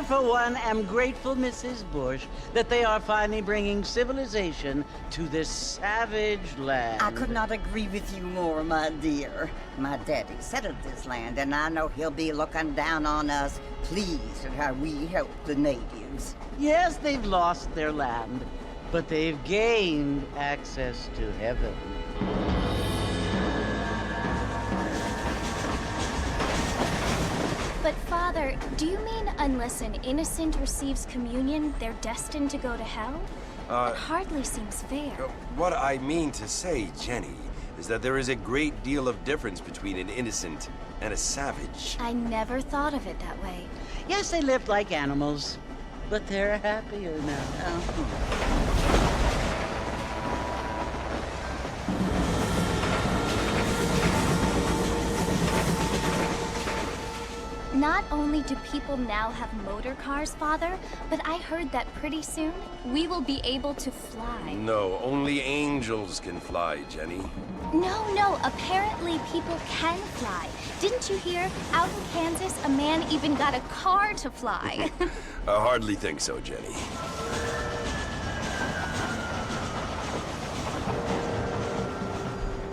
I, for one, am grateful, Mrs. Bush, that they are finally bringing civilization to this savage land. I could not agree with you more, my dear. My daddy settled this land, and I know he'll be looking down on us, pleased at how we help the natives. Yes, they've lost their land, but they've gained access to heaven. But Father, do you mean unless an innocent receives communion, they're destined to go to hell? That hardly seems fair. What I mean to say, Jenny, is that there is a great deal of difference between an innocent and a savage. I never thought of it that way. Yes, they lived like animals, but they're happier now. Not only do people now have motor cars, Father, but I heard that pretty soon we will be able to fly. No, only angels can fly, Jenny. No, apparently people can fly. Didn't you hear? Out in Kansas, a man even got a car to fly. I hardly think so, Jenny.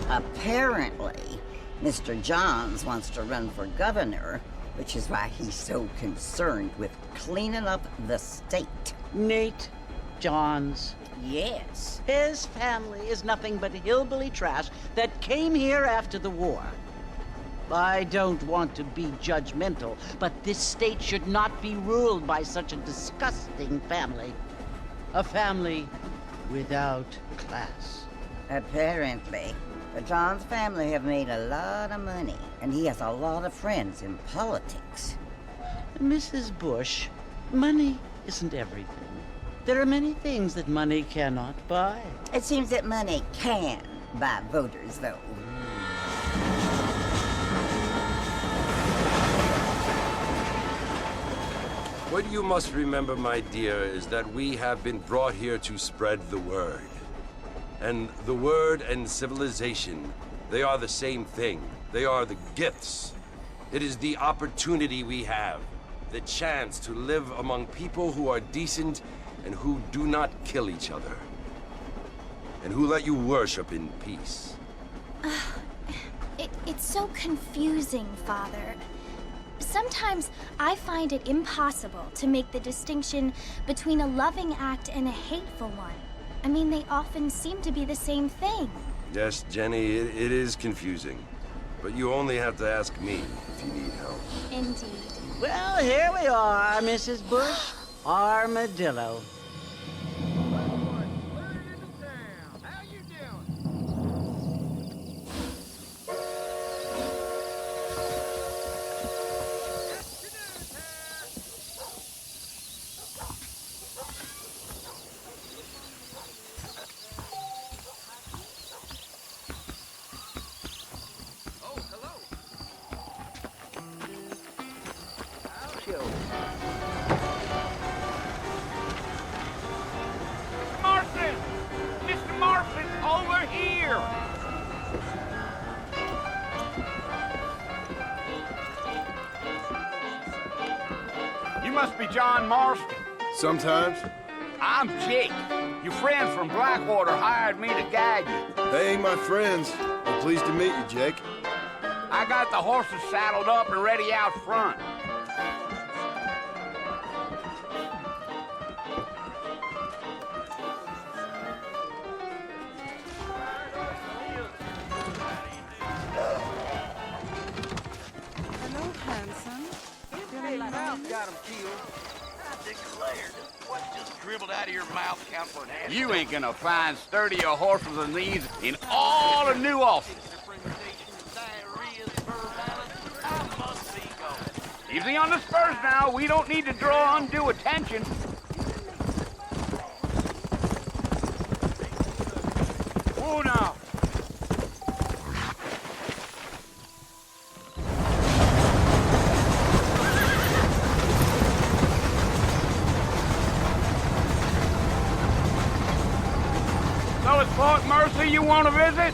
Apparently, Mr. Johns wants to run for governor, which is why he's so concerned with cleaning up the state. Nate Johns. Yes. His family is nothing but hillbilly trash that came here after the war. I don't want to be judgmental, but this state should not be ruled by such a disgusting family. A family without class. Apparently. The Johns family have made a lot of money, and he has a lot of friends in politics. Mrs. Bush, money isn't everything. There are many things that money cannot buy. It seems that money can buy voters, though. What you must remember, my dear, is that we have been brought here to spread the word. And the word and civilization, they are the same thing. They are the gifts. It is the opportunity we have, the chance to live among people who are decent and who do not kill each other. And who let you worship in peace. It's so confusing, Father. Sometimes I find it impossible to make the distinction between a loving act and a hateful one. I mean, they often seem to be the same thing. Yes, Jenny, it is confusing. But you only have to ask me if you need help. Indeed. Well, here we are, Mrs. Bush. Armadillo. Must be John Marston. Sometimes. I'm Jake. Your friends from Blackwater hired me to guide you. They ain't my friends. I'm pleased to meet you, Jake. I got the horses saddled up and ready out front. Hello, handsome. Got him killed. I declared what just dribbled out of your mouth count for an ass. You ain't gonna find sturdier horses than these in all of New Austin. Easy on the spurs now. We don't need to draw undue attention. Whoa now. So it's Fort Mercy you want to visit?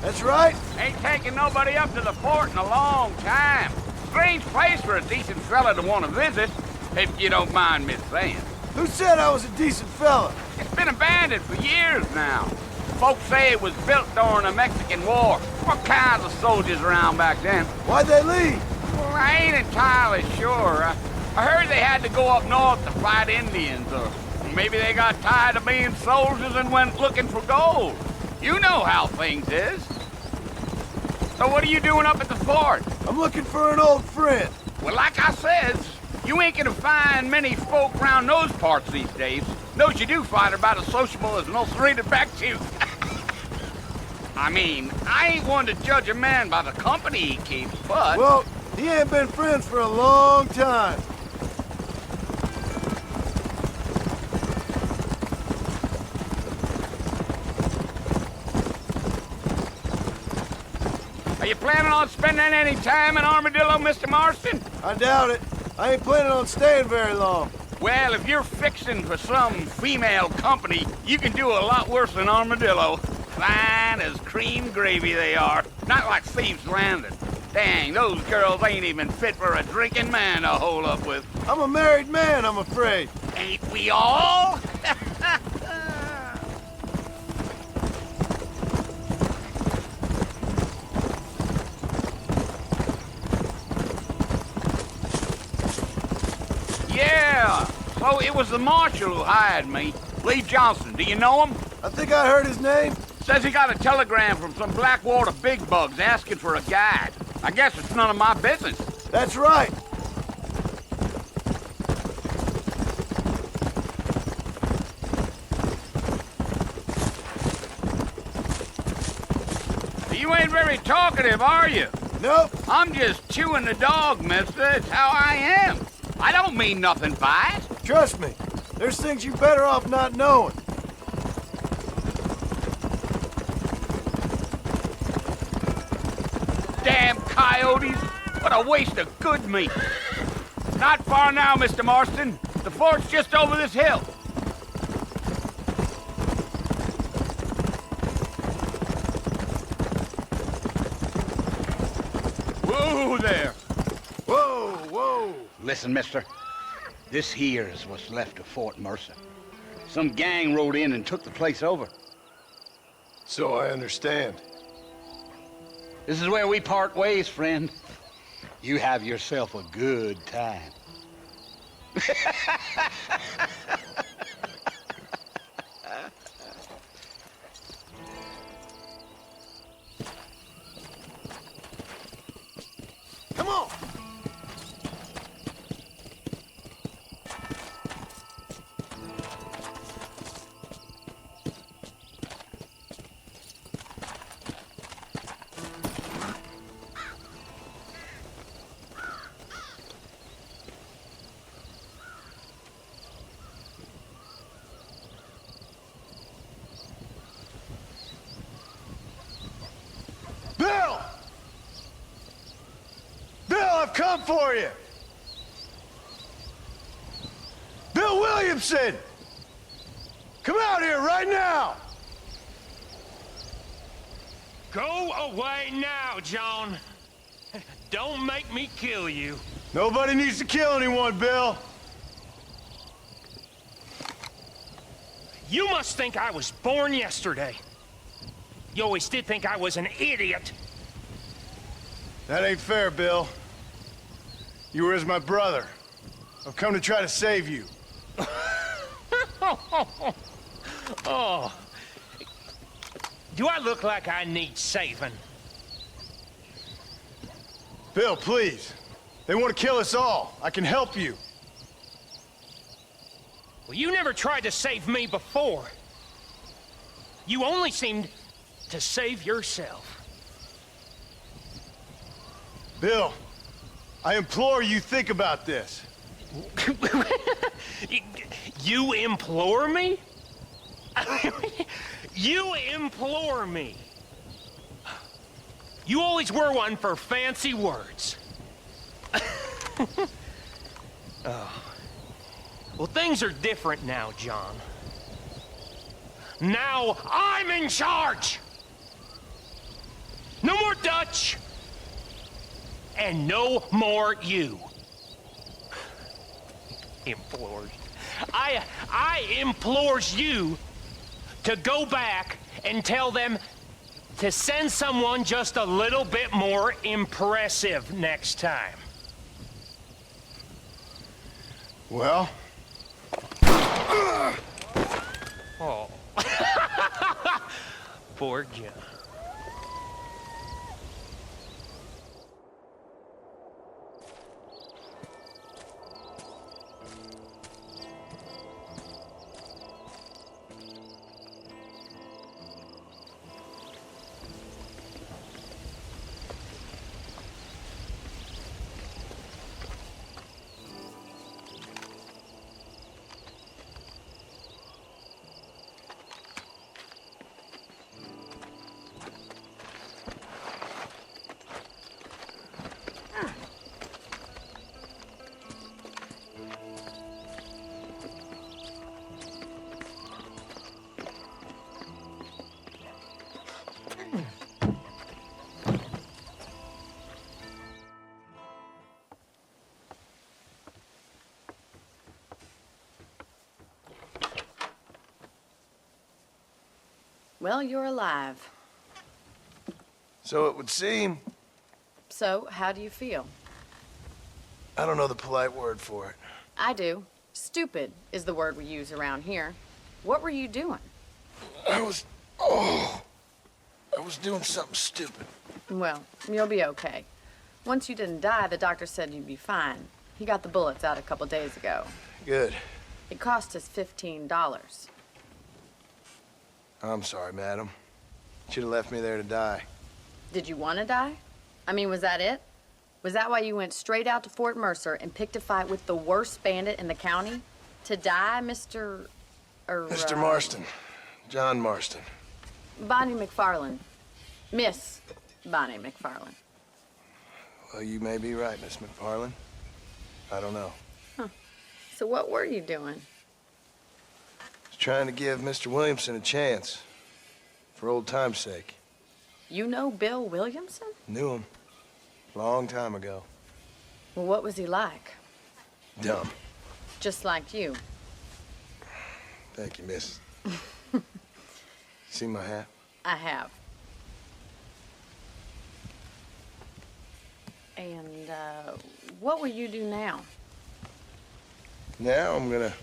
That's right. Ain't taking nobody up to the fort in a long time. Strange place for a decent fella to want to visit. if you don't mind me saying. Who said I was a decent fella? It's been abandoned for years now. Folks say it was built during the Mexican War. What kinds of soldiers around back then? Why'd they leave? Well, I ain't entirely sure. I heard they had to go up north to fight Indians, or maybe they got tired of being soldiers and went looking for gold. You know how things is. So what are you doing up at the fort? I'm looking for an old friend. Well, like I says, you ain't gonna find many folk around those parts these days. Those you do find are about as sociable as an ulcerated back tooth. I mean, I ain't one to judge a man by the company he keeps, but... Well, he ain't been friends for a long time. Are you planning on spending any time in Armadillo, Mr. Marston? I doubt it. I ain't planning on staying very long. Well, if you're fixing for some female company, you can do a lot worse than Armadillo. Fine as cream gravy they are. Not like Thieves' Landing. Dang, those girls ain't even fit for a drinking man to hole up with. I'm a married man, I'm afraid. Ain't we all? Yeah, so it was the marshal who hired me. Lee Johnson, do you know him? I think I heard his name. Says he got a telegram from some Blackwater big bugs asking for a guide. I guess it's none of my business. That's right. You ain't very talkative, are you? Nope. I'm just chewing the dog, mister. It's how I am. I don't mean nothing by it. Trust me. There's things you're better off not knowing. Damn coyotes. What a waste of good meat. Not far now, Mr. Marston. The fort's just over this hill. Whoa there. Whoa, whoa. Listen, mister. This here is what's left of Fort Mercer. Some gang rode in and took the place over. So I understand. This is where we part ways, friend. You have yourself a good time. Come on. Bill! Bill, I've come for you! Bill Williamson! Come out here right now! Go away now, John. Don't make me kill you. Nobody needs to kill anyone, Bill. You must think I was born yesterday. You always did think I was an idiot. That ain't fair, Bill. You were as my brother. I've come to try to save you. Oh. Do I look like I need saving? Bill, please. They want to kill us all. I can help you. Well, you never tried to save me before. You only seemed to save yourself. Bill, I implore you think about this. You implore me? You implore me. You always were one for fancy words. Oh. Well, things are different now, John. Now I'm in charge! No more Dutch! And no more you. Implores. I implores you to go back and tell them to send someone just a little bit more impressive next time. Well? Oh. Poor John. Well, you're alive. So it would seem. So, how do you feel? I don't know the polite word for it. I do. Stupid is the word we use around here. What were you doing? I was doing something stupid. Well, you'll be okay. Once you didn't die, the doctor said you'd be fine. He got the bullets out a couple days ago. Good. It cost us $15. I'm sorry, madam. Should have left me there to die. Did you want to die? I mean, was that it? Was that why you went straight out to Fort Mercer and picked a fight with the worst bandit in the county? To die, Mr. Mr. Marston. John Marston. Bonnie McFarland. Miss Bonnie McFarland. Well, you may be right, Miss McFarland. I don't know. Huh. So what were you doing? I was trying to give Mr. Williamson a chance. For old time's sake. You know Bill Williamson? Knew him. Long time ago. Well, what was he like? Dumb. Just like you. Thank you, miss. See my hat? I have. And, what will you do now? Now I'm gonna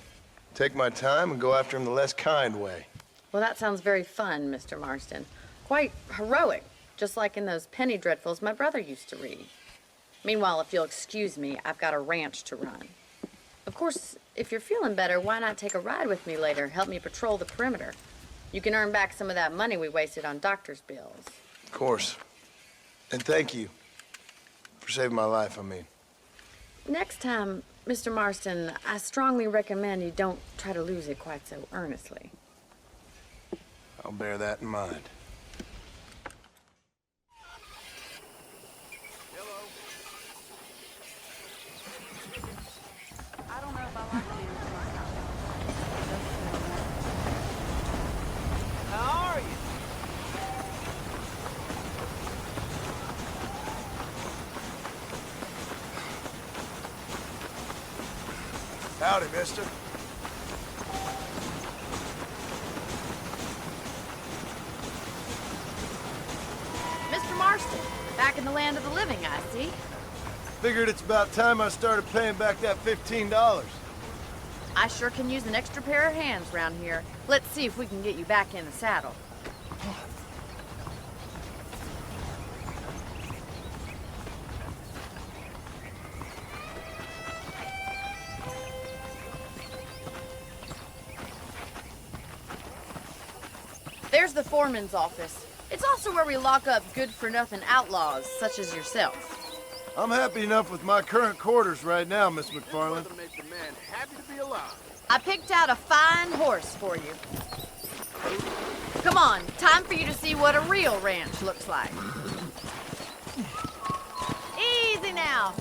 take my time and go after him the less kind way. Well, that sounds very fun, Mr. Marston. Quite heroic, just like in those penny dreadfuls my brother used to read. Meanwhile, if you'll excuse me, I've got a ranch to run. Of course, if you're feeling better, why not take a ride with me later? Help me patrol the perimeter. You can earn back some of that money we wasted on doctor's bills. Of course. And thank you for saving my life, I mean. Next time, Mr. Marston, I strongly recommend you don't try to lose it quite so earnestly. I'll bear that in mind. I don't know if I like him. How are you? Howdy, mister. Mr. Marston, back in the land of the living, I see. Figured it's about time I started paying back that $15. I sure can use an extra pair of hands round here. Let's see if we can get you back in the saddle. There's the foreman's office. It's also where we lock up good-for-nothing outlaws, such as yourself. I'm happy enough with my current quarters right now, Miss McFarland. Weather makes a man happy to be alive. I picked out a fine horse for you. Come on, time for you to see what a real ranch looks like. Easy now.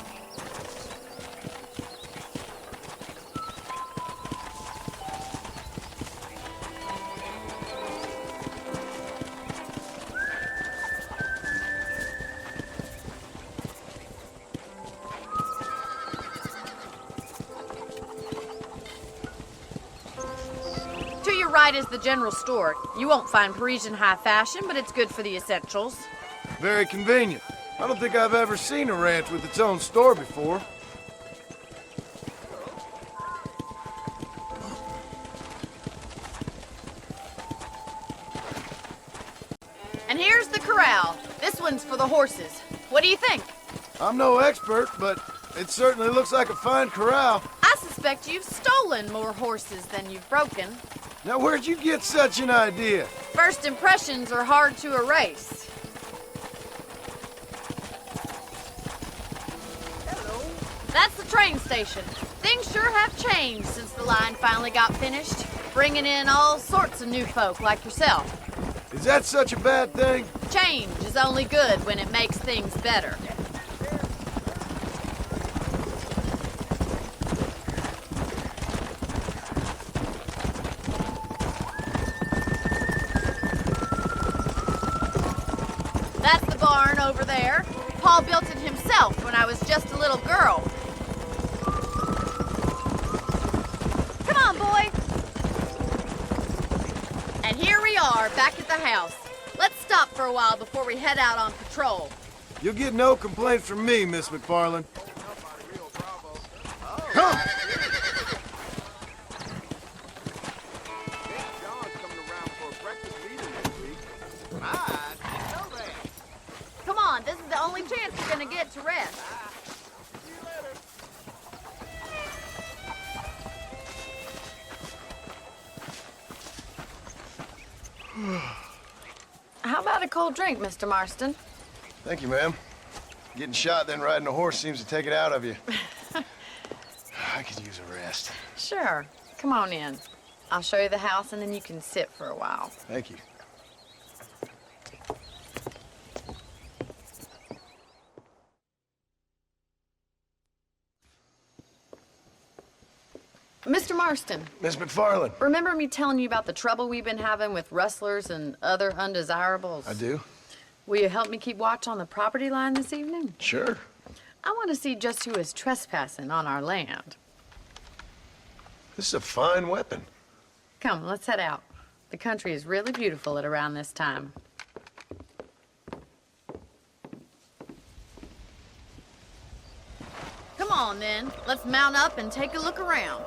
side is the general store. You won't find Parisian high fashion, but it's good for the essentials. Very convenient. I don't think I've ever seen a ranch with its own store before. And here's the corral. This one's for the horses. What do you think? I'm no expert, but it certainly looks like a fine corral. I suspect you've stolen more horses than you've broken. Now, where'd you get such an idea? First impressions are hard to erase. Hello. That's the train station. Things sure have changed since the line finally got finished, bringing in all sorts of new folk like yourself. Is that such a bad thing? Change is only good when it makes things better. That's the barn over there. Paul built it himself when I was just a little girl. Come on, boy. And here we are, back at the house. Let's stop for a while before we head out on patrol. You'll get no complaints from me, Miss McFarland. Come! Come on, this is the only chance you're gonna get to rest. How about a cold drink, Mr. Marston? Thank you, ma'am. Getting shot, then riding a horse seems to take it out of you. I could use a rest. Sure. Come on in. I'll show you the house, and then you can sit for a while. Thank you. Mr. Marston, Miss McFarland. remember me telling you about the trouble we've been having with rustlers and other undesirables? I do. Will you help me keep watch on the property line this evening? Sure. I want to see just who is trespassing on our land. This is a fine weapon. Come, let's head out. The country is really beautiful at around this time. Come on, then. Let's mount up and take a look around.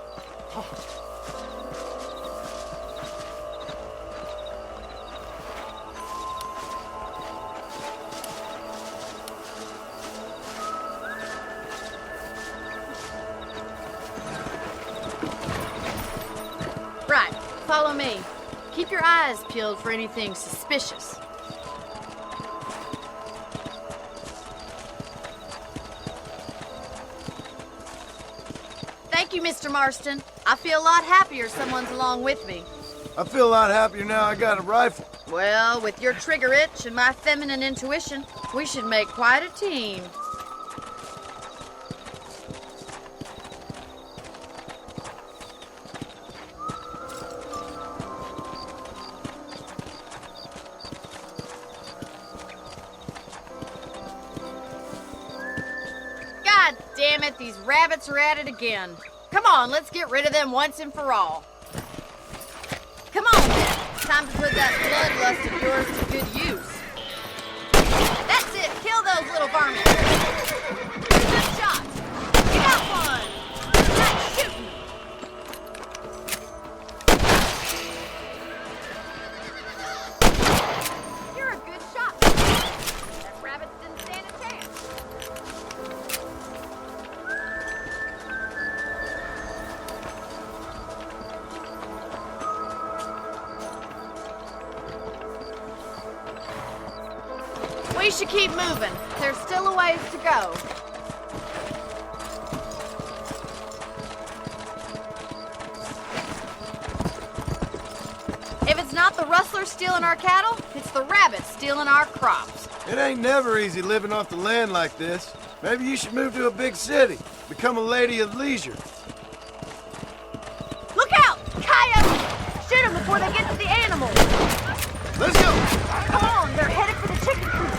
Right, follow me. Keep your eyes peeled for anything suspicious. Thank you, Mr. Marston. I feel a lot happier someone's along with me. I feel a lot happier now I got a rifle. Well, with your trigger itch and my feminine intuition, we should make quite a team. God damn it, these rabbits are at it again. Come on, let's get rid of them once and for all. Come on, then. Time to put that bloodlust of yours to good use. That's it. Kill those little varmints. Good shot. You got one. Nice shooting. You're a good shot. That rabbit didn't stand a chance. We should keep moving. There's still a ways to go. If it's not the rustlers stealing our cattle, it's the rabbits stealing our crops. It ain't never easy living off the land like this. Maybe you should move to a big city. Become a lady of leisure. Look out! Coyotes! Shoot them before they get to the animals. Let's go! Come on, they're headed for the chicken coop.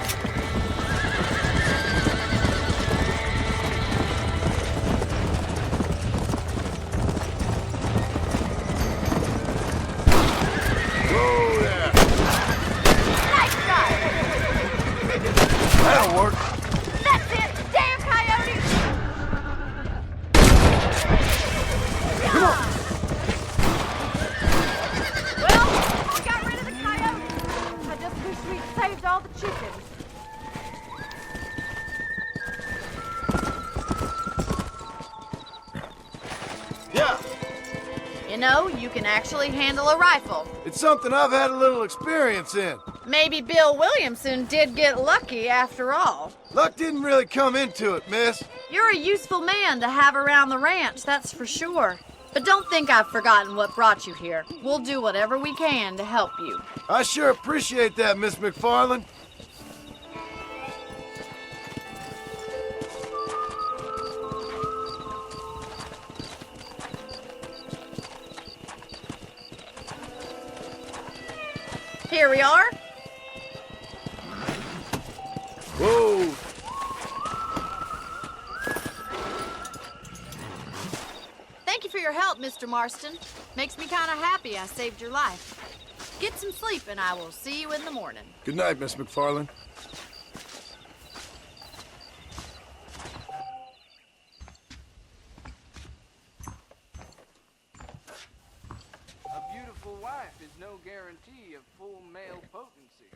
know, you can actually handle a rifle. It's something I've had a little experience in. Maybe Bill Williamson did get lucky after all. Luck didn't really come into it, miss. You're a useful man to have around the ranch, that's for sure. But don't think I've forgotten what brought you here. We'll do whatever we can to help you. I sure appreciate that, Miss McFarland. Here we are. Whoa. Thank you for your help, Mr. Marston. Makes me kind of happy I saved your life. Get some sleep and I will see you in the morning. Good night, Miss McFarland. A beautiful wife is no guarantee of full male potency.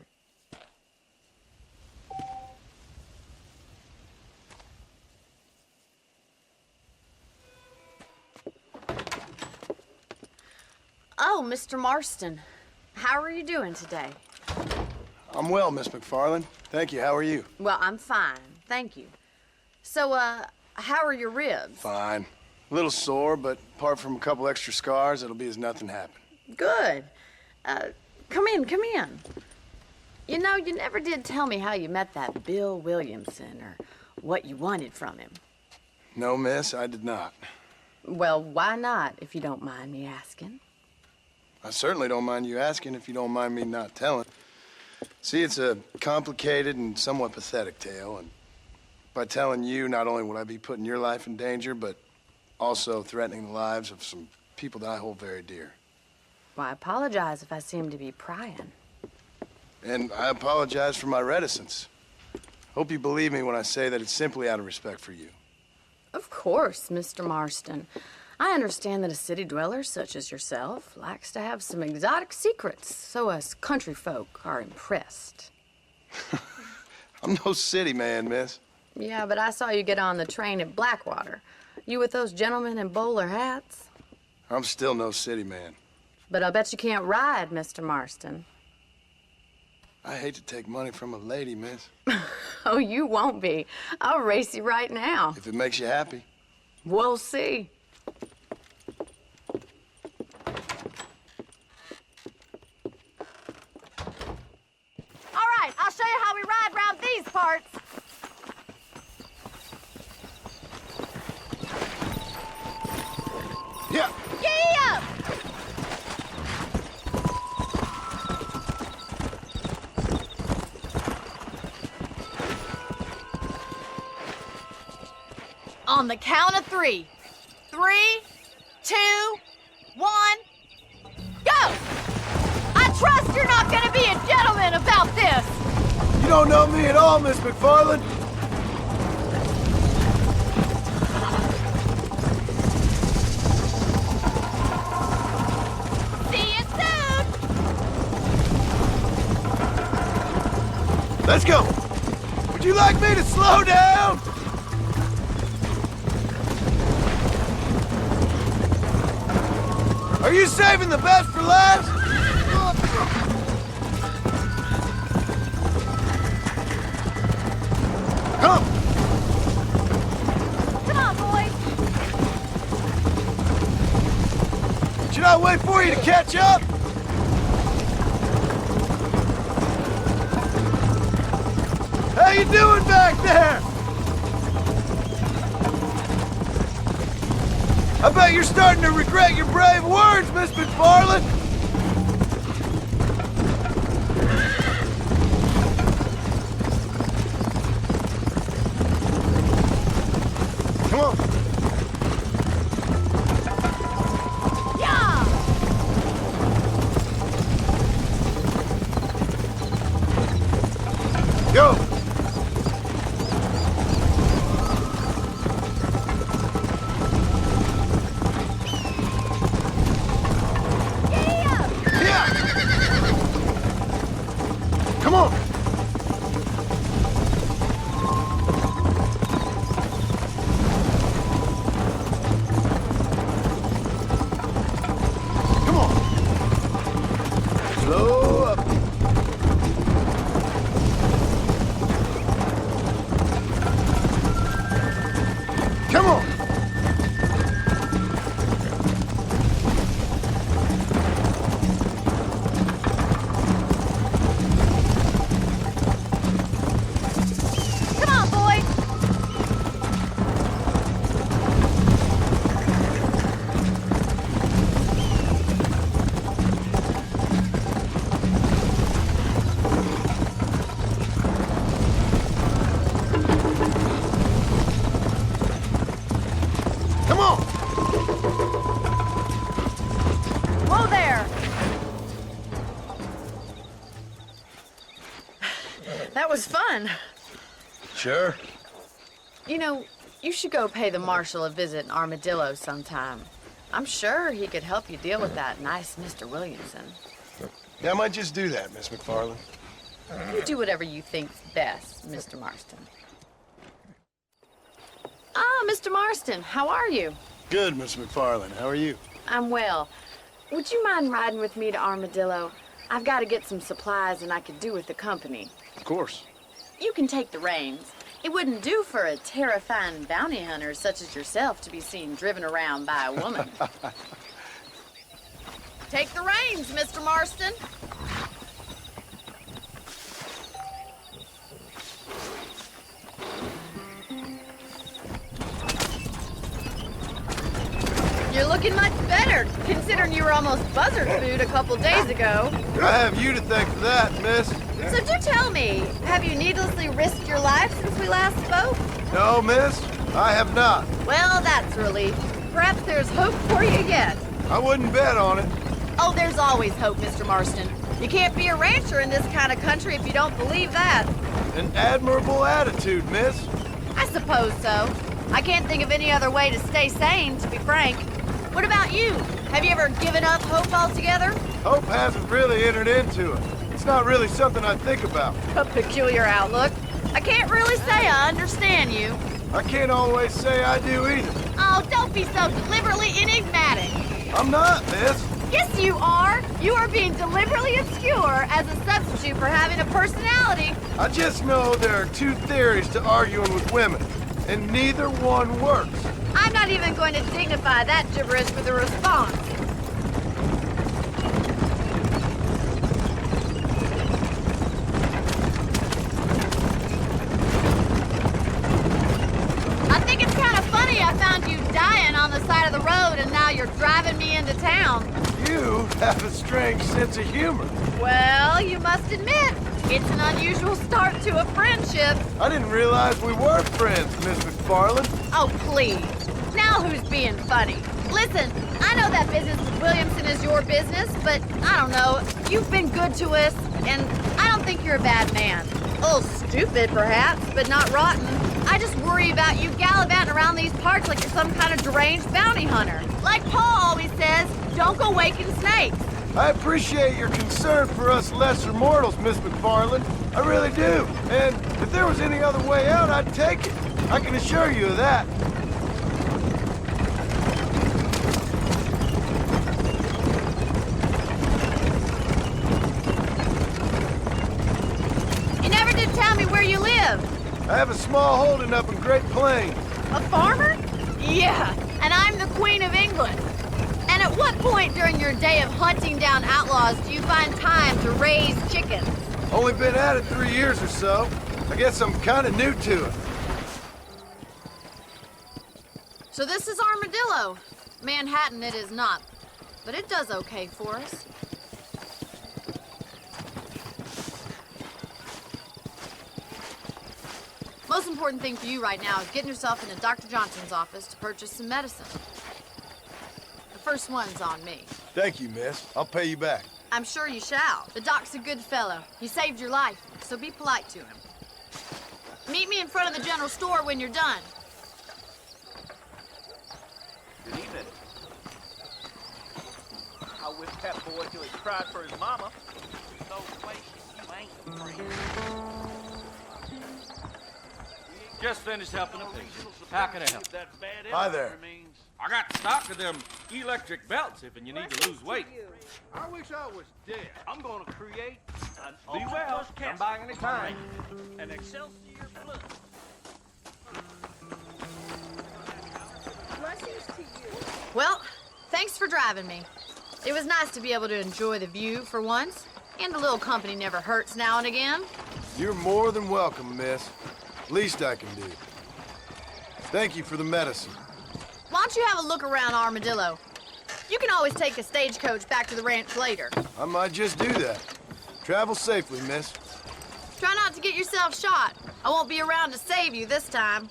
Oh, Mr. Marston. How are you doing today? I'm well, Miss McFarland. Thank you. How are you? Well, I'm fine. Thank you. So, how are your ribs? Fine. A little sore, but apart from a couple extra scars, it'll be as nothing happened. Good. Come in, come in. You know, you never did tell me how you met that Bill Williamson or what you wanted from him. No, miss, I did not. Well, why not, if you don't mind me asking? I certainly don't mind you asking if you don't mind me not telling. See, it's a complicated and somewhat pathetic tale, and by telling you, not only would I be putting your life in danger, but also threatening the lives of some people that I hold very dear. Well, I apologize if I seem to be prying. And I apologize for my reticence. Hope you believe me when I say that it's simply out of respect for you. Of course, Mr. Marston. I understand that a city dweller such as yourself likes to have some exotic secrets, so us country folk are impressed. I'm no city man, miss. Yeah, but I saw you get on the train at Blackwater. You with those gentlemen in bowler hats? I'm still no city man. But I'll bet you can't ride, Mr. Marston. I hate to take money from a lady, miss. Oh, you won't be. I'll race you right now. If it makes you happy. We'll see. All right, I'll show you how we ride round these parts. Yeah. Yeah! On the count of 3. 3, 2, 1, go! I trust you're not gonna be a gentleman about this! You don't know me at all, Miss McFarland. See you soon! Let's go. Would you like me to slow down? Are you saving the best for last? Come! Come on, boys! Should I wait for you to catch up? How you doing back there? I bet you're starting to regret your brave words, Miss McFarland. Come on. Yeah! Go. Come on! Come on! Come on, boy! Come on! Whoa there! That was fun. Sure. You know, you should go pay the marshal a visit in Armadillo sometime. I'm sure he could help you deal with that nice Mr. Williamson. Yeah, I might just do that, Miss McFarland. You do whatever you think's best, Mr. Marston. Ah, Mr. Marston, how are you? Good, Miss McFarland. How are you? I'm well. Would you mind riding with me to Armadillo? I've got to get some supplies and I could do with the company. Of course. You can take the reins. It wouldn't do for a terrifying bounty hunter such as yourself to be seen driven around by a woman. Take the reins, Mr. Marston. You're looking much better, considering you were almost buzzard food a couple days ago. I have you to thank for that, miss. So do tell me, have you needlessly risked your life since we last spoke? No, miss, I have not. Well, that's a relief. Perhaps there's hope for you yet. I wouldn't bet on it. Oh, there's always hope, Mr. Marston. You can't be a rancher in this kind of country if you don't believe that. An admirable attitude, miss. I suppose so. I can't think of any other way to stay sane, to be frank. What about you? Have you ever given up hope altogether? Hope hasn't really entered into it. It's not really something I think about. A peculiar outlook. I can't really say I understand you. I can't always say I do either. Oh, don't be so deliberately enigmatic. I'm not, miss. Yes, you are. You are being deliberately obscure as a substitute for having a personality. I just know there are two theories to arguing with women, and neither one works. I'm not even going to dignify that gibberish with a response. I think it's kind of funny I found you dying on the side of the road and now you're driving me into town. You have a strange sense of humor. Well, you must admit, it's an unusual start to a friendship. I didn't realize we were friends, Miss McFarland. Oh, please. Now who's being funny? Listen, I know that business with Williamson is your business, but I don't know. You've been good to us, and I don't think you're a bad man. A little stupid, perhaps, but not rotten. I just worry about you gallivanting around these parts like you're some kind of deranged bounty hunter. Like Paul always says, don't go waking snakes. I appreciate your concern for us lesser mortals, Miss McFarland. I really do. And if there was any other way out, I'd take it. I can assure you of that. You never did tell me where you live. I have a small holding up in Great Plains. A farmer? Yeah, and I'm the Queen of England. And at what point during your day of hunting down outlaws do you find time to raise chickens? Only been at it 3 years or so. I guess I'm kind of new to it. So this is Armadillo. Manhattan it is not, but it does okay for us. Most important thing for you right now is getting yourself into Dr. Johnson's office to purchase some medicine. The first one's on me. Thank you, miss. I'll pay you back. I'm sure you shall. The doc's a good fellow. He saved your life, so be polite to him. Meet me in front of the general store when you're done. Good evening. I whipped that boy till he cried for his mama. There's no place you ain't free. Just finished helping a patient. How can I help? Hi there. I got stock of them electric belts if you need to lose weight. I wish I was dead. I'm gonna create an Be well. Come by any time. An Excelsior Plus. Well, thanks for driving me. It was nice to be able to enjoy the view for once, and a little company never hurts now and again. You're more than welcome, miss. Least I can do. Thank you for the medicine. Why don't you have a look around Armadillo? You can always take a stagecoach back to the ranch later. I might just do that. Travel safely, miss. Try not to get yourself shot. I won't be around to save you this time.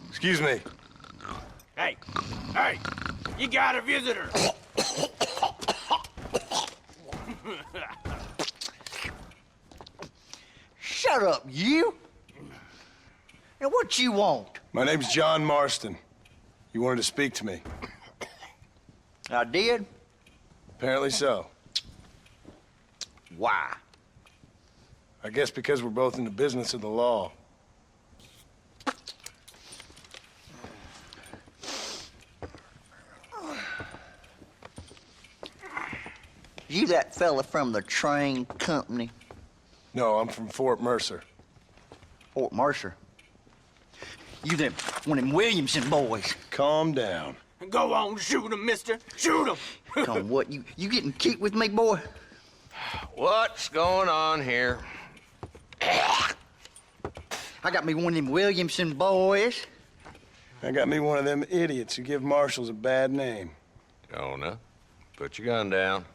Excuse me. Hey, hey, you got a visitor. Shut up, you! And what you want? My name's John Marston. You wanted to speak to me. I did? Apparently so. Why? I guess because we're both in the business of the law. You that fella from the train company? No, I'm from Fort Mercer. Fort Mercer? You them one of them Williamson boys. Calm down. Go on, shoot him, mister. Shoot him. Come on, what, you getting cute with me, boy? What's going on here? I got me one of them Williamson boys. I got me one of them idiots who give marshals a bad name. Jonah, put your gun down.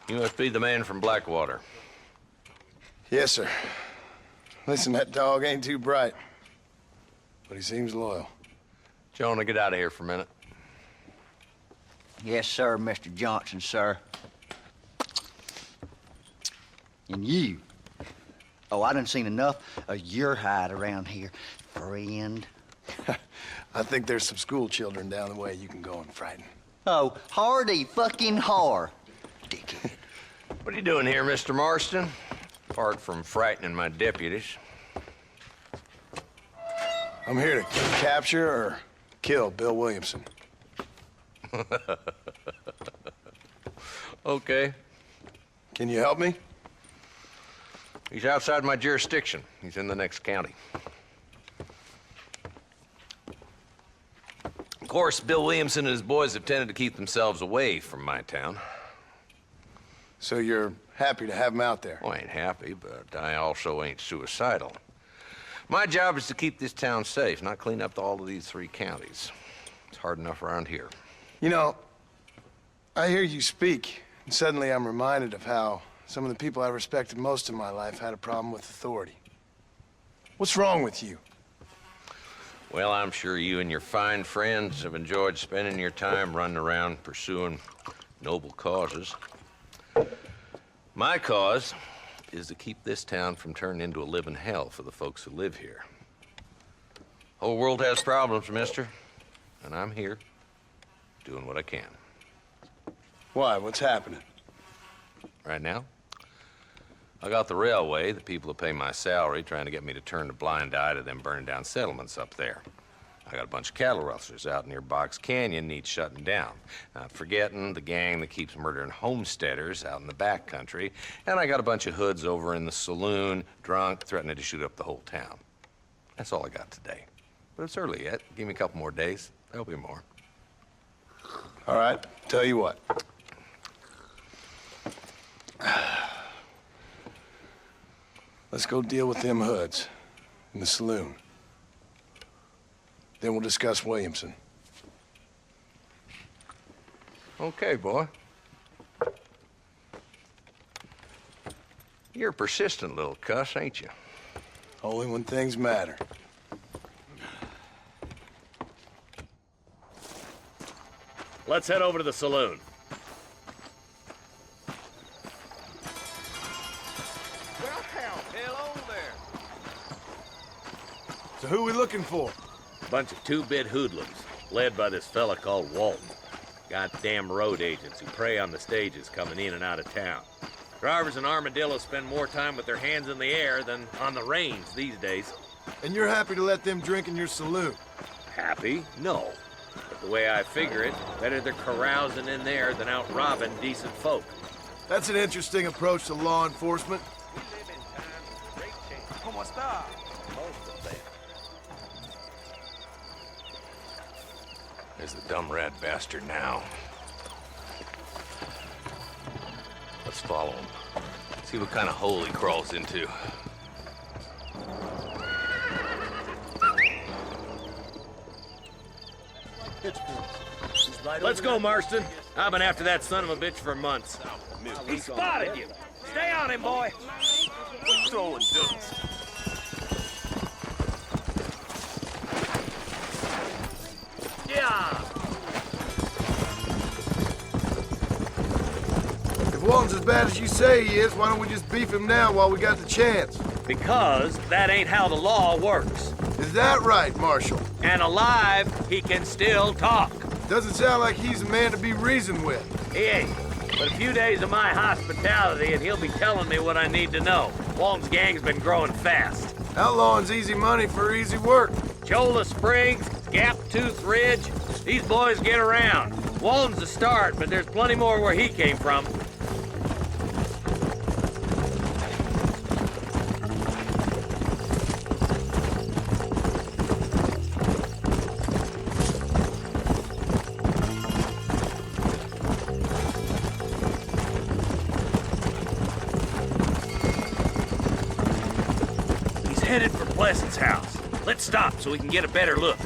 You must be the man from Blackwater. Yes, sir. Listen, that dog ain't too bright, but he seems loyal. Jonah, get out of here for a minute. Yes, sir, Mr. Johnson, sir. And you. Oh, I done seen enough of your hide around here, friend. I think there's some school children down the way you can go and frighten. Oh, hardy fucking har. Dickhead. What are you doing here, Mr. Marston? Apart from frightening my deputies. I'm here to capture or kill Bill Williamson. Okay. Can you help me? He's outside my jurisdiction. He's in the next county. Of course, Bill Williamson and his boys have tended to keep themselves away from my town. So you're happy to have him out there? Well, I ain't happy, but I also ain't suicidal. My job is to keep this town safe, not clean up all of these 3 counties. It's hard enough around here. You know, I hear you speak, and suddenly I'm reminded of how some of the people I respected most in my life had a problem with authority. What's wrong with you? Well, I'm sure you and your fine friends have enjoyed spending your time running around pursuing noble causes. My cause is to keep this town from turning into a living hell for the folks who live here. Whole world has problems, mister, and I'm here doing what I can. Why? What's happening? Right now, I got the railway, the people who pay my salary, trying to get me to turn a blind eye to them burning down settlements up there. I got a bunch of cattle rustlers out near Box Canyon needs shutting down. Not forgetting the gang that keeps murdering homesteaders out in the back country. And I got a bunch of hoods over in the saloon, drunk, threatening to shoot up the whole town. That's all I got today. But it's early yet. Give me a couple more days. There'll be more. All right, tell you what. Let's go deal with them hoods in the saloon. Then we'll discuss Williamson. Okay, boy. You're a persistent little cuss, ain't you? Only when things matter. Let's head over to the saloon. So who are we looking for? Bunch of 2-bit hoodlums. led by this fella called Walton. Goddamn road agents who prey on the stages coming in and out of town. Drivers in Armadillo spend more time with their hands in the air than on the reins these days. And you're happy to let them drink in your saloon? Happy? No. But the way I figure it, better they're carousing in there than out robbing decent folk. That's an interesting approach to law enforcement. ¿Cómo está? There's the dumb rat bastard now. Let's follow him. See what kind of hole he crawls into. Let's go, Marston. I've been after that son of a bitch for months. He spotted you. Stay on him, boy. Quit throwing dust. Yeah. If Walton's as bad as you say he is, why don't we just beef him now while we got the chance? Because that ain't how the law works. Is that right, Marshal? And alive, he can still talk. Doesn't sound like he's a man to be reasoned with. He ain't. But a few days of my hospitality and he'll be telling me what I need to know. Walton's gang's been growing fast. Outlawing's easy money for easy work. Cholla Springs, Gap Tooth Ridge, these boys get around. Walton's the start, but there's plenty more where he came from. Headed for Pleasant's house. Let's stop so we can get a better look.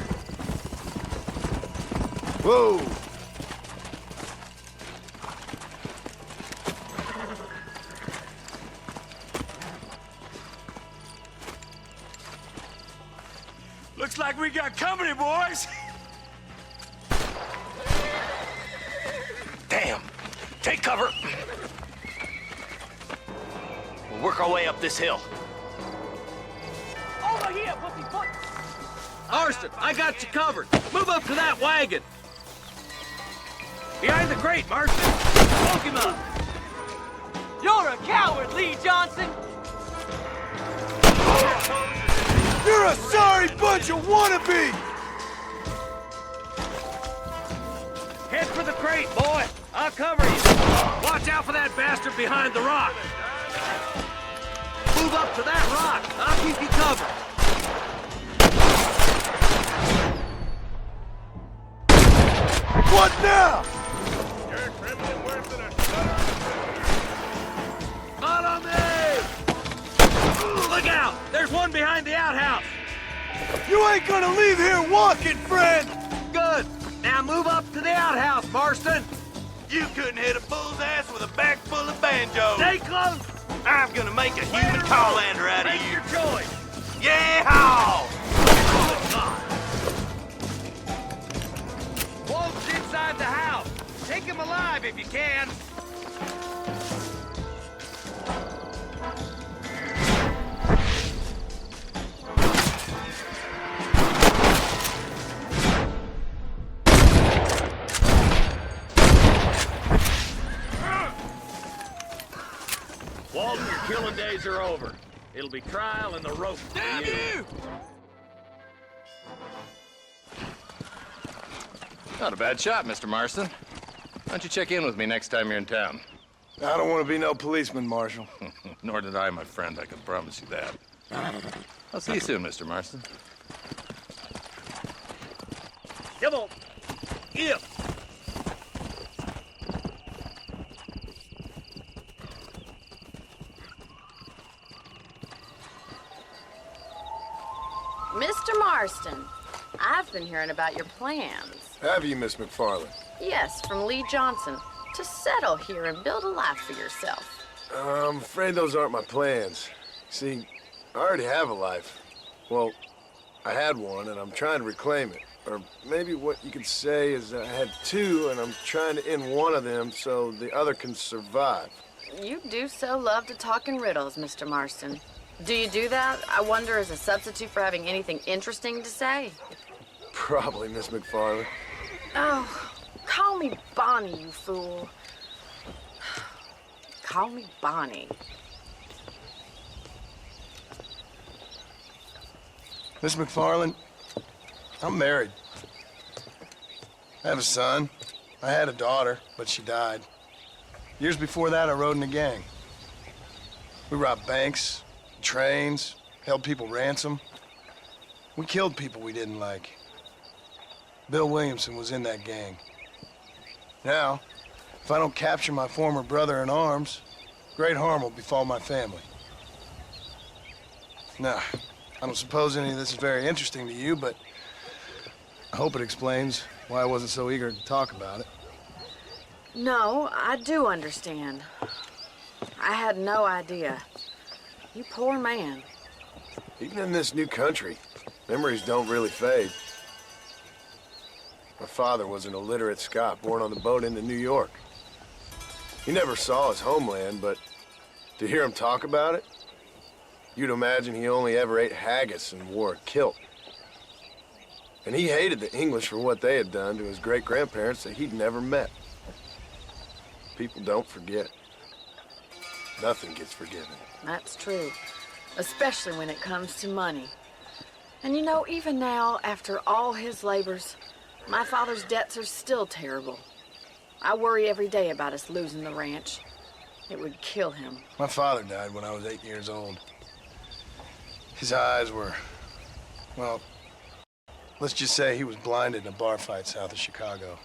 Whoa! Looks like we got company, boys. Damn. Take cover. We'll work our way up this hill. Over here, pussyfoot! Marston, I got you covered. Move up to that wagon. Behind the crate, Marston. Smoke him up. You're a coward, Lee Johnson! You're a sorry bunch of wannabes! Head for the crate, boy. I'll cover you. Watch out for that bastard behind the rock. Move up to that rock. I'll keep you covered. What now? You're trembling worse than a shutter. Not on me! Look out! There's one behind the outhouse. You ain't gonna leave here walking, friend! Good. Now move up to the outhouse, Marston. You couldn't hit a bull's ass with a bag full of banjos. Stay close. I'm gonna make a human Carlander out of Make you. your choice. Yeah-haw! Wolf's inside the house. Take him alive if you can. Walton, your killing days are over. It'll be trial and the rope. Damn you! Not a bad shot, Mr. Marston. Why don't you check in with me next time you're in town? I don't want to be no policeman, Marshal. Nor did I, my friend. I can promise you that. I'll see you soon, Mr. Marston. Come on. Here. Mr. Marston, I've been hearing about your plans. Have you, Miss McFarland? Yes, from Lee Johnson. To settle here and build a life for yourself. I'm afraid those aren't my plans. See, I already have a life. Well, I had one, and I'm trying to reclaim it. Or maybe what you could say is that I had two, and I'm trying to end one of them so the other can survive. You do so love to talk in riddles, Mr. Marston. Do you do that, I wonder, as a substitute for having anything interesting to say? Probably, Miss McFarland. Oh, call me Bonnie, you fool. Call me Bonnie. Miss McFarland, I'm married. I have a son. I had a daughter, but she died. Years before that, I rode in a gang. We robbed banks, trains, held people ransom. We killed people we didn't like. Bill Williamson was in that gang. Now, if I don't capture my former brother in arms, great harm will befall my family. Now, I don't suppose any of this is very interesting to you, but I hope it explains why I wasn't so eager to talk about it. No, I do understand. I had no idea. You poor man. Even in this new country, memories don't really fade. My father was an illiterate Scot born on the boat into New York. He never saw his homeland, but to hear him talk about it, you'd imagine he only ever ate haggis and wore a kilt. And he hated the English for what they had done to his great-grandparents that he'd never met. People don't forget. Nothing gets forgiven. That's true, especially when it comes to money. And you know, even now, after all his labors, my father's debts are still terrible. I worry every day about us losing the ranch. It would kill him. My father died when I was 8 years old. His eyes were, well, let's just say he was blinded in a bar fight south of Chicago.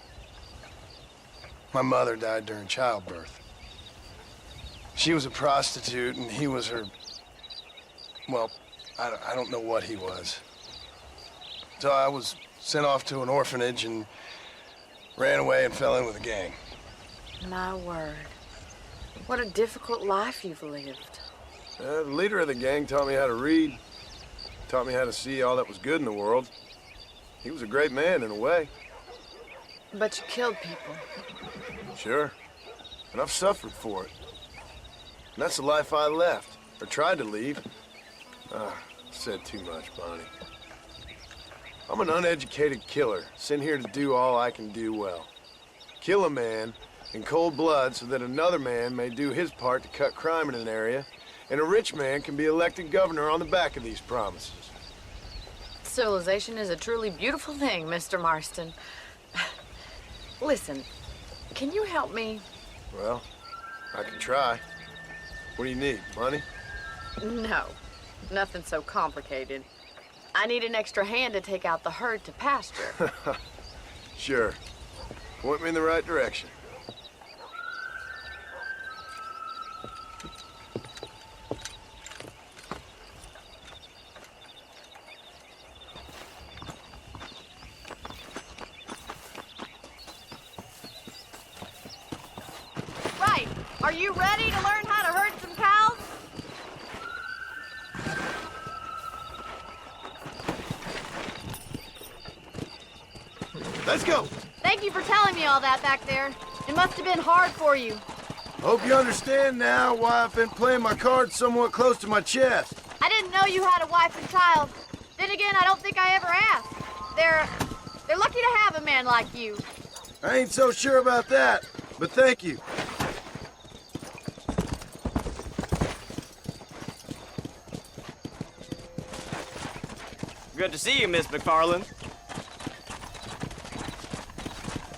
My mother died during childbirth. She was a prostitute and he was her, well, I don't know what he was. So I was sent off to an orphanage and ran away and fell in with a gang. My word. What a difficult life you've lived. The leader of the gang taught me how to read, taught me how to see all that was good in the world. He was a great man in a way. But you killed people. Sure. And I've suffered for it. And that's the life I left, or tried to leave. Said too much, Bonnie. I'm an uneducated killer, sent here to do all I can do well. Kill a man in cold blood so that another man may do his part to cut crime in an area, and a rich man can be elected governor on the back of these promises. Civilization is a truly beautiful thing, Mr. Marston. Listen, can you help me? Well, I can try. What do you need, money? No, nothing so complicated. I need an extra hand to take out the herd to pasture. Sure. Point me in the right direction. Right. Are you ready to learn how to herd some cows? Let's go. Thank you for telling me all that back there. It must have been hard for you. Hope you understand now why I've been playing my cards somewhat close to my chest. I didn't know you had a wife and child. Then again, I don't think I ever asked. They're lucky to have a man like you. I ain't so sure about that, but thank you. Good to see you, Miss McFarland.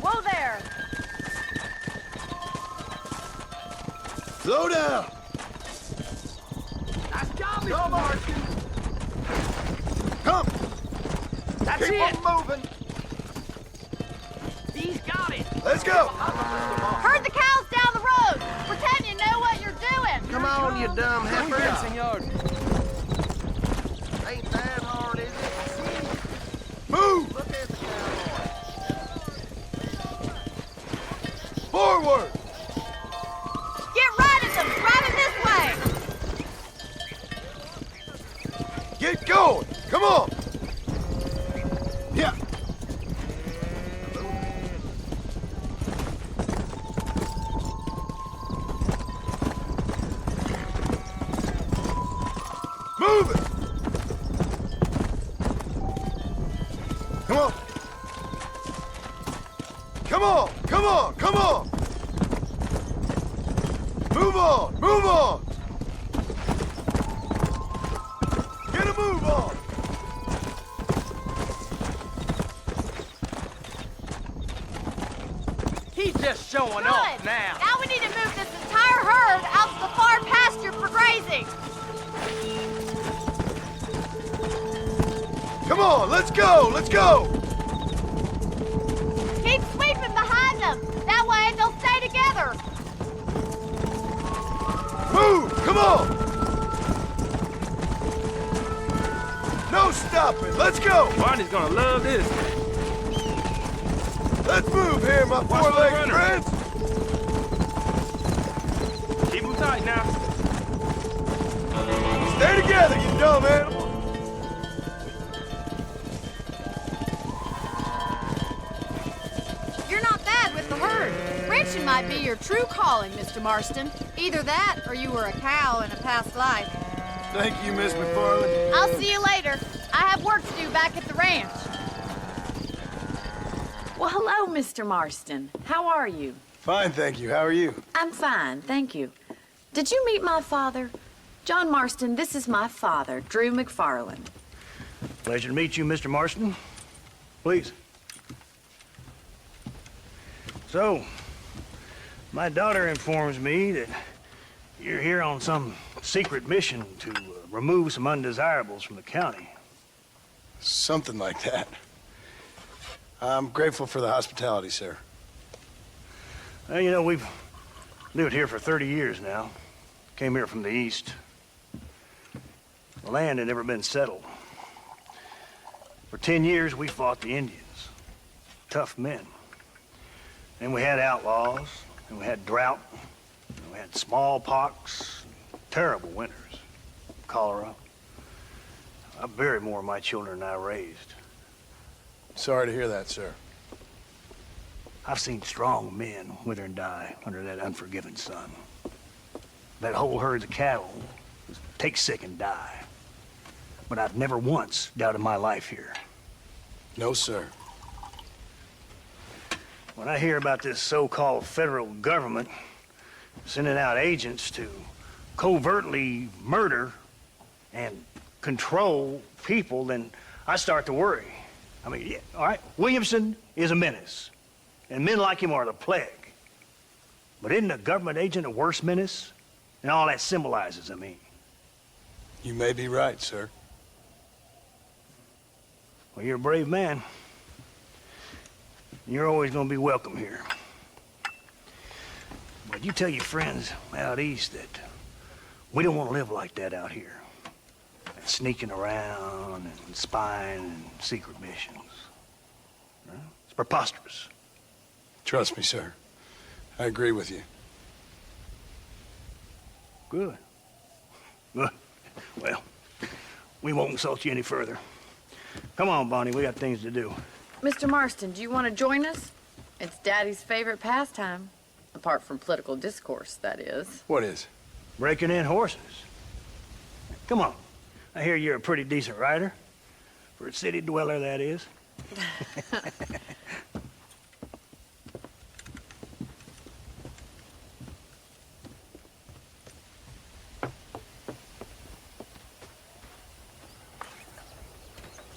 Whoa there! Slow down! Nice job, Mr. Marston. Come! That's Keep it. on moving! He's got it. Let's go! Herd the cows down the road. Pretend you know what you're doing. Come on, you dumb heifer. senor. Ain't that hard, is it? Move! Look at the cowboy. Forward! Get right at them. Drive it this way. Get going! Come on! Yeah! Move it! Come on! Come on! Come on! Come on! Move on! Move on! Get a move on! He's just showing Good. off now. Now we need to move this entire herd out to the far pasture for grazing. Come on, let's go! Let's go! Keep sweeping behind them. That way they'll stay together. Move! Come on! No stopping! Let's go! Barney's gonna love this. Let's move here, my four-legged friends! Keep them tight now. Stay together, you dumb animal! You're not bad with the herd. Ranching might be your true calling, Mr. Marston. Either that, or you were a cow in a past life. Thank you, Miss McFarland. I'll see you later. I have work to do back at the ranch. Well, hello, Mr. Marston. How are you? Fine, thank you. How are you? I'm fine, thank you. Did you meet my father? John Marston, this is my father, Drew McFarland. Pleasure to meet you, Mr. Marston. Please. So, my daughter informs me that you're here on some secret mission to remove some undesirables from the county. Something like that. I'm grateful for the hospitality, sir. Well, you know, we've lived here for 30 years now. Came here from the east. The land had never been settled. For 10 years, we fought the Indians. Tough men. And we had outlaws, and we had drought, and we had smallpox, terrible winters, cholera. I buried more of my children than I raised. Sorry to hear that, sir. I've seen strong men wither and die under that unforgiving sun. That whole herds of cattle take sick and die. But I've never once doubted my life here. No, sir. When I hear about this so-called federal government sending out agents to covertly murder and control people, then I start to worry. I mean, yeah, all right, Williamson is a menace, and men like him are the plague. But isn't a government agent a worse menace? And all that symbolizes, I mean. You may be right, sir. Well, you're a brave man. You're always gonna be welcome here. But you tell your friends out east that we don't want to live like that out here. Sneaking around and spying and secret missions. Huh? It's preposterous. Trust me, sir. I agree with you. Good. Good. Well, we won't insult you any further. Come on, Bonnie, we got things to do. Mr. Marston, do you want to join us? It's Daddy's favorite pastime. Apart from political discourse, that is. What is? Breaking in horses. Come on. I hear you're a pretty decent rider. For a city dweller, that is.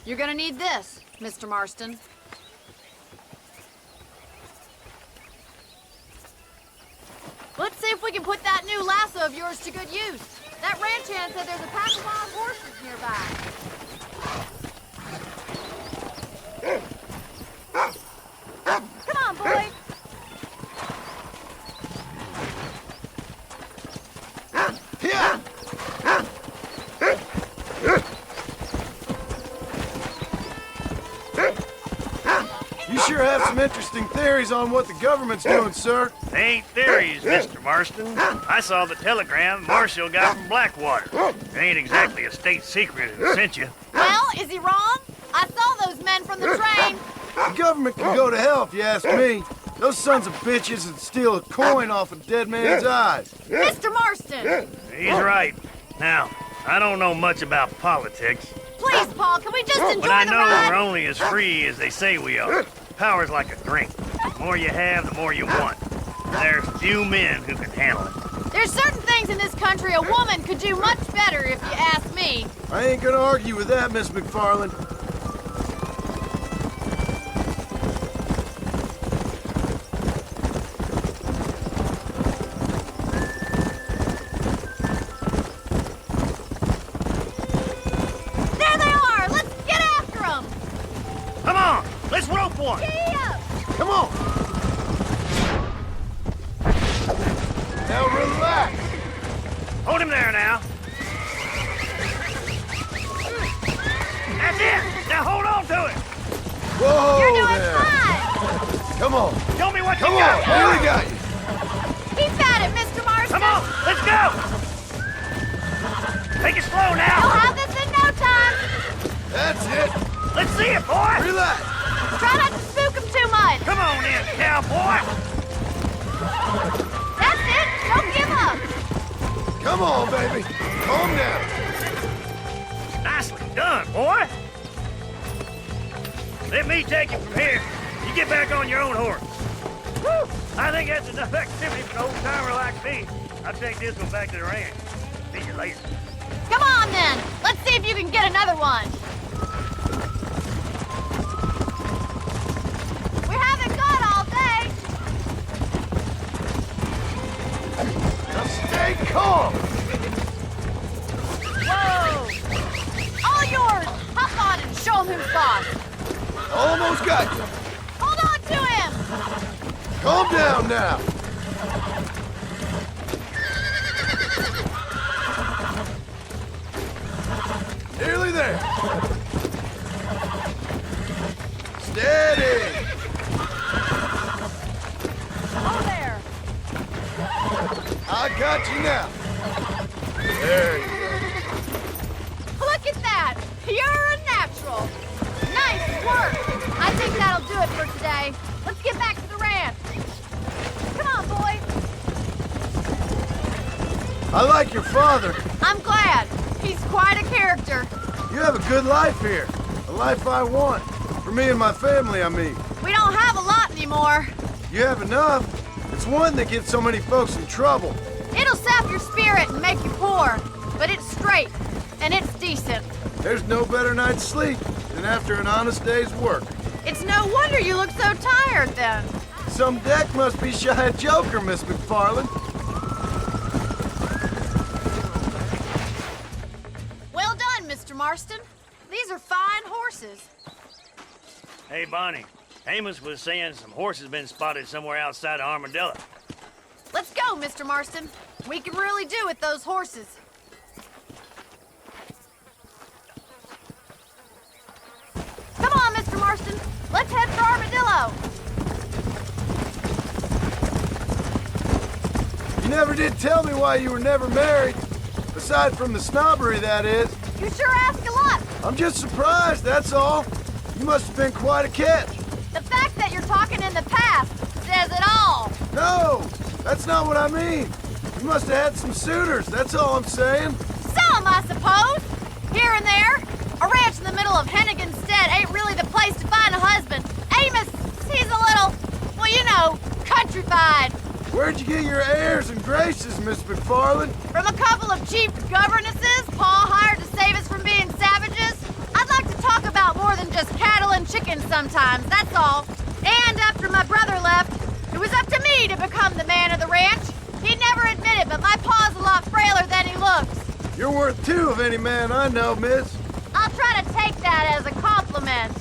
You're gonna need this, Mr. Marston. Let's see if we can put that new lasso of yours to good use. That ranch hand said there's a pack of wild horses nearby. Come on, boy. Yeah. You sure have some interesting theories on what the government's doing, sir. They ain't theories, Mr. Marston. I saw the telegram Marshall got from Blackwater. It ain't exactly a state secret it sent you. Well, is he wrong? I saw those men from the train. The government can go to hell if you ask me. Those sons of bitches would steal a coin off a dead man's eyes. Mr. Marston! He's right. Now, I don't know much about politics. Please, Paul, can we just enjoy But I the know ride? we're only as free as they say we are. Power's like a drink. The more you have, the more you want. There's few men who can handle it. There's certain things in this country a woman could do much better, if you ask me. I ain't gonna argue with that, Miss McFarland. There they are! Let's get after them! Come on! Let's rope one! Gee up! Come on! Now relax! Hold him there now. That's it! Now hold on to it! Whoa You're doing there! fine! Come on! Show me what Come you on! got! I really got you! Keep at it, Mr. Marston! Come on! Let's go! Take it slow now! You'll have this in no time! That's it! Let's see it, boy! Relax! Try not to spook him too much! Come on in, cowboy! That's it! Don't give up! Come on, baby! Calm down! Nicely done, boy! Let me take you from here. You get back on your own horse. Woo! I think that's enough activity for an old-timer like me. I'll take this one back to the ranch. See you later. Come on, then! Let's see if you can get another one! We haven't got all day! Now stay calm! Whoa! All yours! Hop on and show him who's boss! Almost got you! Hold on to him! Calm down now! Nearly there! Steady! Oh, there! I got you now! There you go. Look at that! You're a natural! Nice work! I think that'll do it for today. Let's get back to the ranch. Come on, boy. I like your father. I'm glad. He's quite a character. You have a good life here. A life I want. For me and my family, I mean. We don't have a lot anymore. You have enough. It's one that gets so many folks in trouble. It'll sap your spirit and make you poor. But it's straight. And it's decent. There's no better night's sleep than after an honest day's work. It's no wonder you look so tired, then. Some deck must be shy of Joker, Miss McFarland. Well done, Mr. Marston. These are fine horses. Hey, Bonnie. Amos was saying some horses been spotted somewhere outside of Armadillo. Let's go, Mr. Marston. We can really do with those horses. Come on, Mr. Marston. Let's head for Armadillo. You never did tell me why you were never married. Aside from the snobbery, that is. You sure ask a lot. I'm just surprised, that's all. You must have been quite a catch. The fact that you're talking in the past says it all. No, that's not what I mean. You must have had some suitors, that's all I'm saying. Some, I suppose. Here and there. A ranch in the middle of Hennigan's Stead ain't really the place to find a husband. Amos, he's a little, well, you know, countrified. Where'd you get your airs and graces, Miss McFarland? From a couple of cheap governesses Pa hired to save us from being savages. I'd like to talk about more than just cattle and chickens sometimes, that's all. And after my brother left, it was up to me to become the man of the ranch. He never admitted, but my pa's a lot frailer than he looks. You're worth two of any man I know, miss. I'll try to take that as a compliment.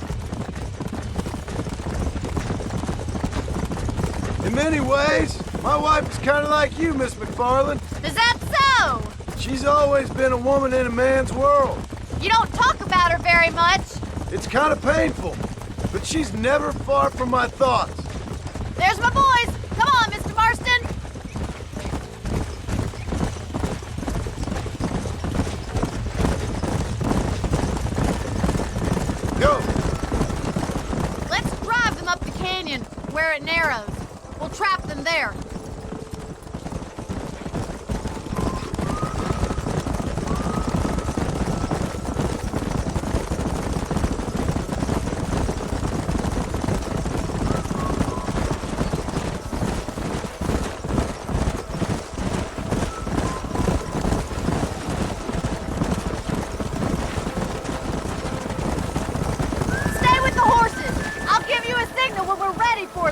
In many ways, my wife is kind of like you, Miss McFarland. Is that so? She's always been a woman in a man's world. You don't talk about her very much. It's kind of painful, but she's never far from my thoughts. There's my boys. Come on, Mr. Marston. Go. Let's drive them up the canyon where it narrows. We'll trap them there.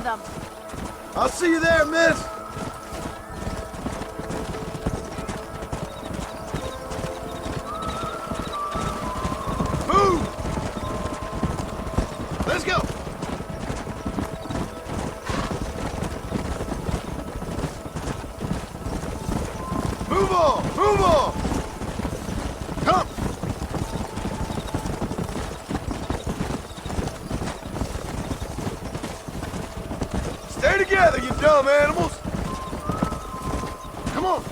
them. I'll see you there, miss. Move! Let's go. Move on! Move on! Come! Stay together, you dumb animals! Come on!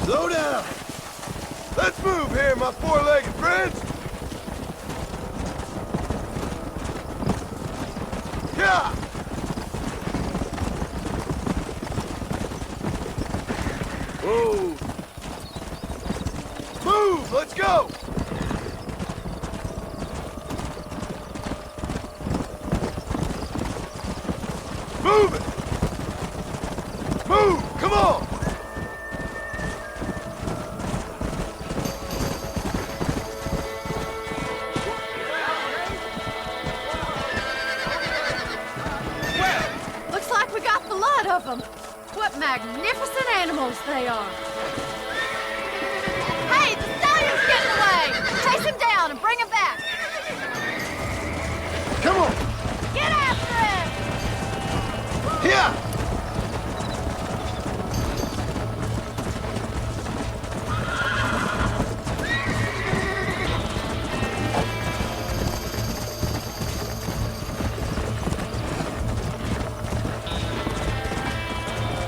Slow down! Let's move here, my four-legged friends! Yeah! Move! Move! Let's go! Move it! Move! Come on! Looks like we got the lot of them. What magnificent animals they are. Hey, the stallion's getting away! Chase him down and bring him back. Come on! Get after him! Here!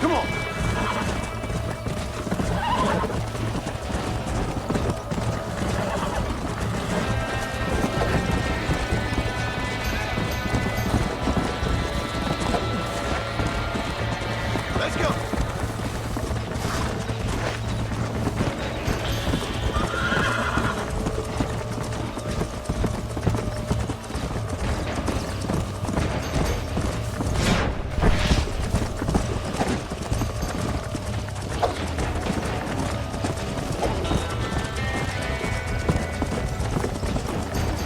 Come on! Let's go!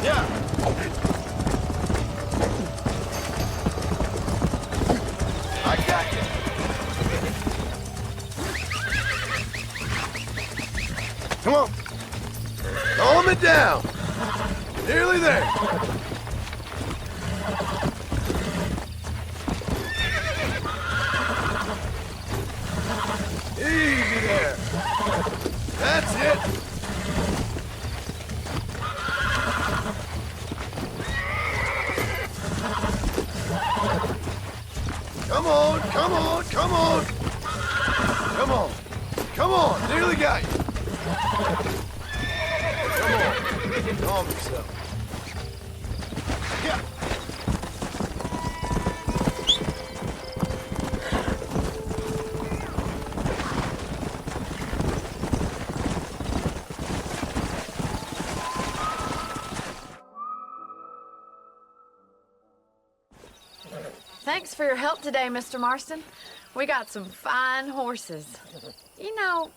Yeah! I got you! Come on! Calm it down! Nearly there! Easy there! That's it! Come on, come on, come on! Come on! Come on! Nearly got you! Come on! Calm yourself. Yeah! Thanks for your help today, Mr. Marston. We got some fine horses. You know,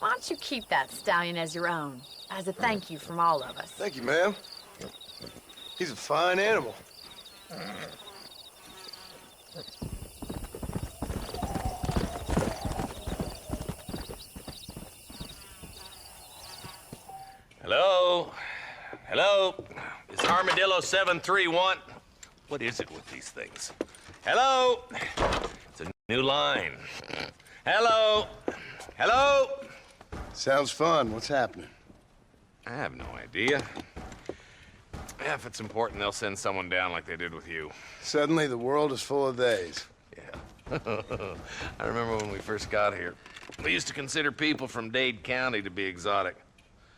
why don't you keep that stallion as your own, as a thank you from all of us? Thank you, ma'am. He's a fine animal. Hello? Hello? Is Armadillo 731? What is it with these things? Hello? It's a new line. Hello? Hello? Sounds fun. What's happening? I have no idea. Yeah, if it's important, they'll send someone down like they did with you. Suddenly, the world is full of theys. Yeah. I remember when we first got here. We used to consider people from Dade County to be exotic.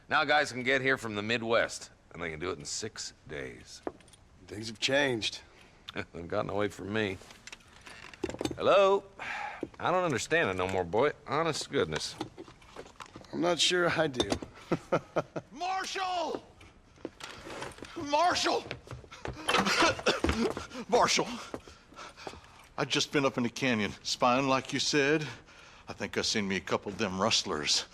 Now guys can get here from the Midwest, and they can do it in 6 days. Things have changed. They've gotten away from me. Hello? I don't understand it no more, boy. Honest to goodness. I'm not sure I do. Marshal! Marshal! Marshal! I just been up in the canyon, spying like you said. I think I seen me a couple of them rustlers.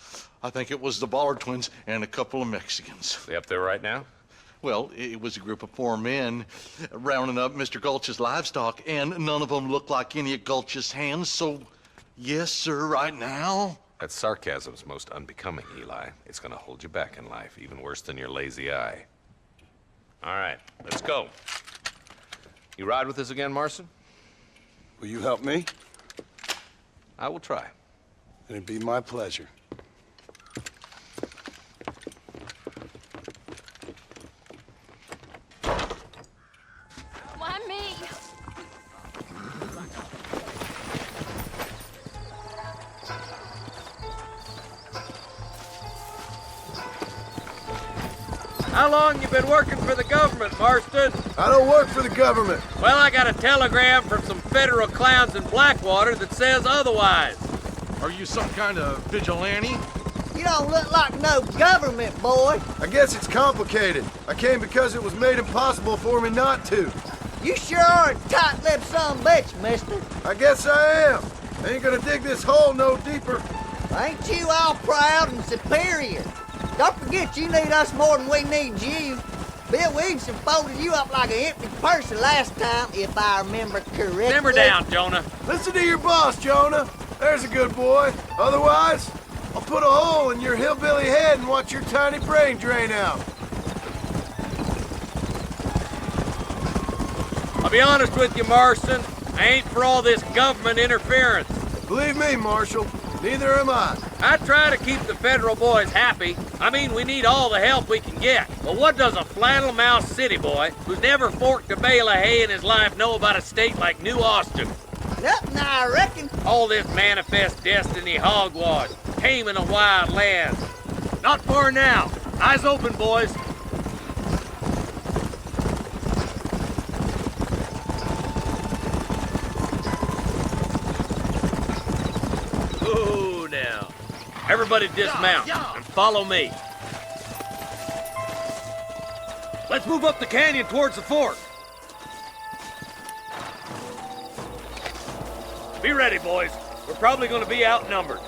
I think it was the Ballard twins and a couple of Mexicans. They up there right now? Well, it was a group of 4 men rounding up Mr. Gulch's livestock, and none of them looked like any of Gulch's hands, so yes, sir, right now. That sarcasm's most unbecoming, Eli. It's gonna hold you back in life, even worse than your lazy eye. All right, let's go. You ride with us again, Marston? Will you help me? I will try. It'd be my pleasure. Why me? How long you been working for the government, Marston? I don't work for the government. Well, I got a telegram from some federal clowns in Blackwater that says otherwise. Are you some kind of vigilante? You don't look like no government, boy. I guess it's complicated. I came because it was made impossible for me not to. You sure are a tight-lipped son-of-a-bitch, mister. I guess I am. I ain't gonna dig this hole no deeper. Ain't you all proud and superior? Don't forget you need us more than we need you. Bill Williamson folded you up like an empty purse the last time, if I remember correctly. Simmer down, Jonah. Listen to your boss, Jonah. There's a good boy. Otherwise, I'll put a hole in your hillbilly head and watch your tiny brain drain out. I'll be honest with you, Marston. I ain't for all this government interference. Believe me, Marshal, neither am I. I try to keep the federal boys happy. I mean, we need all the help we can get. But what does a flannel-mouthed city boy who's never forked a bale of hay in his life know about a state like New Austin? Nothing, I reckon. All this manifest destiny hogwash, taming a wild land. Not far now. Eyes open, boys. Ooh, now. Everybody dismount and follow me. Let's move up the canyon towards the fort. Be ready, boys. We're probably going to be outnumbered.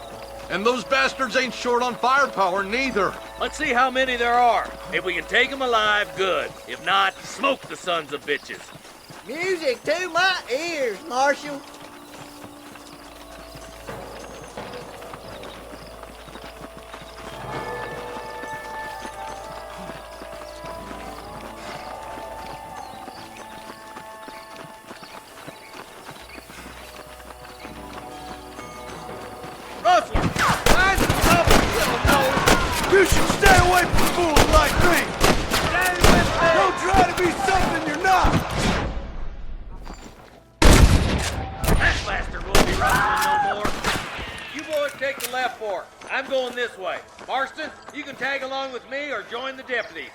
And those bastards ain't short on firepower, neither. Let's see how many there are. If we can take them alive, good. If not, smoke the sons of bitches. Music to my ears, Marshal. Rustler! Find some cover, little nose! You should stay away from fools like me! Stay with me! Don't try to be something you're not! That bastard won't be rustling no more. You boys take the left fork. I'm going this way. Marston, you can tag along with me or join the deputies.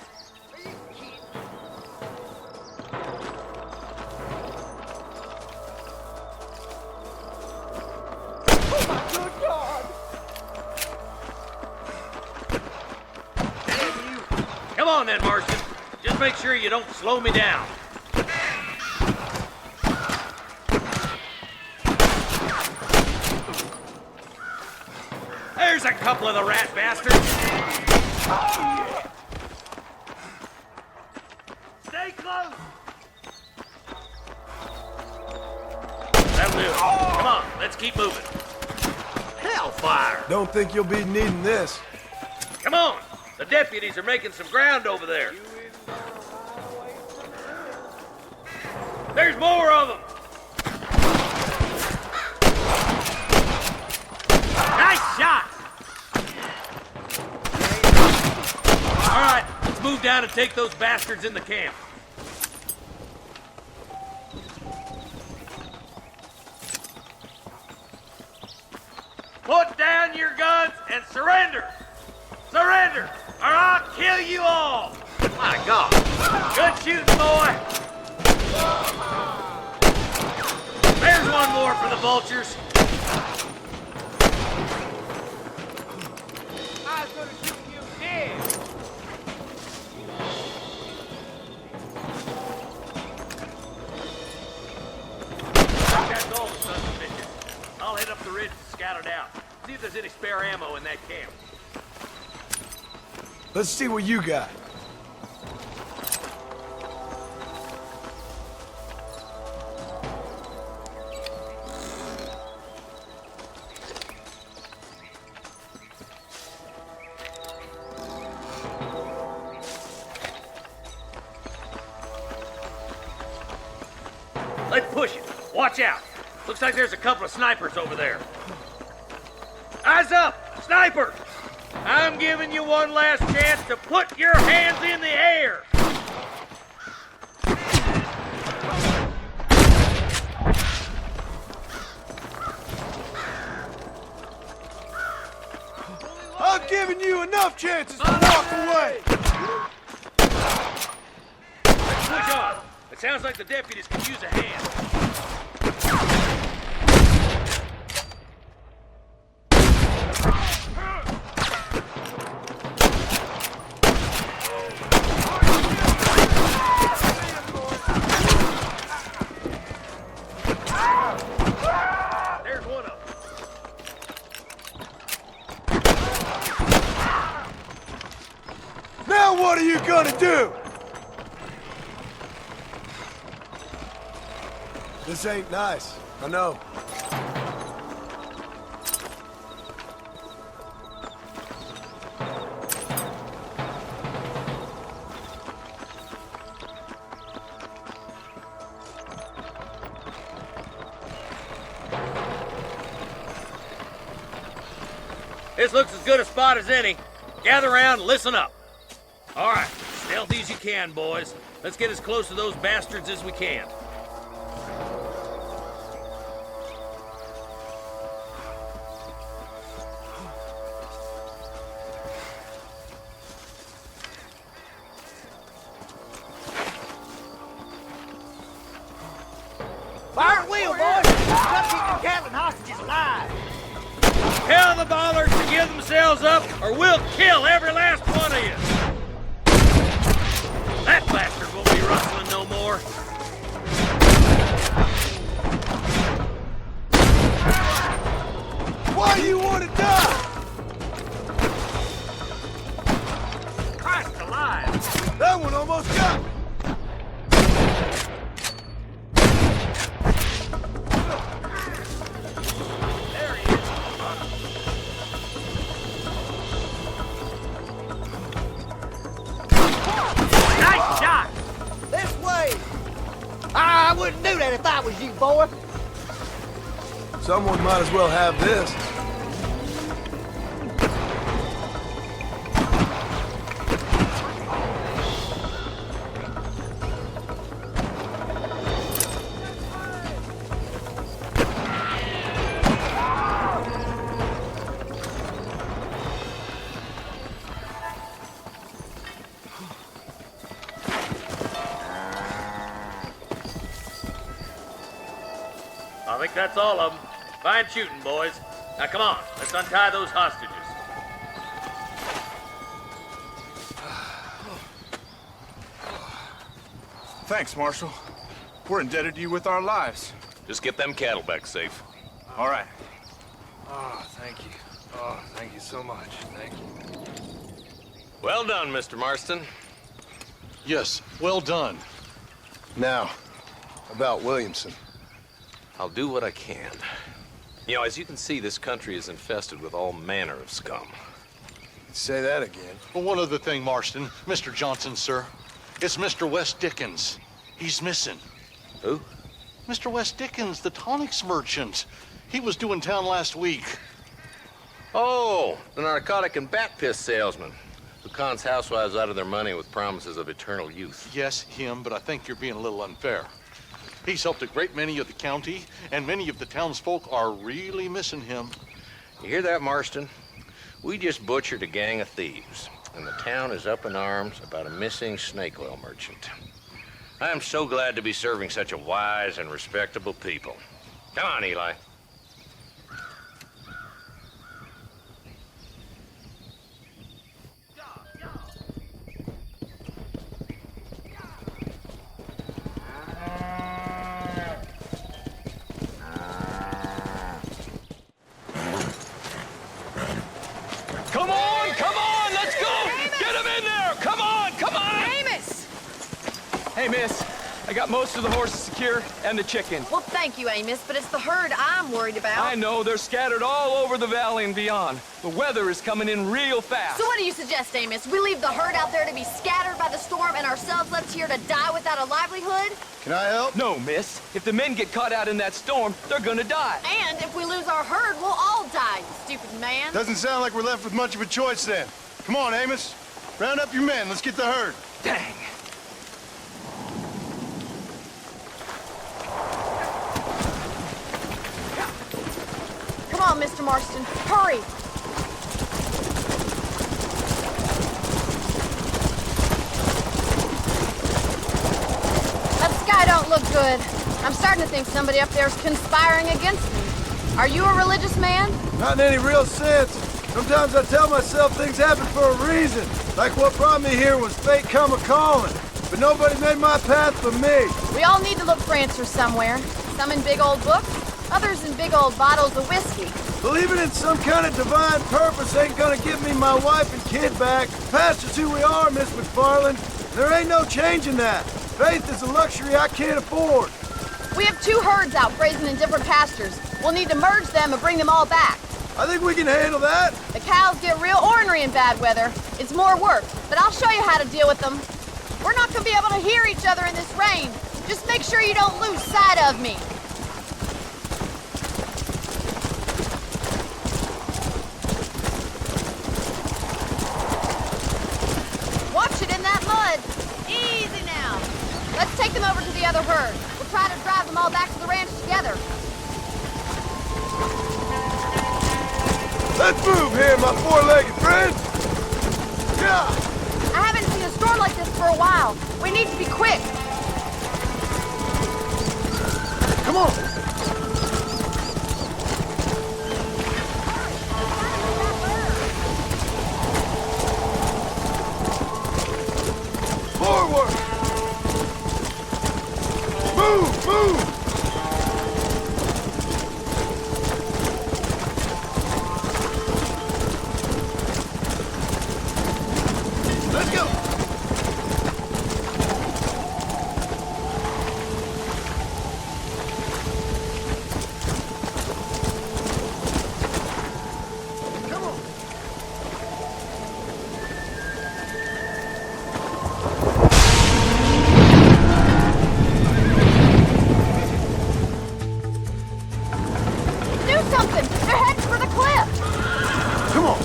Come on then, Marston. Just make sure you don't slow me down. There's a couple of the rat bastards. Oh, yeah. Stay close. That'll do it. Come on, let's keep moving. Hellfire! Don't think you'll be needing this. Come on! The deputies are making some ground over there. There's more of them! Nice shot! All right, let's move down and take those bastards in the camp. Put down your guns and surrender! Surrender, or I'll kill you all! My God! Good shooting, boy! There's one more for the vultures. I was gonna shoot you dead. That's all the sons of bitches. I'll head up the ridge and scout it out. See if there's any spare ammo in that camp. Let's see what you got. Let's push it. Watch out. Looks like there's a couple of snipers over there. Eyes up! Sniper! I'm giving you one last chance to put your hands in the air! I've given you enough chances to walk away! Push on. It sounds like the deputies could use a hand. There's one of them. Now what are you gonna do? This ain't nice, I know. This looks as good a spot as any. Gather around and listen up. All right, stealthy as you can, boys. Let's get as close to those bastards as we can. Fire at will, boys! Gotta keep the cattle and hostages alive! Tell the ballers to give themselves up, or we'll kill every last one of you! That bastard won't be rustling no more. Why do you want to die? Christ alive! That one almost got me! Nice shot! This way! I wouldn't do that if I was you, boy. Someone might as well have this. I think that's all of them. Fine shooting, boys. Now come on, let's untie those hostages. Thanks, Marshal. We're indebted to you with our lives. Just get them cattle back safe. All right. Oh, thank you. Oh, thank you so much. Thank you. Well done, Mr. Marston. Yes, well done. Now, about Williamson. I'll do what I can. You know, as you can see, this country is infested with all manner of scum. Say that again. Well, one other thing, Marston. Mr. Johnson, sir. It's Mr. Wes Dickens. He's missing. Who? Mr. Wes Dickens, the tonics merchant. He was due in town last week. Oh, the narcotic and bat piss salesman who cons housewives out of their money with promises of eternal youth. Yes, him, but I think you're being a little unfair. He's helped a great many of the county, and many of the townsfolk are really missing him. You hear that, Marston? We just butchered a gang of thieves, and the town is up in arms about a missing snake oil merchant. I am so glad to be serving such a wise and respectable people. Come on, Eli. Hey, miss! I got most of the horses secure and the chicken. Well, thank you, Amos, but it's the herd I'm worried about. I know, they're scattered all over the valley and beyond. The weather is coming in real fast. So what do you suggest, Amos? We leave the herd out there to be scattered by the storm and ourselves left here to die without a livelihood? Can I help? No, miss. If the men get caught out in that storm, they're gonna die. And if we lose our herd, we'll all die, you stupid man. Doesn't sound like we're left with much of a choice then. Come on, Amos. Round up your men. Let's get the herd. Dang. Come on, Mr. Marston. Hurry! That sky don't look good. I'm starting to think somebody up there's conspiring against me. Are you a religious man? Not in any real sense. Sometimes I tell myself things happen for a reason. Like what brought me here was fate come a-calling. But nobody made my path but me. We all need to look for answers somewhere. Some in big old books, others in big old bottles of whiskey. Believing in some kind of divine purpose ain't gonna give me my wife and kid back. Past is who we are, Miss McFarland. There ain't no changing that. Faith is a luxury I can't afford. We have 2 herds out grazing in different pastures. We'll need to merge them and bring them all back. I think we can handle that. The cows get real ornery in bad weather. It's more work, but I'll show you how to deal with them. We're not gonna be able to hear each other in this rain. Just make sure you don't lose sight of me. Watch it in that mud. Easy now. Let's take them over to the other herd. We'll try to drive them all back to the ranch together. Let's move here, my four-legged friend. Yeah. I haven't seen a storm like this for a while. We need to be quick. Come on. Forward. Move, move. Let's go. Come on. Do something! They're heading for the cliff! Come on.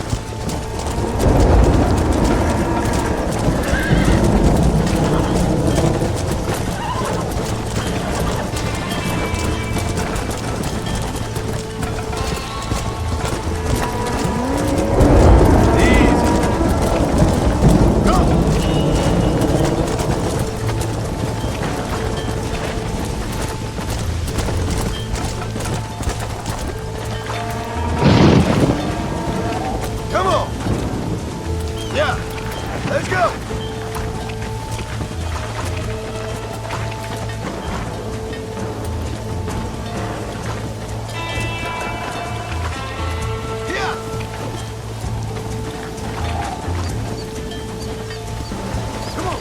Come on. Yeah. Let's go. Yeah. Come on.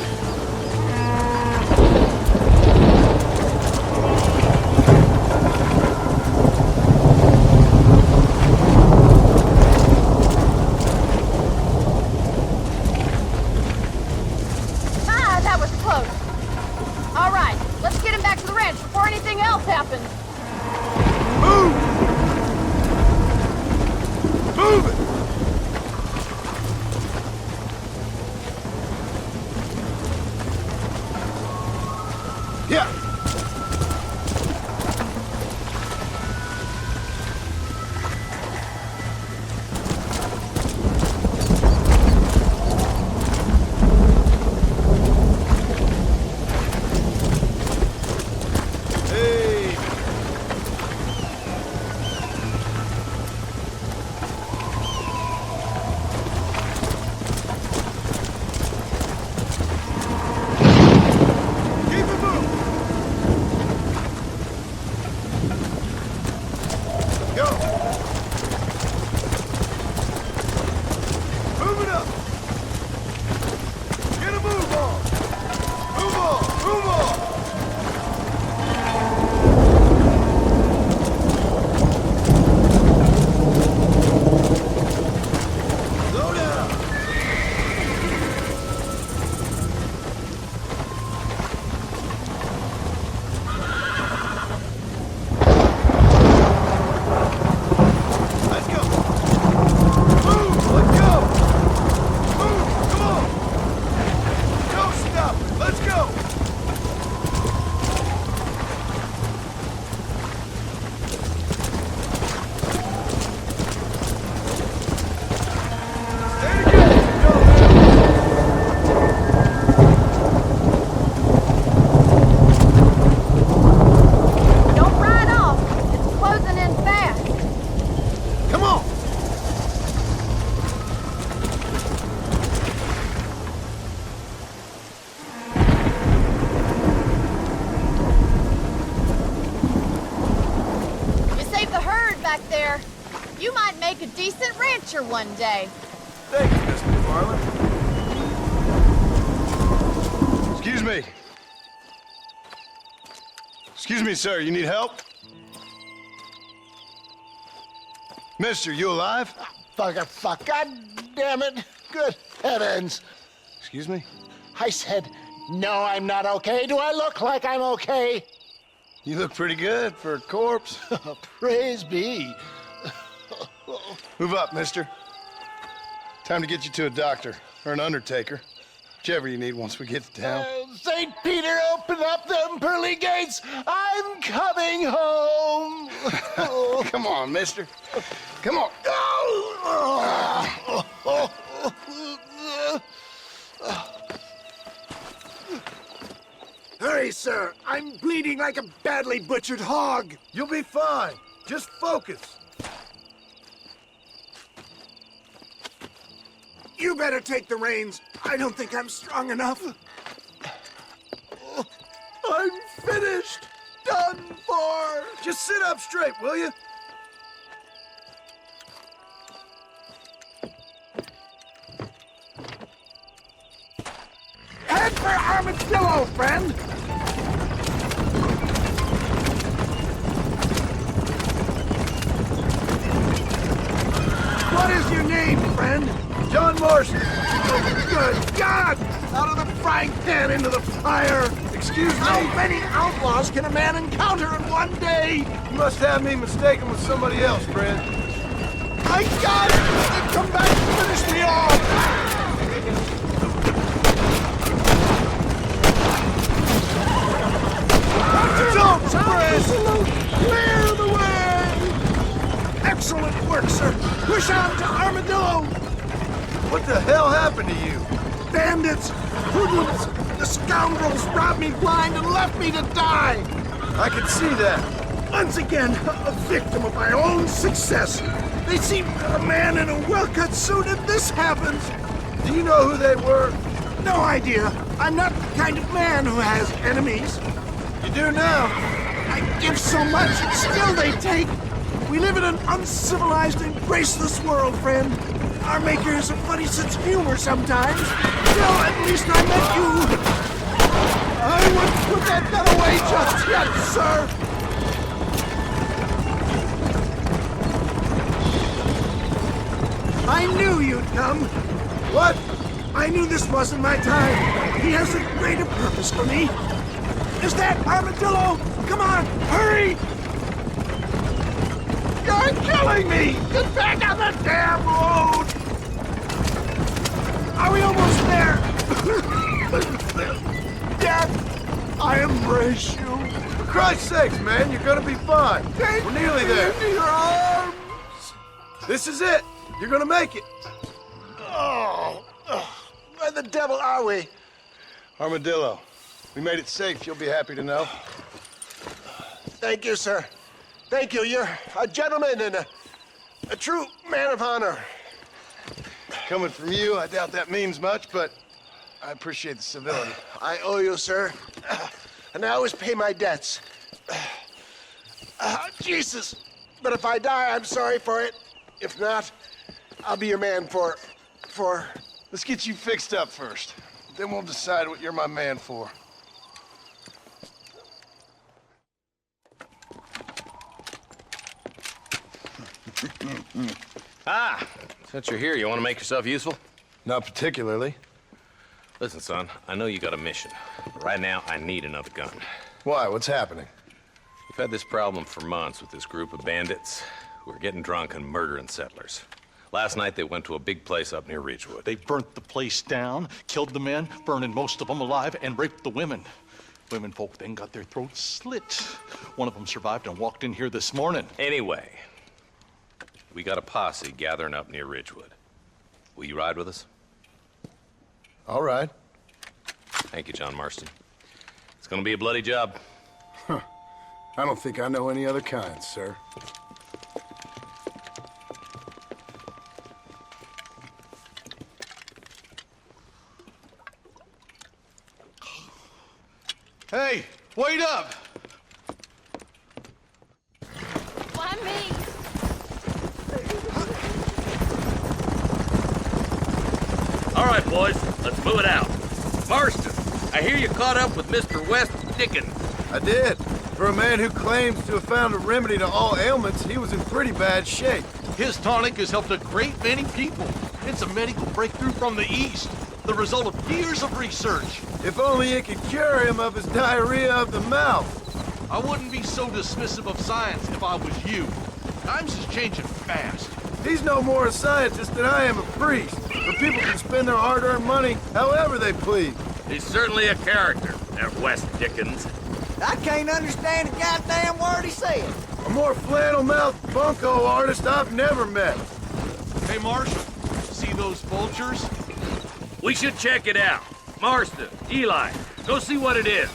Ah, that was close. All right, let's get him back to the ranch before anything else happens. Move. Move it. Yeah. Hey. You might make a decent rancher one day. Thank you, Miss McFarland. Excuse me. Excuse me, sir. You need help? Mister, you alive? Fuck. God damn it. Good heavens. Excuse me? I said, no, I'm not okay. Do I look like I'm okay? You look pretty good for a corpse. Praise be. Move up, mister. Time to get you to a doctor or an undertaker. Whichever you need once we get to town. St. Peter, open up them pearly gates. I'm coming home. Come on, mister. Come on. Hurry, sir. I'm bleeding like a badly butchered hog. You'll be fine. Just focus. You better take the reins. I don't think I'm strong enough. I'm finished. Done for. Just sit up straight, will you? Head for Armadillo, friend. What is your name, friend? John Marston. Oh, good God! Out of the frying pan into the fire. Excuse me. How many outlaws can a man encounter in one day? You must have me mistaken with somebody else, friend. I got it! Come back and finish me off! Don't spread! Clear the way! Excellent work, sir. Push on to Armadillo. What the hell happened to you? Bandits! Hoodlums! The scoundrels robbed me blind and left me to die! I can see that. Once again, a victim of my own success. They see a man in a well-cut suit and this happens. Do you know who they were? No idea. I'm not the kind of man who has enemies. You do now. I give so much and still they take. We live in an uncivilized and graceless world, friend. Our maker has a funny sense of humor sometimes. Still, at least I met you. I wouldn't put that gun away just yet, sir. I knew you'd come. What? I knew this wasn't my time. He has a greater purpose for me. Is that Armadillo? Come on, hurry! You're killing me! Get back on the damn road! Are we almost there? Death, I embrace you. For Christ's sakes, man, you're gonna be fine. We're nearly there. Into your arms. This is it. You're gonna make it. Oh, where the devil are we? Armadillo. We made it safe, you'll be happy to know. Thank you, sir. Thank you. You're a gentleman and a true man of honor. Coming from you, I doubt that means much, but I appreciate the civility. I owe you, sir. And I always pay my debts. Jesus. But if I die, I'm sorry for it. If not, I'll be your man for... Let's get you fixed up first. Then we'll decide what you're my man for. Since you're here, you want to make yourself useful? Not particularly. Listen, son, I know you got a mission, but right now I need another gun. Why? What's happening? We've had this problem for months with this group of bandits who are getting drunk and murdering settlers. Last night they went to a big place up near Ridgewood. They burnt the place down, killed the men, burning most of them alive, and raped the women. Women folk then got their throats slit. One of them survived and walked in here this morning. Anyway, we got a posse gathering up near Ridgewood. Will you ride with us? All right. Thank you, John Marston. It's gonna be a bloody job. Huh. I don't think I know any other kind, sir. Hey, wait up! Why me? let's move it out. Marston, I hear you caught up with Mr. West Dickens. I did. For a man who claims to have found a remedy to all ailments, he was in pretty bad shape. His tonic has helped a great many people. It's a medical breakthrough from the East, the result of years of research. If only it could cure him of his diarrhea of the mouth. I wouldn't be so dismissive of science if I was you. Times is changing fast. He's no more a scientist than I am a priest, where people can spend their hard-earned money however they please. He's certainly a character, that West Dickens. I can't understand a goddamn word he said. A more flannel-mouthed bunco artist I've never met. Hey, Marshal, see those vultures? We should check it out. Marston, Eli, go see what it is.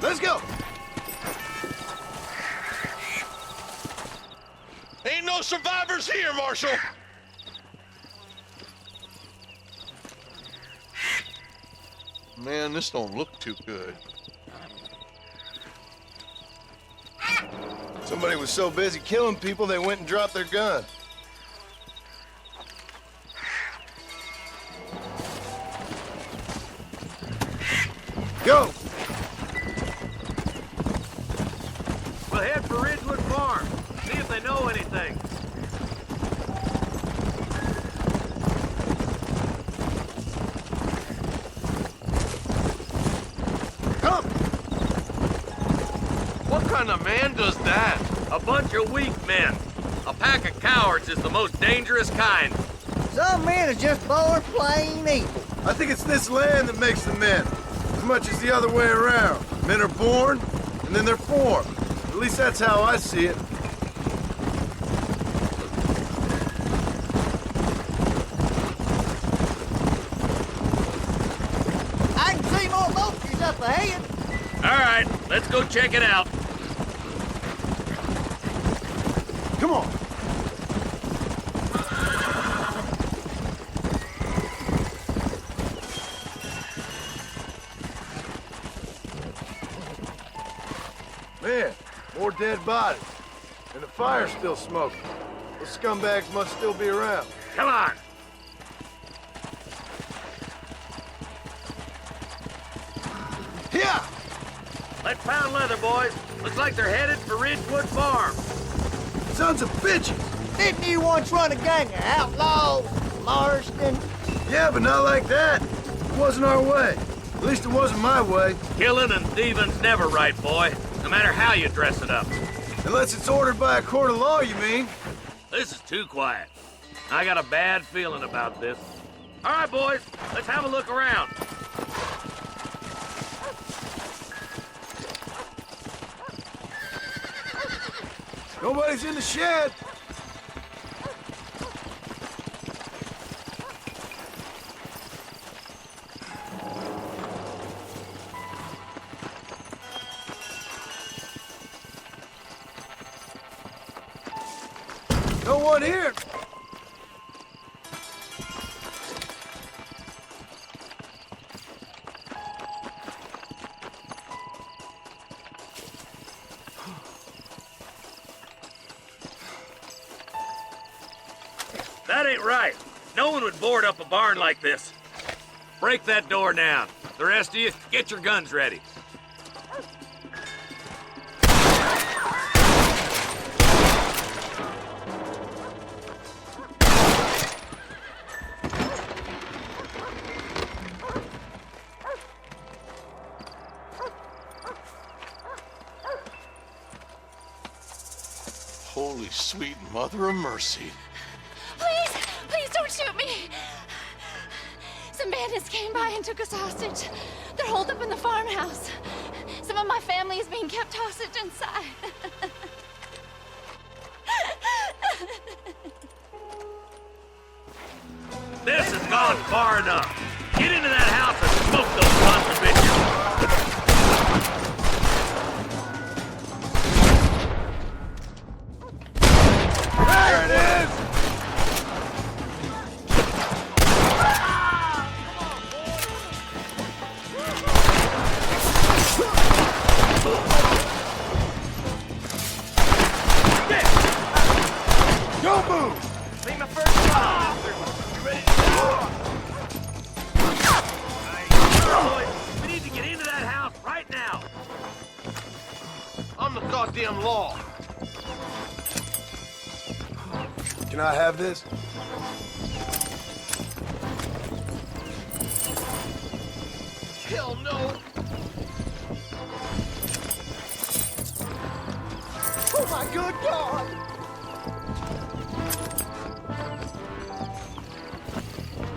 Let's go. Ain't no survivors here, Marshal. Man, this don't look too good. Somebody was so busy killing people, they went and dropped their gun. Go! We'll head for Ridgewood Farm. See if they know anything. Come! What kind of man does that? A bunch of weak men. A pack of cowards is the most dangerous kind. Some men are just born plain evil. I think it's this land that makes the men, as much as the other way around. Men are born, and then they're formed. At least that's how I see it. I can see more vultures up ahead. All right, let's go check it out. Come on. Man, more dead bodies. And the fire's still smoking. Those scumbags must still be around. Come on. Yeah! Let's pound leather, boys. Looks like they're headed for Ridgewood Farm. Sons of bitches! Didn't you once run a gang of outlaws, Marston? Yeah, but not like that. It wasn't our way. At least it wasn't my way. Killing and thieving's never right, boy. No matter how you dress it up. Unless it's ordered by a court of law, you mean? This is too quiet. I got a bad feeling about this. All right, boys. Let's have a look around. Nobody's in the shed. No one here. That ain't right. No one would board up a barn like this. Break that door down. The rest of you, get your guns ready. Holy sweet mother of mercy. Please, please don't shoot me. Some bandits came by and took us hostage. They're holed up in the farmhouse. Some of my family is being kept hostage inside. This has gone far enough. Get into that house and smoke those sons of bitches. There it is! Don't move! Be my first shot, mister. You ready to go? Boys, we need to get into that house right now. I'm the goddamn law. Can I have this? Hell no! Oh my good God!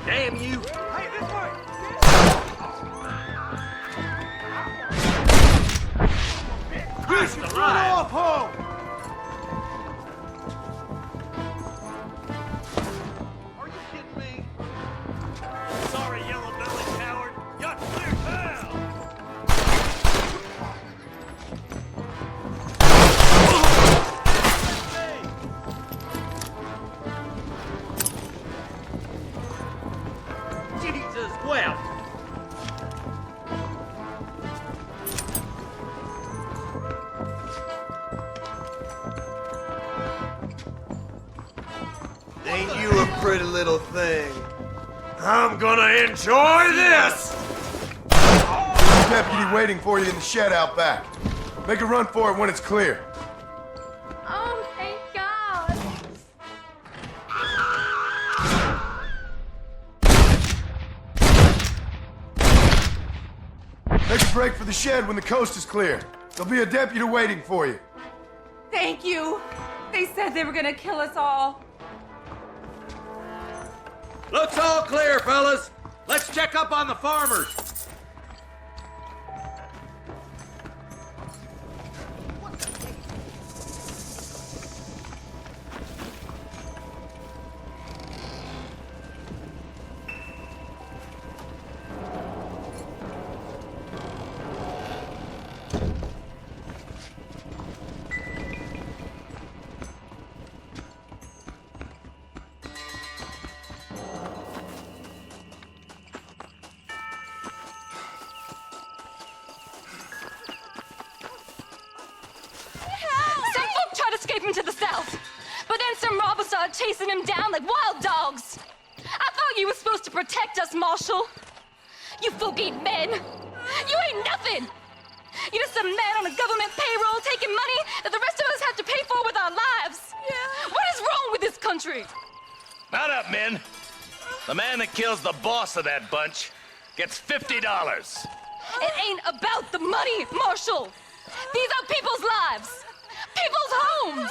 Damn you! Hey, this way! You should get off home! Are you kidding me? Sorry, yellow-bellied coward. You're clear hell! Jesus, well. Ain't you a pretty little thing? I'm gonna enjoy this! There's a deputy waiting for you in the shed out back. Make a run for it when it's clear. Oh, thank God. Make a break for the shed when the coast is clear. There'll be a deputy waiting for you. Thank you. They said they were gonna kill us all. Looks all clear, fellas. Let's check up on the farmers. Some folk tried to escape him to the south, but then some robbers started chasing him down like wild dogs. I thought you were supposed to protect us, Marshal. You folk ain't men. You ain't nothing. You're just a man on a government payroll taking money that the rest of us have to pay for with our lives. Yeah. What is wrong with this country? Mount up, men. The man that kills the boss of that bunch gets $50. It ain't about the money, Marshal. These are people's lives, people's homes.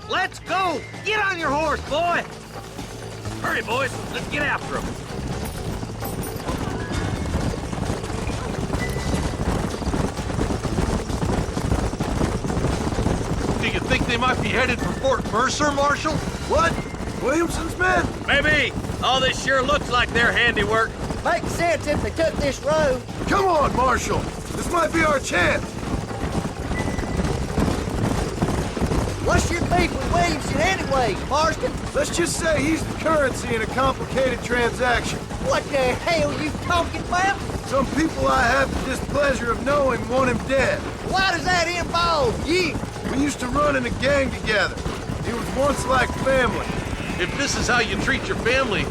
Let's go! Get on your horse, boy! Hurry, boys. Let's get after him. Do you think they might be headed for Fort Mercer, Marshal? What? Williamson's men? Maybe. All this sure looks like their handiwork. Makes sense if they took this road. Come on, Marshal. This might be our chance. What's your beef with Williamson anyway, Marston? Let's just say he's the currency in a complicated transaction. What the hell you talking about? Some people I have the displeasure of knowing want him dead. Why does that involve you? We used to run in a gang together. It was once like family. If this is how you treat your family,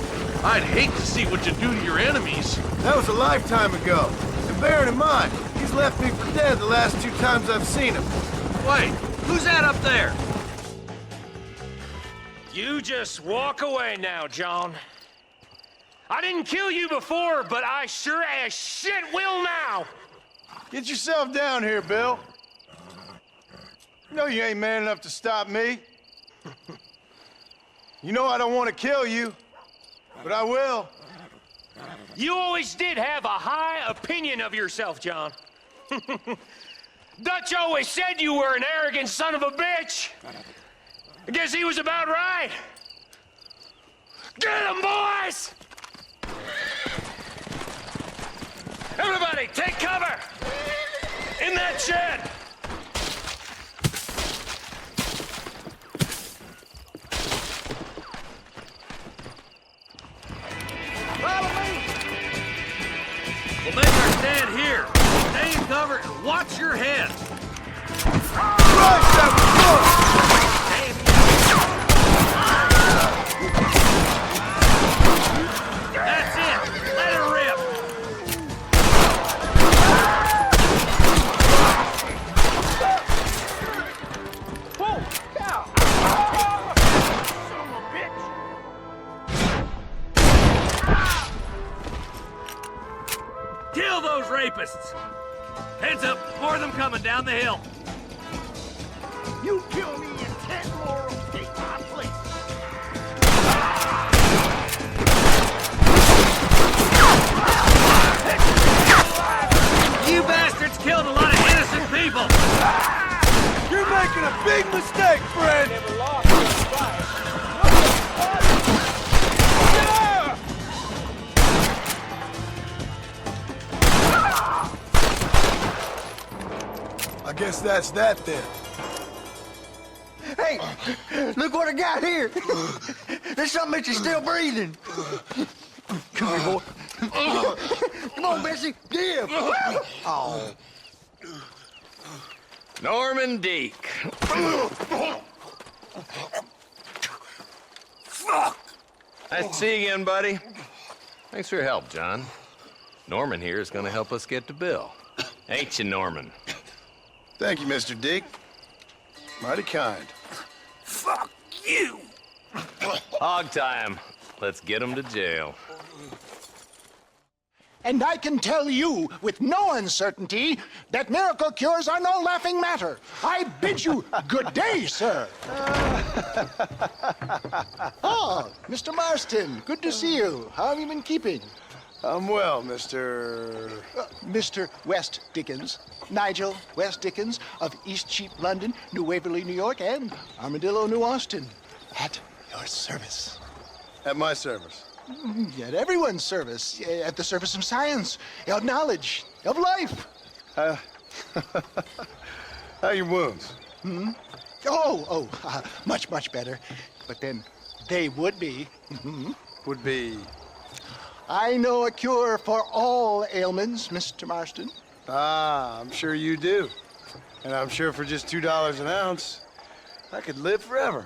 I'd hate to see what you do to your enemies. That was a lifetime ago. And bearing in mind, he's left me for dead the last 2 times I've seen him. Wait, who's that up there? You just walk away now, John. I didn't kill you before, but I sure as shit will now. Get yourself down here, Bill. You know you ain't man enough to stop me. You know I don't want to kill you, but I will. You always did have a high opinion of yourself, John. Dutch always said you were an arrogant son of a bitch. I guess he was about right. Get him, boys! Everybody, take cover! In that shed! Follow me! We'll make our stand here. Stay in cover and watch your head. more of them coming down the hill. You kill me, you can't more take my place. You bastards killed a lot of innocent people. You're making a big mistake, friend. I guess that's that then. Hey, look what I got here. There's something that you're still breathing. Come here, boy. Come on, Bessie, give. Oh. Norman Deek. Fuck! Nice to see you again, buddy. Thanks for your help, John. Norman here is gonna help us get to Bill. Ain't you, Norman? Thank you, Mr. Deek. Mighty kind. Fuck you! Hog time. Let's get him to jail. And I can tell you with no uncertainty that miracle cures are no laughing matter. I bid you good day, sir. Oh, Mr. Marston, good to see you. How have you been keeping? I'm well, Mr. Mr. West Dickens. Nigel West Dickens of East Cheap, London, New Waverly, New York, and Armadillo, New Austin. At your service. At my service. At everyone's service. At the service of science, of knowledge, of life. How are your wounds? Much, much better. But then they would be. Would be? I know a cure for all ailments, Mr. Marston. Ah, I'm sure you do. And I'm sure for just $2 an ounce, I could live forever.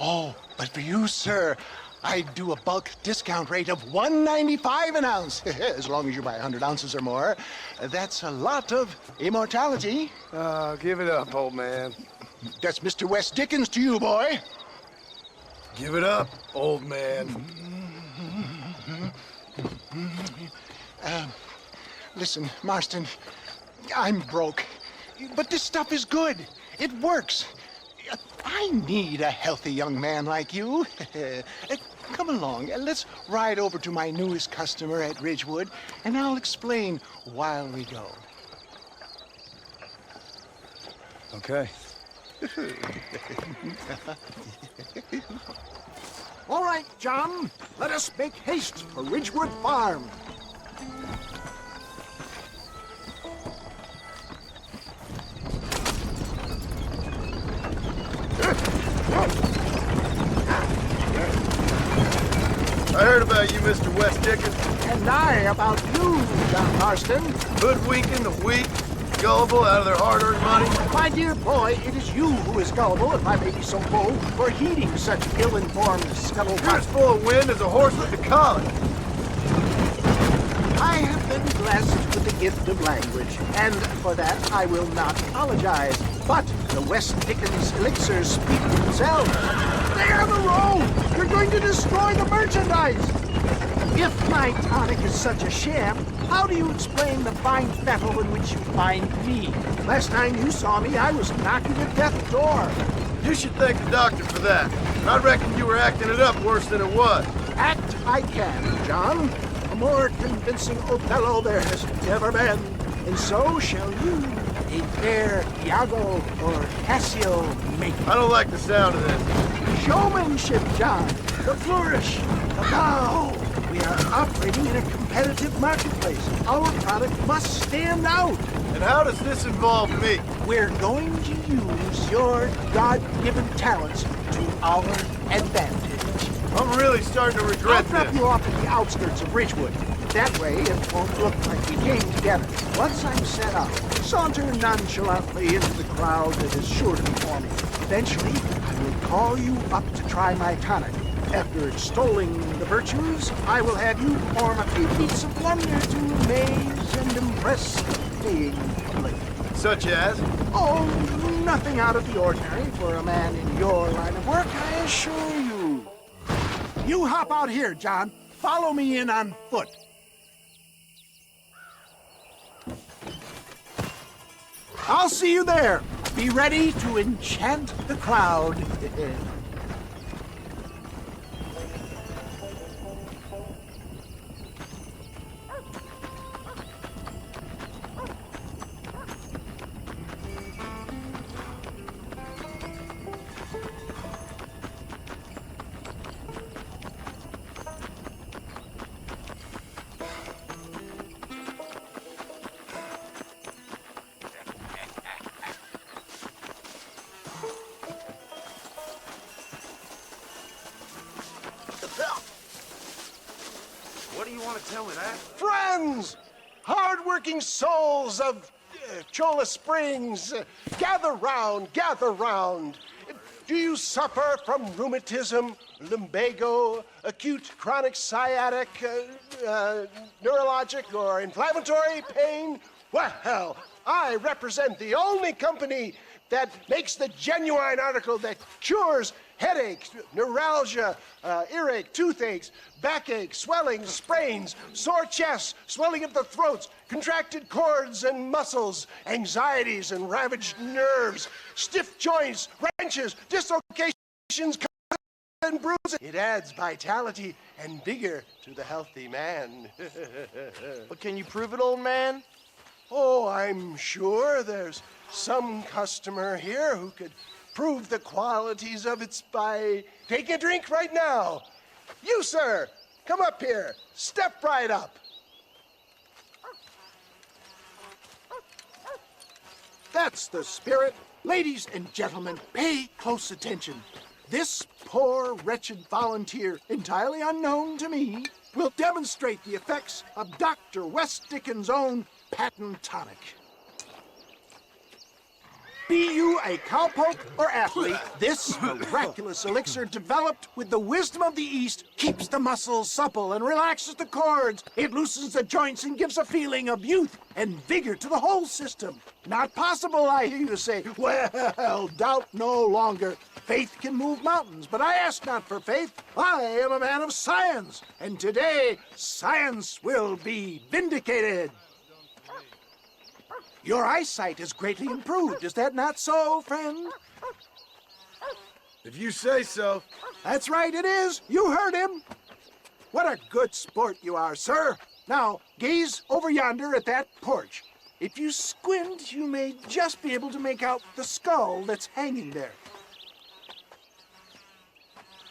Oh, but for you, sir, I'd do a bulk discount rate of $1.95 an ounce, as long as you buy 100 ounces or more. That's a lot of immortality. Give it up, old man. That's Mr. West Dickens to you, boy. Give it up, old man. Listen, Marston, I'm broke, but this stuff is good. It works. I need a healthy young man like you. Come along, let's ride over to my newest customer at Ridgewood, and I'll explain while we go. Okay. All right, John, let us make haste for Ridgewood Farm. I heard about you, Mr. West Dickens. And I about you, John Marston. Hoodwinking the weak, gullible out of their hard-earned money. My dear boy, it is you who is gullible, if I may be so bold, for heeding such ill-informed scuttlebutt. You're as full of wind as a horse with the collar. I have been blessed with the gift of language, and for that I will not apologize. But the West Dickens elixirs speak for themselves. They are the road! You're going to destroy the merchandise! If my tonic is such a sham, how do you explain the fine fettle in which you find me? Last time you saw me, I was knocking at death's door. You should thank the doctor for that. I reckon you were acting it up worse than it was. Act I can, John. A more convincing Othello there has never been. And so shall you, a fair Iago or Cassio make. I don't like the sound of this. Showmanship, John. The flourish. The bow. We are operating in a competitive marketplace. Our product must stand out. And how does this involve me? We're going to use your God-given talents to our advantage. I'm really starting to regret I'll drop you off at the outskirts of Ridgewood. That way, it won't look like we came together. Once I'm set up, saunter nonchalantly into the crowd that is sure to be forming. Eventually, I will call you up to try my tonic. After extolling the virtues, I will have you perform a few feats of wonder to amaze and impress the paying public. Such as? Oh, nothing out of the ordinary for a man in your line of work, I assure you. You hop out here, John. Follow me in on foot. I'll see you there. Be ready to enchant the crowd. What do you want to tell me that? Friends! Hard-working souls of Cholla Springs, gather round, gather round. Do you suffer from rheumatism, lumbago, acute chronic sciatic, neurologic, or inflammatory pain? Well, I represent the only company that makes the genuine article that cures headaches, neuralgia, earache, toothaches, backache, swelling, sprains, sore chests, swelling of the throats, contracted cords and muscles, anxieties and ravaged nerves, stiff joints, wrenches, dislocations, and bruises. It adds vitality and vigor to the healthy man. But can you prove it, old man? Oh, I'm sure there's some customer here who could prove the qualities of it by taking a drink right now. You, sir, come up here. Step right up. That's the spirit. Ladies and gentlemen, pay close attention. This poor, wretched volunteer, entirely unknown to me, will demonstrate the effects of Dr. West Dickens' own patent tonic. Be you a cowpoke or athlete, this miraculous elixir developed with the wisdom of the East keeps the muscles supple and relaxes the cords. It loosens the joints and gives a feeling of youth and vigor to the whole system. Not possible, I hear you say. Well, doubt no longer. Faith can move mountains, but I ask not for faith. I am a man of science, and today science will be vindicated. Your eyesight is greatly improved. Is that not so, friend? If you say so. That's right, it is. You heard him. What a good sport you are, sir. Now, gaze over yonder at that porch. If you squint, you may just be able to make out the skull that's hanging there.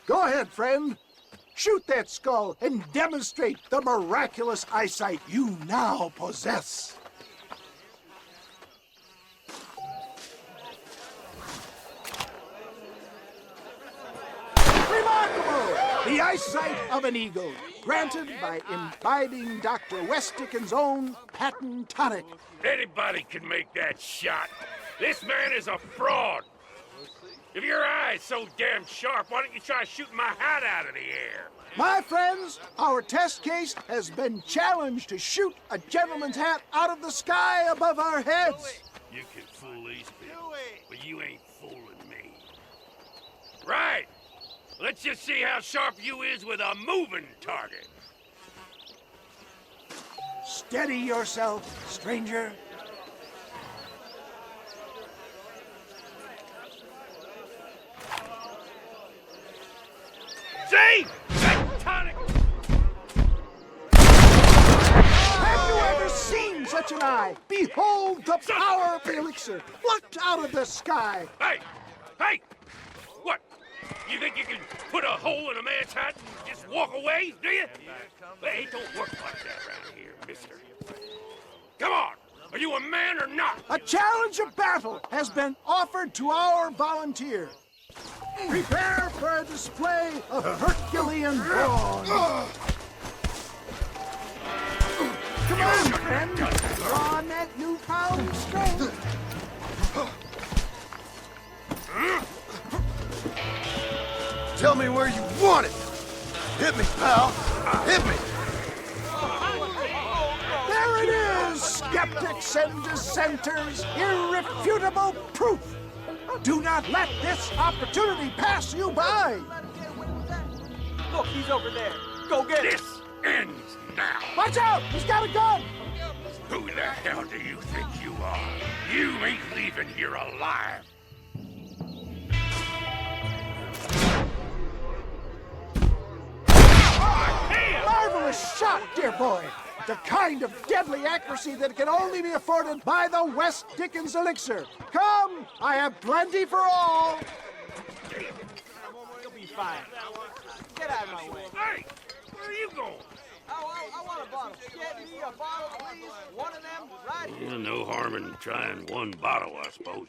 Go ahead, friend. Shoot that skull and demonstrate the miraculous eyesight you now possess. The eyesight of an eagle, granted by imbibing Dr. West Dickens' own patent tonic. Anybody can make that shot. This man is a fraud. If your eye's so damn sharp, why don't you try shooting my hat out of the air? My friends, our test case has been challenged to shoot a gentleman's hat out of the sky above our heads. You can fool these people, but you ain't fooling me. Right. Let's just see how sharp you is with a moving target. Steady yourself, stranger. See? Tonic! Have you ever seen such an eye? Behold the power of the elixir, plucked out of the sky. Hey! Hey! What? You think you can put a hole in a man's hat and just walk away, do you? Hey, it don't work like that around here, mister. Come on! Are you a man or not? A challenge of battle has been offered to our volunteer. Prepare for a display of Herculean brawn. Come on, friend. Draw on that newfound strength. Tell me where you want it. Hit me, pal. Hit me. There it is, skeptics and dissenters. Irrefutable proof. Do not let this opportunity pass you by. Look, he's over there. Go get him. This ends now. Watch out! He's got a gun. Who the hell do you think you are? You ain't leaving here alive. Marvelous shot, dear boy. The kind of deadly accuracy that can only be afforded by the West Dickens elixir. Come, I have plenty for all. You'll be fine. Get out of my way. Hey, where are you going? I want a bottle. Get me a bottle, please. One of them right here. No harm in trying one bottle, I suppose.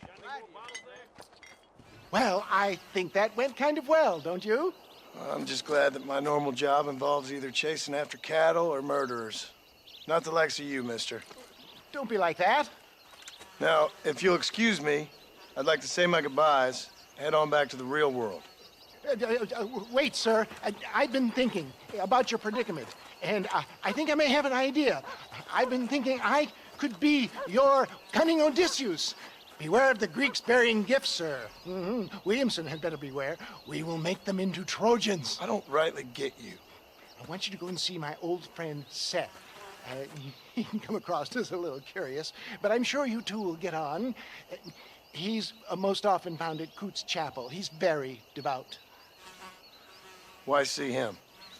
Well, I think that went kind of well, don't you? I'm just glad that my normal job involves either chasing after cattle or murderers. Not the likes of you, mister. Don't be like that. Now, if you'll excuse me, I'd like to say my goodbyes, head on back to the real world. Wait, sir. I've been thinking about your predicament, and I think I may have an idea. I've been thinking I could be your cunning Odysseus. Beware of the Greeks bearing gifts, sir. Williamson had better beware. We will make them into Trojans. I don't rightly get you. I want you to go and see my old friend Seth. He can come across as a little curious, but I'm sure you two will get on. He's most often found at Coots Chapel. He's very devout. Why see him?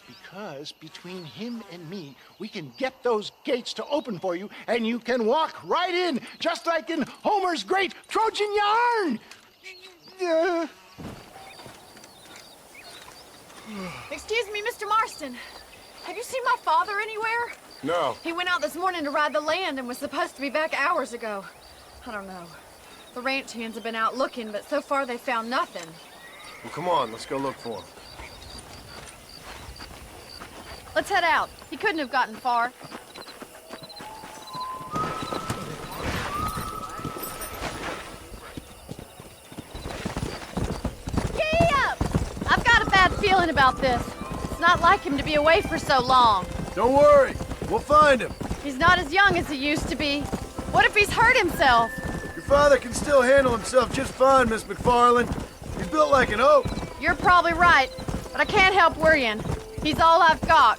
Because between him and me, we can get those gates to open for you, and you can walk right in, just like in Homer's great Trojan yarn! Excuse me, Mr. Marston. Have you seen my father anywhere? No. He went out this morning to ride the land and was supposed to be back hours ago. I don't know. The ranch hands have been out looking, but so far they found nothing. Well, come on, let's go look for him. Let's head out. He couldn't have gotten far. Giddy up! I've got a bad feeling about this. It's not like him to be away for so long. Don't worry, we'll find him. He's not as young as he used to be. What if he's hurt himself? Your father can still handle himself just fine, Miss McFarland. He's built like an oak. You're probably right, but I can't help worrying. He's all I've got.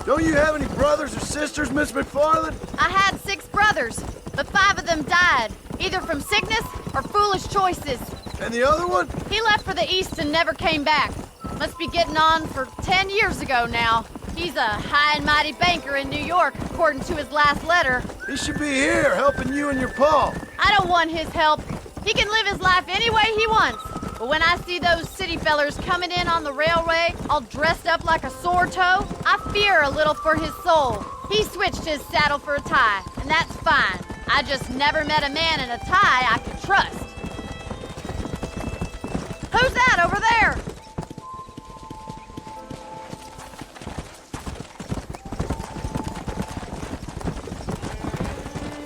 Don't you have any brothers or sisters, Miss McFarland? I had 6 brothers, but 5 of them died, either from sickness or foolish choices. And the other one? He left for the East and never came back. Must be getting on for 10 years ago now. He's a high and mighty banker in New York, according to his last letter. He should be here, helping you and your pa. I don't want his help. He can live his life any way he wants. But when I see those city fellers coming in on the railway, all dressed up like a sore toe, I fear a little for his soul. He switched his saddle for a tie, and that's fine. I just never met a man in a tie I could trust. Who's that over there?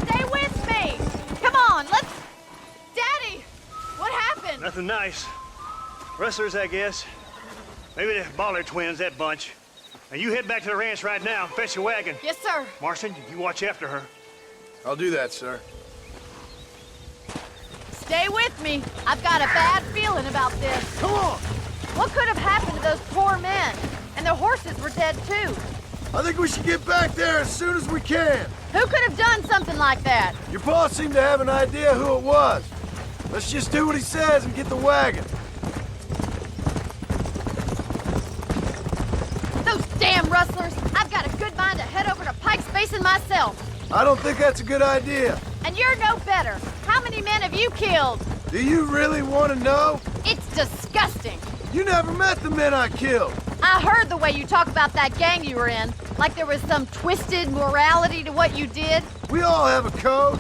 Stay with me! Come on, let's... Daddy! What happened? Nothing nice. Rustlers, I guess. Maybe the Bollard twins, that bunch. Now you head back to the ranch right now and fetch a wagon. Yes, sir. Marston, you watch after her. I'll do that, sir. Stay with me. I've got a bad feeling about this. Come on! What could have happened to those poor men? And their horses were dead, too. I think we should get back there as soon as we can. Who could have done something like that? Your pa seemed to have an idea who it was. Let's just do what he says and get the wagon. Those damn rustlers! I've got a good mind to head over to Pike's Basin myself. I don't think that's a good idea. And you're no better. How many men have you killed? Do you really want to know? It's disgusting. You never met the men I killed. I heard the way you talk about that gang you were in, like there was some twisted morality to what you did. We all have a code.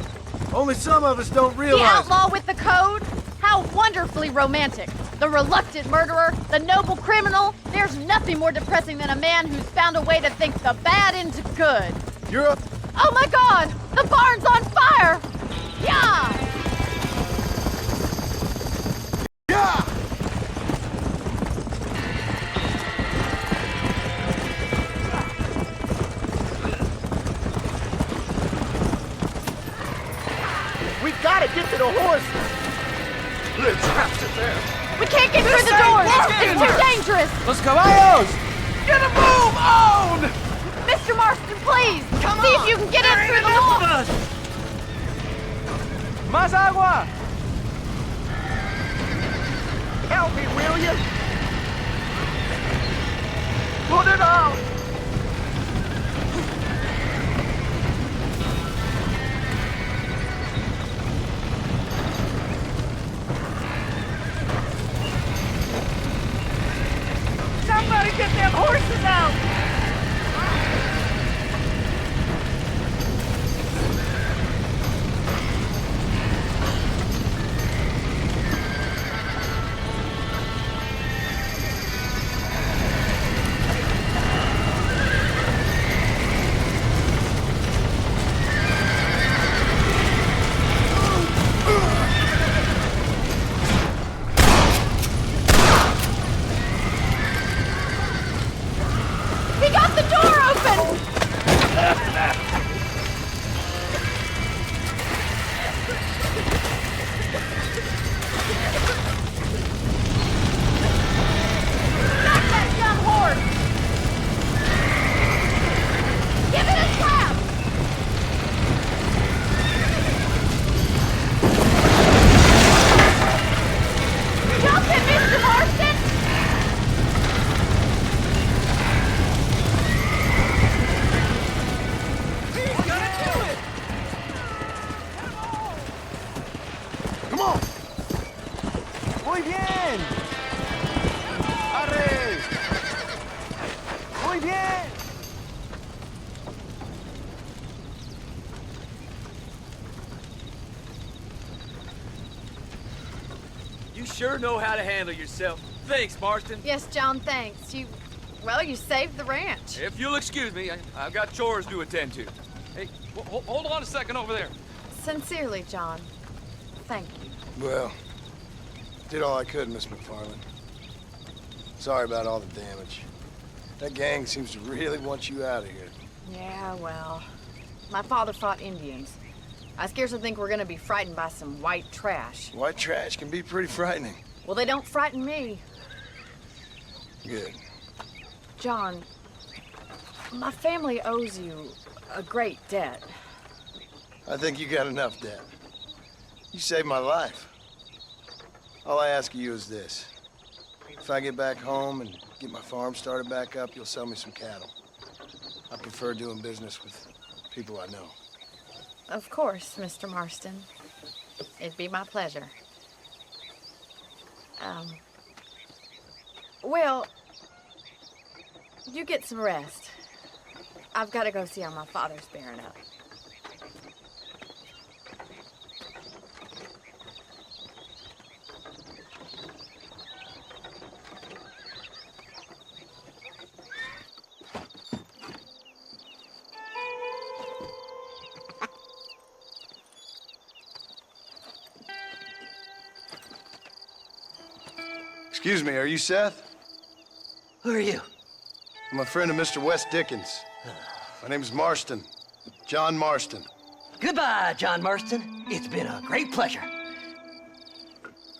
Only some of us don't realize The outlaw with the code? How wonderfully romantic. The reluctant murderer, the noble criminal. There's nothing more depressing than a man who's found a way to think the bad into good. You're a... Oh my God! The barn's on fire! Yeah! Yeah! We gotta get to the horses. They're trapped in there. We can't get through the doors! It's too dangerous! Los caballos! Get a move on! Mr. Marston, please! Come see on! if you can get There in ain't through the enough wall! of us! Más agua! Help me, will you? Put it out! Somebody get them horses out! He got the door open! Stop that young horse! Give it a slap! Jump it, Mr. Marston! Come on! Muy bien! Arre! Muy bien! You sure know how to handle yourself. Thanks, Marston. Yes, John, thanks. You saved the ranch. If you'll excuse me, I've got chores to attend to. Hey, hold on a second over there. Sincerely, John. Thank you. Well, did all I could, Miss McFarland. Sorry about all the damage. That gang seems to really want you out of here. Yeah, well, my father fought Indians. I scarcely think we're gonna be frightened by some white trash. White trash can be pretty frightening. Well, they don't frighten me. Good. John, my family owes you a great debt. I think you got enough debt. You saved my life. All I ask of you is this. If I get back home and get my farm started back up, you'll sell me some cattle. I prefer doing business with people I know. Of course, Mr. Marston. It'd be my pleasure. Well, you get some rest. I've got to go see how my father's bearing up. Excuse me, are you Seth? Who are you? I'm a friend of Mr. West Dickens. My name is Marston. John Marston. Goodbye, John Marston. It's been a great pleasure.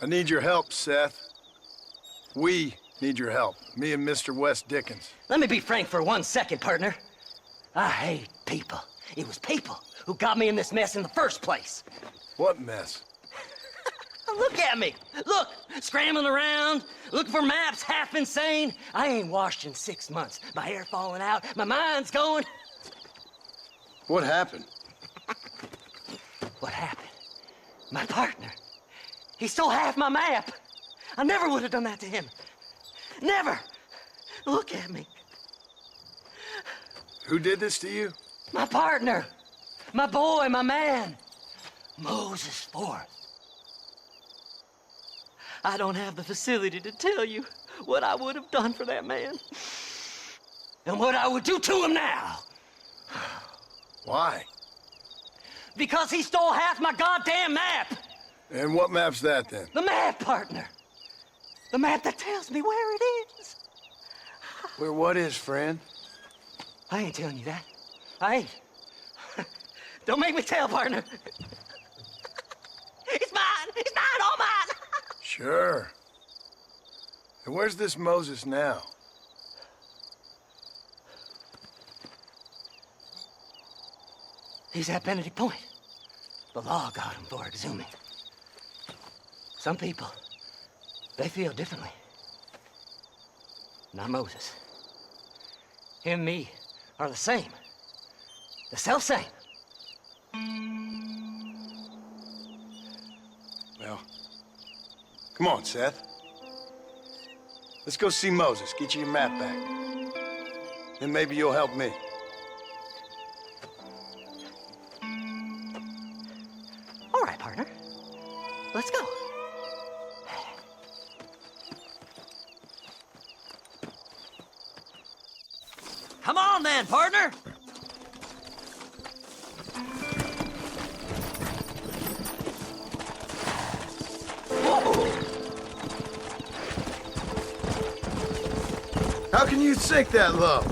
I need your help, Seth. We need your help. Me and Mr. West Dickens. Let me be frank for 1 second, partner. I hate people. It was people who got me in this mess in the first place. What mess? Look at me. Look, scrambling around, looking for maps, half insane. I ain't washed in 6 months. My hair falling out, my mind's going. What happened? What happened? My partner. He stole half my map. I never would have done that to him. Never. Look at me. Who did this to you? My partner. My boy, my man. Moses Forth. I don't have the facility to tell you what I would have done for that man. And what I would do to him now. Why? Because he stole half my goddamn map. And what map's that, then? The map, partner. The map that tells me where it is. Where what is, friend? I ain't telling you that. I ain't. Don't make me tell, partner. It's mine. It's mine, all mine. Sure. And where's this Moses now? He's at Benedict Point. The law got him for exhuming. Some people, they feel differently. Not Moses. Him and me are the same. The self-same. Well, come on, Seth. Let's go see Moses, get you your map back. Then maybe you'll help me. All right, partner. Let's go. Come on then, partner. How can you sink that low?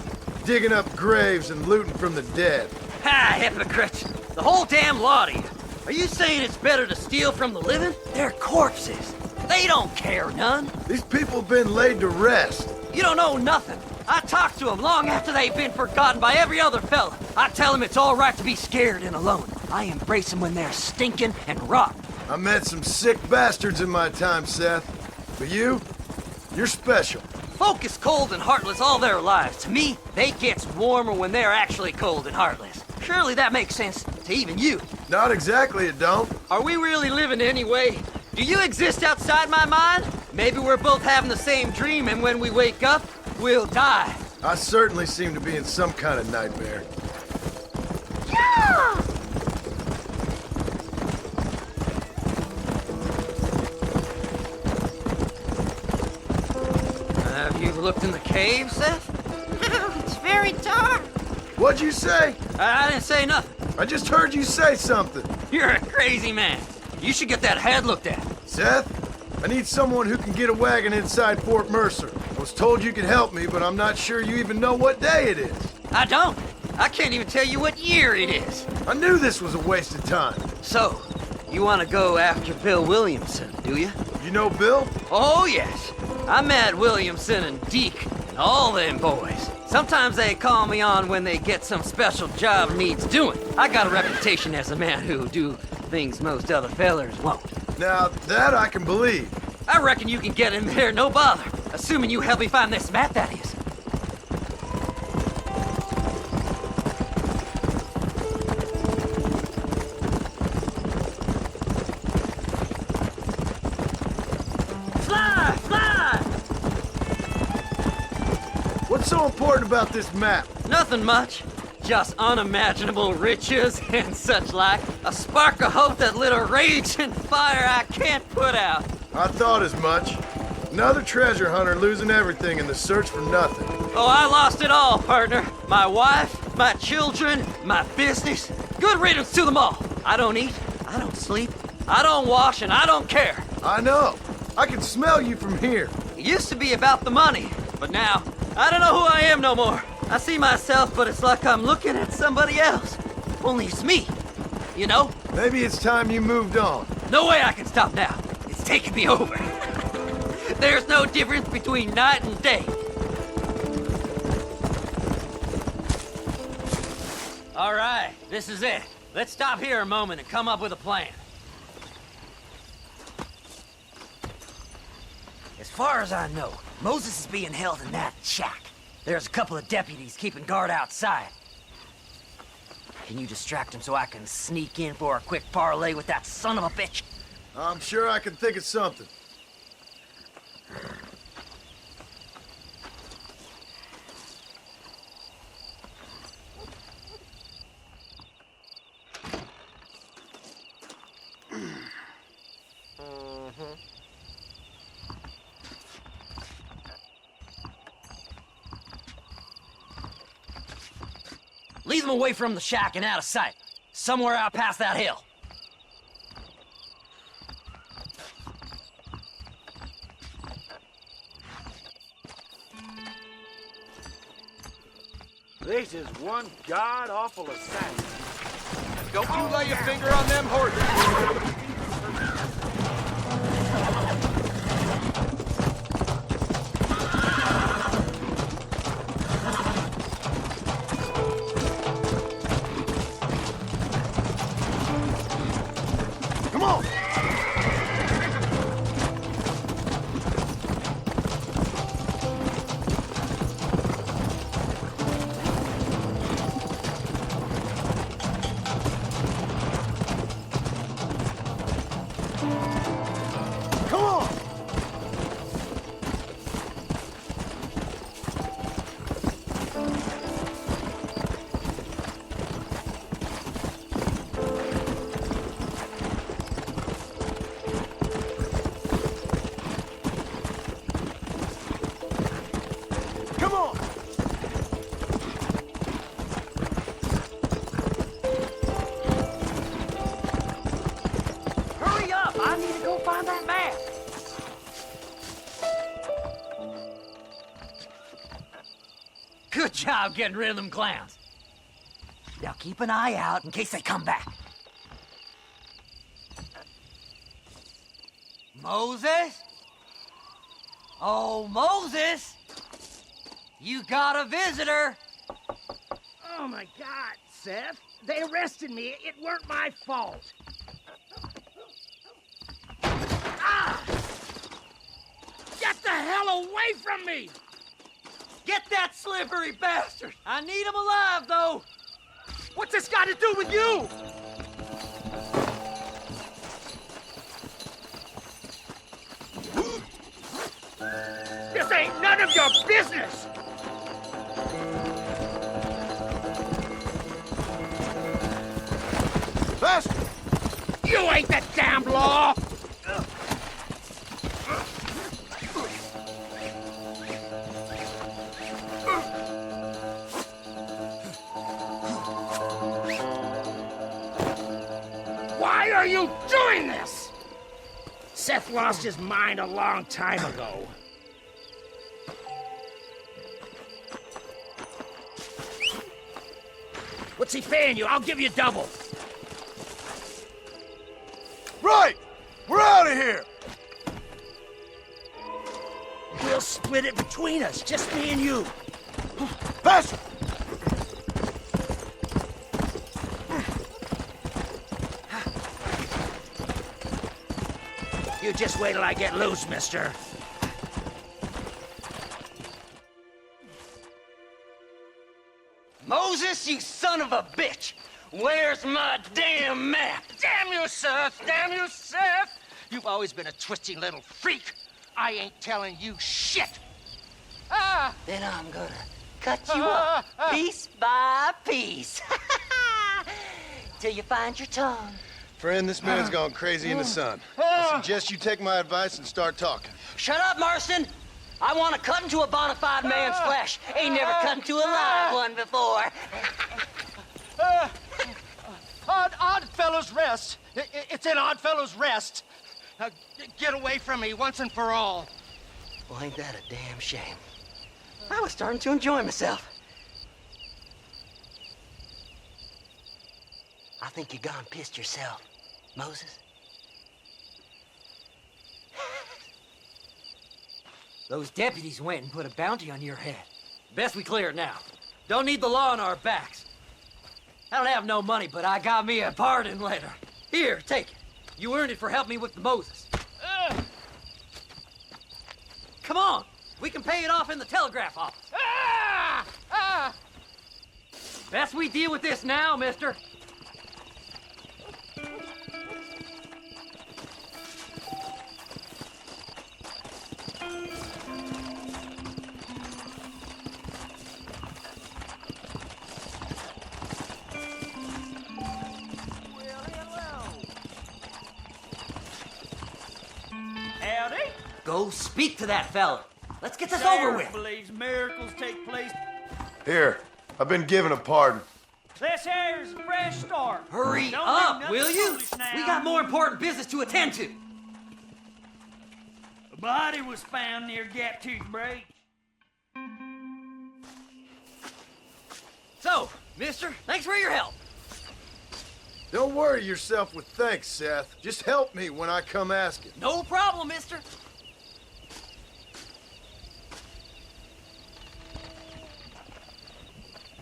Digging up graves and looting from the dead. Ha, hypocrite! The whole damn lot of you. Are you saying it's better to steal from the living? They're corpses. They don't care none. These people have been laid to rest. You don't know nothing. I talk to them long after they've been forgotten by every other fella. I tell them it's all right to be scared and alone. I embrace them when they're stinking and rotten. I met some sick bastards in my time, Seth. But you're special. Folk is cold and heartless all their lives. To me, they gets warmer when they're actually cold and heartless. Surely that makes sense to even you. Not exactly, it don't. Are we really living anyway? Do you exist outside my mind? Maybe we're both having the same dream, and when we wake up, we'll die. I certainly seem to be in some kind of nightmare. Yeah! Have you looked in the cave, Seth? It's very dark. What'd you say? I didn't say nothing. I just heard you say something. You're a crazy man. You should get that head looked at. Seth, I need someone who can get a wagon inside Fort Mercer. I was told you could help me, but I'm not sure you even know what day it is. I don't. I can't even tell you what year it is. I knew this was a waste of time. So, you want to go after Bill Williamson, do you? You know Bill? Oh, yes. I met Williamson and Deke and all them boys. Sometimes they call me on when they get some special job needs doing. I got a reputation as a man who'll do things most other fellers won't. Now, that I can believe. I reckon you can get in there, no bother. Assuming you help me find this map, that is. Fly! Fly! What's so important about this map? Nothing much. Just unimaginable riches and such like. A spark of hope that lit a raging fire I can't put out. I thought as much. Another treasure hunter losing everything in the search for nothing. Oh, I lost it all, partner. My wife, my children, my business. Good riddance to them all. I don't eat, I don't sleep, I don't wash, and I don't care. I know. I can smell you from here. It used to be about the money, but now, I don't know who I am no more. I see myself, but it's like I'm looking at somebody else. Only it's me, you know? Maybe it's time you moved on. No way I can stop now. It's taking me over. There's no difference between night and day. All right, this is it. Let's stop here a moment and come up with a plan. As far as I know, Moses is being held in that shack. There's a couple of deputies keeping guard outside. Can you distract him so I can sneak in for a quick parlay with that son of a bitch? I'm sure I can think of something. Lead them away from the shack and out of sight. Somewhere out past that hill. This is one god-awful assassin. Don't you lay your finger on them horses. Come on! Come on! Come on! Hurry up! I need to go find that map. Good job getting rid of them clowns. Now keep an eye out in case they come back. Moses? Oh, Moses! You got a visitor! Oh my God, Seth. They arrested me. It weren't my fault. Ah! Get the hell away from me! Get that slippery bastard! I need him alive, though! What's this got to do with you? This ain't none of your business! Faster! You ain't the damn law! Why are you doing this? Seth lost his mind a long time ago. What's he paying you? I'll give you double. Right! We're out of here! We'll split it between us, just me and you. Faster! You just wait till I get loose, mister. Moses, you son of a bitch! Where's my damn map? Damn you, Seth! Damn you, Seth! You've always been a twisty little freak. I ain't telling you shit. Ah! Then I'm gonna cut you up piece by piece. Till you find your tongue. Friend, this man's gone crazy in the sun. I suggest you take my advice and start talking. Shut up, Marston! I want to cut into a bona fide man's flesh. Ain't never cut into a live one before. Odd Fellow's Rest. It's in Odd Fellow's Rest. Get away from me once and for all. Well, ain't that a damn shame? I was starting to enjoy myself. I think you gone pissed yourself, Moses. Those deputies went and put a bounty on your head. Best we clear it now. Don't need the law on our backs. I don't have no money, but I got me a pardon letter. Here, take it. You earned it for helping me with the Moses. Come on. We can pay it off in the telegraph office. Best we deal with this now, mister. Howdy. Go speak to that fella. Let's get this over with. Believes miracles take place. Here, I've been given a pardon. This here's a fresh start. Hurry Don't do up, nothing will you? foolish now. We got more important business to attend to. A body was found near Gap Tooth Break. So, mister, thanks for your help. Don't worry yourself with thanks, Seth. Just help me when I come asking. No problem, mister.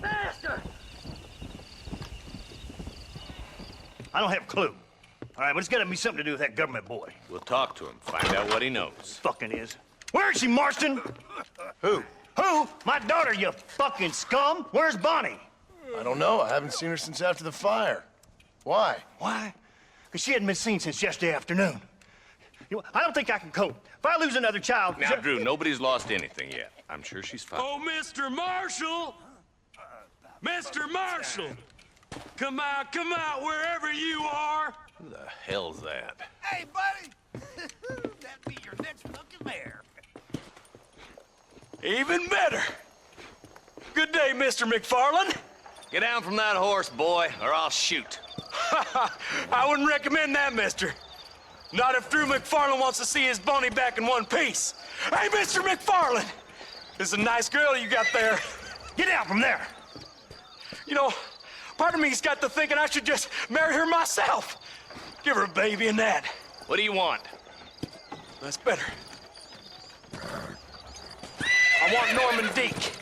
Faster! I don't have a clue. All right, but it's gotta be something to do with that government boy. We'll talk to him, find out what he knows. Fucking is. Where is she, Marston? Who? Who? My daughter, you fucking scum! Where's Bonnie? I don't know. I haven't seen her since after the fire. Why? Why? Because she hadn't been seen since yesterday afternoon. You know, I don't think I can cope. If I lose another child... Now, Drew, nobody's lost anything yet. I'm sure she's fine. Oh, Mr. Marshall! Mr. Marshall! Come out, wherever you are! Who the hell's that? Hey, buddy! That'd be your next fucking mayor. Even better! Good day, Mr. McFarland. Get down from that horse, boy, or I'll shoot. I wouldn't recommend that, mister. Not if Drew McFarland wants to see his Bonnie back in one piece. Hey, Mr. McFarland! This is a nice girl you got there. Get out from there! You know, part of me's got to thinking I should just marry her myself. Give her a baby and that. What do you want? That's better. I want Norman Deek.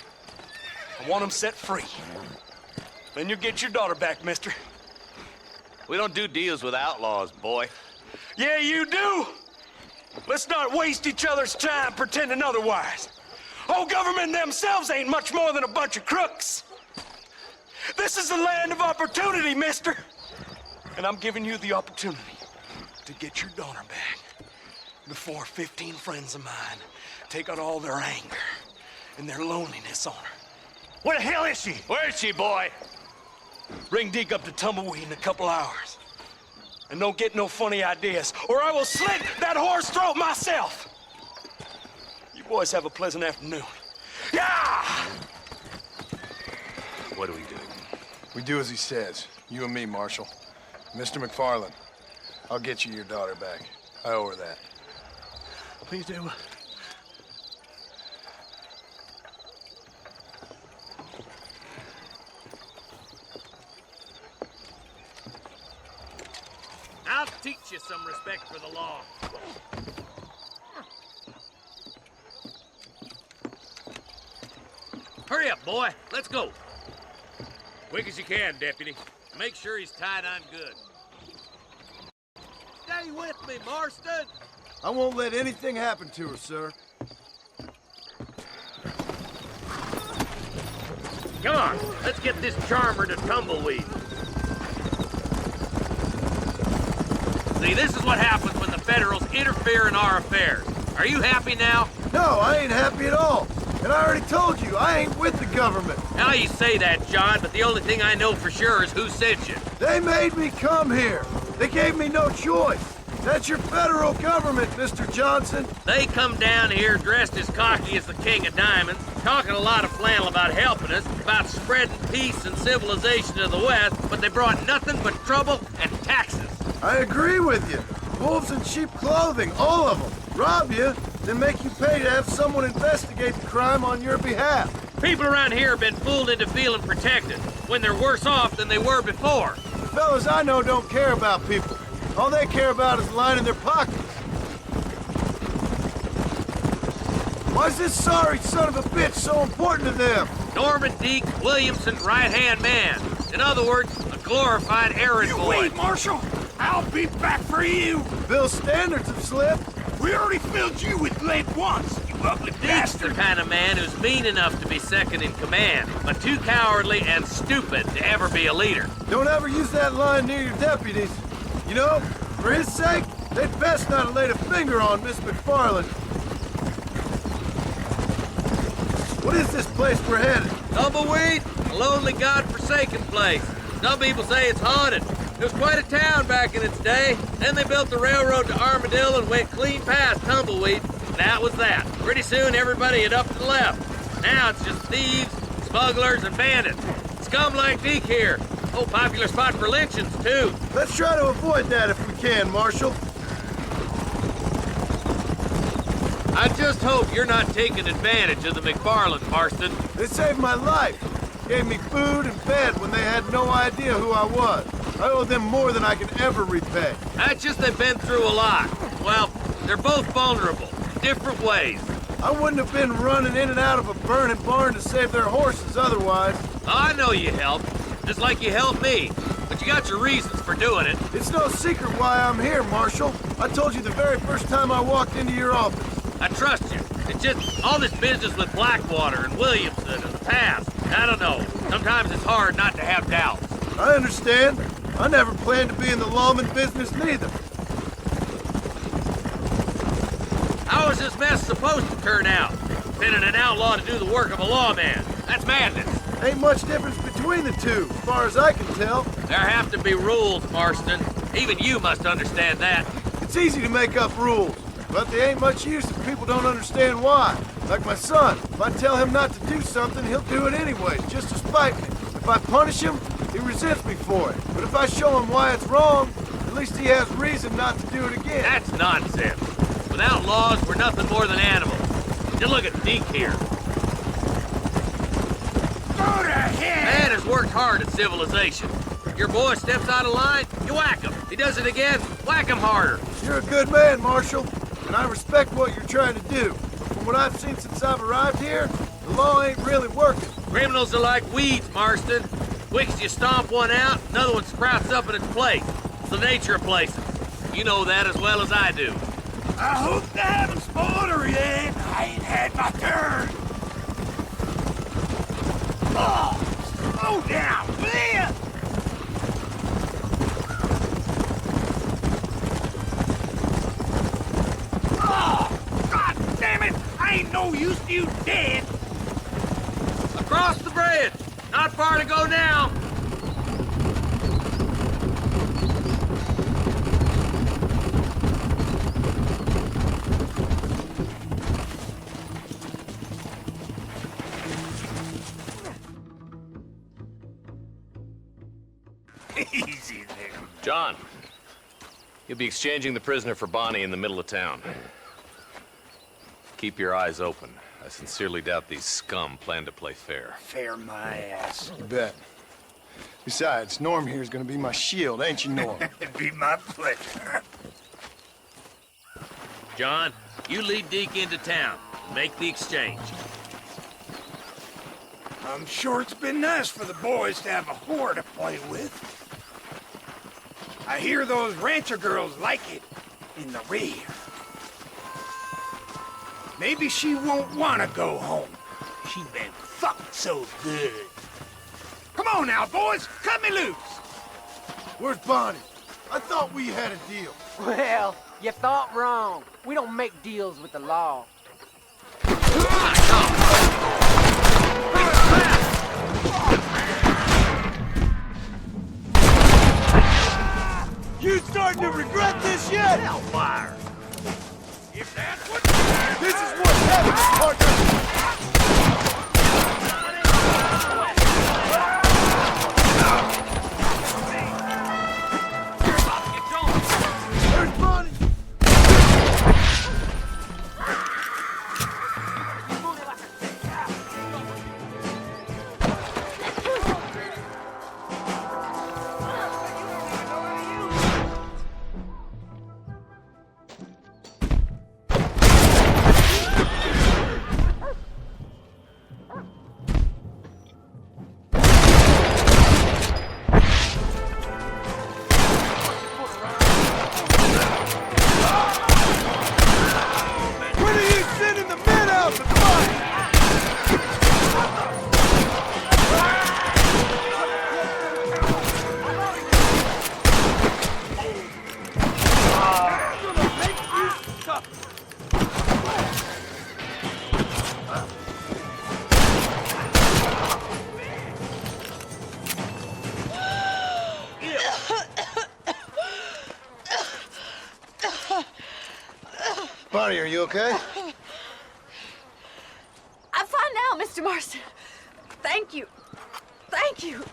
I want him set free. Then you'll get your daughter back, mister. We don't do deals with outlaws, boy. Yeah, you do. Let's not waste each other's time pretending otherwise. Old government themselves ain't much more than a bunch of crooks. This is the land of opportunity, mister. And I'm giving you the opportunity to get your daughter back before 15 friends of mine take out all their anger and their loneliness on her. Where the hell is she? Where is she, boy? Bring Deke up to Tumbleweed in a couple hours. And don't get no funny ideas, or I will slit that whore's throat myself. You boys have a pleasant afternoon. Yeah! What do we do? We do as he says. You and me, Marshal. Mr. McFarland, I'll get you your daughter back. I owe her that. Please do. I'll teach you some respect for the law. Hurry up, boy. Let's go. Quick as you can, deputy. Make sure he's tied on good. Stay with me, Marston. I won't let anything happen to her, sir. Come on, let's get this charmer to Tumbleweed. See, this is what happens when the Federals interfere in our affairs. Are you happy now? No, I ain't happy at all. And I already told you, I ain't with the government. Now you say that, John, but the only thing I know for sure is who sent you. They made me come here. They gave me no choice. That's your federal government, Mr. Johnson. They come down here dressed as cocky as the King of Diamonds, talking a lot of flannel about helping us, about spreading peace and civilization to the West, but they brought nothing but trouble and taxes. I agree with you. Wolves in sheep clothing, all of them. Rob you, then make you pay to have someone investigate the crime on your behalf. People around here have been fooled into feeling protected, when they're worse off than they were before. The fellas I know don't care about people. All they care about is lining their pockets. Why's this sorry son of a bitch so important to them? Norman Deek, Williamson's right-hand man. In other words, a glorified errand boy. Wait, Marshal! I'll be back for you! Bill's standards have slipped. We already filled you with lead once, you ugly Deek's bastard! the kind of man who's mean enough to be second in command, but too cowardly and stupid to ever be a leader. Don't ever use that line near your deputies. You know, for his sake, they'd best not have laid a finger on Miss McFarland. What is this place we're headed? Tumbleweed, a lonely, godforsaken place. Some people say it's haunted. It was quite a town back in its day. Then they built the railroad to Armadillo and went clean past Tumbleweed. And that was that. Pretty soon, everybody had up to the left. Now it's just thieves, smugglers, and bandits. Scum like Deke here. Oh, popular spot for lynchings, too. Let's try to avoid that if we can, Marshal. I just hope you're not taking advantage of the McFarland, Marston. They saved my life. Gave me food and bed when they had no idea who I was. I owe them more than I can ever repay. That's just they've been through a lot. Well, they're both vulnerable, different ways. I wouldn't have been running in and out of a burning barn to save their horses otherwise. I know you helped, just like you helped me. But but you got your reasons for doing it. It's no secret why I'm here, Marshal. I told you the very first time I walked into your office. I trust you. It's just all this business with Blackwater and Williamson and the past. I don't know. Sometimes it's hard not to have doubts. I understand. I never planned to be in the lawman business neither. How is this mess supposed to turn out? Pinning an outlaw to do the work of a lawman. That's madness. Ain't much difference between the two, as far as I can tell. There have to be rules, Marston. Even you must understand that. It's easy to make up rules, but they ain't much use if people don't understand why. Like my son. If I tell him not to do something, he'll do it anyways, just to spite me. If I punish him, he resents me for it. But if I show him why it's wrong, at least he has reason not to do it again. That's nonsense. Without laws, we're nothing more than animals. Just look at Deke here. Go to hell! Man has worked hard at civilization. Your boy steps out of line, you whack him. He does it again, whack him harder. You're a good man, Marshal, and I respect what you're trying to do. But from what I've seen since I've arrived here, the law ain't really working. Criminals are like weeds, Marston. Quick as you stomp one out, another one sprouts up in its place. It's the nature of places. You know that as well as I do. I hope they haven't spoiled her yet. I ain't had my turn. Oh, slow down, man! Oh, God damn it! I ain't no use to you dead. Across the bridge. Not far to go now. Easy there. John, you'll be exchanging the prisoner for Bonnie in the middle of town. Keep your eyes open. I sincerely doubt these scum plan to play fair. Fair my ass. You bet. Besides, Norm here's gonna be my shield, ain't you, Norm? It'd be my pleasure. John, you lead Deke into town. Make the exchange. I'm sure it's been nice for the boys to have a whore to play with. I hear those rancher girls like it in the rear. Maybe she won't want to go home. She's been fucked so good. Come on now, boys. Cut me loose. Where's Bonnie? I thought we had a deal. Well, you thought wrong. We don't make deals with the law. You starting to regret this yet? Hellfire! If that's what... This is what's happening, partner! Where's Bonnie? Bonnie, are you okay? I'm fine now, Mr. Marston. Thank you. Thank you.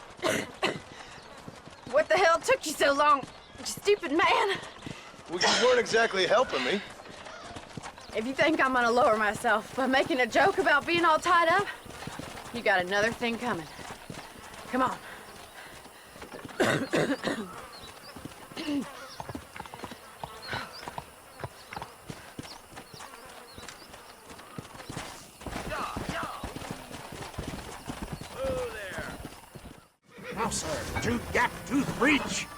What the hell took you so long, you stupid man? Well, you weren't exactly helping me. If you think I'm gonna lower myself by making a joke about being all tied up, you got another thing coming. Come on. I'm sorry. to Gap-Tooth Breach.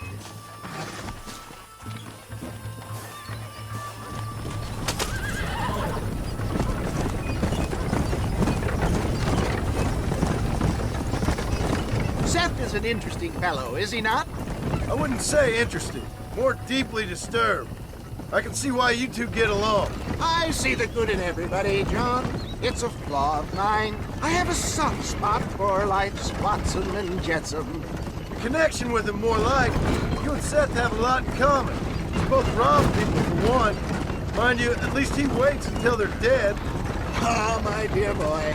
Seth is an interesting fellow, is he not? I wouldn't say interesting, more deeply disturbed. I can see why you two get along. I see the good in everybody, John. It's a flaw of mine. I have a soft spot for life's flotsam and jetsam. The connection with him more like, you and Seth have a lot in common. You both rob people for one. Mind you, at least he waits until they're dead. Ah, my dear boy.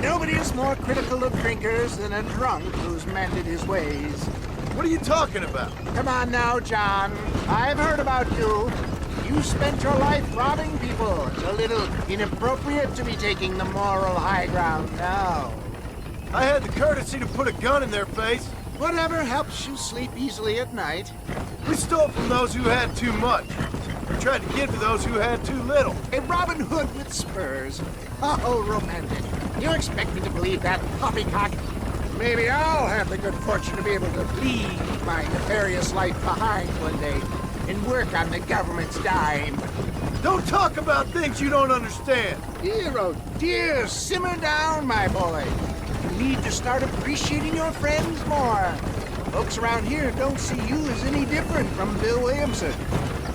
Nobody is more critical of drinkers than a drunk who's mended his ways. What are you talking about? Come on now, John. I've heard about you. You spent your life robbing people. It's a little inappropriate to be taking the moral high ground now. I had the courtesy to put a gun in their face. Whatever helps you sleep easily at night. We stole from those who had too much. We tried to give to those who had too little. A Robin Hood with spurs. Oh, romantic. You expect me to believe that poppycock? Maybe I'll have the good fortune to be able to leave my nefarious life behind one day and work on the government's dime. Don't talk about things you don't understand. Dear, oh dear, simmer down, my boy. You need to start appreciating your friends more. Folks around here don't see you as any different from Bill Williamson.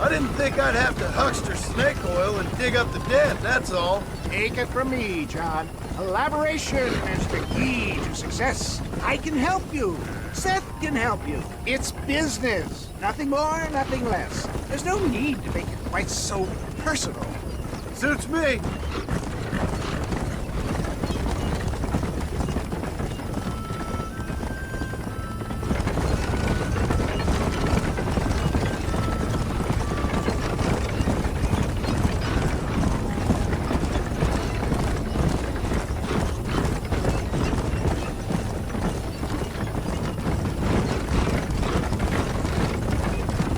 I didn't think I'd have to huckster snake oil and dig up the dead, that's all. Take it from me, John. Collaboration is the key to success. I can help you. Seth can help you. It's business. Nothing more, nothing less. There's no need to make it quite so personal. Suits me.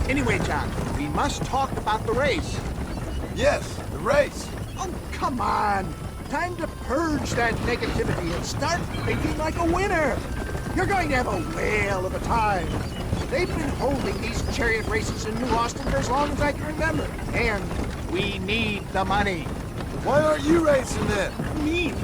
Anyway, John, we must talk about the race. Yes, the race. Oh, come on. Time to purge that negativity and start thinking like a winner. You're going to have a whale of a time. They've been holding these chariot races in New Austin for as long as I can remember. And we need the money. Why aren't you racing then? Me?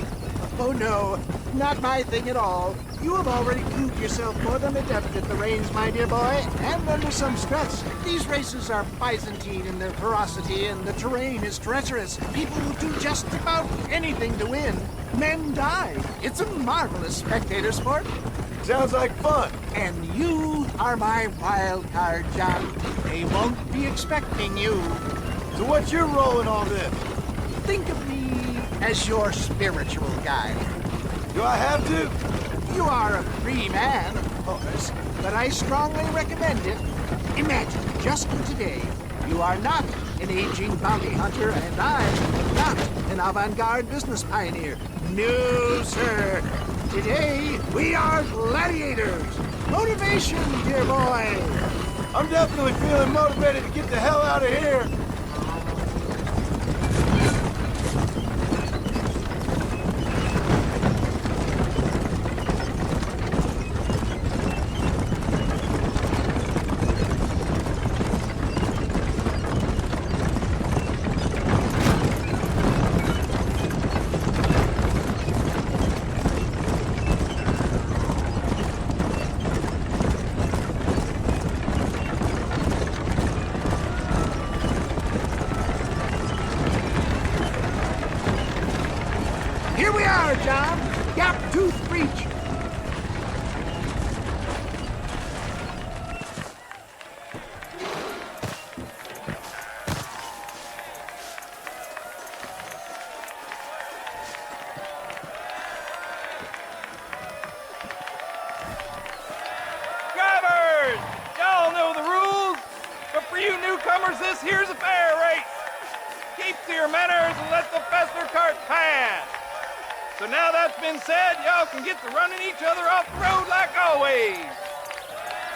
Oh, no. Not my thing at all. You have already proved yourself more than adept at the reins, my dear boy, and under some stress. These races are Byzantine in their ferocity, and the terrain is treacherous. People will do just about anything to win. Men die. It's a marvelous spectator sport. Sounds like fun. And you are my wild card, John. They won't be expecting you. So what's your role in all this? Think of me as your spiritual guide. Do I have to? You are a free man, of course, but I strongly recommend it. Imagine, just for today, you are not an aging bounty hunter, and I'm not an avant-garde business pioneer. No, sir. Today, we are gladiators. Motivation, dear boy. I'm definitely feeling motivated to get the hell out of here. Here we are, John. Gap-Tooth Breach. Drivers! Y'all know the rules, but for you newcomers, this here's a fair race. Keep to your manners and let the faster cart pass. So now that's been said, y'all can get to running each other off the road like always.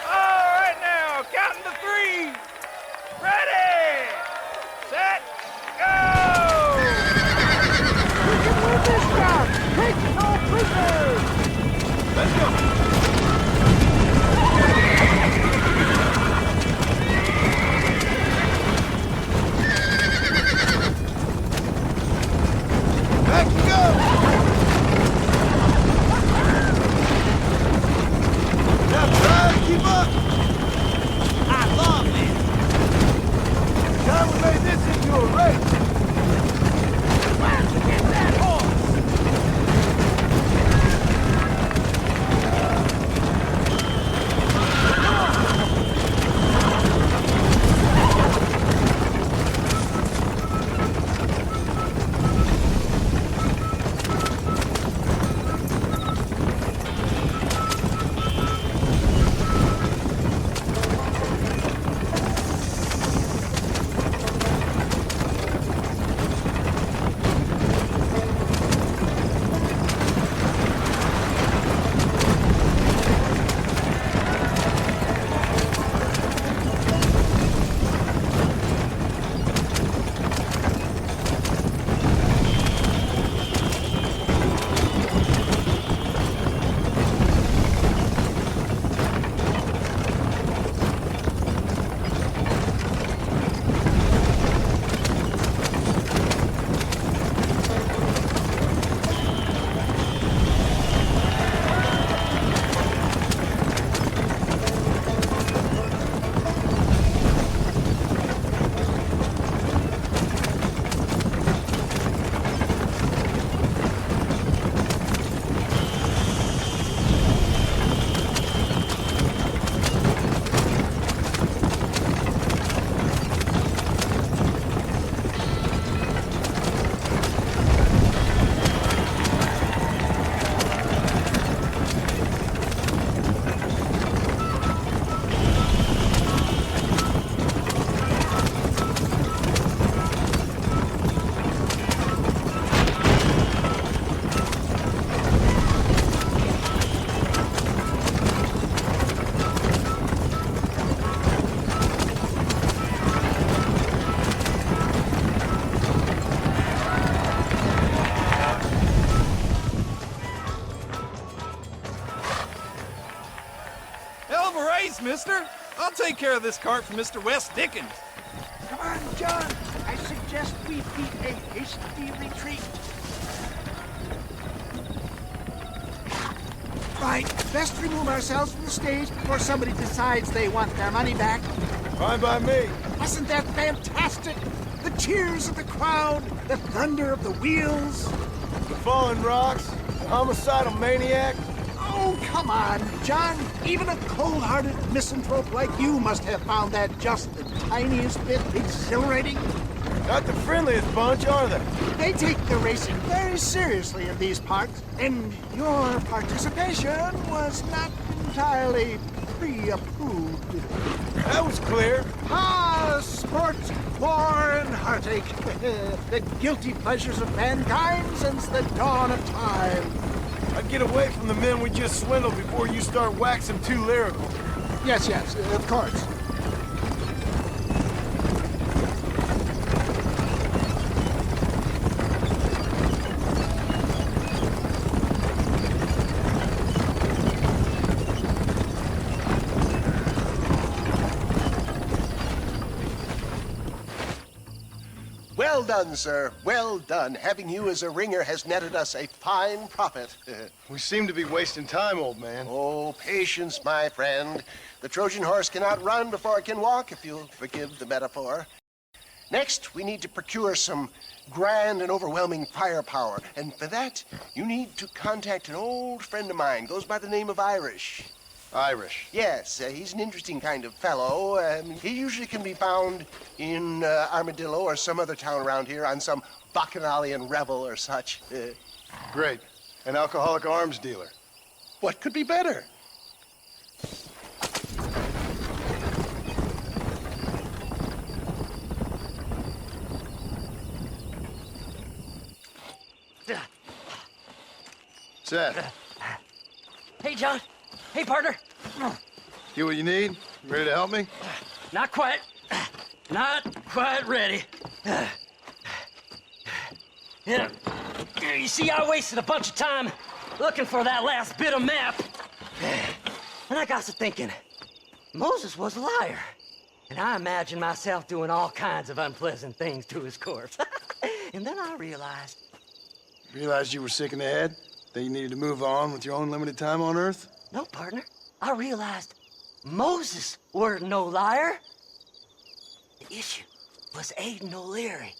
All right now, counting to 3. Ready, set, go! We can win this round. Take no prisoners. Let's go. Fester. I'll take care of this cart for Mr. Wes Dickens. Come on, John. I suggest we beat a hasty retreat. Right, best remove ourselves from the stage before somebody decides they want their money back. Fine by me. Wasn't that fantastic? The cheers of the crowd, the thunder of the wheels. The falling rocks, the homicidal maniac. Oh, come on, John. Even a cold-hearted misanthrope like you must have found that just the tiniest bit exhilarating. Not the friendliest bunch, are they? They take the racing very seriously in these parts, and your participation was not entirely pre-approved. That was clear. Ah, sport, war, and heartache. The guilty pleasures of mankind since the dawn of time. I'd get away from the men we just swindled before you start waxing too lyrical. Yes, of course. Well done, sir. Well done. Having you as a ringer has netted us a fine profit. We seem to be wasting time, old man. Oh, patience, my friend. The Trojan horse cannot run before it can walk, if you'll forgive the metaphor. Next, we need to procure some grand and overwhelming firepower. And for that, you need to contact an old friend of mine. Goes by the name of Irish. Irish? Yes, he's an interesting kind of fellow. He usually can be found in Armadillo or some other town around here on some bacchanalian revel or such. Great. An alcoholic arms dealer. What could be better? Seth. Hey, John. Hey, partner. Get what you need? Ready to help me? Not quite. Not quite ready. Yeah. You see, I wasted a bunch of time looking for that last bit of map. And I got to thinking, Moses was a liar. And I imagined myself doing all kinds of unpleasant things to his corpse. And then I realized... Realized you were sick in the head? That you needed to move on with your own limited time on Earth? No, partner. I realized Moses weren't no liar. The issue was Aiden O'Leary,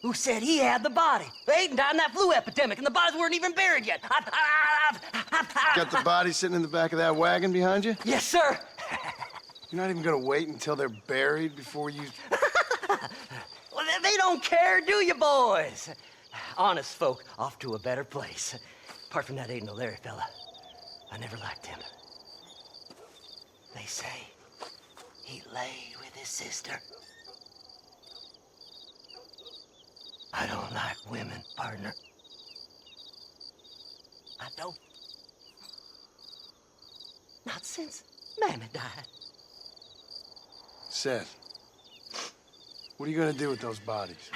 who said he had the body. Aiden died in that flu epidemic, and the bodies weren't even buried yet. Got the body sitting in the back of that wagon behind you? Yes, sir. You're not even gonna wait until they're buried before you... Well, they don't care, do you, boys? Honest folk off to a better place. Apart from that Aiden O'Leary fella, I never liked him. They say he lay with his sister. I don't like women, partner. I don't. Not since Mammy died. Seth, what are you gonna do with those bodies?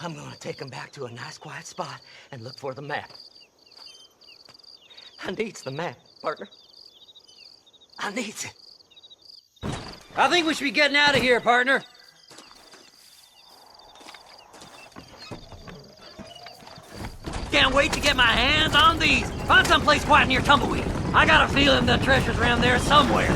I'm gonna take them back to a nice quiet spot and look for the map. I needs the map, partner. I needs it. I think we should be getting out of here, partner. Can't wait to get my hands on these. Find someplace quiet near Tumbleweed. I got a feeling the treasure's around there somewhere.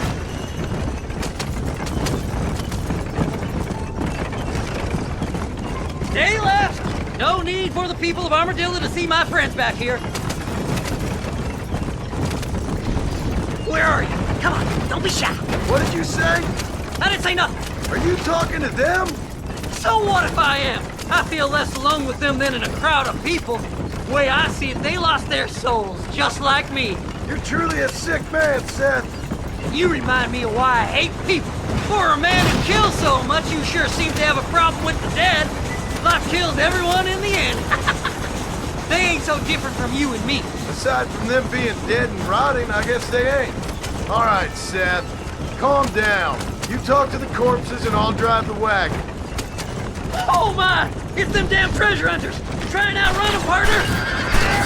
Stay left. No need for the people of Armadillo to see my friends back here. Where are you? Come on, don't be shy. What did you say? I didn't say nothing. Are you talking to them? So what if I am? I feel less alone with them than in a crowd of people. The way I see it, they lost their souls, just like me. You're truly a sick man, Seth. You remind me of why I hate people. For a man who kills so much, you sure seem to have a problem with the dead. Life kills everyone in the end. They ain't so different from you and me. Aside from them being dead and rotting, I guess they ain't. All right, Seth, calm down. You talk to the corpses and I'll drive the wagon. Oh my! It's them damn treasure hunters! Try and outrun them, partner!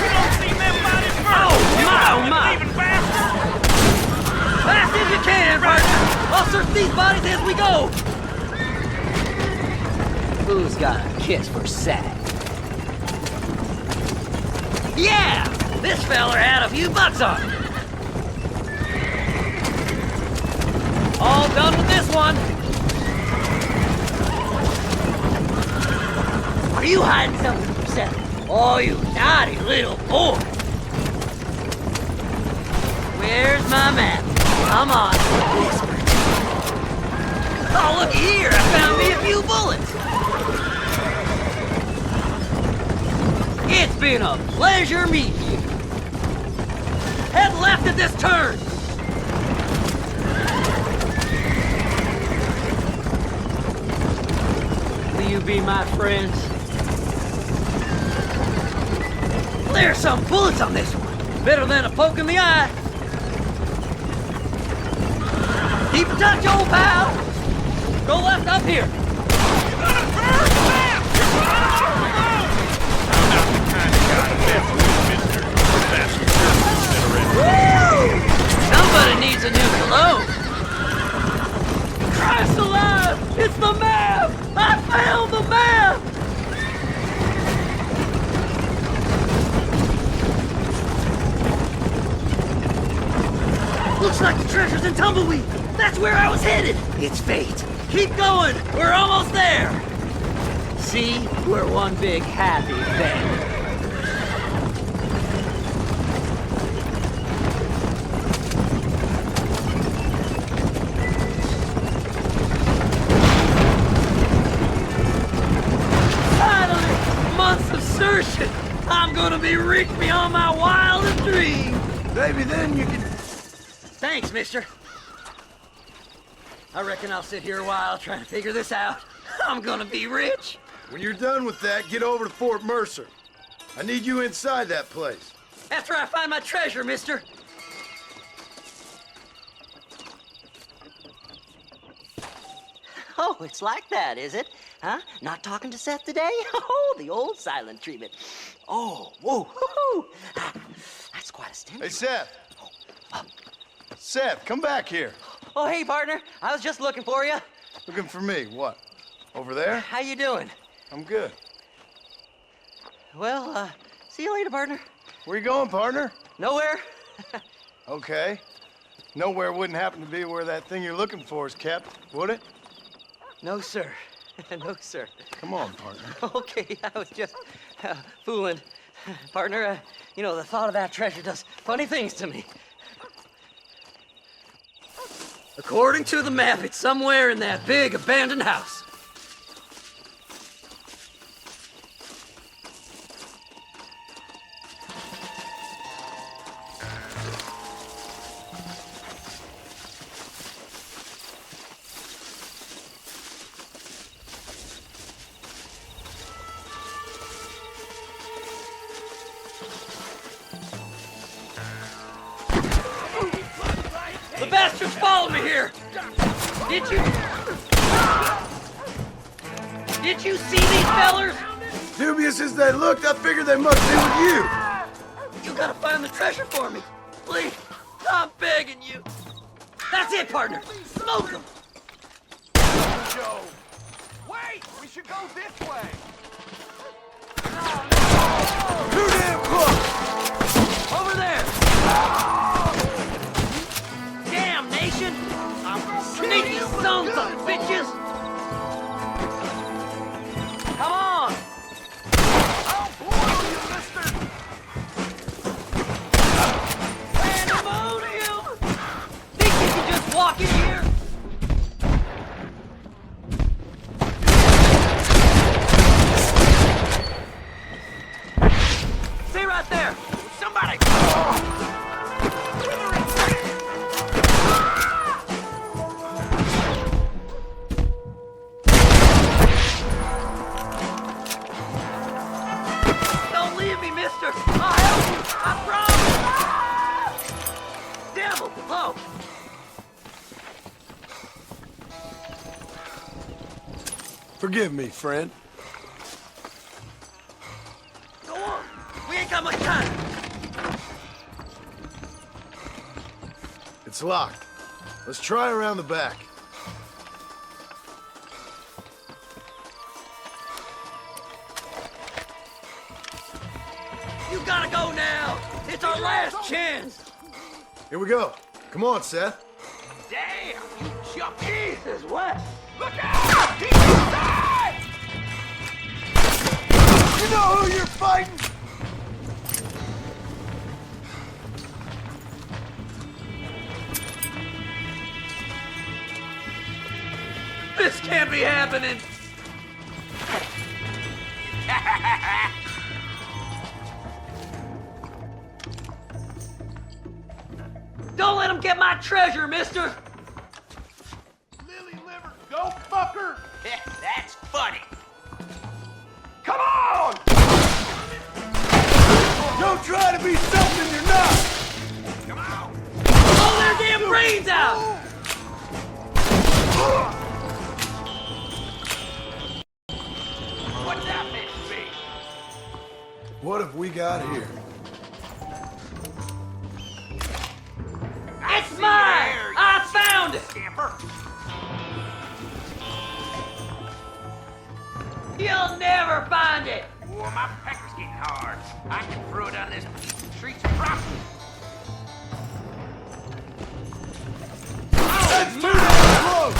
We don't see them bodies first! Oh my, oh my! Even faster! Fast as you can, partner! I'll search these bodies as we go! Who's got a kiss for Sag? Yeah! This feller had a few bucks on him. All done with this one. Are you hiding something from Sag? Oh, you naughty little boy. Where's my map? Come on, whisper. Oh, looky here! I found me a few bullets. It's been a pleasure meeting you. Head left at this turn. Will you be my friends? There's some bullets on this one. Better than a poke in the eye. Keep in touch, old pal. Go left up here. Woo! Somebody needs a new cologne. Christ alive! It's the map! I found the map! Looks like the treasure's in Tumbleweed. That's where I was headed. It's fate. Keep going. We're almost there. See? We're one big happy family. Finally! Months of searching. I'm gonna be rich beyond my wildest dreams. Maybe then you can... Thanks, mister. I reckon I'll sit here a while trying to figure this out. I'm gonna be rich. When you're done with that, get over to Fort Mercer. I need you inside that place. After I find my treasure, mister. Oh, it's like that, is it? Huh? Not talking to Seth today? Oh, the old silent treatment. Oh, whoa, woo-hoo. That's quite a stench. Hey, Seth. Seth, come back here. Oh, hey, partner. I was just looking for you. Looking for me? What? Over there? How you doing? I'm good. Well, see you later, partner. Where you going, partner? Nowhere. Okay. Nowhere wouldn't happen to be where that thing you're looking for is kept, would it? No, sir. No, sir. Come on, partner. Okay, I was just fooling. Partner, you know, the thought of that treasure does funny things to me. According to the map, it's somewhere in that big abandoned house. The bastards followed me here! Did you see these fellers? Dubious as they looked, I figured they must be with you. You gotta find the treasure for me. Please, I'm begging you. That's it, partner. Smoke them. Joe. Wait! We should go this way! Too damn close! Over there! Damnation! Sneaky sons of bitches! Come on! I'll blow you, mister! Pandemonium! Think you can just walk in here? Stay right there! Somebody! Don't leave me, mister! I'll help you! I promise! Devil! Oh! Forgive me, friend. Go on! We ain't got much time! It's locked. Let's try around the back. You gotta go now! It's our last chance! Here we go. Come on, Seth. Damn, you jumped. Jesus, what? Look out! He's inside! You know who you're fighting? This can't be happening! Don't let him get my treasure, mister! Lily liver, go fucker! That's funny. Come on! Don't try to be something you're not! Come on! Blow their damn brains out! What's that meant to be? What have we got here? It's mine! I found it! Scamper. You'll never find it! Oh, my pecker's getting hard. I can throw it on this streets properly. That's too damn close!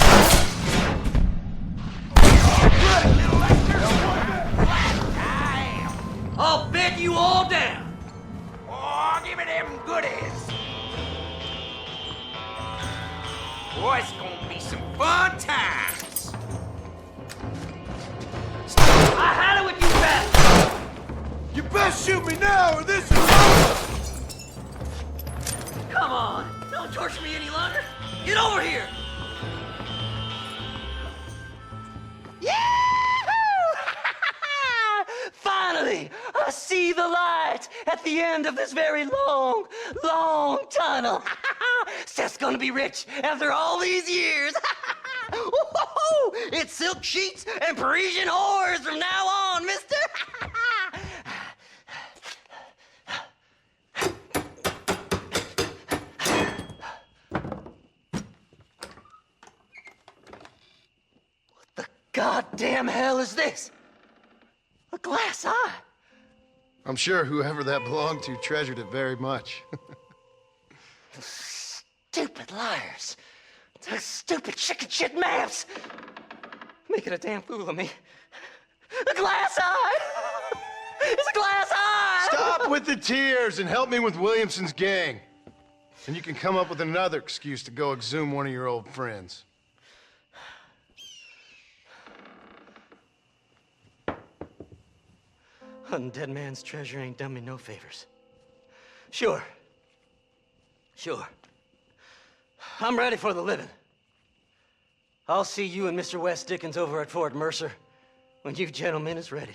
I'll bed you all down! Oh, give me them goodies. Boy, it's gonna be some fun times. I had it with you, bastard! You best shoot me now or this is over! Come on! Don't torture me any longer! Get over here! Finally, I see the light at the end of this very long, long tunnel. Seth's gonna be rich after all these years. It's silk sheets and Parisian whores from now on, mister. What the goddamn hell is this? A glass eye? I'm sure whoever that belonged to treasured it very much. Stupid liars. Those stupid chicken shit maps. Making a damn fool of me. A glass eye! It's a glass eye! Stop with the tears and help me with Williamson's gang. And you can come up with another excuse to go exhume one of your old friends. Hunting dead man's treasure ain't done me no favors. Sure. I'm ready for the living. I'll see you and Mr. West Dickens over at Fort Mercer when you gentlemen is ready.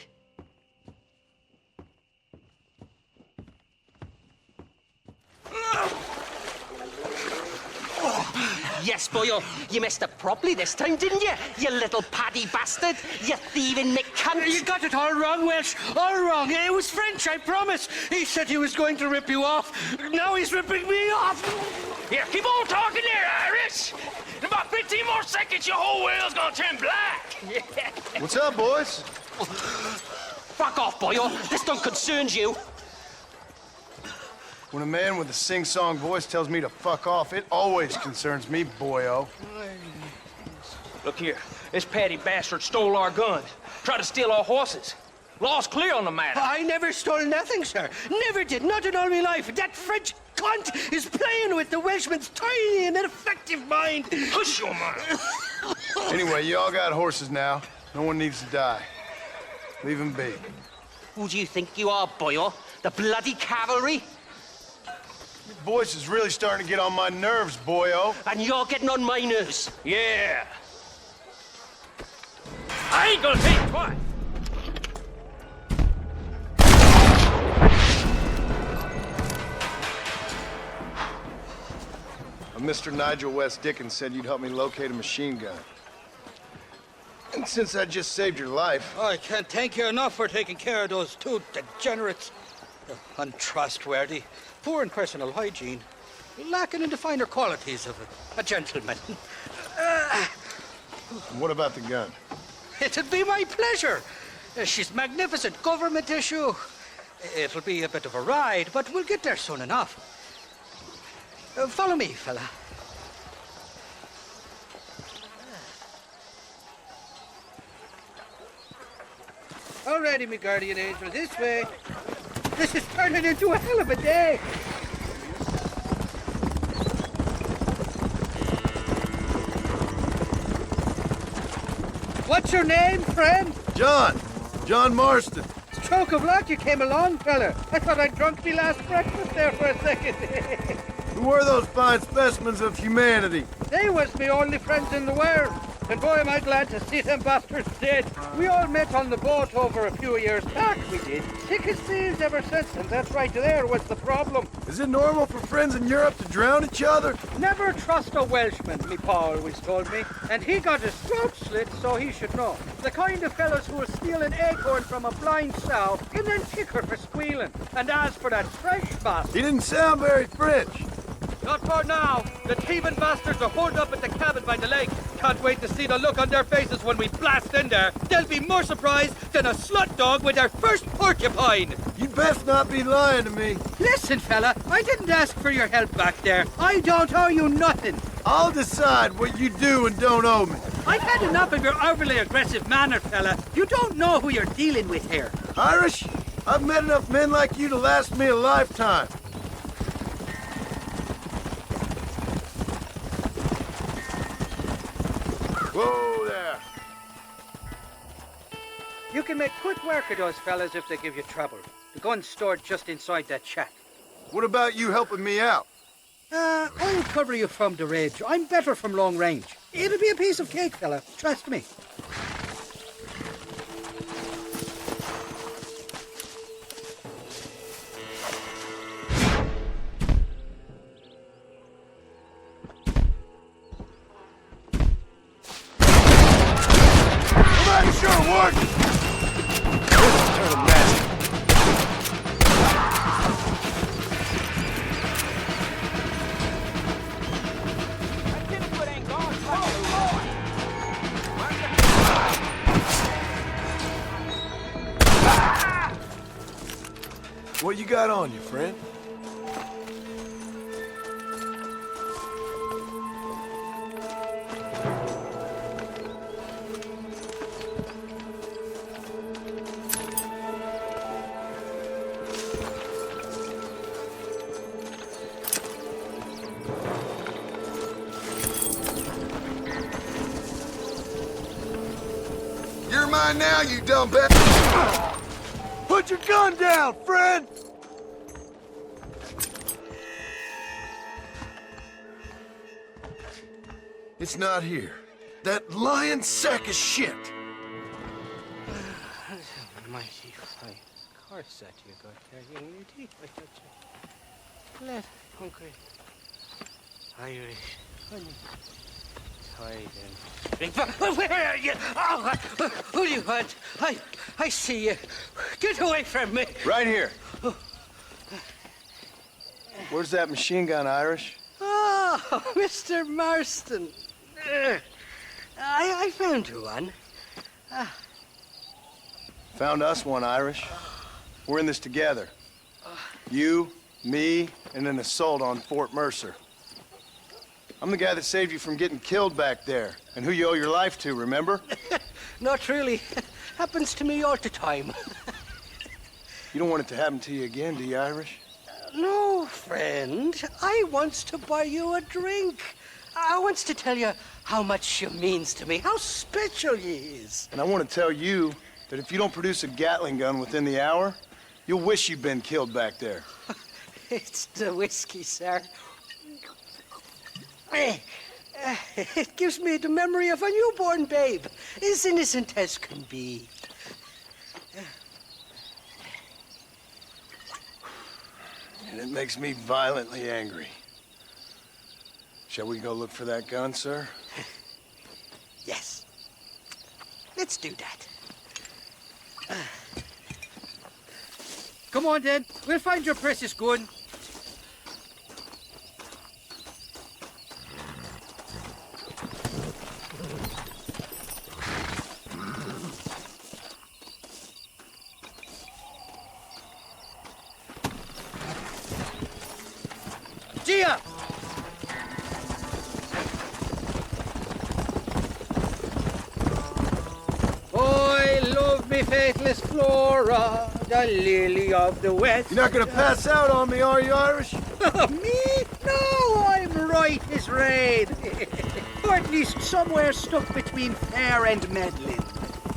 Yes, boyo, you messed up properly this time, didn't you? You little paddy bastard. You thieving McCunt. You got it all wrong, Welsh. All wrong. It was French, I promise. He said he was going to rip you off. Now he's ripping me off. Here, keep on talking there, Irish. In about 15 more seconds, your whole whale's gonna turn black. What's up, boys? Fuck off, boyo. This don't concern you. When a man with a sing-song voice tells me to fuck off, it always concerns me, boyo. Look here, this Paddy bastard stole our guns, tried to steal our horses. Law's clear on the matter. I never stole nothing, sir. Never did, not in all my life. That French cunt is playing with the Welshman's tiny and ineffective mind. Push your mind. Anyway, you all got horses now. No one needs to die. Leave him be. Who do you think you are, boyo? The bloody cavalry? Your voice is really starting to get on my nerves, boyo. And you're getting on my nerves. Yeah. I ain't gonna take it twice. Mr. Nigel West Dickens said you'd help me locate a machine gun. And since I just saved your life... I can't thank you enough for taking care of those two degenerates. They're untrustworthy, poor in personal hygiene. lacking in the finer qualities of a gentleman. What about the gun? It'd be my pleasure. She's magnificent, government issue. It'll be a bit of a ride, but we'll get there soon enough. Follow me, fella. Alrighty, me guardian angel, this way. This is turning into a hell of a day. What's your name, friend? John Marston. Stroke of luck you came along, fella. I thought I'd drunk me last breakfast there for a second. Who were those fine specimens of humanity? They was me only friends in the world. And boy, am I glad to see them bastards dead. We all met on the boat over a few years back, we did. Thick as thieves ever since, and that's right there was the problem. Is it normal for friends in Europe to drown each other? Never trust a Welshman, me pa always told me. And he got his throat slit, so he should know. The kind of fellows who will steal an acorn from a blind sow and then kick her for squealing. And as for that fresh bastard... He didn't sound very French. Not for now. The thieving bastards are holed up at the cabin by the lake. Can't wait to see the look on their faces when we blast in there. They'll be more surprised than a slut dog with their first porcupine. You'd best not be lying to me. Listen, fella, I didn't ask for your help back there. I don't owe you nothing. I'll decide what you do and don't owe me. I've had enough of your overly aggressive manner, fella. You don't know who you're dealing with here. Irish, I've met enough men like you to last me a lifetime. Whoa there. You can make quick work of those fellas if they give you trouble. The gun's stored just inside that shack. What about you helping me out? I'll cover you from the ridge. I'm better from long range. It'll be a piece of cake, fella. Trust me. What you got on you, friend? You're mine now, you dumb bastard! Put your gun down, friend! It's not here. That lying sack of shit! Mighty fine course that you got there, young lady. I got you. Let hungry Irish honey. Tied and drink. Where are you? Oh, who do you want? I see you. Get away from me. Right here. Where's that machine gun, Irish? Oh, Mr. Marston. I found you one. Found us one, Irish. We're in this together. You, me, and an assault on Fort Mercer. I'm the guy that saved you from getting killed back there, and who you owe your life to, remember? Not really. Happens to me all the time. You don't want it to happen to you again, do you, Irish? No, friend. I wants to buy you a drink. I wants to tell you how much you means to me, how special you is. And I want to tell you that if you don't produce a Gatling gun within the hour, you'll wish you'd been killed back there. It's the whiskey, sir. It gives me the memory of a newborn babe, as innocent as can be. And it makes me violently angry. Shall we go look for that gun, sir? Yes. Let's do that. Come on, then. We'll find your precious gun. faithless Flora, the lily of the West. You're not gonna pass out on me, are you, Irish? Me? No, I'm right as rain. Or at least somewhere stuck between fair and meddling.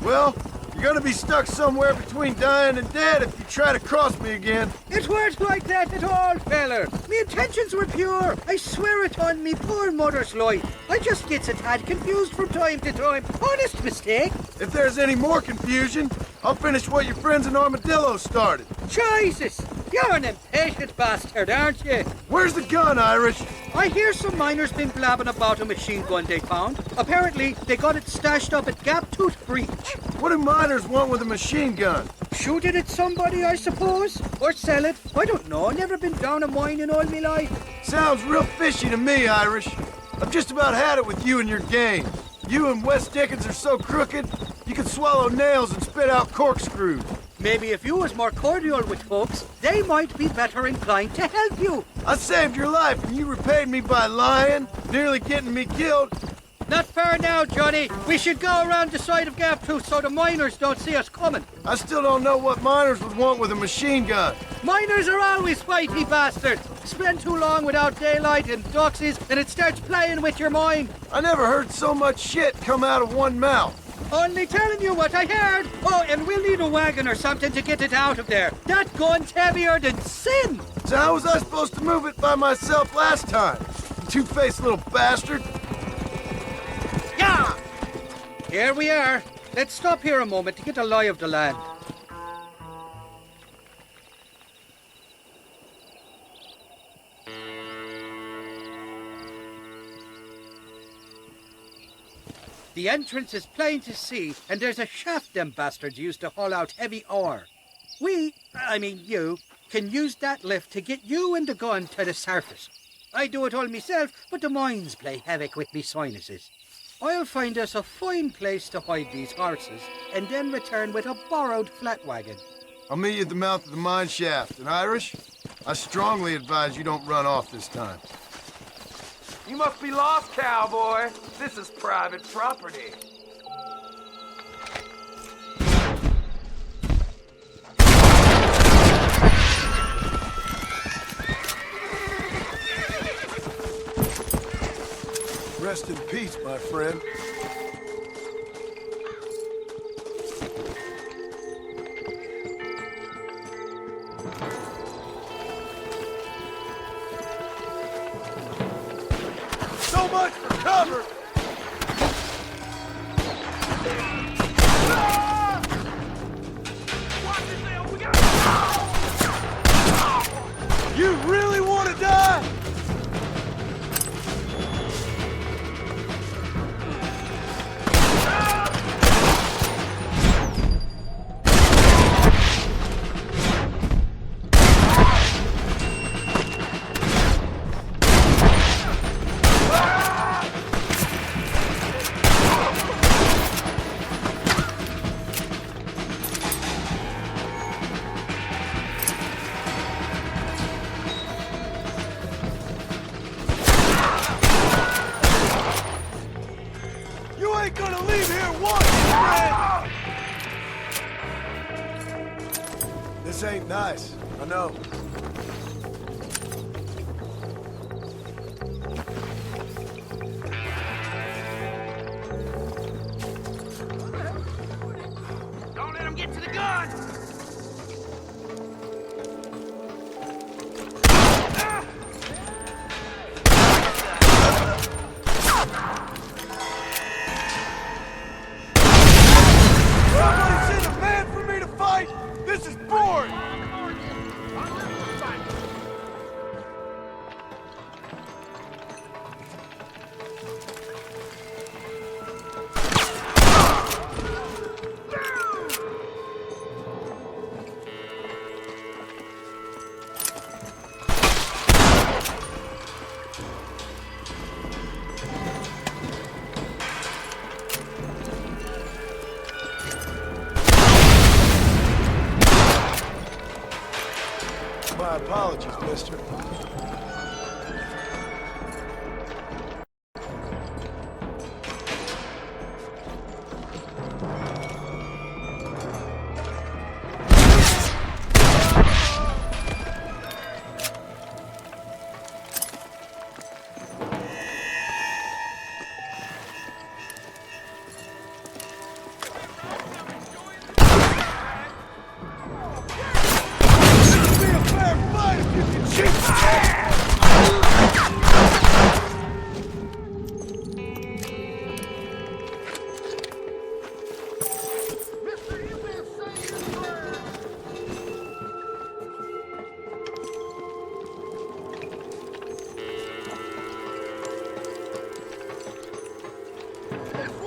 Well, you're gonna be stuck somewhere between dying and dead if you try to cross me again. It weren't like that at all, feller. Me intentions were pure. I swear it on me poor mother's life. I just gets a tad confused from time to time. Honest mistake. If there's any more confusion, I'll finish what your friends in Armadillo started. Jesus! You're an impatient bastard, aren't you? Where's the gun, Irish? I hear some miners been blabbing about a machine gun they found. Apparently, they got it stashed up at Gaptooth Breach. What do miners want with a machine gun? Shoot it at somebody, I suppose? Or sell it? I don't know. Never been down a mine in all my life. Sounds real fishy to me, Irish. I've just about had it with you and your game. You and Wes Dickens are so crooked, you can swallow nails and spit out corkscrews. Maybe if you was more cordial with folks, they might be better inclined to help you. I saved your life and you repaid me by lying, nearly getting me killed. Not far now, Johnny. We should go around the side of Gaptooth so the miners don't see us coming. I still don't know what miners would want with a machine gun. Miners are always fighty bastards. Spend too long without daylight and doxies and it starts playing with your mind. I never heard so much shit come out of one mouth. Only telling you what I heard. Oh, and we'll need a wagon or something to get it out of there. That gun's heavier than sin. So how was I supposed to move it by myself last time? You two-faced little bastard. Yeah! Here we are. Let's stop here a moment to get a lie of the land. The entrance is plain to see, and there's a shaft them bastards used to haul out heavy ore. I mean you, can use that lift to get you and the gun to the surface. I do it all myself, but the mines play havoc with me sinuses. I'll find us a fine place to hide these horses, and then return with a borrowed flat wagon. I'll meet you at the mouth of the mine shaft. And Irish, I strongly advise you don't run off this time. You must be lost, cowboy. This is private property. Rest in peace, my friend. So much for cover! You really want to die? This ain't nice, I know. Don't let him get to the gun! Somebody send a man for me to fight! This is boring! My apologies, mister.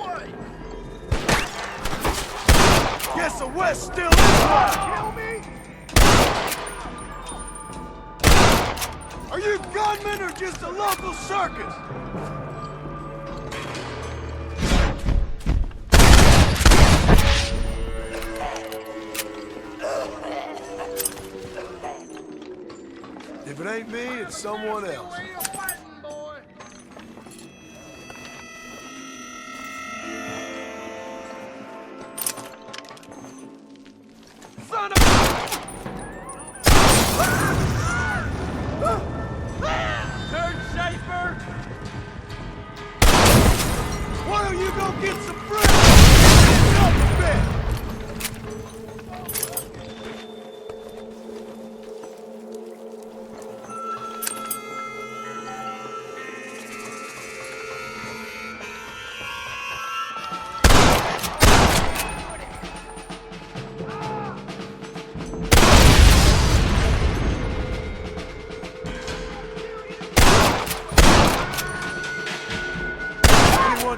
way! Guess the West still is one! Kill me? Are you gunmen or just a local circus? If it ain't me, it's someone else. Son of Turn safer! Why don't you go get some bread? Help a bit!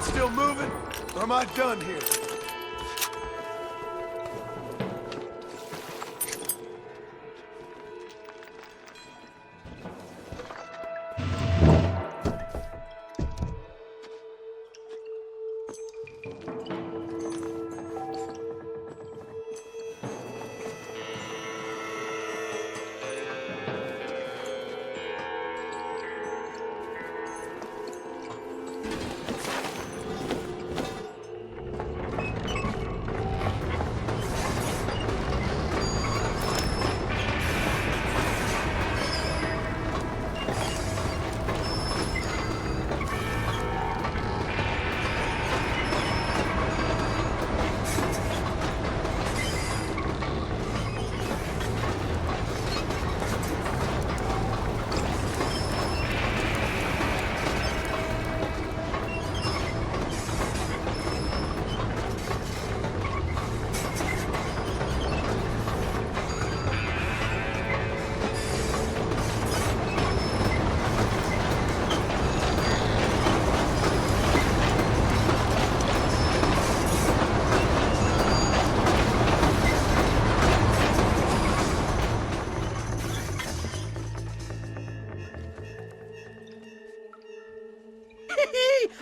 Still moving, or am I done here?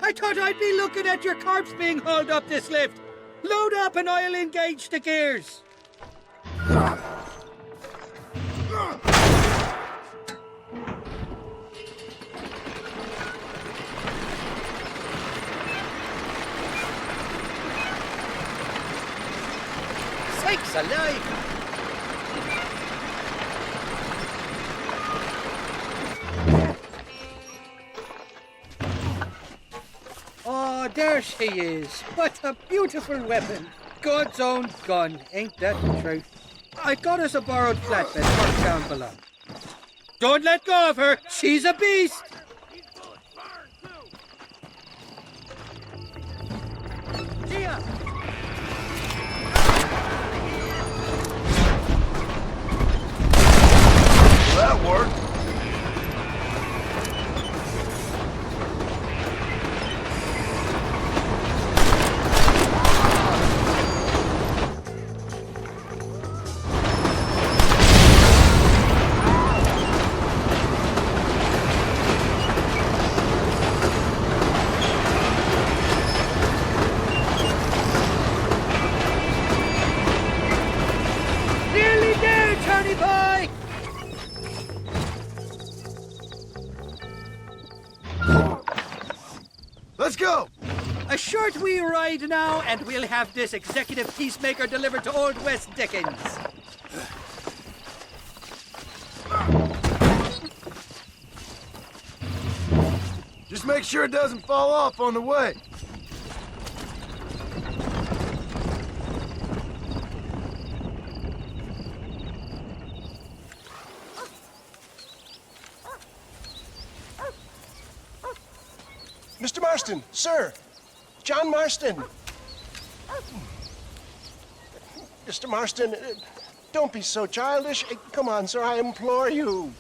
I thought I'd be looking at your corpse being hauled up this lift. Load up and I'll engage the gears. Sakes alive! Oh, there she is. What a beautiful weapon. God's own gun, ain't that the truth? I got us a borrowed flatbed parked down below. Don't let go of her. She's a beast. Gia! That worked. Nearly there, Johnny boy! Let's go! A short wee ride now, and we'll have this executive peacemaker delivered to Old West Dickens. Just make sure it doesn't fall off on the way. Mr. Marston, sir. John Marston. Mr. Marston, don't be so childish. Come on, sir, I implore you.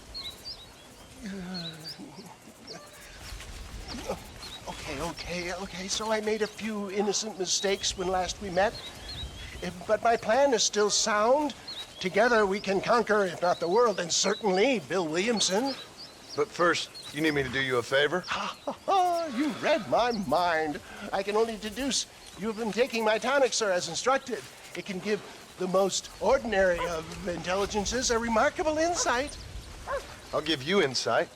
Okay, Okay. So I made a few innocent mistakes when last we met. But my plan is still sound. Together we can conquer, if not the world, then certainly Bill Williamson. But first, you need me to do you a favor? You read my mind. I can only deduce you have been taking my tonic, sir, as instructed. It can give the most ordinary of intelligences a remarkable insight. I'll give you insight.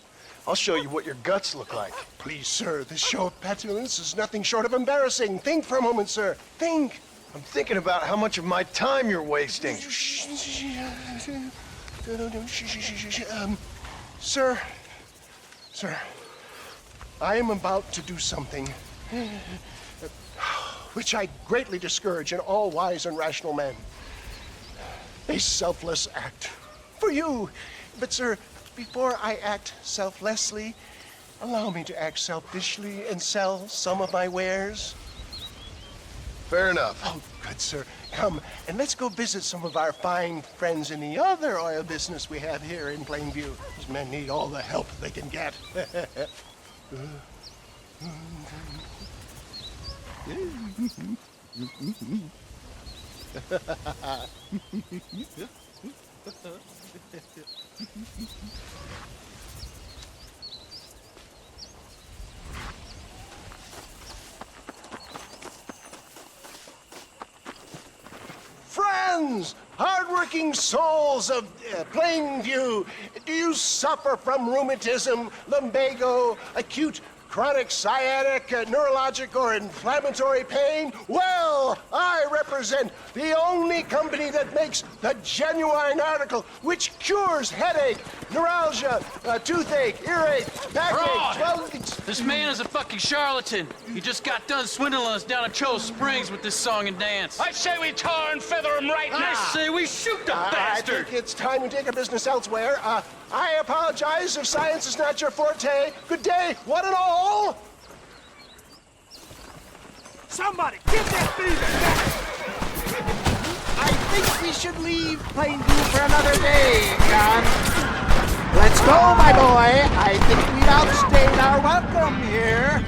I'll show you what your guts look like. Please, sir, this show of petulance is nothing short of embarrassing. Think for a moment, sir. Think. I'm thinking about how much of my time you're wasting. Sir, I am about to do something which I greatly discourage in all wise and rational men. A selfless act for you. But, sir, before I act selflessly, allow me to act selfishly and sell some of my wares. Fair enough. Oh, good, sir. Come, and let's go visit some of our fine friends in the other oil business we have here in Plainview. These men need all the help they can get. Friends, hardworking souls of Plainview, do you suffer from rheumatism, lumbago, acute chronic sciatic, neurologic, or inflammatory pain? Well, I represent the only company that makes the genuine article which cures headache, neuralgia, toothache, earache, backache. Well, this man is a fucking charlatan. He just got done swindling us down at Cho Springs with this song and dance. I say we tar and feather him right now. I say we shoot the bastard. I think it's time we take our business elsewhere. I apologize if science is not your forte. Good day, one and all. Somebody, get that beaver! I think we should leave Plainview for another day, John. Let's go, my boy. I think we've outstayed our welcome here.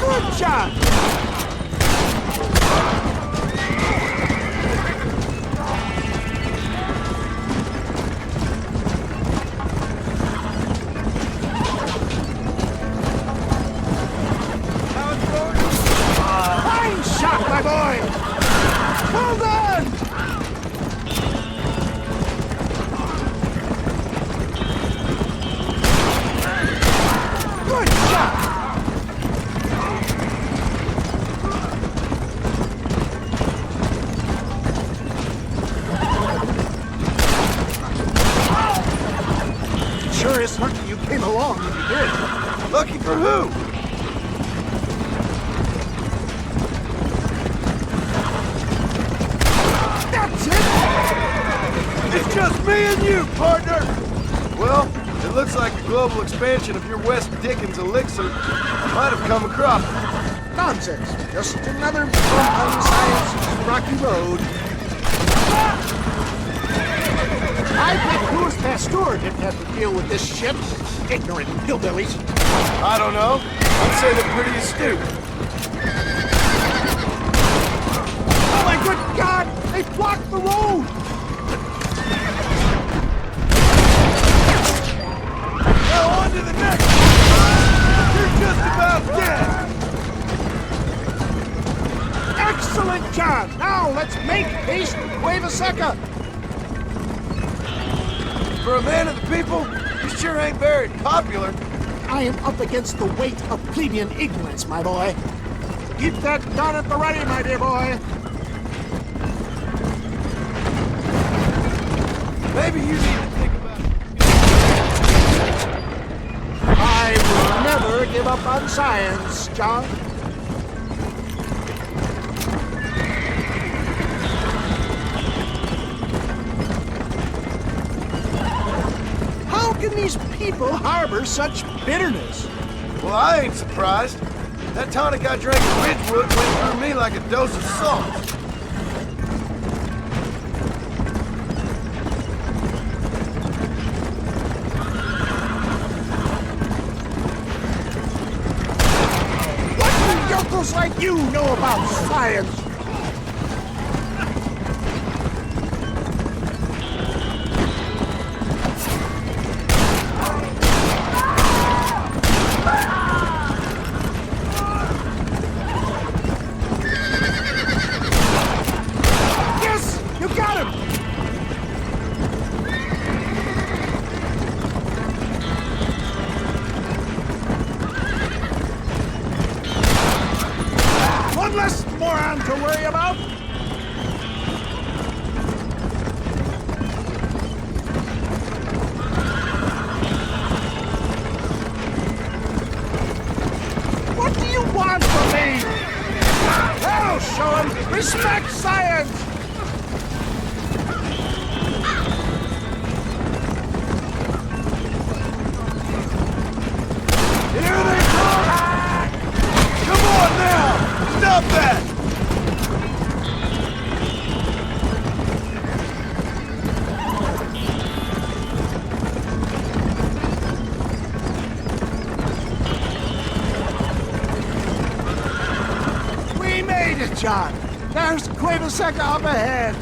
Good shot. Fine shot, my boy! Well done! Good shot! Sure is lucky you came along when you did. Lucky for who? That's it! It's just me and you, partner! Well, it looks like a global expansion of your West Dickens elixir might have come across. Nonsense. Just another bump on science's rocky road. I bet Louis Pasteur didn't have to deal with this shit. Ignorant hillbillies. I don't know. I'd say they're pretty astute. Oh my good God! They blocked the road! Now on to the next! You're just about dead! Excellent, John! Now let's make haste to Cueva Seca! For a man of the people, you sure ain't very popular. I am up against the weight of plebeian ignorance, my boy. Keep that gun at the ready, my dear boy. Maybe you need to think about it. I will never give up on science, John. How can these people harbor such bitterness? Well, I ain't surprised. That tonic I drank at Ridgewood went through me like a dose of salt. What do yokels like you know about science? Yes! You got him! One less moron to worry about. What do you want from me? I'll show him. Respect science. Here they come! Come on now! Stop that! We made it, John. There's Cueva up ahead.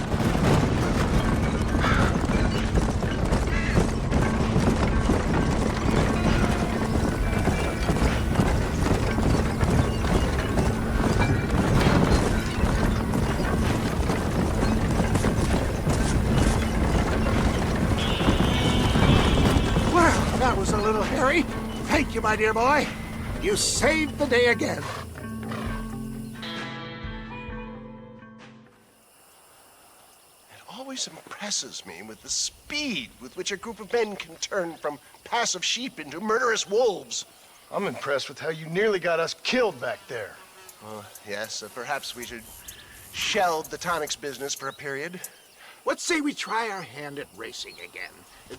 Well, that was a little hairy. Thank you, my dear boy. You saved the day again. Always impresses me with the speed with which a group of men can turn from passive sheep into murderous wolves. I'm impressed with how you nearly got us killed back there. Yes, perhaps we should shelve the tonics business for a period. What say we try our hand at racing again?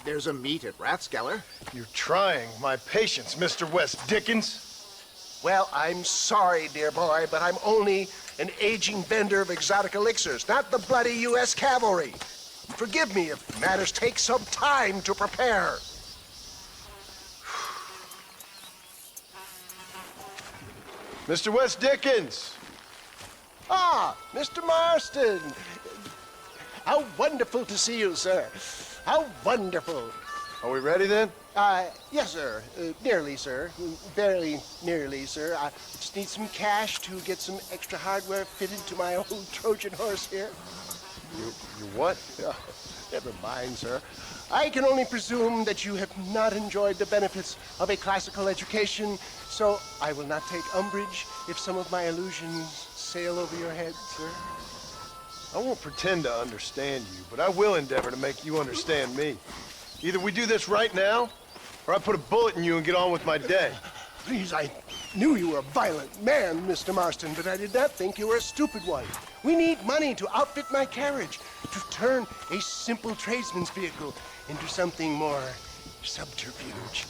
There's a meet at Rathskeller. You're trying my patience, Mr. West Dickens. Well, I'm sorry, dear boy, but I'm only an aging vendor of exotic elixirs, not the bloody U.S. cavalry. Forgive me if matters take some time to prepare. Mr. West Dickens! Ah, Mr. Marston. How wonderful to see you, sir. How wonderful. Are we ready then? Yes, sir. Nearly, sir. Very nearly, sir. I just need some cash to get some extra hardware fitted to my old Trojan horse here. You what? Never mind, sir. I can only presume that you have not enjoyed the benefits of a classical education, so I will not take umbrage if some of my illusions sail over your head, sir. I won't pretend to understand you, but I will endeavor to make you understand me. Either we do this right now, or I put a bullet in you and get on with my day. Please, I knew you were a violent man, Mr. Marston, but I did not think you were a stupid one. We need money to outfit my carriage, to turn a simple tradesman's vehicle into something more subterfuge.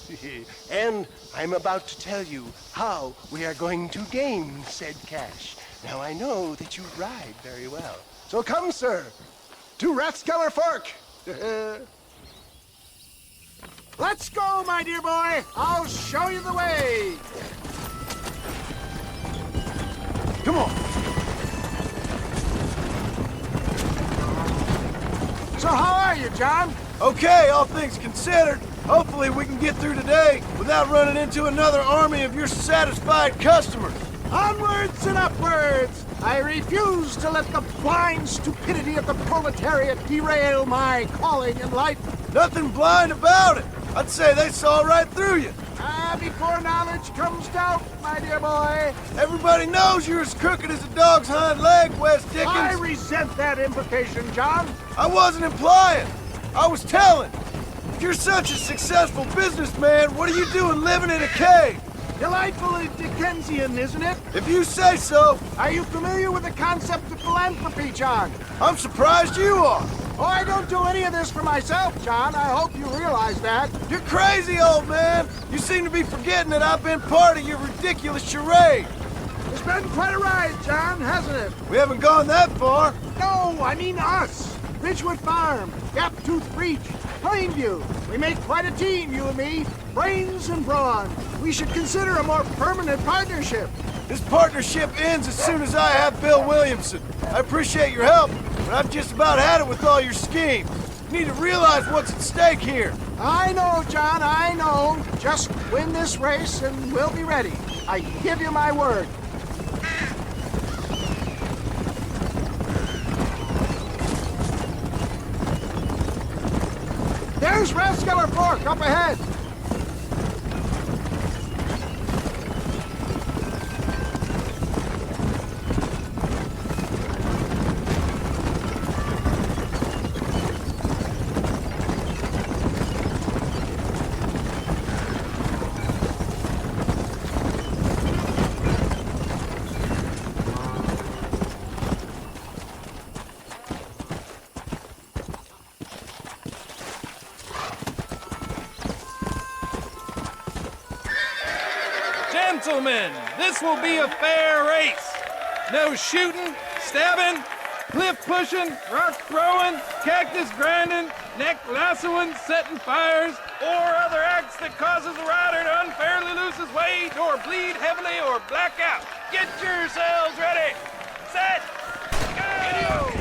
And I'm about to tell you how we are going to gain said cash. Now, I know that you ride very well. So come, sir, to Rathskeller Fork. Let's go, my dear boy. I'll show you the way. Come on. So how are you, John? Okay, all things considered. Hopefully we can get through today without running into another army of your satisfied customers. Onwards and upwards. I refuse to let the blind stupidity of the proletariat derail my calling in life. Nothing blind about it. I'd say they saw right through you. Before knowledge comes doubt, my dear boy. Everybody knows you're as crooked as a dog's hind leg, West Dickens. I resent that implication, John. I wasn't implying. I was telling. If you're such a successful businessman, what are you doing living in a cave? Delightfully Dickensian, isn't it? If you say so. Are you familiar with the concept of philanthropy, John? I'm surprised you are. Oh, I don't do any of this for myself, John. I hope you realize that. You're crazy, old man. You seem to be forgetting that I've been part of your ridiculous charade. It's been quite a ride, John, hasn't it? We haven't gone that far. No, I mean us. Ridgewood Farm, Gaptooth Breach, Plainview. We make quite a team, you and me. Brains and brawn. We should consider a more permanent partnership. This partnership ends as soon as I have Bill Williamson. I appreciate your help, but I've just about had it with all your schemes. You need to realize what's at stake here. I know, John, I know. Just win this race and we'll be ready. I give you my word. There's Rathskeller Fork up ahead. Gentlemen, this will be a fair race. No shooting, stabbing, cliff pushing, rock throwing, cactus grinding, neck lassoing, setting fires, or other acts that causes a rider to unfairly lose his weight or bleed heavily or black out. Get yourselves ready. Set. Go!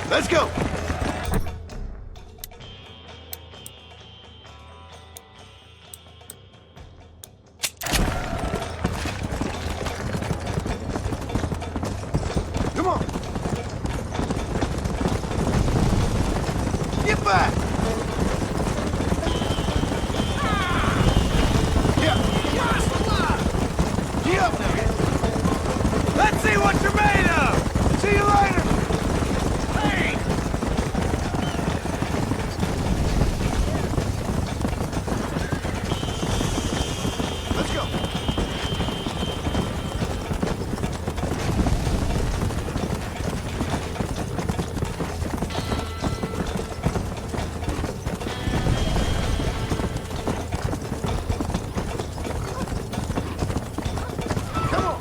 Let's go. Come on. Get back. Get up now. Let's see what you're made of. See you later. Hey! Let's go. Come on.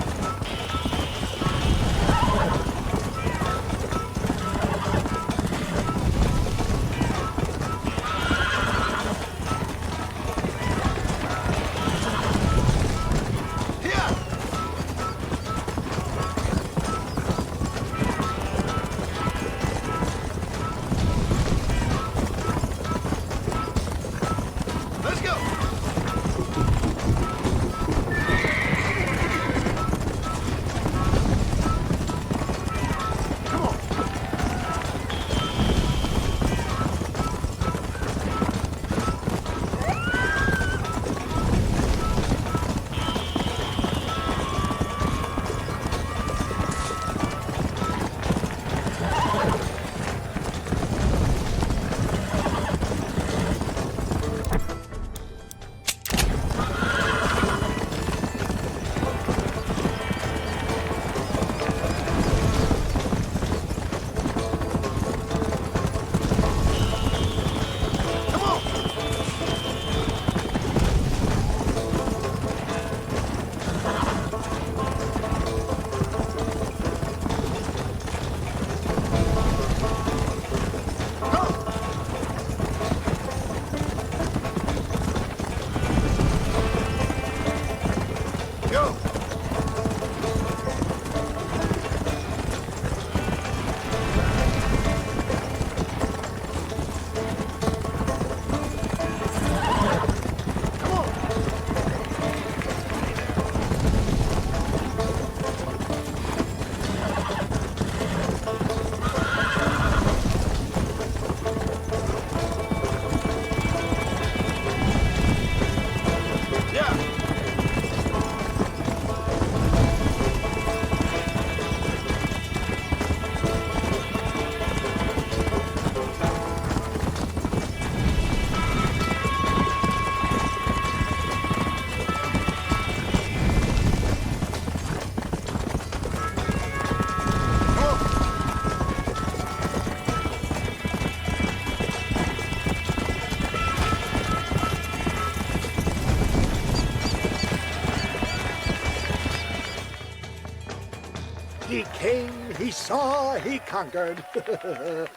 He came, he saw, he conquered.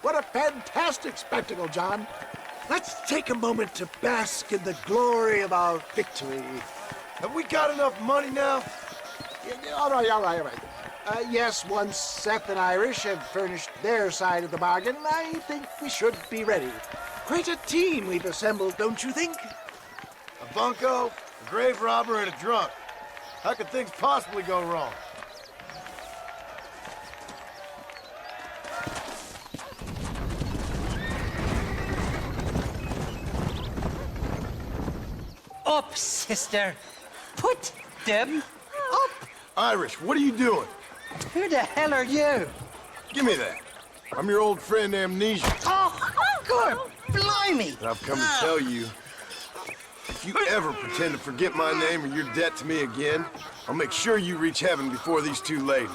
What a fantastic spectacle, John. Let's take a moment to bask in the glory of our victory. Have we got enough money now? All right. Yes, once Seth and Irish have furnished their side of the bargain, I think we should be ready. Quite a team we've assembled, don't you think? A bunco, a grave robber, and a drunk. How could things possibly go wrong? Up, sister. Put them up. Irish, what are you doing? Who the hell are you? Give me that. I'm your old friend Amnesia. Oh, good. Blimey. And I've come to tell you, if you ever pretend to forget my name or your debt to me again, I'll make sure you reach heaven before these two ladies.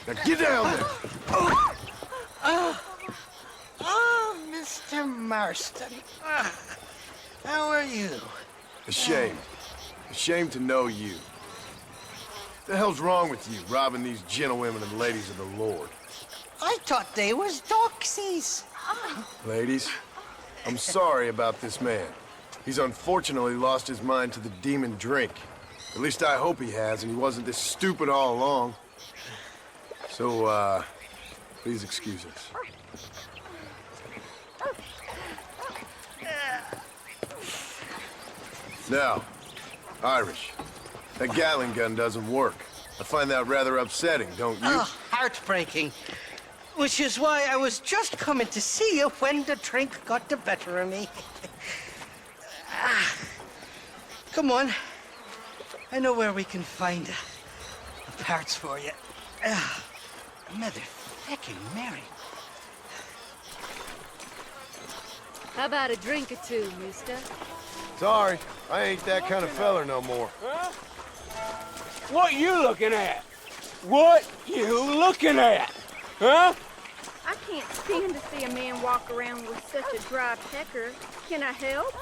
Now get down there. Oh, Mr. Marston. How are you? Ashamed. Ashamed to know you. What the hell's wrong with you, robbing these gentlewomen and ladies of the Lord? I thought they was doxies. Ladies, I'm sorry about this man. He's unfortunately lost his mind to the demon drink. At least I hope he has, and he wasn't this stupid all along. So, please excuse us. Now, Irish, that Gatling gun doesn't work. I find that rather upsetting, don't you? Oh, heartbreaking. Which is why I was just coming to see you when the drink got the better of me. Come on. I know where we can find the parts for you. Motherfucking Mary. How about a drink or two, mister? Sorry, I ain't that kind of feller no more. Huh? What you looking at? What you looking at? Huh? I can't stand to see a man walk around with such a dry pecker. Can I help?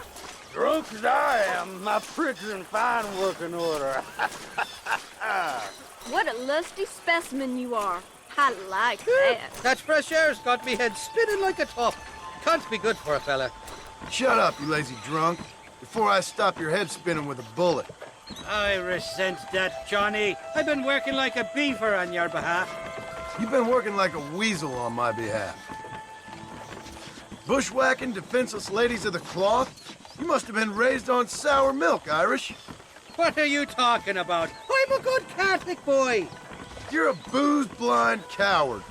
Drunk as I am, my prit's in fine working order. What a lusty specimen you are. I like that. That fresh air's got me head spinning like a top. Can't be good for a fella. Shut up, you lazy drunk, before I stop your head spinning with a bullet. I resent that, Johnny. I've been working like a beaver on your behalf. You've been working like a weasel on my behalf. Bushwhacking defenseless ladies of the cloth? You must have been raised on sour milk, Irish. What are you talking about? I'm a good Catholic boy. You're a booze-blind coward.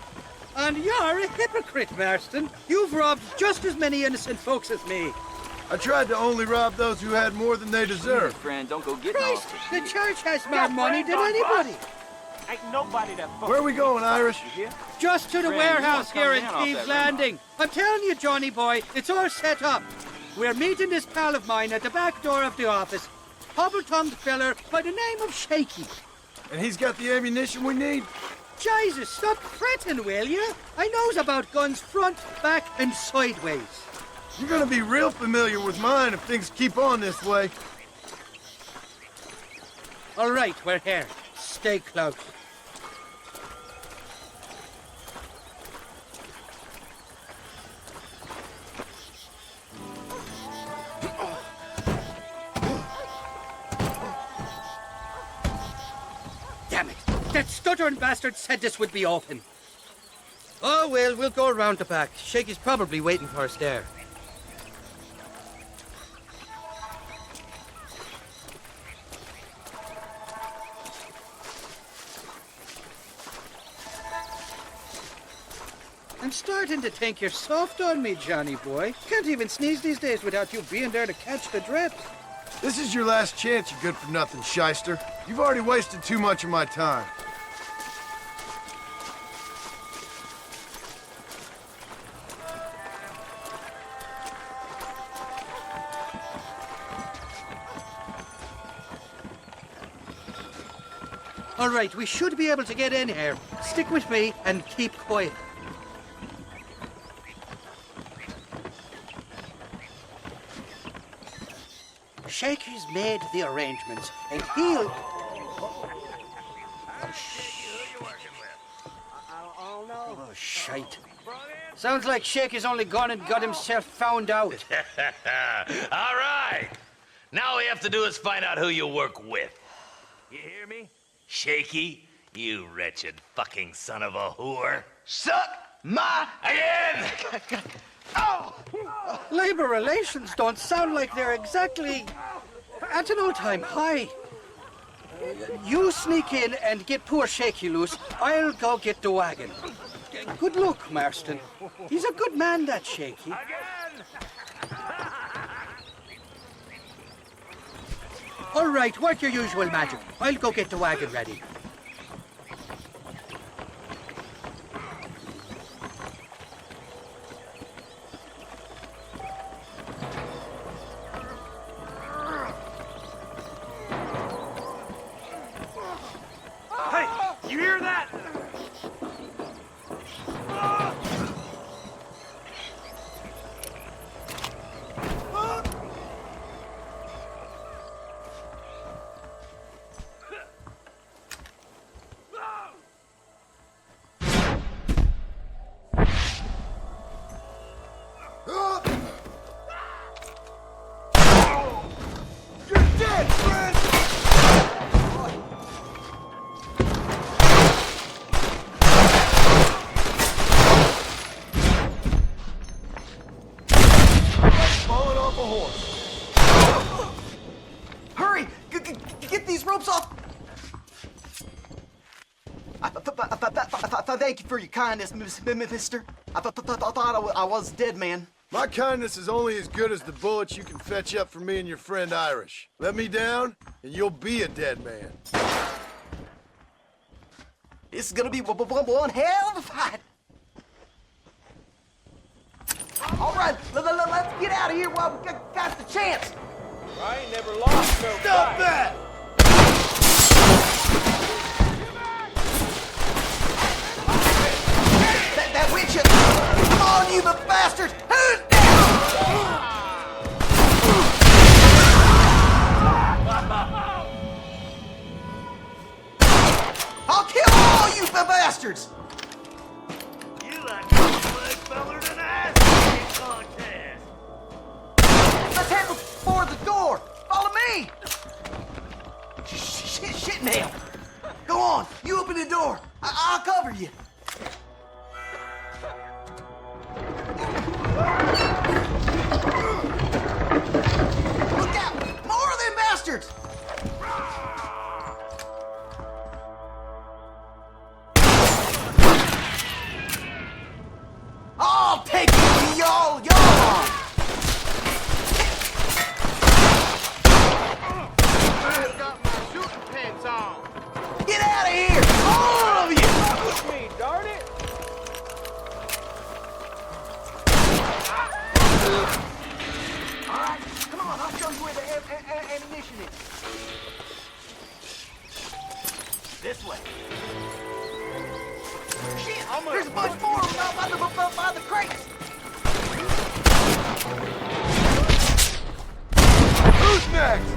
And you're a hypocrite, Marston. You've robbed just as many innocent folks as me. I tried to only rob those who had more than they deserved. Friend, don't go getting Christ, off. the church has more money than anybody. Ain't nobody that Where are we going, Irish? Just to the warehouse here in Thieves' Landing. I'm telling you, Johnny boy, it's all set up. We're meeting this pal of mine at the back door of the office. Hobble-tongued feller by the name of Shaky. And he's got the ammunition we need? Jesus, stop fretting, will you? I knows about guns front, back, and sideways. You're gonna be real familiar with mine if things keep on this way. All right, we're here. Stay close. Damn it! That stuttering bastard said this would be open. Oh, well, we'll go around the back. Shaky's probably waiting for us there. I'm starting to think you're soft on me, Johnny boy. Can't even sneeze these days without you being there to catch the drips. This is your last chance, you good-for-nothing shyster. You've already wasted too much of my time. All right, we should be able to get in here. Stick with me and keep quiet. Shaky's made the arrangements, and he'll... I don't know. Oh, shite. Sounds like Shaky's only gone and got himself found out. All right. Now all we have to do is find out who you work with. You hear me? Shaky, you wretched fucking son of a whore. Suck my... Again! Oh! Labor relations don't sound like they're exactly at an all-time high. You sneak in and get poor Shaky loose. I'll go get the wagon. Good luck, Marston. He's a good man, that Shaky. All right, work your usual magic. I'll go get the wagon ready. Hey, you hear that? Hurry! Get these ropes off! Thank you for your kindness, mister. I thought I was dead, man. My kindness is only as good as the bullets you can fetch up for me and your friend Irish. Let me down, and you'll be a dead man. This is gonna be one hell of a fight. All right, let's get out of here while we got the chance. I ain't never lost no Stop fight. that! That witch! Come on, you bastards! Who's I'll kill all you bastards! You like a much feller than I see contest. Let's head for the door. Follow me. Shit, now. Go on. You open the door. I'll cover you. Look out! More of them bastards! I'll take y'all! I've got my shooting pants on. Get out of here! All of you! Push me, darn it! All right, come on. I'll show you where the ammunition is. This way. Shit! There's a bunch more by the crates. Who's next?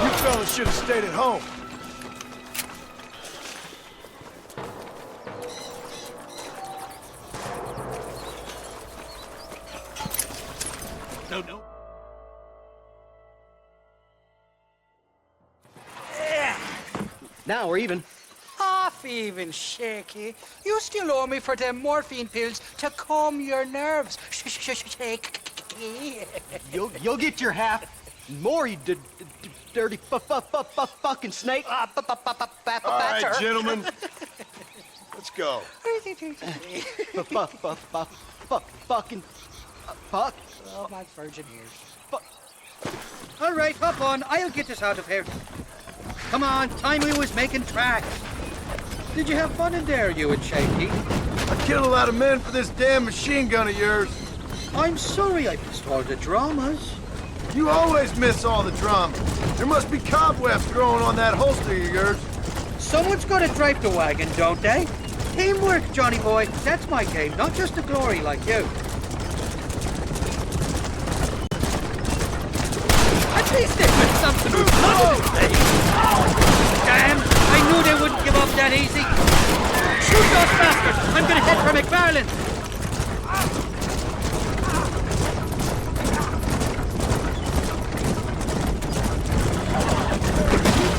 You fellas should have stayed at home. No. Now we're even. Half even, Shaky. You still owe me for them morphine pills to calm your nerves. Shaky. You'll get your half. More, you dirty fucking snake. All right, gentlemen. Let's go. Fucking fuck. Oh, my virgin ears. All right, hop on. I'll get us out of here. Come on, time we was making tracks. Did you have fun in there, you and Shaky? I killed a lot of men for this damn machine gun of yours. I'm sorry I missed all the dramas. You always miss all the drama. There must be cobwebs growing on that holster of yours. Someone's got to drive the wagon, don't they? Teamwork, Johnny boy. That's my game, not just the glory like you. At least they put something to Damn! I knew they wouldn't give up that easy. Shoot those bastards! I'm gonna head for McFarland.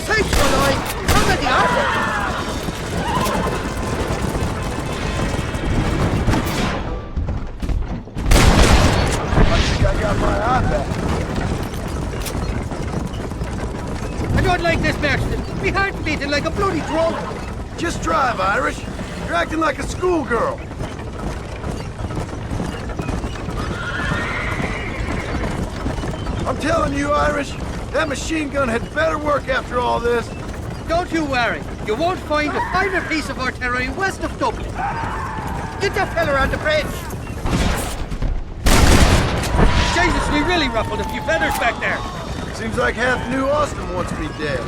Take your life! Come at the armor! I think I got my eye back. I don't like this, Marston. My heart's beating like a bloody drum. Just drive, Irish. You're acting like a schoolgirl. I'm telling you, Irish, that machine gun had better work after all this. Don't you worry. You won't find a finer piece of artillery west of Dublin. Get that fella on the bridge. Jesus, we really ruffled a few feathers back there. Seems like half New Austin wants me dead.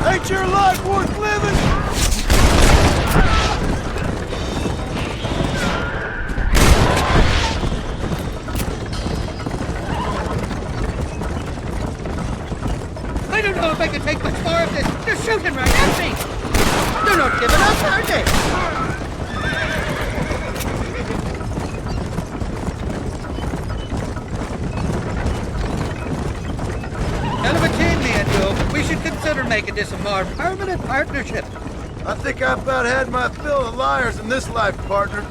Ain't your life worth living? I don't know if I can take much more of this. They're shooting right at me. They're not giving up, are they? Hell of a team, me and you. We should consider making this a more permanent partnership. I think I've about had my fill of liars in this life, partner.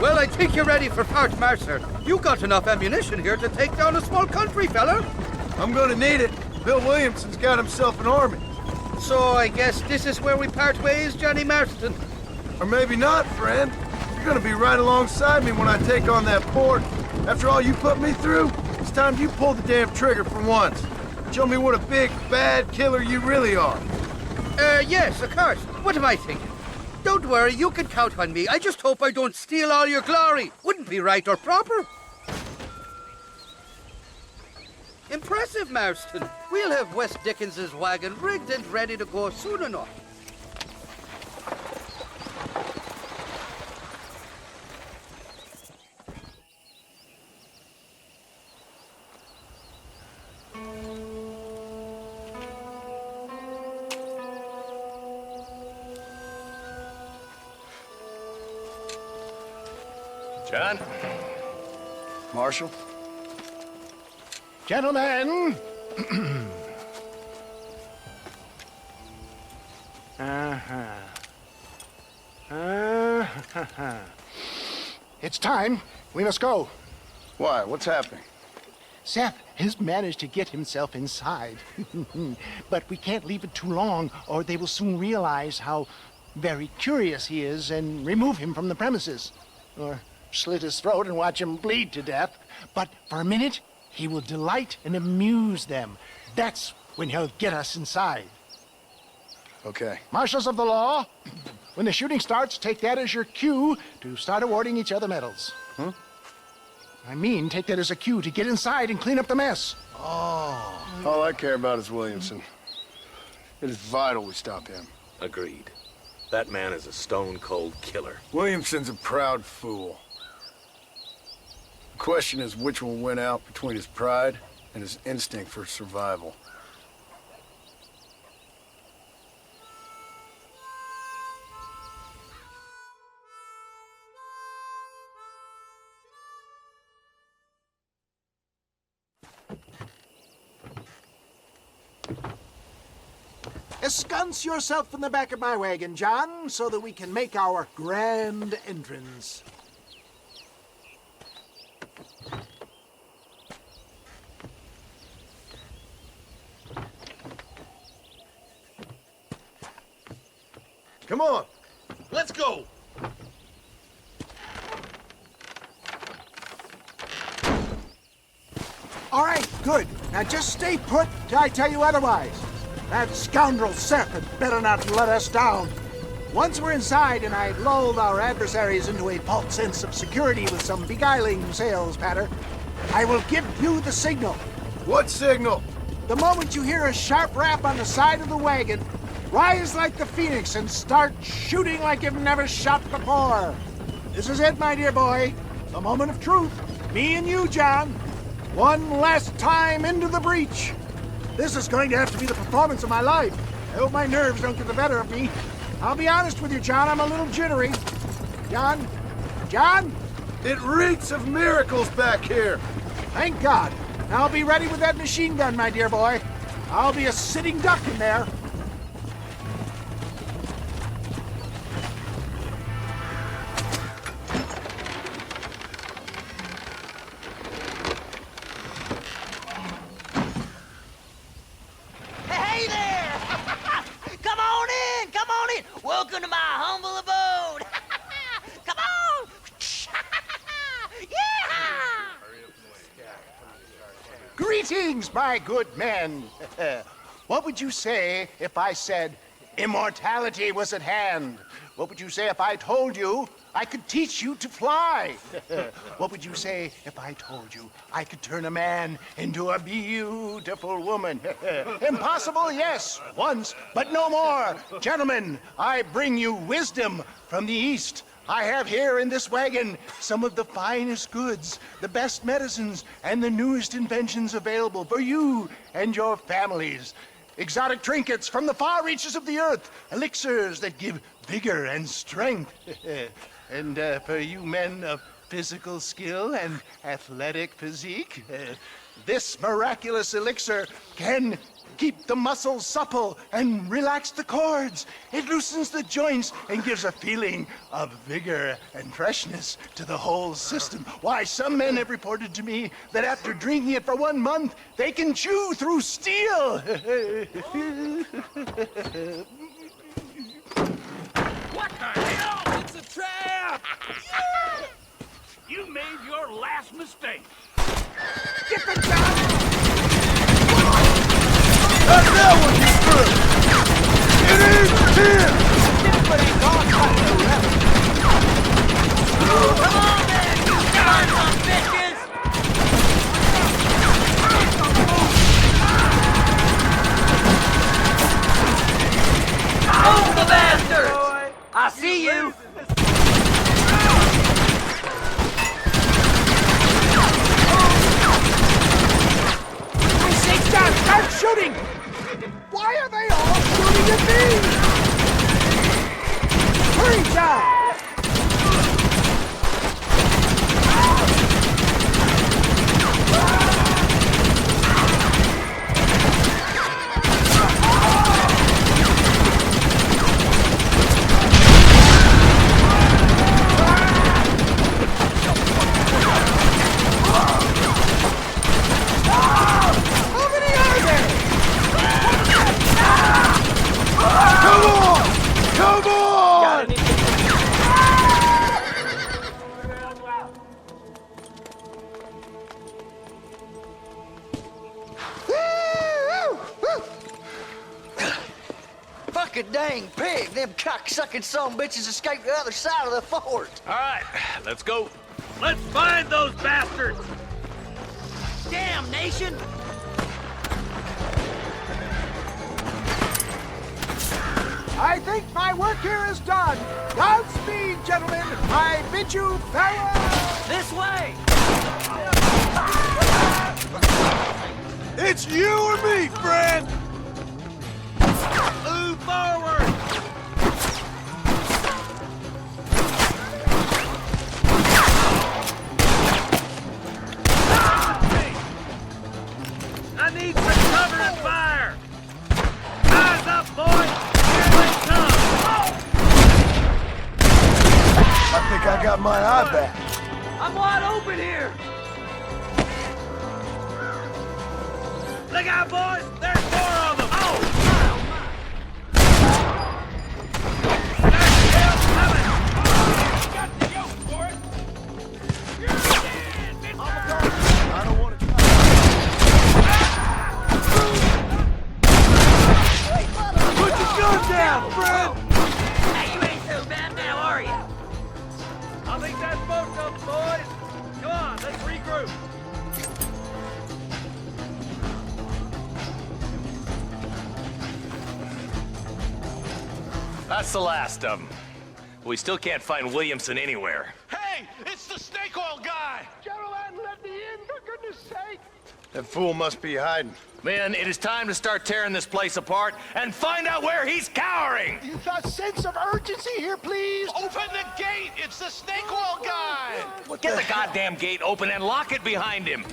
Well, I think you're ready for Fort Mercer. You got enough ammunition here to take down a small country, fella. I'm gonna need it. Bill Williamson's got himself an army. So I guess this is where we part ways, Johnny Marston. Or maybe not, friend. You're gonna be right alongside me when I take on that port. After all you put me through, it's time you pull the damn trigger for once. Show me what a big, bad killer you really are. Yes, of course. What am I thinking? Don't worry, you can count on me. I just hope I don't steal all your glory. Wouldn't be right or proper. Impressive, Marston. We'll have West Dickens's wagon rigged and ready to go soon enough. John? Marshal? Gentlemen! It's time. We must go. Why? What's happening? Seth has managed to get himself inside. But we can't leave it too long, or they will soon realize how very curious he is and remove him from the premises. Or slit his throat and watch him bleed to death. But for a minute, he will delight and amuse them. That's when he'll get us inside. Okay. Marshals of the law, when the shooting starts, take that as your cue to start awarding each other medals. Huh? I mean, take that as a cue to get inside and clean up the mess. Oh. All I care about is Williamson. It is vital we stop him. Agreed. That man is a stone-cold killer. Williamson's a proud fool. The question is which will win out between his pride and his instinct for survival. Ensconce yourself in the back of my wagon, John, so that we can make our grand entrance. Come on. Let's go. All right, good. Now just stay put till I tell you otherwise. That scoundrel Seth had better not let us down. Once we're inside and I lulled our adversaries into a false sense of security with some beguiling sales patter, I will give you the signal. What signal? The moment you hear a sharp rap on the side of the wagon, rise like the phoenix and start shooting like you've never shot before. This is it, my dear boy. The moment of truth. Me and you, John. One last time into the breach. This is going to have to be the performance of my life. I hope my nerves don't get the better of me. I'll be honest with you, John, I'm a little jittery. John? John? It reeks of miracles back here. Thank God. I'll be ready with that machine gun, my dear boy. I'll be a sitting duck in there. Hey there! Come on in! Come on in! Welcome to my humble abode! Come on! Yeah! Greetings, my good men. What would you say if I said immortality was at hand? What would you say if I told you I could teach you to fly? What would you say if I told you I could turn a man into a beautiful woman? Impossible, yes, once, but no more. Gentlemen, I bring you wisdom from the East. I have here in this wagon some of the finest goods, the best medicines, and the newest inventions available for you and your families. Exotic trinkets from the far reaches of the earth, elixirs that give vigor and strength. And for you men of physical skill and athletic physique, this miraculous elixir can keep the muscles supple and relax the cords. It loosens the joints and gives a feeling of vigor and freshness to the whole system. Why, some men have reported to me that after drinking it for 1 month, they can chew through steel. What the hell? It's a trap! You made your last mistake. Get the gun! That's that one, you screw! It is here! Come on, man! You darn some bitches! Move the bastards! I see you! John, start shooting! Why are they all shooting at me? Hurry, John! Come on! Fucking dang pig! Them cocksucking son bitches escaped the other side of the fort! All right, let's go. Let's find those bastards! Damnation! I think my work here is done. Godspeed, gentlemen. I bid you farewell. This way! It's you or me, friend! Move forward! I need some cover and fire! Eyes up, boys! I think I got my eye back. I'm wide open here! Look out, boys! There's 4 of them! Oh! There's help coming! Got the yoke for it! You're dead, mister! I don't want to Put the gun down, friend! Hey, you ain't so bad now, are you? I think that's most of them, boys! Come on, let's regroup! That's the last of them. We still can't find Williamson anywhere. Hey, it's the snake oil guy! Gentlemen, let me in, for goodness sake! That fool must be hiding. Men, it is time to start tearing this place apart and find out where he's cowering! A sense of urgency here, please! Open the gate! It's the snake oil guy! Get the goddamn gate open and lock it behind him!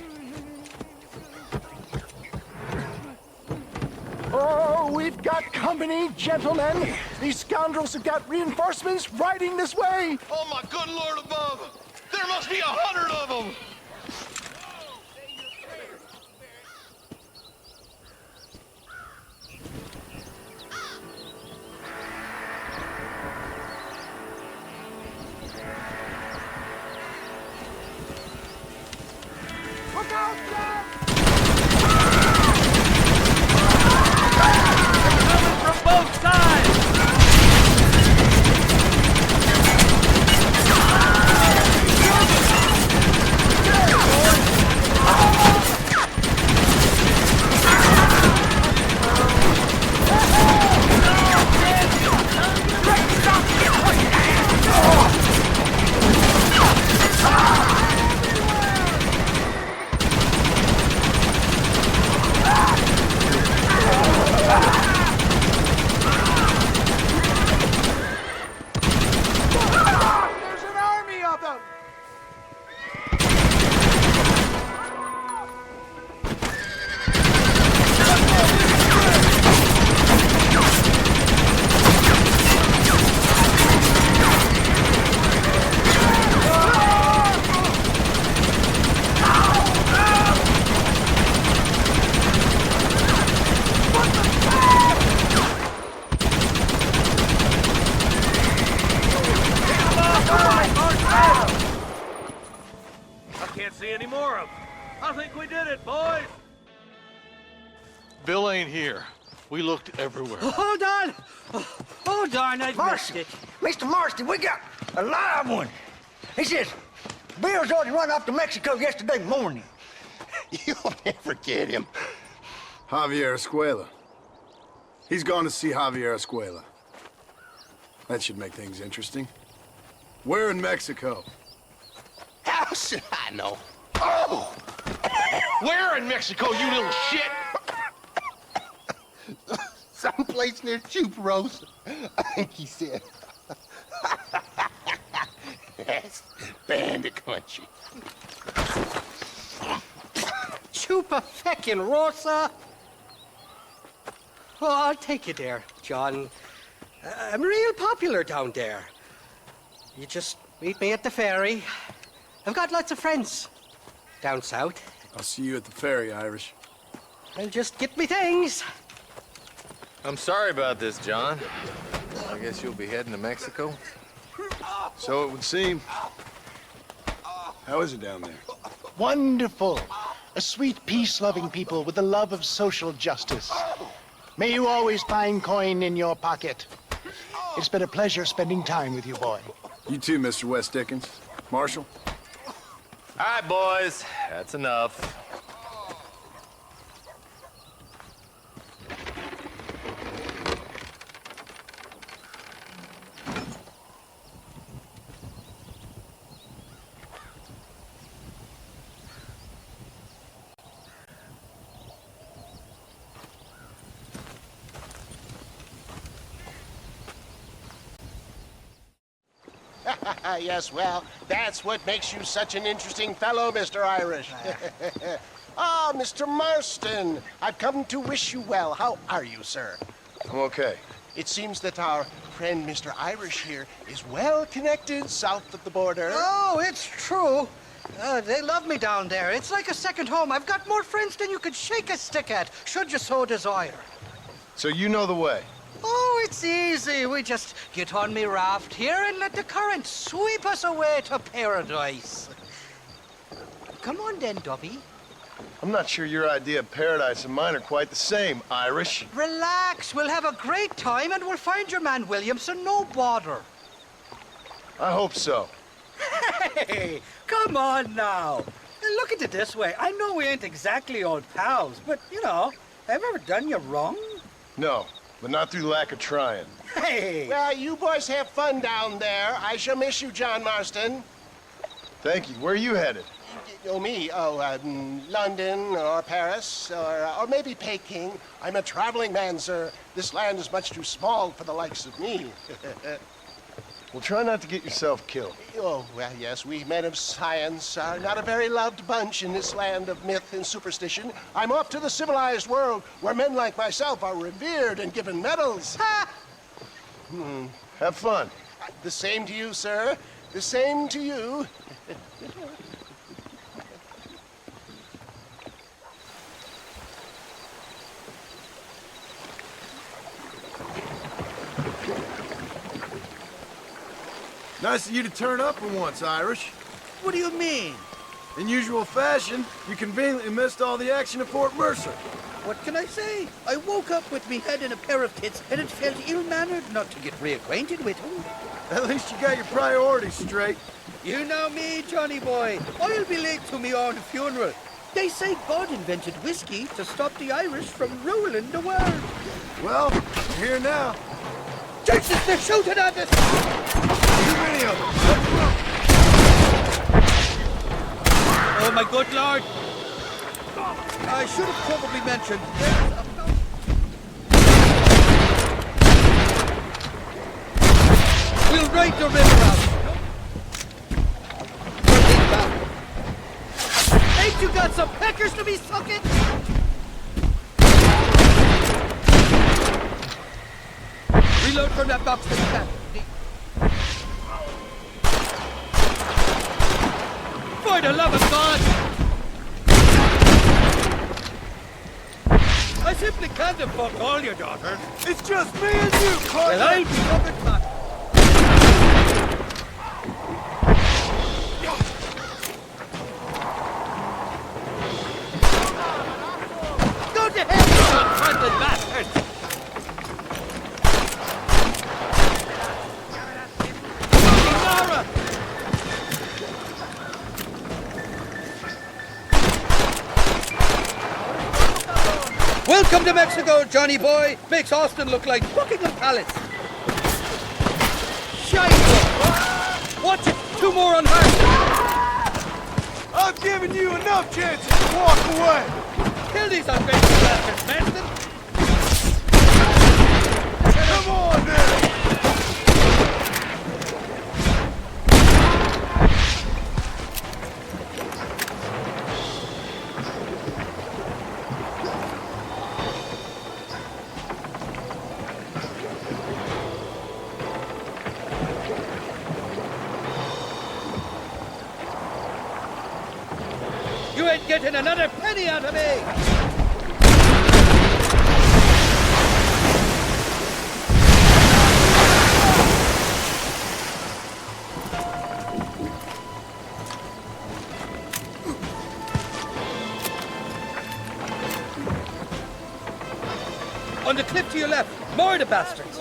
Oh, we've got company, gentlemen. These scoundrels have got reinforcements riding this way. Oh, my good Lord above! There must be 100 of them! Look out, Jack! From both sides! There's an army of them! I can't see any more of them. I think we did it, boys. Bill ain't here. We looked everywhere. Hold on! Oh, darn, I missed it. Mr. Marston, we got a live one. He says, Bill's already run off to Mexico yesterday morning. You'll never get him. Javier Escuela. He's gone to see Javier Escuela. That should make things interesting. Where in Mexico? How should I know? Oh! Where in Mexico, you little shit? Someplace near Chuparosa, I think he said. That's bandit country. Chupa-feckin' Rosa. Oh, I'll take you there, John. I'm real popular down there. You just meet me at the ferry. I've got lots of friends down south. I'll see you at the ferry, Irish. And just get me things. I'm sorry about this, John. I guess you'll be heading to Mexico? So it would seem. How is it down there? Wonderful. A sweet, peace-loving people with the love of social justice. May you always find coin in your pocket. It's been a pleasure spending time with you, boy. You too, Mr. West Dickens. Marshal? All right, boys. That's enough. Yes, well, that's what makes you such an interesting fellow, Mr. Irish. Ah, Mr. Marston, I've come to wish you well. How are you, sir? I'm okay. It seems that our friend Mr. Irish here is well connected south of the border. Oh, it's true. They love me down there. It's like a second home. I've got more friends than you could shake a stick at, should you so desire. So you know the way? Oh, it's easy. We just get on me raft here and let the current sweep us away to paradise. Come on then, Dubby. I'm not sure your idea of paradise and mine are quite the same, Irish. Relax. We'll have a great time and we'll find your man Williamson, no bother. I hope so. Hey, come on now. Look at it this way. I know we ain't exactly old pals, but, you know, have I ever done you wrong? No. but not through lack of trying. Hey! Well, you boys have fun down there. I shall miss you, John Marston. Thank you. Where are you headed? Oh, me? London or Paris or maybe Peking. I'm a traveling man, sir. This land is much too small for the likes of me. Well, try not to get yourself killed. Oh, well, yes, we men of science are not a very loved bunch in this land of myth and superstition. I'm off to the civilized world where men like myself are revered and given medals. Ha! Have fun. The same to you, sir. The same to you. Nice of you to turn up for once, Irish. What do you mean? In usual fashion, you conveniently missed all the action at Fort Mercer. What can I say? I woke up with me head in a pair of tits, and it felt ill-mannered not to get reacquainted with him. At least you got your priorities straight. You know me, Johnny boy. I'll be late to me own funeral. They say God invented whiskey to stop the Irish from ruling the world. Well, you're here now. Jesus, they're shooting at us! Too many of them. Oh, my good Lord. I should have probably mentioned we'll ride the river out. Ain't you got some peckers to be sucking? Reload from that box to the back. For the love of God! I simply can't fuck all your daughters. It's just me and you, partner. Well, I'll be covered back. Go to hell, you unfriended bastards! Nora! Welcome to Mexico, Johnny boy. Makes Austin look like Buckingham Palace. Shite! Watch it. 2 more on her. I've given you enough chances to walk away. Kill these ungrateful bastards, Manston. Come on, then. You ain't getting another penny out of me! On the cliff to your left, more of the bastards!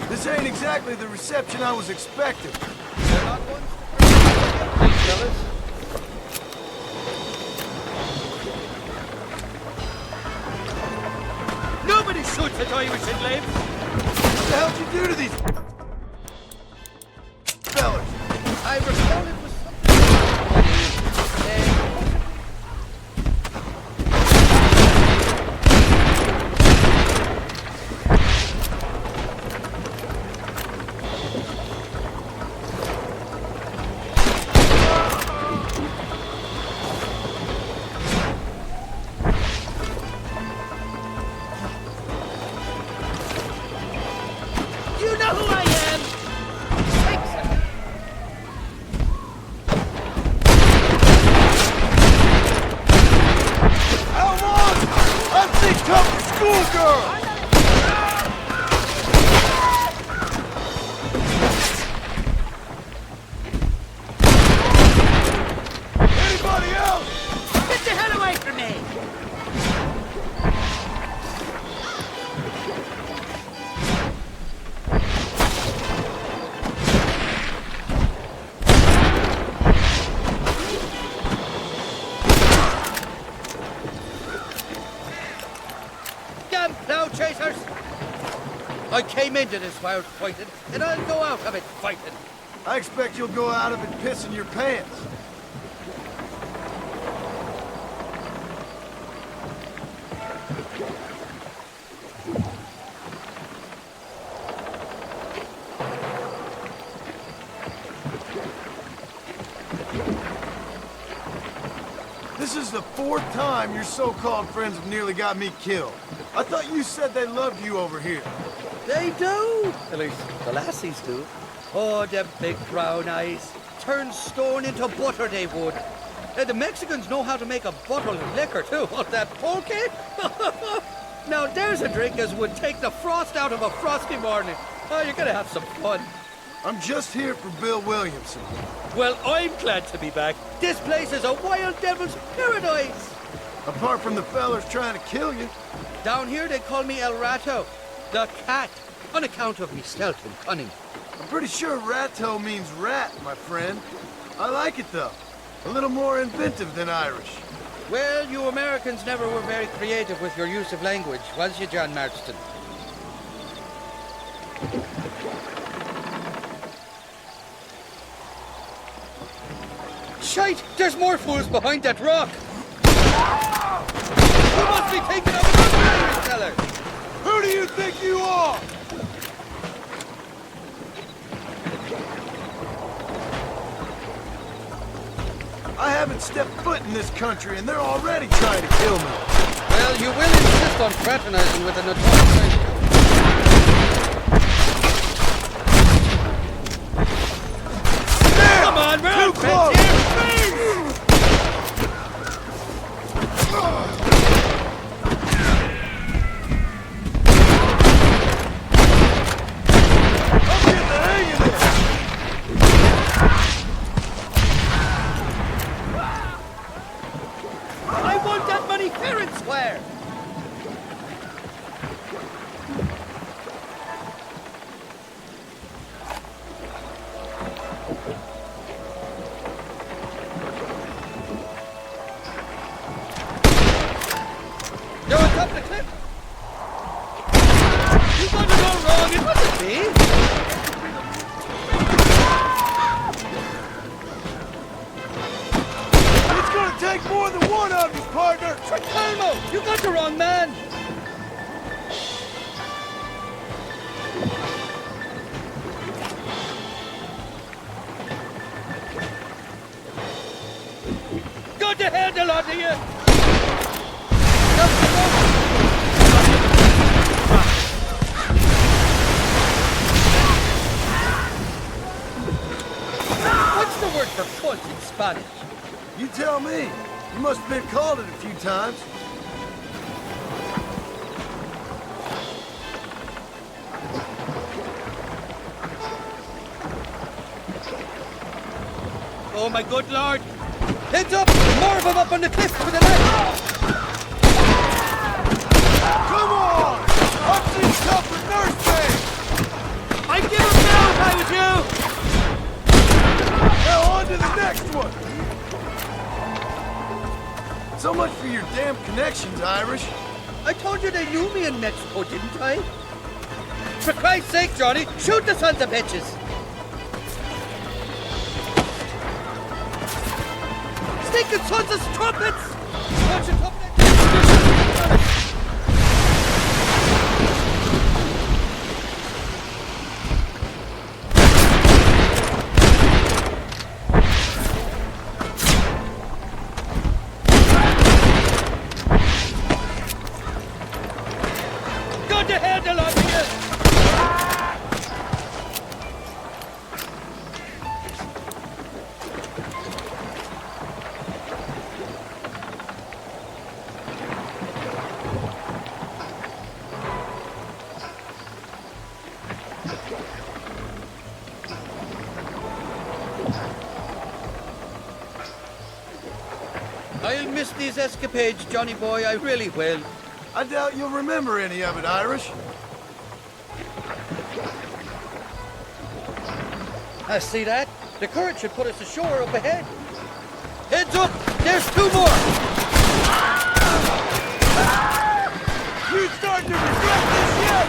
This ain't exactly the reception I was expecting. Nobody shoots at Irish in life! What the hell'd you do to these fellas? I recall it was I came into this world fighting, and I'll go out of it fighting. I expect you'll go out of it pissing your pants. This is the 4th time your so-called friends have nearly got me killed. I thought you said they loved you over here. They do. At least the lassies do. Oh, them big brown eyes. Turn stone into butter, they would. The Mexicans know how to make a bottle of liquor, too. What, that pulque? Now, there's a drink as would take the frost out of a frosty morning. Oh, you're gonna have some fun. I'm just here for Bill Williamson. Well, I'm glad to be back. This place is a wild devil's paradise. Apart from the fellers trying to kill you. Down here, they call me El Rato, the cat, on account of me stealth and cunning. I'm pretty sure Rato means rat, my friend. I like it, though. A little more inventive than Irish. Well, you Americans never were very creative with your use of language, was you, John Marston? Shite! There's more fools behind that rock! You must be thinking of another Irish teller! Who do you think you are? I haven't stepped foot in this country, and they're already trying to kill me. Well, you will insist on fraternizing with a notorious... Come on, man! Too close! I want that money fair and square! You're on top of the cliff! You got it all wrong, it wasn't me! It's gonna take more than one of you, partner! Tricolmo! You got the wrong man! Got the handle onto you! What's the word for cunt in Spanish? You tell me. You must have been called it a few times. Oh, my good lord! Heads up! More of them up on the cliff to the left! Come on! Up to yourself with nurse base! I'd give him now if I was you! Now on to the next one! So much for your damn connections, Irish. I told you they knew me in Mexico, didn't I? For Christ's sake, Johnny, shoot the sons of bitches! Stinking sons of trumpets! Watch it, got the handle on you! I'll miss these escapades, Johnny boy, I really will. I doubt you'll remember any of it, Irish. I see that. The current should put us ashore up ahead. Heads up! There's two more! You starting to regret this yet?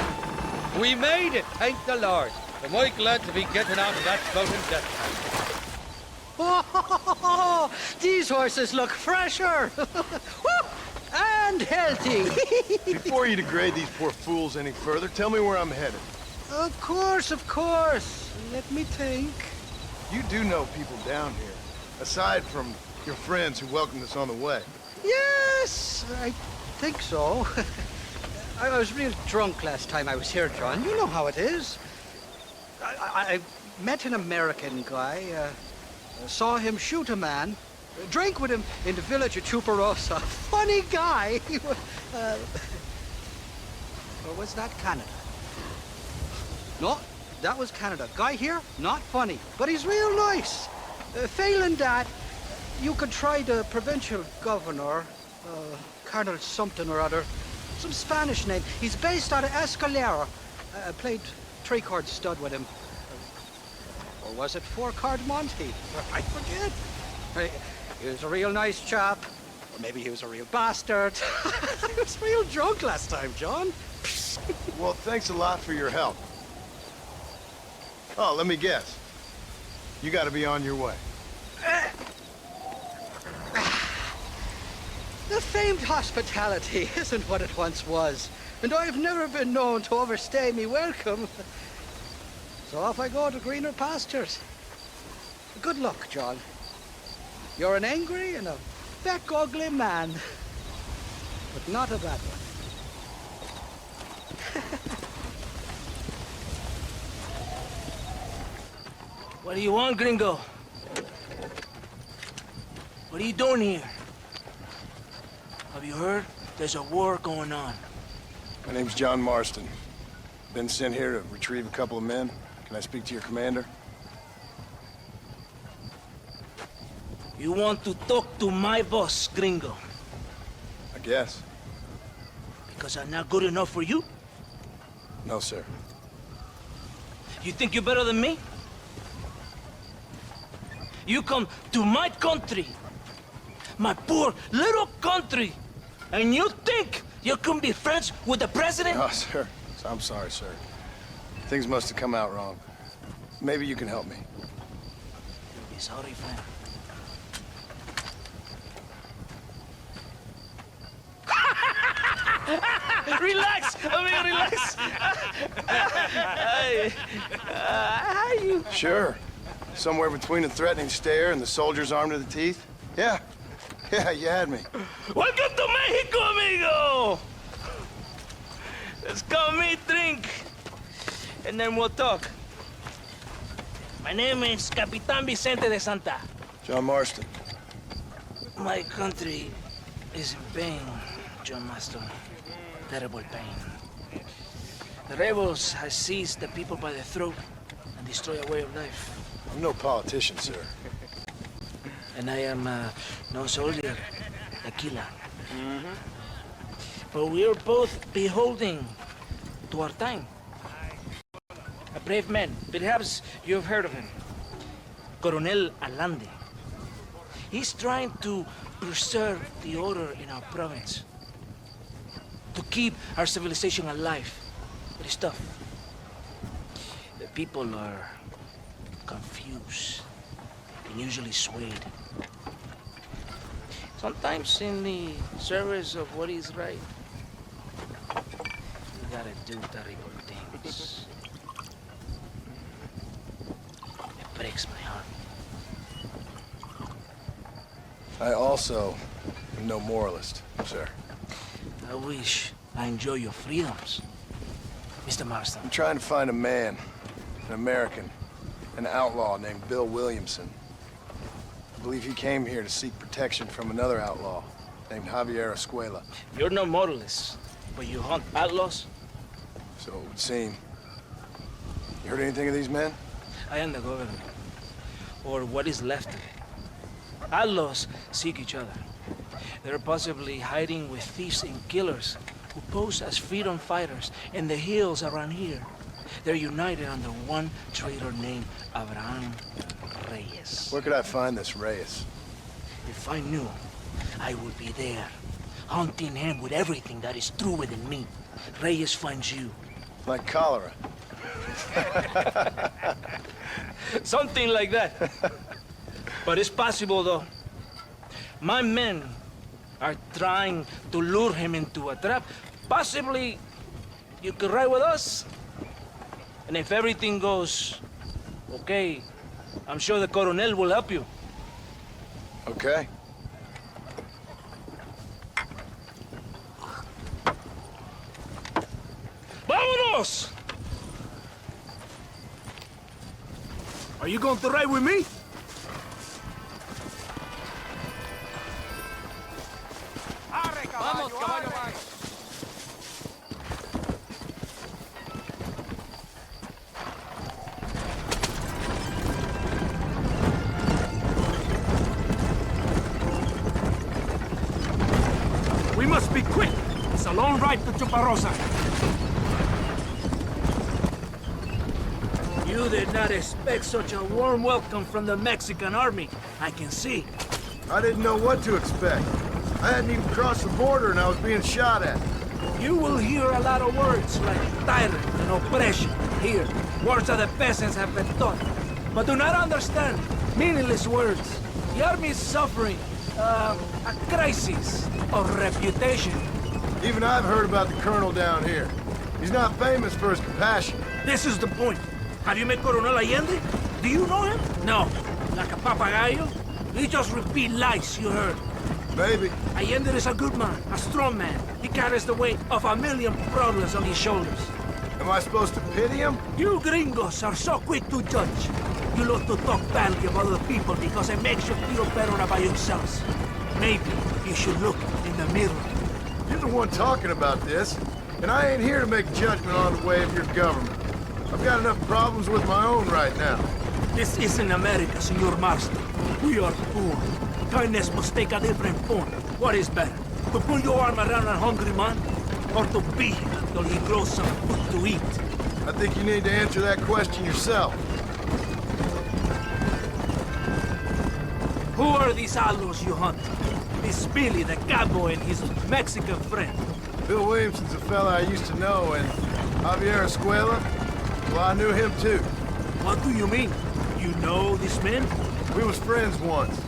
We made it, thank the Lord. Am I glad to be getting out of that floating death trap. Oh, these horses look fresher. And healthy. Before you degrade these poor fools any further, tell me where I'm headed. Of course, of course. Let me think. You do know people down here, aside from your friends who welcomed us on the way. Yes, I think so. I was real drunk last time I was here, John. You know how it is. I met an American guy, saw him shoot a man, drank with him in the village of Chuparosa. Funny guy. Or was that Canada? No, that was Canada. Guy here, not funny, but he's real nice. Failing that, you could try the provincial governor, Colonel something or other. Some Spanish name. He's based out of Escalera. I played 3-card stud with him. Or was it 4-card Monty? I forget. He was a real nice chap. Or maybe he was a real bastard. I was real drunk last time, John. Well, thanks a lot for your help. Oh, let me guess. You gotta be on your way. The famed hospitality isn't what it once was, and I've never been known to overstay me welcome. So off I go to greener pastures. Good luck, John. You're an angry and a beck ugly man, but not a bad one. What do you want, gringo? What are you doing here? Have you heard? There's a war going on. My name's John Marston. Been sent here to retrieve a couple of men. Can I speak to your commander? You want to talk to my boss, gringo? I guess. Because I'm not good enough for you? No, sir. You think you're better than me? You come to my country, my poor little country, and you think you can be friends with the president? No, sir. I'm sorry, sir. Things must have come out wrong. Maybe you can help me. You'll be sorry, friend. Relax, amigo, relax. How you? Sure. Somewhere between a threatening stare and the soldiers armed to the teeth? Yeah. Yeah, you had me. Welcome to Mexico, amigo! Let's come meet, drink, and then we'll talk. My name is Capitan Vicente de Santa. John Marston. My country is in pain, John Marston. Terrible pain. The rebels have seized the people by the throat and destroy a way of life. I'm no politician, sir. And I am no soldier, a killer. But we are both beholding to our time. A brave man, perhaps you've heard of him. Coronel Allende. He's trying to preserve the order in our province. To keep our civilization alive. But it's tough. The people are confused and usually swayed. Sometimes in the service of what is right, you gotta do terrible things. It breaks my heart. I also am no moralist, sir. I wish I enjoy your freedoms, Mr. Marston. I'm trying to find a man, an American, an outlaw named Bill Williamson. I believe he came here to seek protection from another outlaw named Javier Escuela. You're no moralist, but you hunt outlaws? So it would seem. You heard anything of these men? I am the government, or what is left of it. Outlaws seek each other. They're possibly hiding with thieves and killers who pose as freedom fighters in the hills around here. They're united under one traitor named Abraham Reyes. Where could I find this Reyes? If I knew, I would be there, hunting him with everything that is true within me. Reyes finds you, Like cholera. Something like that. But it's possible, though. My men are trying to lure him into a trap. Possibly, you could ride with us. And if everything goes okay, I'm sure the Coronel will help you. Okay. ¡Vámonos! Are you going to ride with me? Vamos, caballo, We must be quick. It's a long ride to Chuparosa. You did not expect such a warm welcome from the Mexican army, I can see. I didn't know what to expect. I hadn't even crossed the border and I was being shot at. You will hear a lot of words like tyrant and oppression here. Words that the peasants have been taught. But do not understand meaningless words. The army is suffering a crisis of reputation. Even I've heard about the colonel down here. He's not famous for his compassion. This is the point. Have you met Coronel Allende? Do you know him? No. Like a papagayo? He just repeat lies you heard. Maybe. Allende is a good man, a strong man. He carries the weight of 1,000,000 problems on his shoulders. Am I supposed to pity him? You gringos are so quick to judge. You love to talk badly of other people because it makes you feel better about yourselves. Maybe you should look in the mirror. You're the one talking about this, and I ain't here to make judgment on the way of your government. I've got enough problems with my own right now. This isn't America, Senor Marston. We are poor. Kindness must take a different form. What is better? To put your arm around a hungry man? Or to beat him until he grows some food to eat? I think you need to answer that question yourself. Who are these outlaws you hunt? This Billy, the cowboy, and his Mexican friend. Bill Williamson's a fella I used to know, and Javier Escuela, well, I knew him too. What do you mean? You know this man? We was friends once.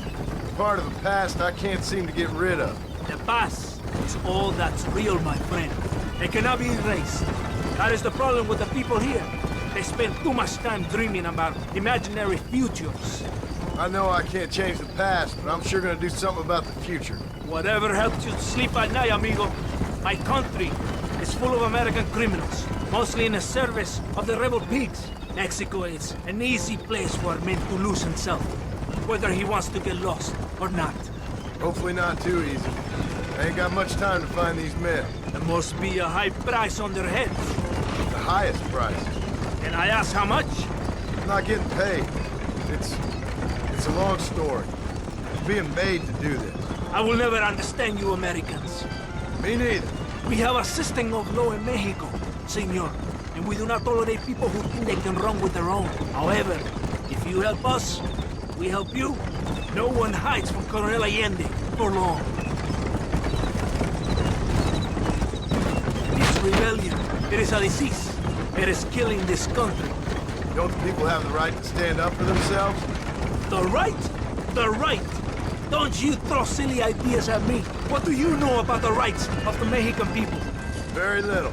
Part of the past I can't seem to get rid of. The past is all that's real, my friend. It cannot be erased. That is the problem with the people here. They spend too much time dreaming about imaginary futures. I know I can't change the past, but I'm sure gonna do something about the future. Whatever helps you sleep at night, amigo. My country is full of American criminals, mostly in the service of the rebel pigs. Mexico is an easy place for a man to lose himself, whether he wants to get lost or not. Hopefully not too easy. I ain't got much time to find these men. There must be a high price on their heads. The highest price. And I ask how much? I'm not getting paid. It's a long story. I'm being made to do this. I will never understand you Americans. Me neither. We have a system of law in Mexico, senor. And we do not tolerate people who think they can run with their own. However, if you help us, we help you. No one hides from Coronel Allende for long. This rebellion, it is a disease. It is killing this country. Don't the people have the right to stand up for themselves? The right? The right! Don't you throw silly ideas at me. What do you know about the rights of the Mexican people? Very little.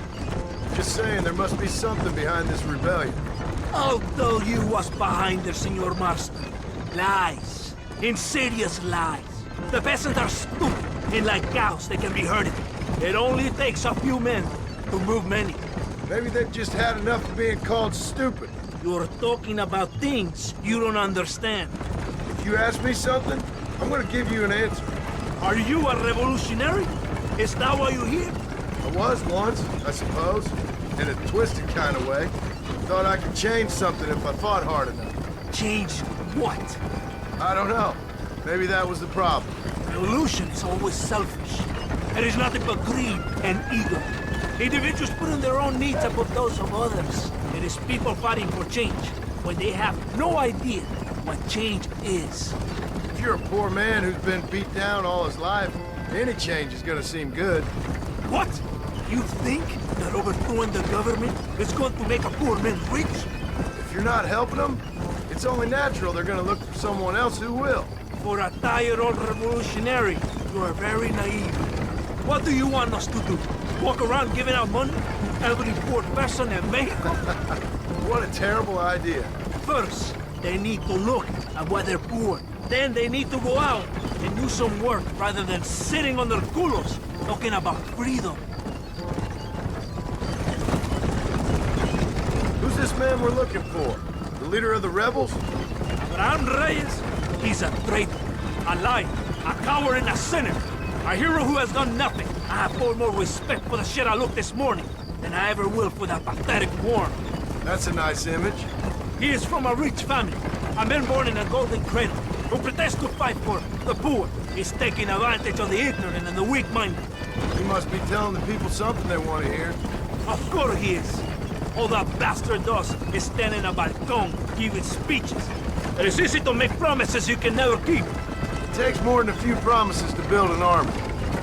Just saying there must be something behind this rebellion. I'll tell you what's behind it, Senor Marston. Lies. Insidious lies. The peasants are stupid, and like cows, they can be herded. It only takes a few men to move many. Maybe they've just had enough of being called stupid. You're talking about things you don't understand. If you ask me something, I'm gonna give you an answer. Are you a revolutionary? Is that why you're here? I was once, I suppose. In a twisted kind of way. Thought I could change something if I fought hard enough. Change what? I don't know. Maybe that was the problem. Revolution is always selfish. It is nothing but greed and ego. Individuals putting their own needs above those of others. It is people fighting for change when they have no idea what change is. If you're a poor man who's been beat down all his life, any change is gonna seem good. What? You think that overthrowing the government is going to make a poor man rich? If you're not helping them, it's only natural they're gonna look for someone else who will. For a tired old revolutionary, you are very naive. What do you want us to do? Walk around giving out money to every poor person in Mexico? What a terrible idea. First, they need to look at why they're poor. Then they need to go out and do some work rather than sitting on their culos talking about freedom. Who's this man we're looking for? The leader of the rebels? Abraham Reyes, he's a traitor, a liar, a coward and a sinner. A hero who has done nothing. I have far more respect for the shit I looked this morning than I ever will for that pathetic worm. That's a nice image. He is from a rich family, a man born in a golden cradle, who pretends to fight for the poor. He's taking advantage of the ignorant and the weak-minded. He must be telling the people something they want to hear. Of course he is. All that bastard does is stand in a balcony giving speeches. It is easy to make promises you can never keep. It takes more than a few promises to build an army.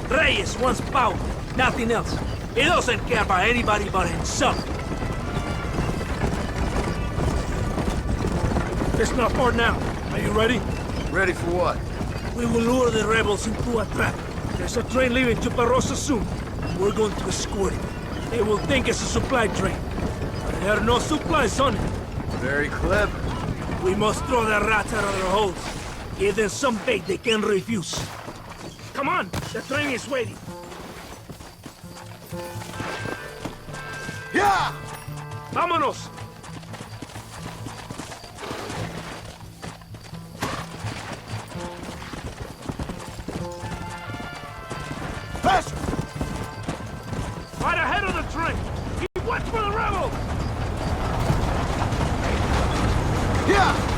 Reyes wants power, nothing else. He doesn't care about anybody but himself. It's not far now. Are you ready? Ready for what? We will lure the rebels into a trap. There's a train leaving Chuparosa soon. We're going to escort it. They will think it's a supply train. But there are no supplies on it. Very clever. We must throw the rats out of their holes. Give them some bait they can refuse. Come on, the train is waiting. Yeah! Vámonos! Faster! Right ahead of the train! Keep watch for the rebels! Yeah!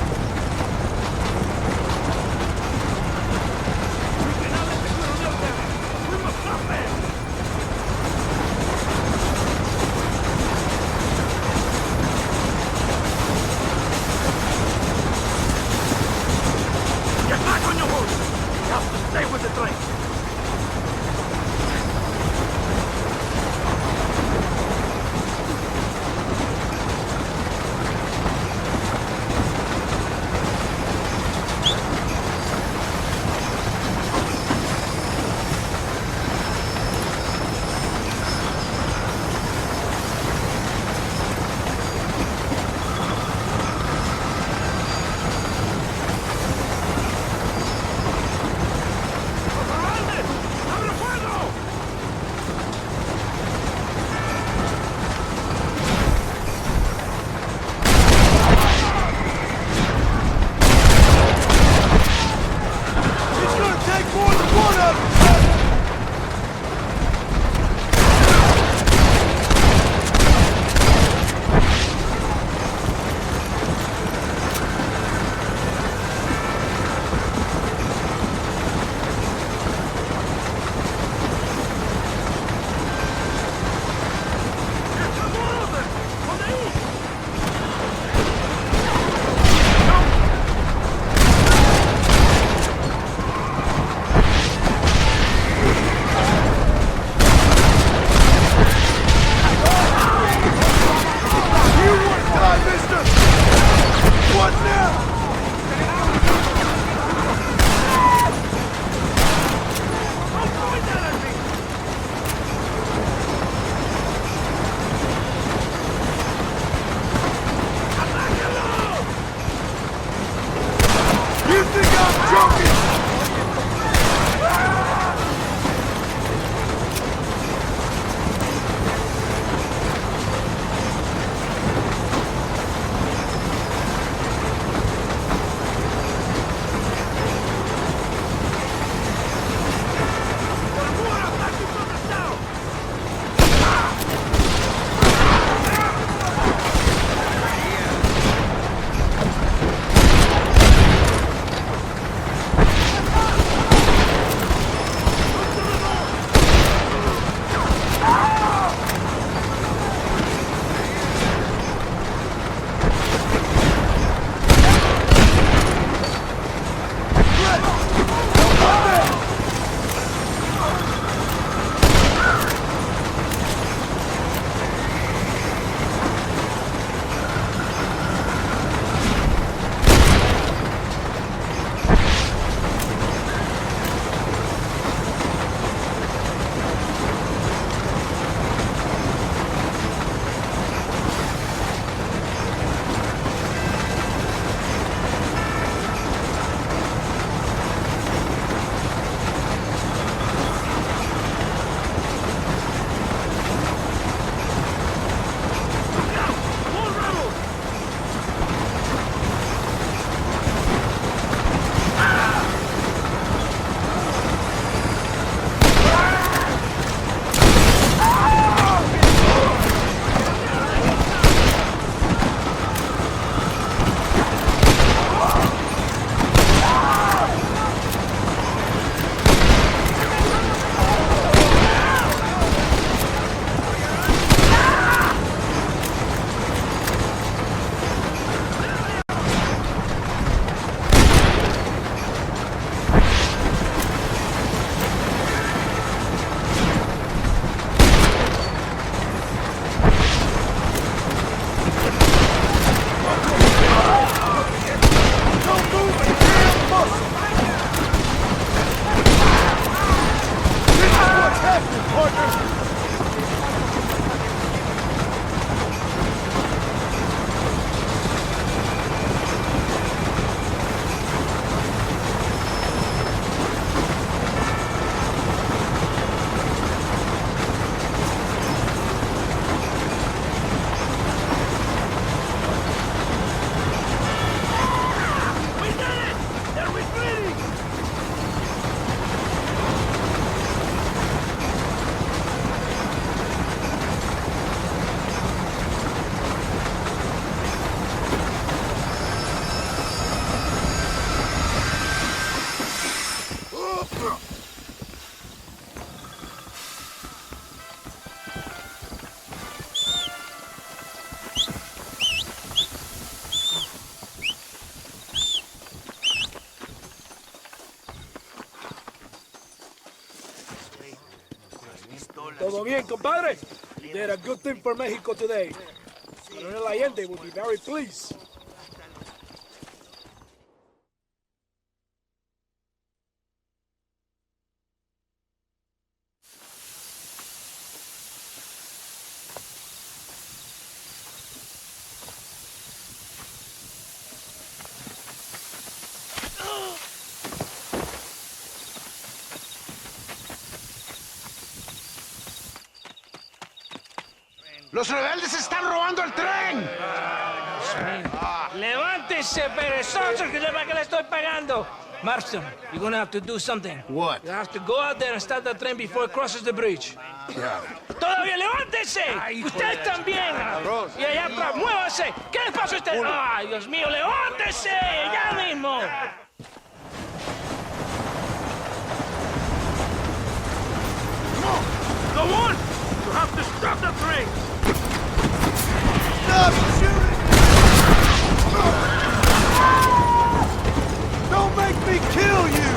Todo bien, compadre? You did a good thing for Mexico today. Coronel Allende will be very pleased. ¡Los rebeldes están robando el tren! ¡Levántese, perezosos, que sepa que le estoy pagando! Marston, you're gonna have to do something. What? You have to go out there and stop the train before it crosses the bridge. Yeah. ¡Todavía levántese! ¡Usted también! Y allá atrás, muévase. ¿Qué le pasa a usted? ¡Ay, Dios mío, levántese! ¡Ya mismo! Go on! You have to stop the train! Stop shooting! Don't make me kill you!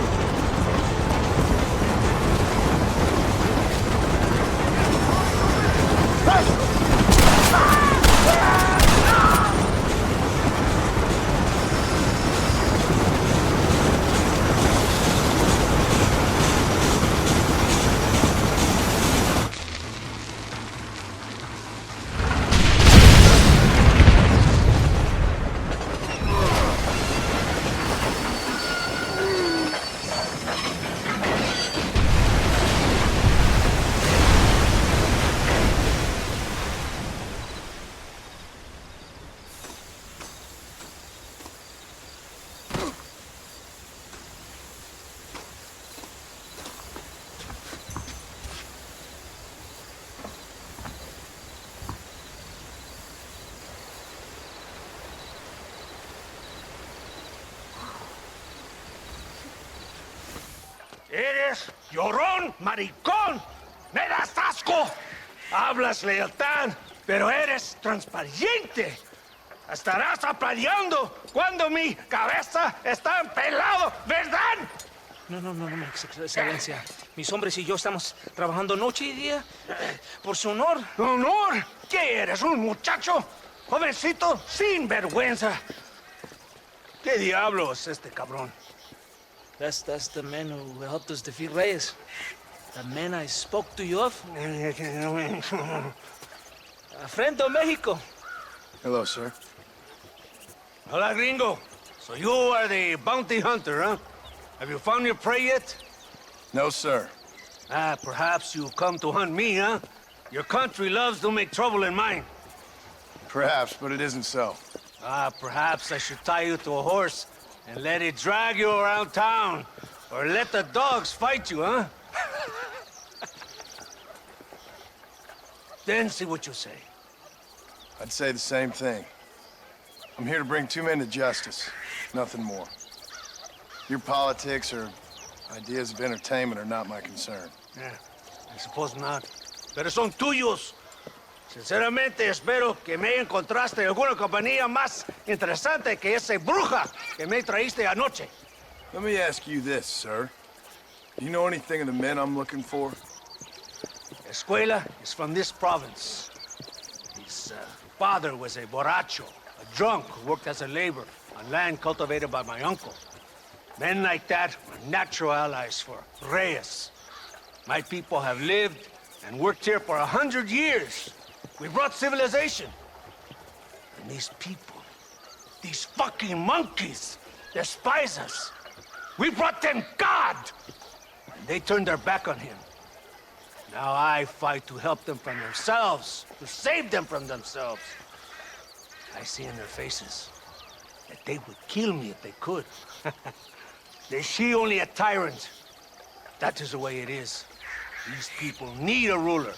Eres llorón, maricón. Me das asco. Hablas lealtad, pero eres transparente. Estarás aplaudiendo cuando mi cabeza está pelado, ¿verdad? No, excelencia. Mis hombres y yo estamos trabajando noche y día por su honor. ¿Honor? ¿Qué eres, un muchacho? Jovencito, sin vergüenza. ¿Qué diablos este cabrón? That's the man who helped us defeat Reyes. The man I spoke to you of. A friend of Mexico. Hello, sir. Hola, gringo. So you are the bounty hunter, huh? Have you found your prey yet? No, sir. Perhaps you come to hunt me, huh? Your country loves to make trouble in mine. Perhaps, but it isn't so. Perhaps I should tie you to a horse and let it drag you around town. Or let the dogs fight you, huh? Then see what you say. I'd say the same thing. I'm here to bring two men to justice, nothing more. Your politics or ideas of entertainment are not my concern. Yeah, I suppose not. Pero son tuyos. Sinceramente, espero que me encontraste alguna compañía más interesante que esa bruja que me traíste anoche. Let me ask you this, sir. Do you know anything of the men I'm looking for? Escuela is from this province. His father was a borracho, a drunk who worked as a laborer on land cultivated by my uncle. Men like that are natural allies for Reyes. My people have lived and worked here for 100 years. We brought civilization. And these people, these fucking monkeys, despise us. We brought them God! And they turned their back on him. Now I fight to help them from themselves, to save them from themselves. I see in their faces that they would kill me if they could. They see only a tyrant. That is the way it is. These people need a ruler.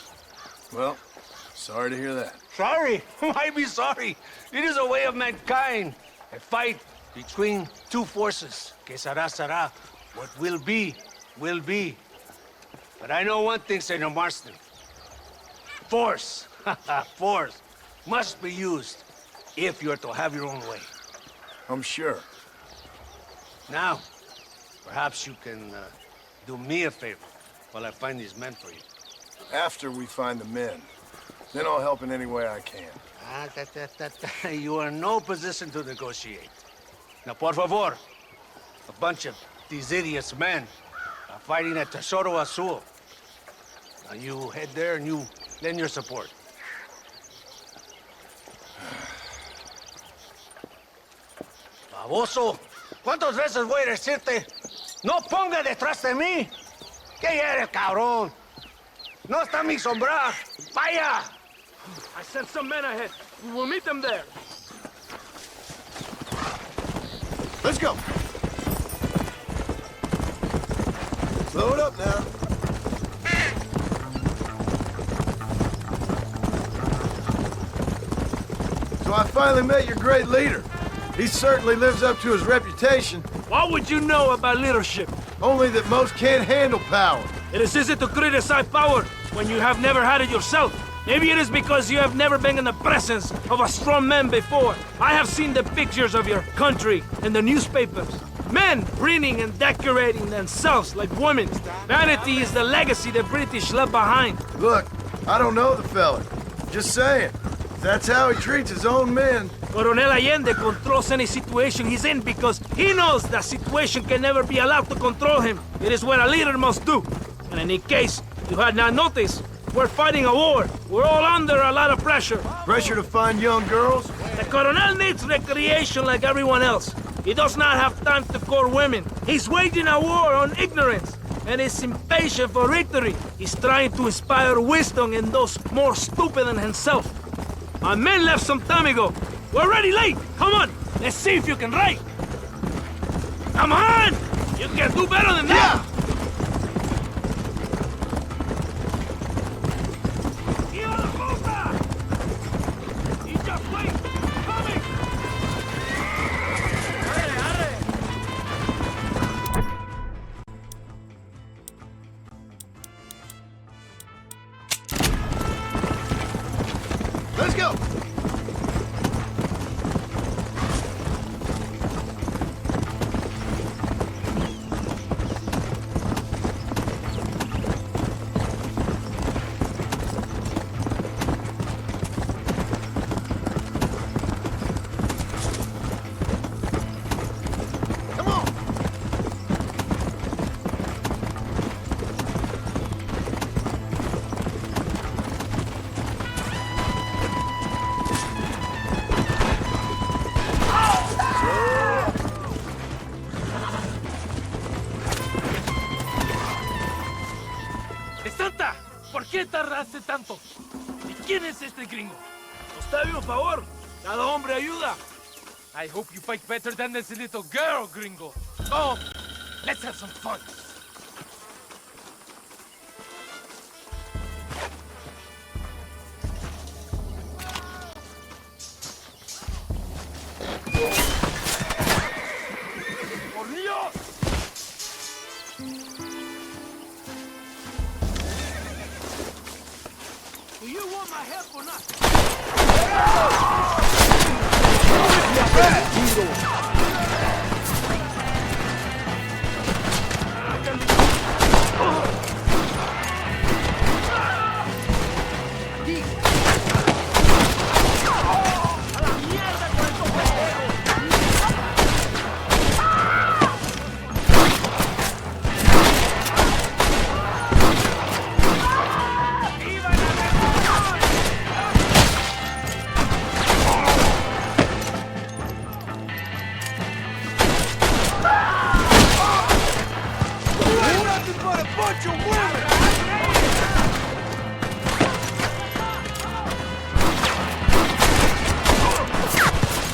Well, sorry to hear that. Sorry? Why be sorry? It is a way of mankind. A fight between two forces. Que será, será. What will be, will be. But I know one thing, Senor Marston. Force, force, must be used if you're to have your own way. I'm sure. Now, perhaps you can do me a favor while I find these men for you. After we find the men. Then I'll help in any way I can. You are in no position to negotiate. Now, por favor, a bunch of these idiots men are fighting at Tesoro Azul. Now, you head there and you lend your support. Baboso, ¿cuántas veces voy a decirte? No ponga detrás de mí. ¿Qué eres, cabrón? No está mi sombra. Vaya. I sent some men ahead. We will meet them there. Let's go. Slow it up now. So I finally met your great leader. He certainly lives up to his reputation. What would you know about leadership? Only that most can't handle power. It is easy to criticize power when you have never had it yourself. Maybe it is because you have never been in the presence of a strong man before. I have seen the pictures of your country in the newspapers. Men preening and decorating themselves like women. Vanity is the legacy the British left behind. Look, I don't know the fella. Just saying. That's how he treats his own men. Coronel Allende controls any situation he's in because he knows that situation can never be allowed to control him. It is what a leader must do. And in any case, you had not noticed, we're fighting a war. We're all under a lot of pressure. Pressure to find young girls? The Coronel needs recreation like everyone else. He does not have time to court women. He's waging a war on ignorance and is impatient for victory. He's trying to inspire wisdom in those more stupid than himself. Our men left some time ago. We're already late. Come on, let's see if you can write. Come on! You can do better than that! Let's go! ¡Santa! ¿Por qué tardaste tanto? ¿Y quién es este gringo? Está bien, por favor. Cada hombre ayuda. I hope you fight better than this little girl, gringo. Oh, let's have some fun. ¡Por Dios! Do you want my help or not?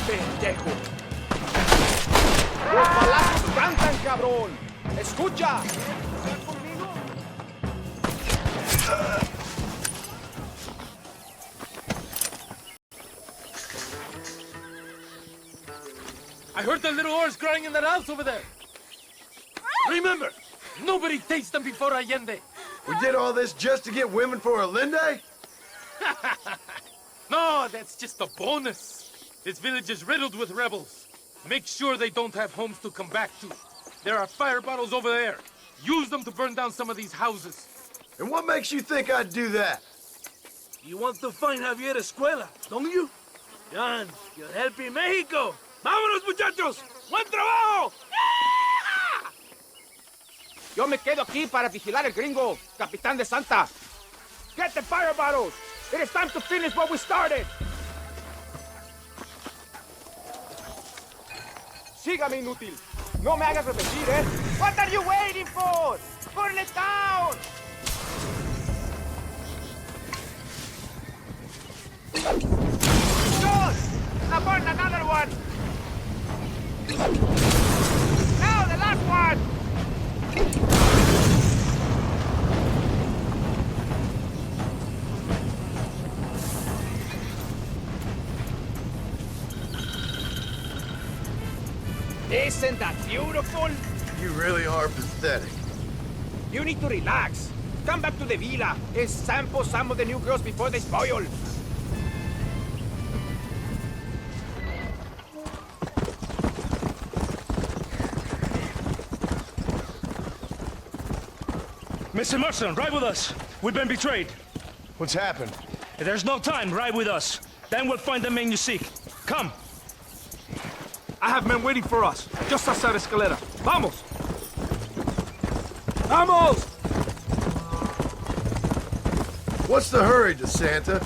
¡Pendejo! ¡Los balazos cantan, cabrón! ¡Escucha! I heard the little horse crying in that house over there. Remember, nobody takes them before Allende. We did all this just to get women for Allende? No, that's just a bonus. This village is riddled with rebels. Make sure they don't have homes to come back to. There are fire bottles over there. Use them to burn down some of these houses. And what makes you think I'd do that? You want to find Javier Escuela, don't you? John, you're helping Mexico. ¡Vámonos, muchachos! ¡Buen trabajo! Yo me quedo aquí para vigilar el gringo, Capitán de Santa. Get the fire bottles. It is time to finish what we started. Sígame, inútil. No me hagas repetir, ¿eh? What are you waiting for? Burn it down. Good. Now burn another one. Now the last one. Isn't that beautiful? You really are pathetic. You need to relax. Come back to the villa and sample some of the new girls before they spoil. Mr. Marston, ride with us. We've been betrayed. What's happened? There's no time. Ride with us. Then we'll find the man you seek. Come. I have men waiting for us, just outside Escalera. Vamos! Vamos! What's the hurry, DeSanta?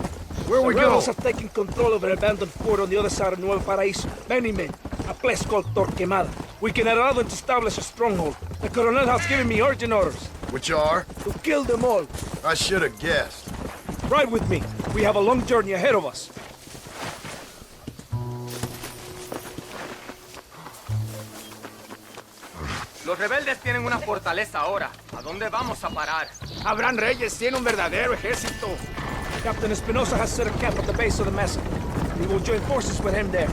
Where we The go? rebels have taken control of an abandoned fort on the other side of Nuevo Paraíso. Many men. A place called Torquemada. We can allow them to establish a stronghold. The Colonel has given me urgent orders. Which are? To kill them all. I should have guessed. Ride with me. We have a long journey ahead of us. Los rebeldes tienen una fortaleza ahora. ¿A dónde vamos a parar? Abraham Reyes tiene un verdadero ejército. Captain Espinosa has set a camp at the base of the mesa. We will join forces with him there.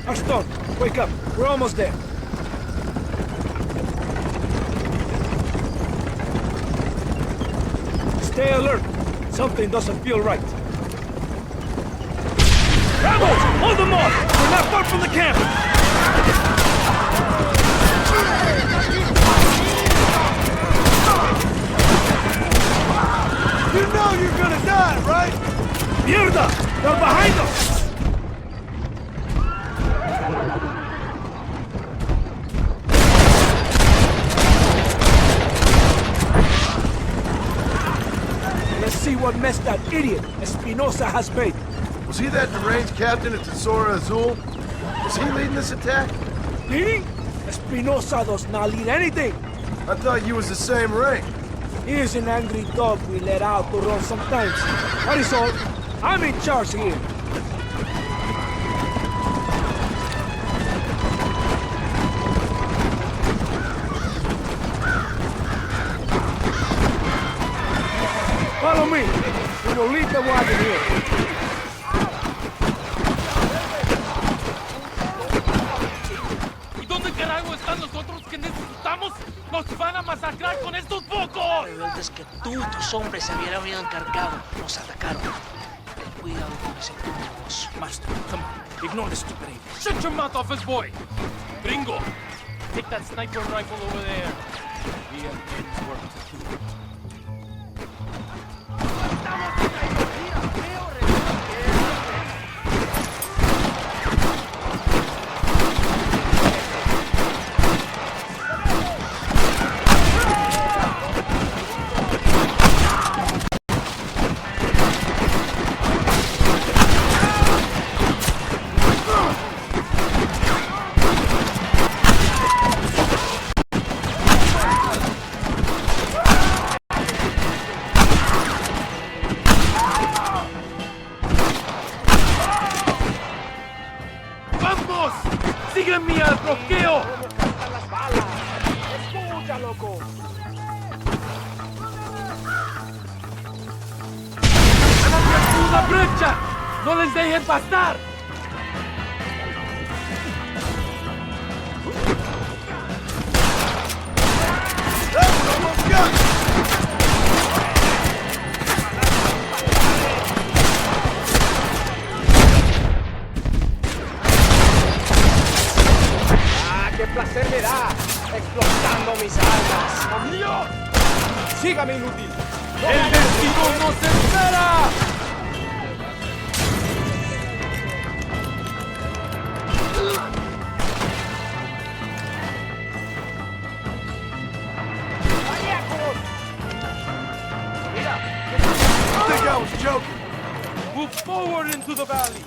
Ashton, wake up. We're almost there. Stay alert. Something doesn't feel right. Rebels! Hold them off! We're not far from the camp! You know you're gonna die, right? Mierda! They're behind us! Let's see what mess that idiot Espinosa has made. Was he that deranged captain at Tesoro Azul? Was he leading this attack? Leading? Espinosa does not lead anything. I thought you was the same rank. He is an angry dog we let out to run sometimes. That is all. I'm in charge here. Follow me. We will leave the wagon here. ¿Y dónde carajo están los otros que necesitamos? ¡Nos van a masacrar con estos pocos! Rebeldes que tú y tus hombres se hubieran encargado nos atacaron. Ten cuidado con ese turno, boss. Master, come on. Ignore the stupid English. Shut your mouth off his boy! Gringo, take that sniper rifle over there. We have men's work to do. ¡Sígueme al bloqueo! Escucha, loco. ¡Una brecha! ¡No les dejen pasar! Sígame, inútil. ¡El destino nos espera! I think I was joking. Move forward into the valley.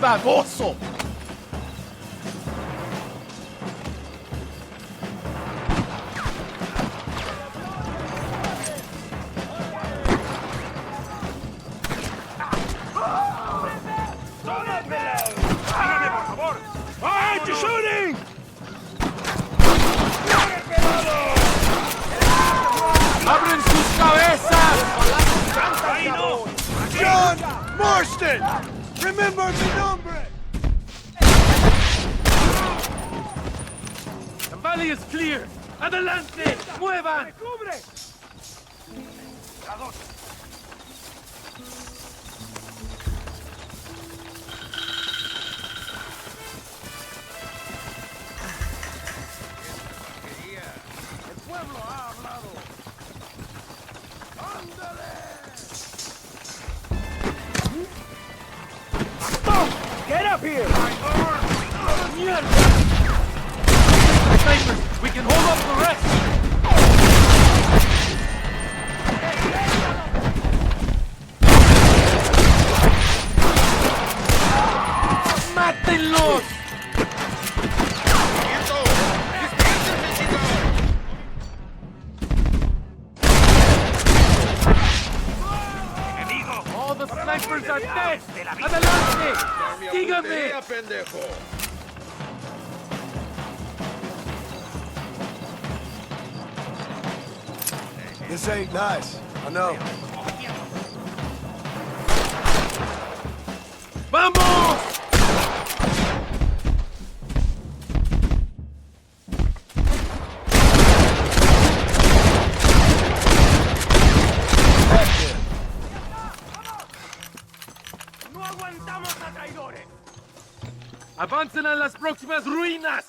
Baboso! Why aren't you shooting? ¡Abren sus cabezas! John Marston! Remember mi nombre! The valley is clear. ¡Adelante! ¡Muevan! El pueblo ha hablado. Get up here! Snipers, we can hold up the rest! ¡Mátenlos! All the snipers are dead! ¡Adelante! ¡Síganme! This ain't nice. I know. ¡Vamos! ¡No aguantamos a traidores! ¡Avancen a las próximas ruinas!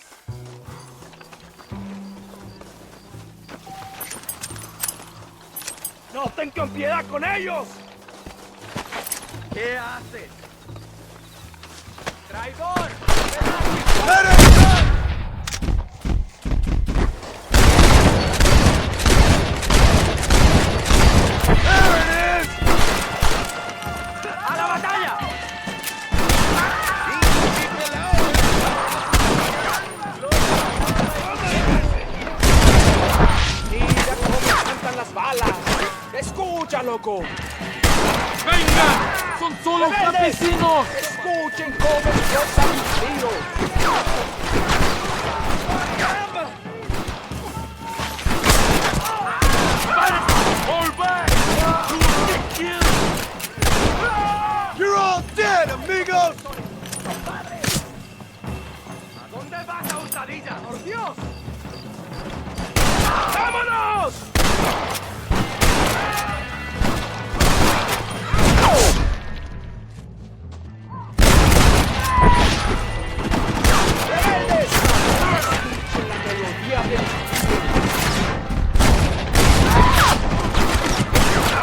¡No tengan piedad con ellos! ¿Qué haces? ¡Traidor! ¡A la batalla! ¡Mira cómo me cantan las balas! ¡Escucha, loco! ¡Vengan! ¡Son solo campesinos! ¡Escuchen cómo explotan mis tiros! ¡Fall back! You're all dead, amigos! ¿A dónde vas, a hurtadilla? ¡Por Dios! ¡Vámonos!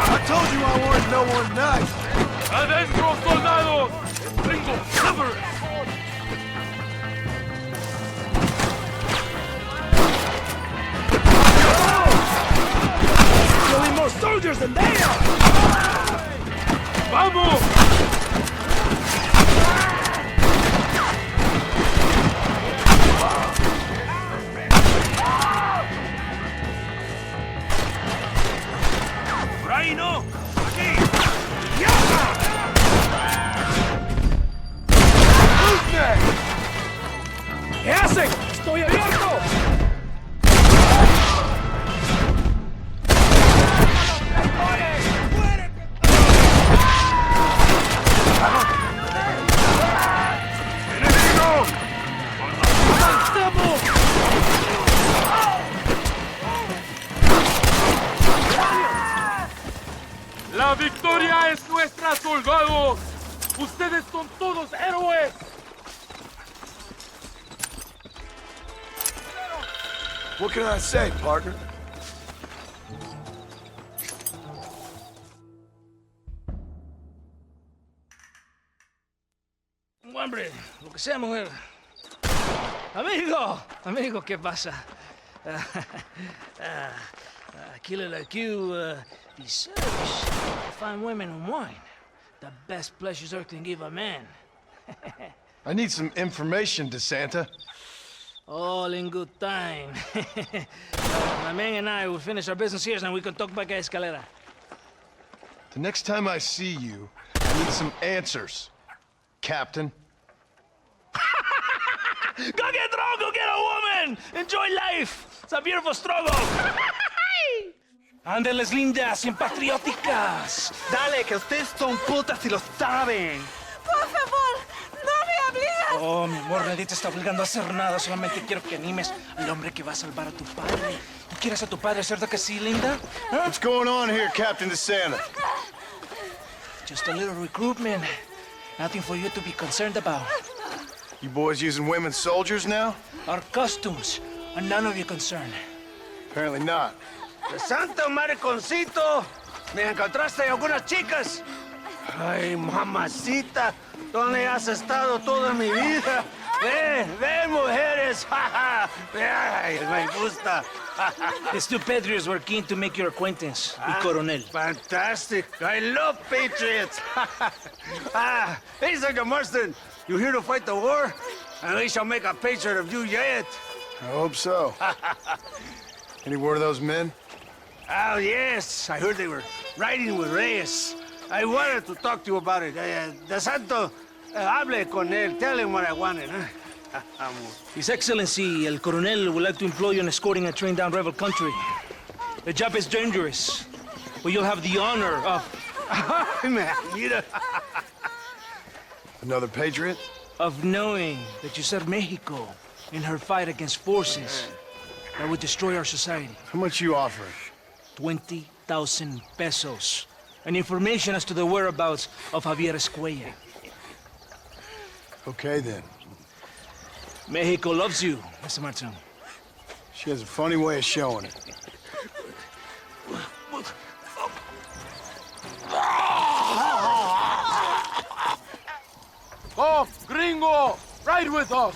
I told you I wanted no one nice. ¡Adentro, soldados! ¡Tengo cover! Killing more soldiers than they are! ¡Vamos! ¡Por ahí no! ¡Aquí! ¿Qué hacen? ¡Estoy abierto! ¡La victoria es nuestra, soldados! ¡Ustedes son todos héroes! What can I say, partner? Hombre, lo que sea, mujer. Amigo, ¿qué pasa? A killer like you deserves fine women and wine. The best pleasures Earth can give a man. I need some information, DeSanta. All in good time. My man and I will finish our business here, and we can talk back at Escalera. The next time I see you, I need some answers, Captain. Go get drunk, go get a woman! Enjoy life! It's a beautiful struggle! Ándeles lindas y patrióticas. Dale, que ustedes son putas y lo saben. Por favor, no me obligas. Oh, mi amor, nadie te está obligando a hacer nada. Solamente quiero que animes al hombre que va a salvar a tu padre. ¿Tú quieres a tu padre, cierto que sí, linda? ¿Ah? What's going on here, Captain DeSanta? Just a little recruitment. Nothing for you to be concerned about. You boys using women soldiers now? Our costumes are none of your concern. Apparently not. ¡Santo mariconcito! ¿Me encontraste algunas chicas? Ay, mamacita, ¿dónde has estado toda mi vida? Ven, mujeres. Ay, me gusta. These two patriots were keen to make your acquaintance, el coronel. Fantastic. I love patriots. Hey, Sergeant Marston, you here to fight the war? And we shall make a patriot of you yet. I hope so. Any word of those men? Oh, yes. I heard they were riding with Reyes. I wanted to talk to you about it. De Santo, hable con él. Tell him what I wanted. His Excellency, el coronel, would like to employ you in escorting a train down rebel country. The job is dangerous, but you'll have the honor of... Another patriot? Of knowing that you served Mexico in her fight against forces that would destroy our society. How much you offering? 20,000 pesos. And information as to the whereabouts of Javier Escuella. Okay, then. Mexico loves you, Mr. Martin. She has a funny way of showing it. Oh, gringo! Ride with us!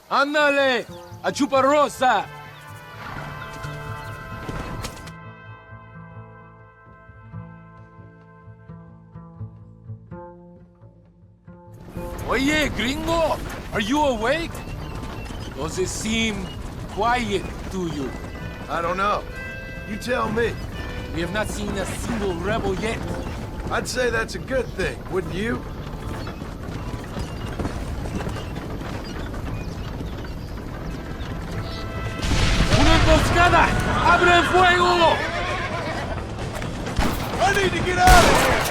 Ándale! A Chuparrosa! Oye, gringo! Are you awake? Does it seem quiet to you? I don't know. You tell me. We have not seen a single rebel yet. I'd say that's a good thing, wouldn't you? ¡Una emboscada! ¡Abre fuego! I need to get out of here!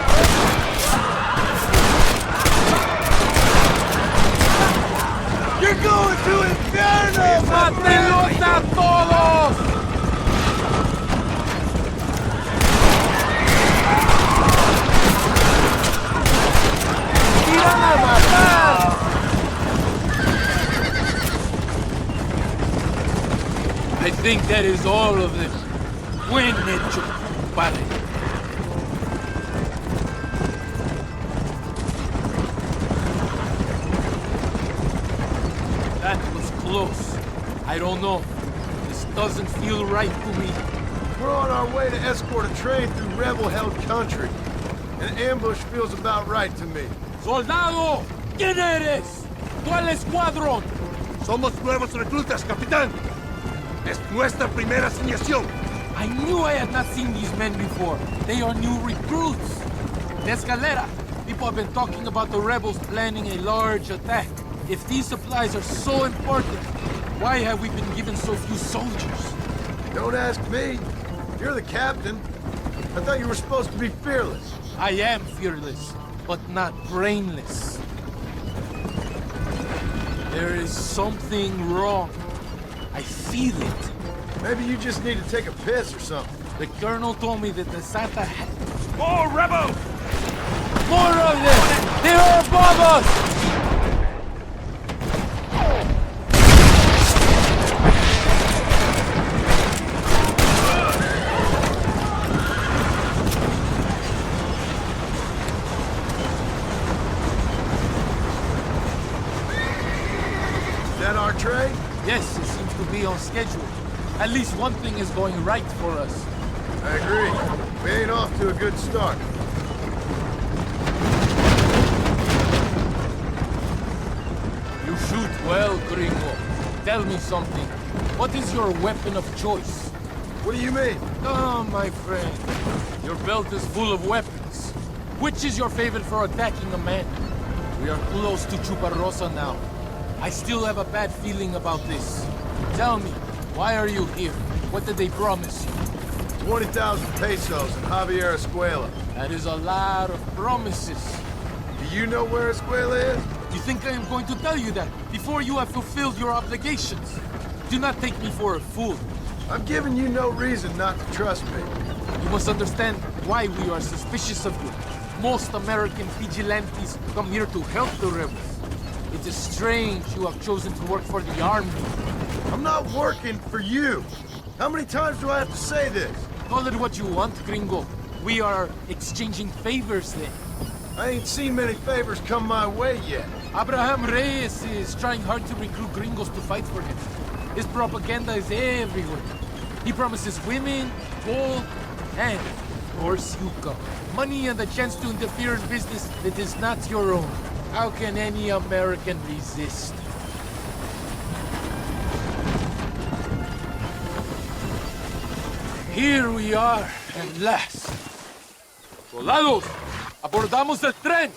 You're going to Inferno! ¡Mátenlos a todos! ¡Irán a matar! I think that is all of them. Buen hecho, padre. That was close. I don't know. This doesn't feel right to me. We're on our way to escort a train through rebel-held country. An ambush feels about right to me. ¡Soldado! ¿Quién eres? ¿Cuál escuadrón? Somos nuevos reclutas, capitán. Es nuestra primera asignación. I knew I had not seen these men before. They are new recruits. In Escalera, people have been talking about the rebels planning a large attack. If these supplies are so important, why have we been given so few soldiers? Don't ask me. You're the captain. I thought you were supposed to be fearless. I am fearless, but not brainless. There is something wrong. I feel it. Maybe you just need to take a piss or something. The colonel told me that the Santa had... More rebels! More of them! They are above us! that our trade? Yes, it seems to be on schedule. At least one thing is going right for us. I agree. We ain't off to a good start. You shoot well, Gringo. Tell me something. What is your weapon of choice? What do you mean? Oh, my friend. Your belt is full of weapons. Which is your favorite for attacking a man? We are close to Chuparosa now. I still have a bad feeling about this. Tell me, why are you here? What did they promise you? 20,000 pesos in Javier Escuela. That is a lot of promises. Do you know where Escuela is? You think I am going to tell you that before you have fulfilled your obligations? Do not take me for a fool. I'm giving you no reason not to trust me. You must understand why we are suspicious of you. Most American vigilantes come here to help the rebels. It is strange you have chosen to work for the army. I'm not working for you. How many times do I have to say this? Call it what you want, Gringo. We are exchanging favors then. I ain't seen many favors come my way yet. Abraham Reyes is trying hard to recruit gringos to fight for him. His propaganda is everywhere. He promises women, gold, and, of course, you come. Money and the chance to interfere in business that is not your own. How can any American resist? Here we are, at last. Soldados, abordamos el tren.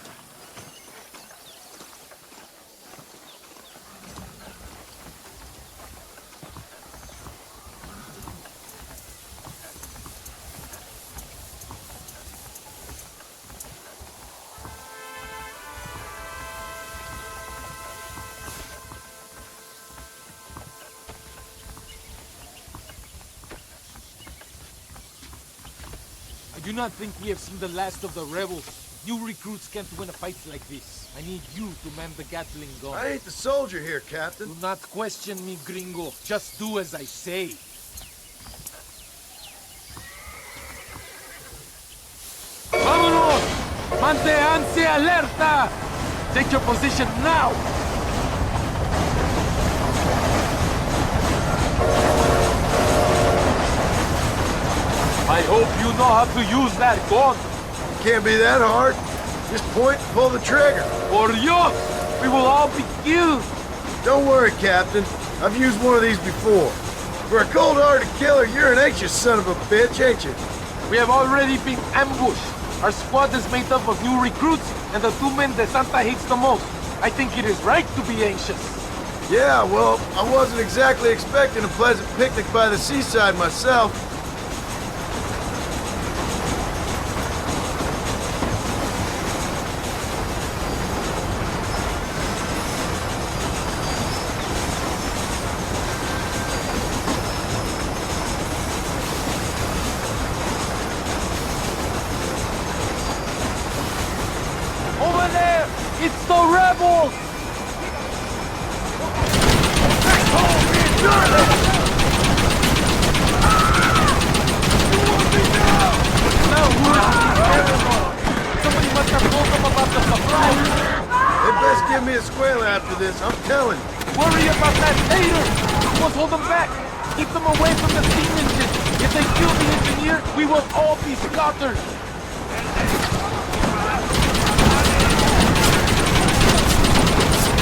I do not think we have seen the last of the rebels. New recruits can't win a fight like this. I need you to man the Gatling gun. I ain't the soldier here, Captain. Do not question me, gringo. Just do as I say. ¡Vámonos! ¡Manténganse alerta! Take your position now! I hope you know how to use that gun. Can't be that hard. Just point and pull the trigger. Por Dios! We will all be killed! Don't worry, Captain. I've used one of these before. For a cold-hearted killer, you're an anxious son of a bitch, ain't you? We have already been ambushed. Our squad is made up of new recruits and the two men that Santa hates the most. I think it is right to be anxious. Yeah, well, I wasn't exactly expecting a pleasant picnic by the seaside myself. Over there! It's the rebels! Somebody must have told them about the surprise! They best give me a Escuela after this, I'm telling you. Worry about that later! We must hold them back! Keep them away from the steam engine! If they kill the engineer, we will all be slaughtered!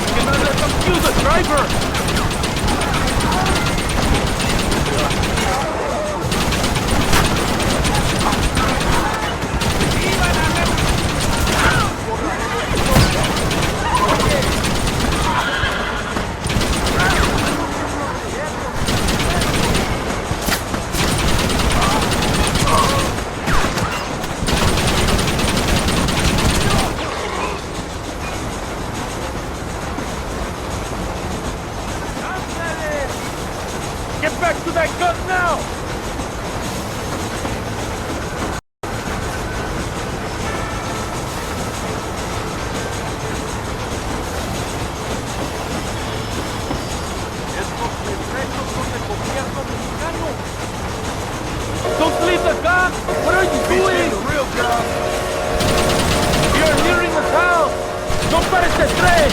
You cannot let them kill the driver! Get back to that gun now! Estos reflejos son del gobierno mexicano. Don't leave the gun! What are you doing? The real gun. We are nearing the town! ¡No pares de tren!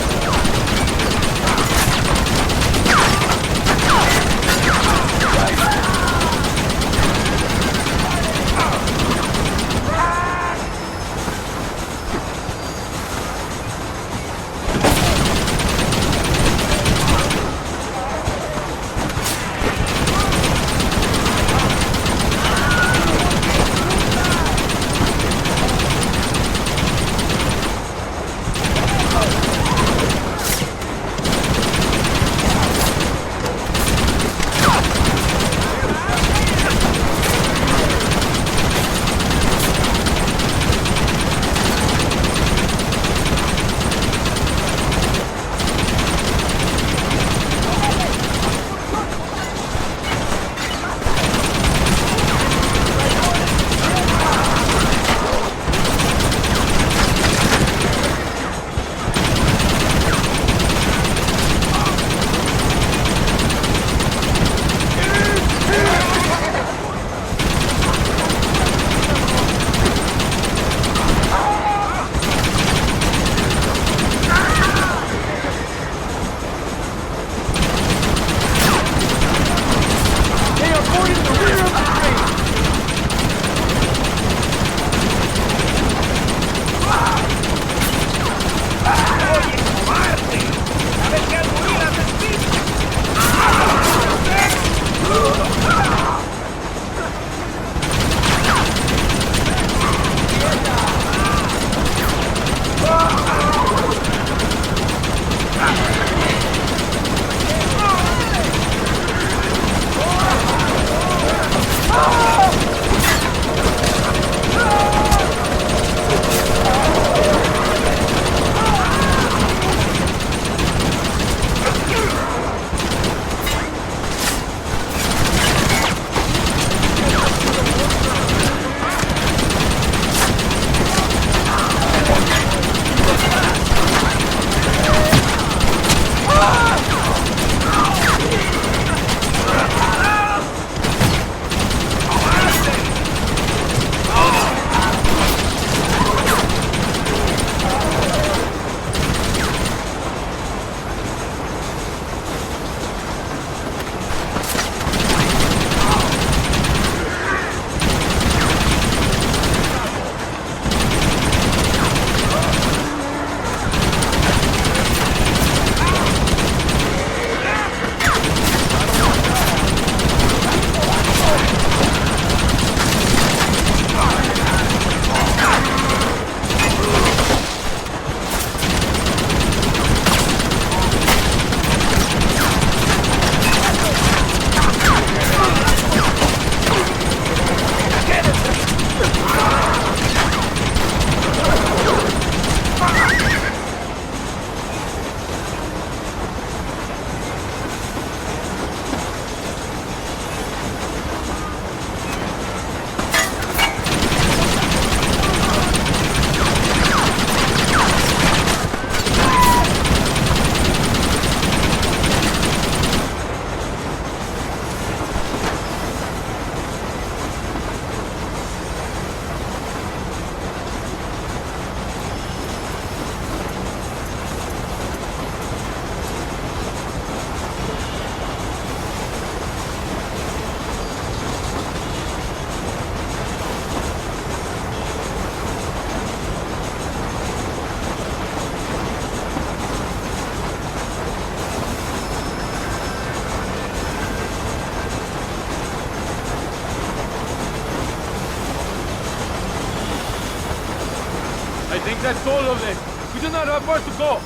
think that's all of it. We do not have far to go.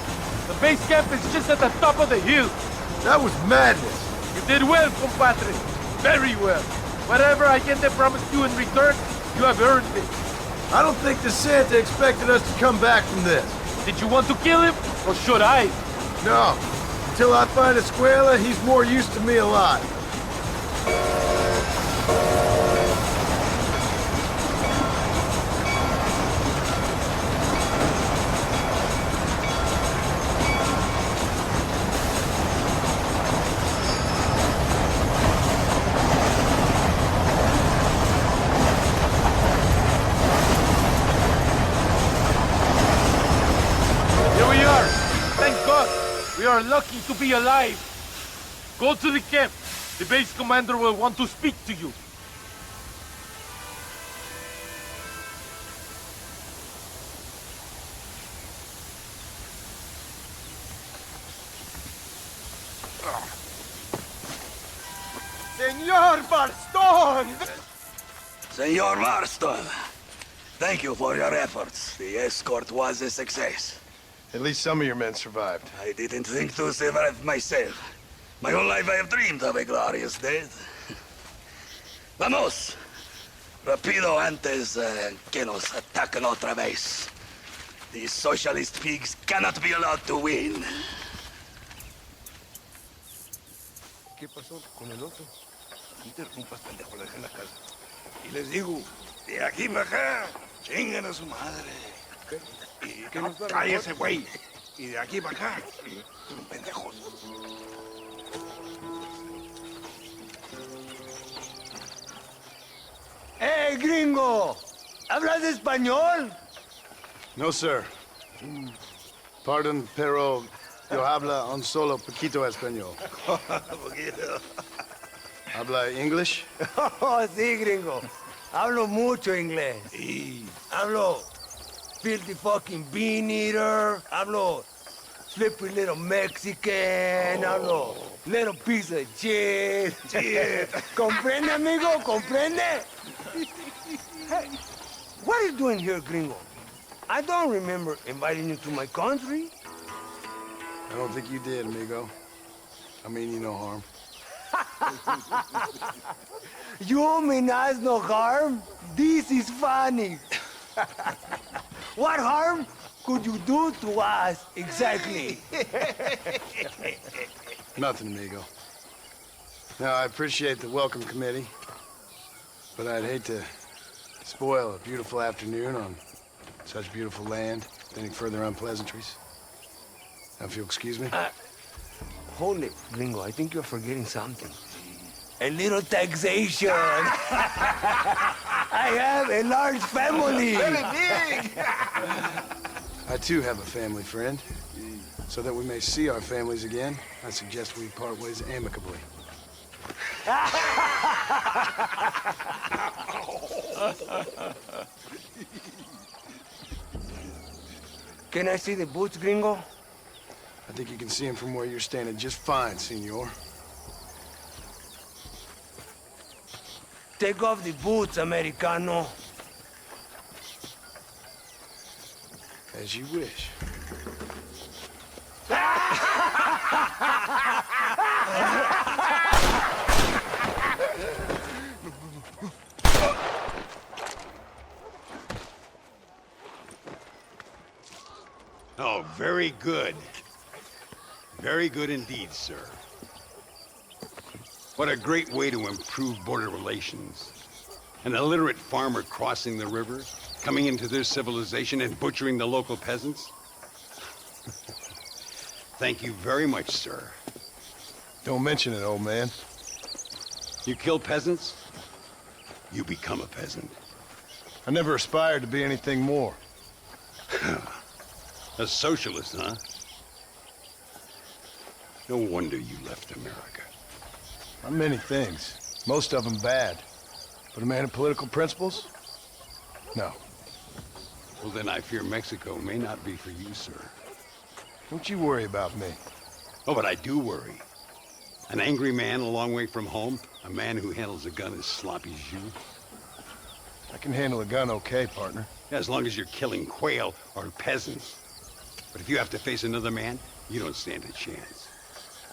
The base camp is just at the top of the hill. That was madness. You did well, compadre. Very well. Whatever Allende promised you in return, you have earned it. I don't think the Santa expected us to come back from this. Did you want to kill him, or should I? No. Until I find Escuela, he's more used to me alive. We are lucky to be alive. Go to the camp. The base commander will want to speak to you. Senor Marston! Senor Marston, thank you for your efforts. The escort was a success. At least some of your men survived. I didn't think to survive myself. My whole life I have dreamed of a glorious death. Vamos! Rapido antes que nos ataquen otra vez. These socialist pigs cannot be allowed to win. ¿Qué pasó con el otro? Interrumpas, pendejo, le dejé en la casa. Y les digo, de aquí para acá, chingan a su madre. ¿Qué nos cállese, güey. Y de aquí para acá, son pendejos. ¡Eh, gringo! ¿Hablas español? No, sir. Pardon, pero yo habla un solo poquito español. Poquito. ¿Habla English? Oh, sí, gringo. Hablo mucho inglés. Sí. Hablo filthy fucking bean eater. Hablo slippery little Mexican. Hablo little piece of shit. ¿Comprende, amigo? ¿Comprende? Hey, what are you doing here, gringo? I don't remember inviting you to my country. I don't think you did, amigo. I mean you no harm. You mean us no harm? This is funny. What harm could you do to us, exactly? Nothing, amigo. Now, I appreciate the welcome committee, but I'd hate to spoil a beautiful afternoon on such beautiful land, any further unpleasantries. Now, if you'll excuse me. Hold it, gringo. I think you're forgetting something. A little taxation. I have a large family. Very big. I, too, have a family friend. So that we may see our families again, I suggest we part ways amicably. Can I see the boots, gringo? I think you can see him from where you're standing just fine, senor. Take off the boots, Americano. As you wish. Oh, very good. Very good indeed, sir. What a great way to improve border relations. An illiterate farmer crossing the river, coming into their civilization and butchering the local peasants. Thank you very much, sir. Don't mention it, old man. You kill peasants, you become a peasant. I never aspired to be anything more. A socialist, huh? No wonder you left America. I'm many things. Most of them bad. But a man of political principles? No. Well, then I fear Mexico may not be for you, sir. Don't you worry about me. Oh, but I do worry. An angry man a long way from home, a man who handles a gun as sloppy as you. I can handle a gun okay, partner. As long as you're killing quail or peasants. But if you have to face another man, you don't stand a chance.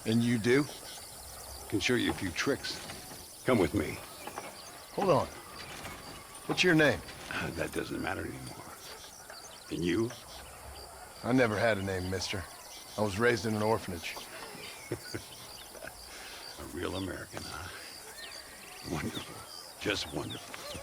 And you do? Can show you a few tricks. Come with me. Hold on. What's your name? That doesn't matter anymore. And you? I never had a name, mister. I was raised in an orphanage. A real American, huh? Wonderful. Just wonderful.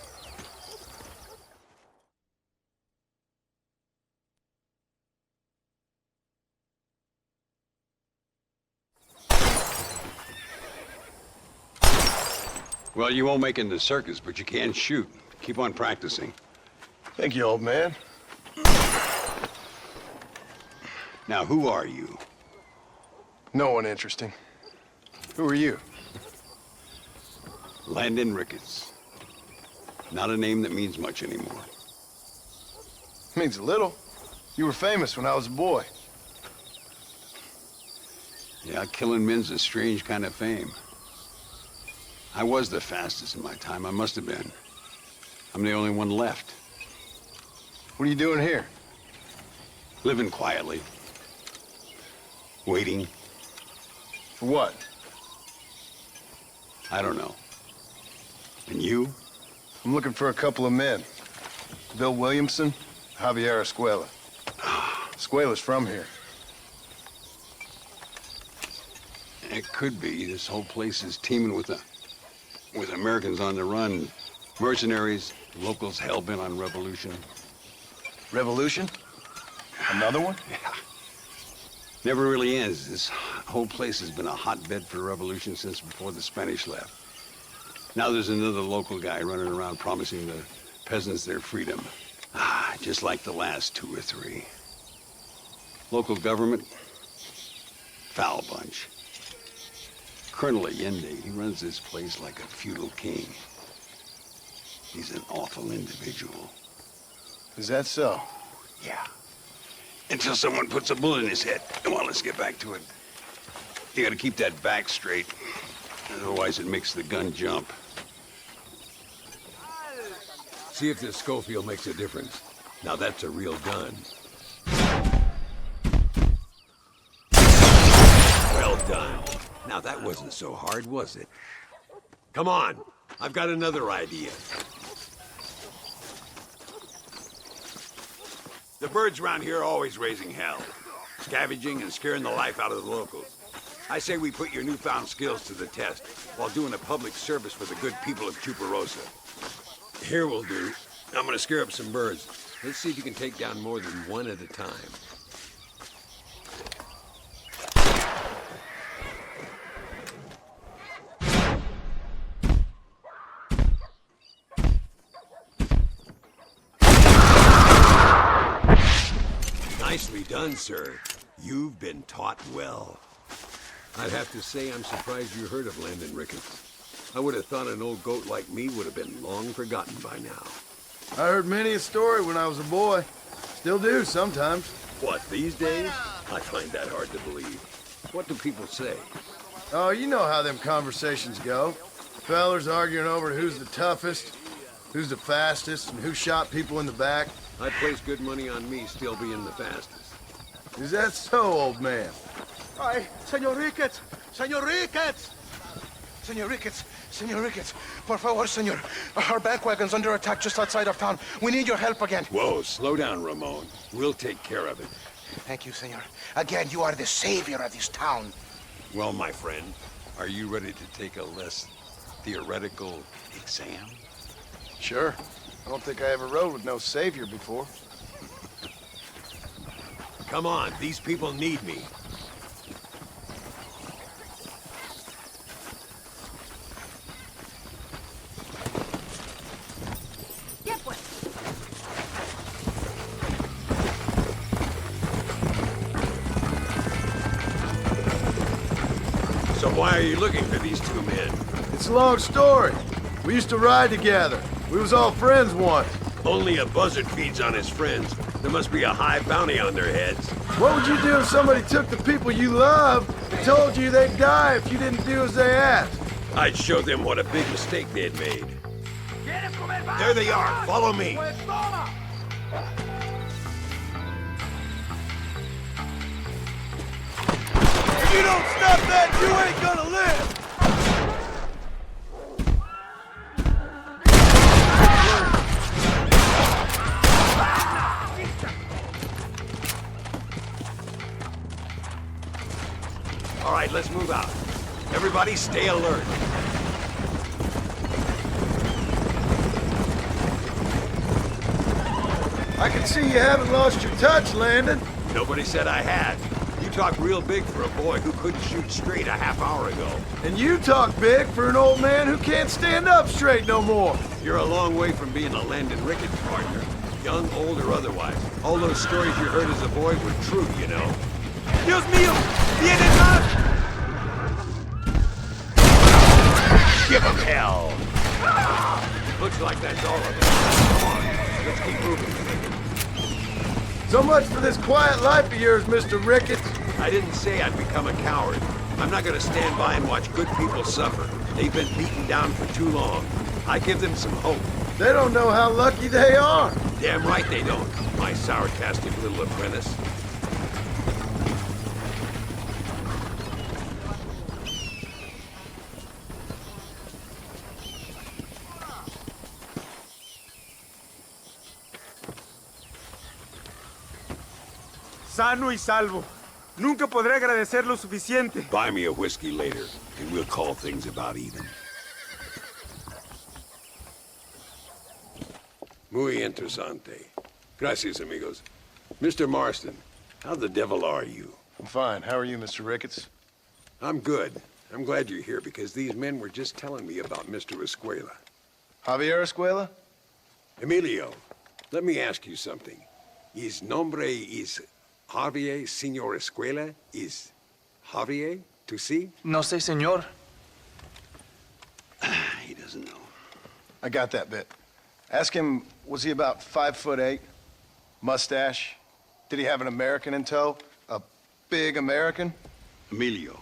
Well, you won't make it in the circus, but you can shoot. Keep on practicing. Thank you, old man. Now, who are you? No one interesting. Who are you? Landon Ricketts. Not a name that means much anymore. Means a little. You were famous when I was a boy. Yeah, killing men's a strange kind of fame. I was the fastest in my time. I must have been. I'm the only one left. What are you doing here? Living quietly. Waiting. For what? I don't know. And you? I'm looking for a couple of men. Bill Williamson, Javier Escuela. Escuela's from here. It could be. This whole place is teeming with Americans on the run. Mercenaries, locals hell-bent on revolution. Revolution? Another one? Yeah. Never really ends. This whole place has been a hotbed for revolution since before the Spanish left. Now there's another local guy running around promising the peasants their freedom. Just like the last 2 or 3. Local government, foul bunch. Colonel Allende, he runs this place like a feudal king. He's an awful individual. Is that so? Yeah. Until someone puts a bullet in his head. Come on, let's get back to it. You gotta keep that back straight. Otherwise it makes the gun jump. See if this Schofield makes a difference. Now that's a real gun. Well done. Now that wasn't so hard, was it? Come on, I've got another idea. The birds around here are always raising hell, scavenging and scaring the life out of the locals. I say we put your newfound skills to the test while doing a public service for the good people of Chuparosa. Here will do. I'm gonna scare up some birds. Let's see if you can take down more than one at a time. Nicely done, sir. You've been taught well. I'd have to say I'm surprised you heard of Landon Ricketts. I would have thought an old goat like me would have been long forgotten by now. I heard many a story when I was a boy. Still do sometimes. What, these days? I find that hard to believe. What do people say? Oh, you know how them conversations go. Fellers arguing over who's the toughest, who's the fastest, and who shot people in the back. I'd place good money on me still being the fastest. Is that so, old man? Ay, Señor Ricketts! Señor Ricketts! Señor Ricketts! Señor Ricketts! Por favor, señor. Our bank wagon's under attack just outside of town. We need your help again. Whoa, slow down, Ramon. We'll take care of it. Thank you, senor. Again, you are the savior of this town. Well, my friend, are you ready to take a less theoretical exam? Sure. I don't think I ever rode with no savior before. Come on, these people need me. So why are you looking for these 2 men? It's a long story. We used to ride together. We was all friends once. Only a buzzard feeds on his friends. There must be a high bounty on their heads. What would you do if somebody took the people you love and told you they'd die if you didn't do as they asked? I'd show them what a big mistake they'd made. Get him There they are. Follow me. If you don't stop that, you ain't gonna live! All right, let's move out. Everybody stay alert. I can see you haven't lost your touch, Landon. Nobody said I had. You talk real big for a boy who couldn't shoot straight a half hour ago. And you talk big for an old man who can't stand up straight no more. You're a long way from being a Landon Ricketts partner. Young, old, or otherwise. All those stories you heard as a boy were true, you know. Dios mío! Vienen más! Give him hell! Looks like that's all of them. Come on, let's keep moving. So much for this quiet life of yours, Mr. Ricketts. I didn't say I'd become a coward. I'm not gonna stand by and watch good people suffer. They've been beaten down for too long. I give them some hope. They don't know how lucky they are. Damn right they don't, my sarcastic little apprentice. Sano y salvo. Nunca podré agradecer lo suficiente. Buy me a whiskey later, and we'll call things about even. Muy interesante. Gracias, amigos. Mr. Marston, how the devil are you? I'm fine. How are you, Mr. Ricketts? I'm good. I'm glad you're here because these men were just telling me about Mr. Escuela. Javier Escuela? Emilio, let me ask you something. His nombre is Javier Señor Escuela? Is Javier to see? No sé, señor. He doesn't know. I got that bit. Ask him, was he about 5'8"? Mustache? Did he have an American in tow? A big American? Emilio,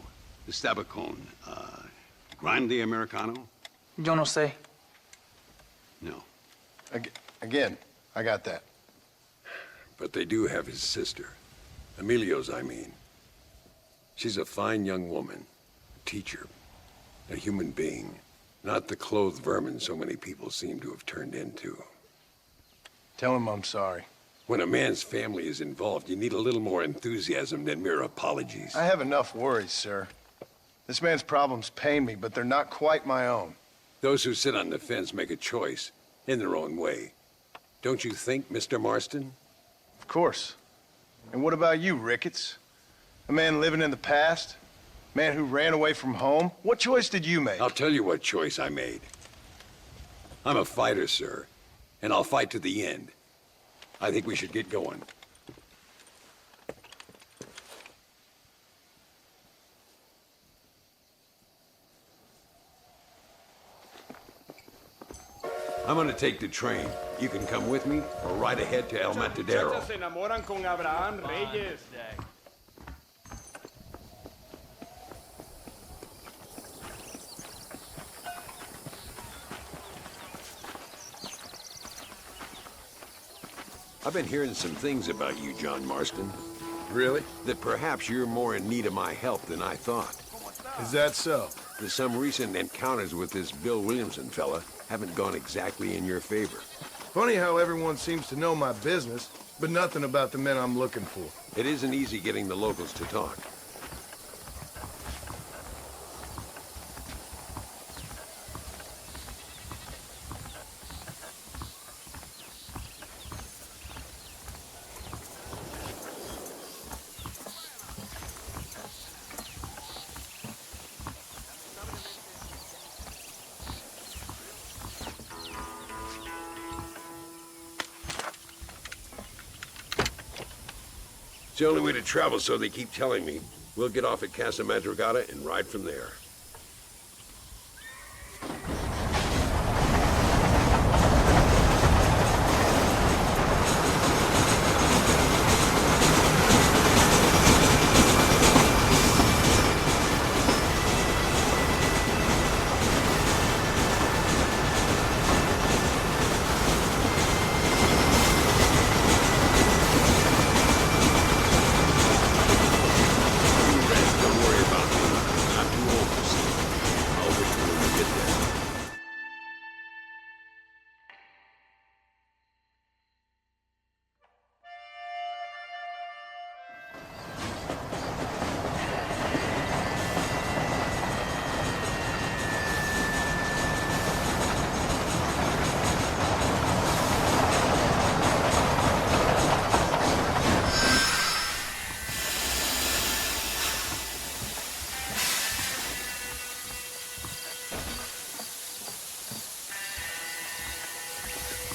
the Stabacon, Grande Americano? Yo no sé. No. Again, I got that. But they do have his sister. Emilio's, I mean. She's a fine young woman, a teacher, a human being, not the clothed vermin so many people seem to have turned into. Tell him I'm sorry. When a man's family is involved, you need a little more enthusiasm than mere apologies. I have enough worries, sir. This man's problems pain me, but they're not quite my own. Those who sit on the fence make a choice, in their own way. Don't you think, Mr. Marston? Of course. And what about you, Ricketts? A man living in the past? A man who ran away from home? What choice did you make? I'll tell you what choice I made. I'm a fighter, sir, and I'll fight to the end. I think we should get going. I'm gonna take the train. You can come with me or ride ahead to El Matadero. Se enamoran con Abraham Reyes. I've been hearing some things about you, John Marston. Really? That perhaps you're more in need of my help than I thought. Is that so? That some recent encounters with this Bill Williamson fella haven't gone exactly in your favor. Funny how everyone seems to know my business, but nothing about the men I'm looking for. It isn't easy getting the locals to talk. It's the only way to travel, so they keep telling me. We'll get off at Casa Madrugada and ride from there.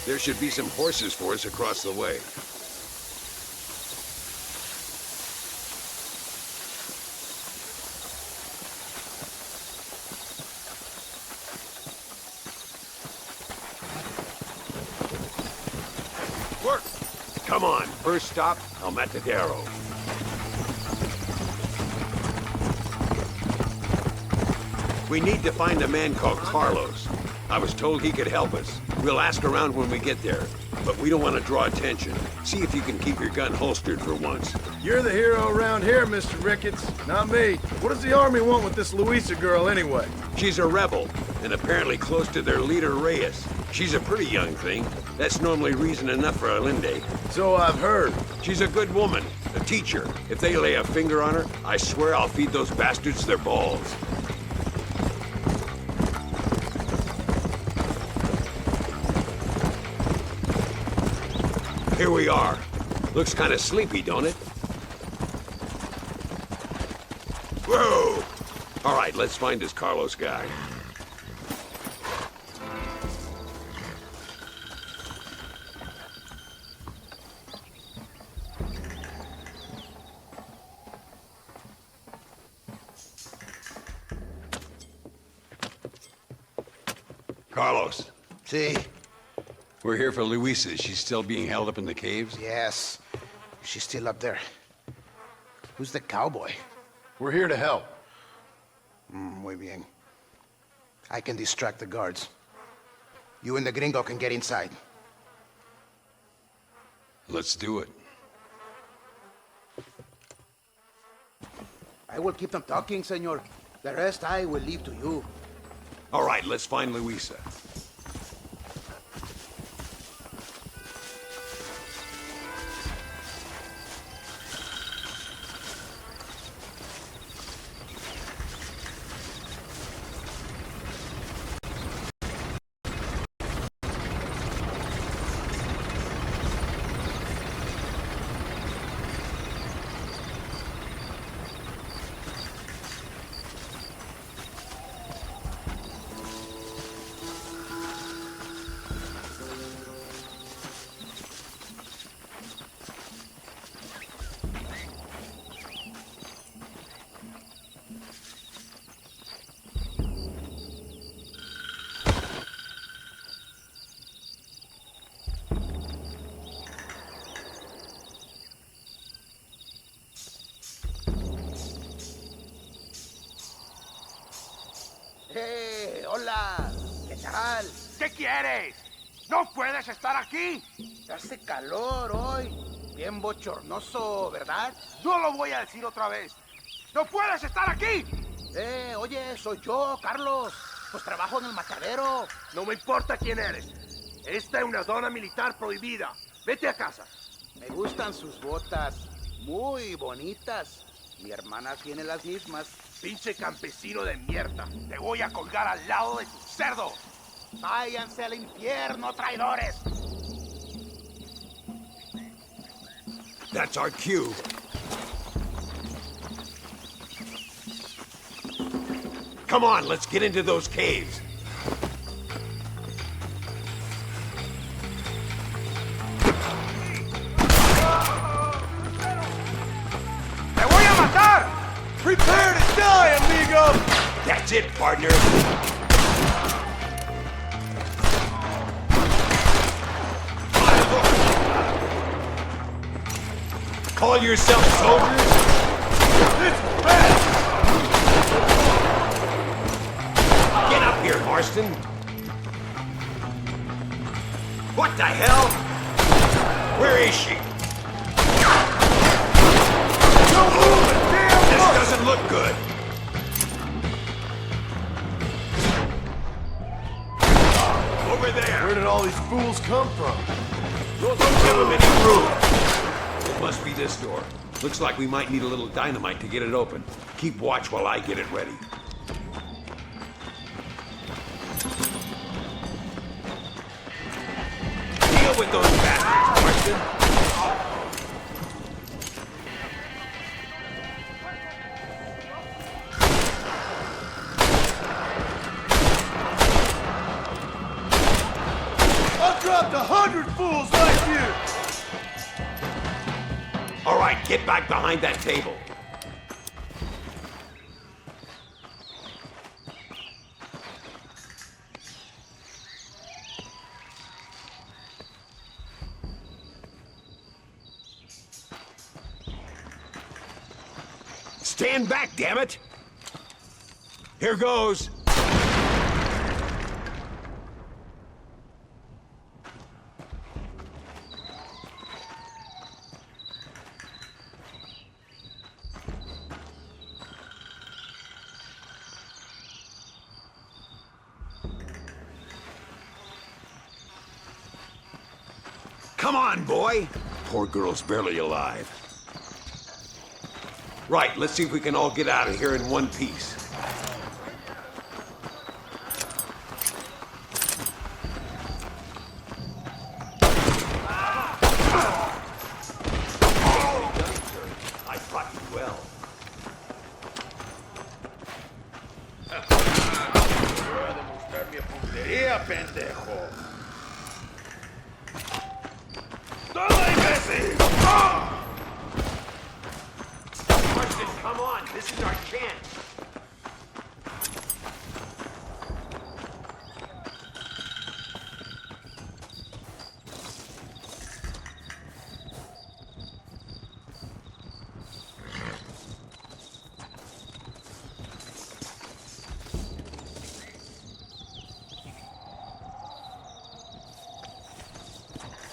There should be some horses for us across the way. Work! Come on, first stop, El Matadero. We need to find a man called Carlos. I was told he could help us. We'll ask around when we get there, but we don't want to draw attention. See if you can keep your gun holstered for once. You're the hero around here, Mr. Ricketts, not me. What does the army want with this Luisa girl anyway? She's a rebel, and apparently close to their leader, Reyes. She's a pretty young thing. That's normally reason enough for Allende. So I've heard. She's a good woman, a teacher. If they lay a finger on her, I swear I'll feed those bastards their balls. Here we are. Looks kind of sleepy, don't it? Whoa! All right, let's find this Carlos guy. Carlos. See? We're here for Luisa. She's still being held up in the caves? Yes. She's still up there. Who's the cowboy? We're here to help. Muy bien. I can distract the guards. You and the gringo can get inside. Let's do it. I will keep them talking, senor. The rest I will leave to you. All right, let's find Luisa. Hola. ¿Qué tal? ¿Qué quieres? ¡No puedes estar aquí! Hace calor hoy. Bien bochornoso, ¿verdad? No lo voy a decir otra vez. ¡No puedes estar aquí! Oye, soy yo, Carlos. Pues trabajo en el matadero. No me importa quién eres. Esta es una zona militar prohibida. Vete a casa. Me gustan sus botas. Muy bonitas. Mi hermana tiene las mismas. Pinche campesino de mierda. Te voy a colgar al lado de tu cerdo. Váyanse al infierno, traidores. That's our cue. Come on, let's get into those caves. ¡Te voy a matar! Prepare to die, amigo! That's it, partner. Call yourself soldiers? It's bad! Get up here, Marston. What the hell? Where is she? Don't move it, damn! This doesn't look good. Over there. Where did all these fools come from? Don't give them any room. It must be this door. Looks like we might need a little dynamite to get it open. Keep watch while I get it ready. Deal with those bastards, Marston. Uncle dropped 100 fools like you! All right, get back behind that table. Stand back, damn it! Here goes. Come on, boy! Poor girl's barely alive. Right, let's see if we can all get out of here in one piece. I fought you well. Voy a demostrar mi puntería, pendejo. ¡Toma, imbécil! Marston, come on, this is our chance.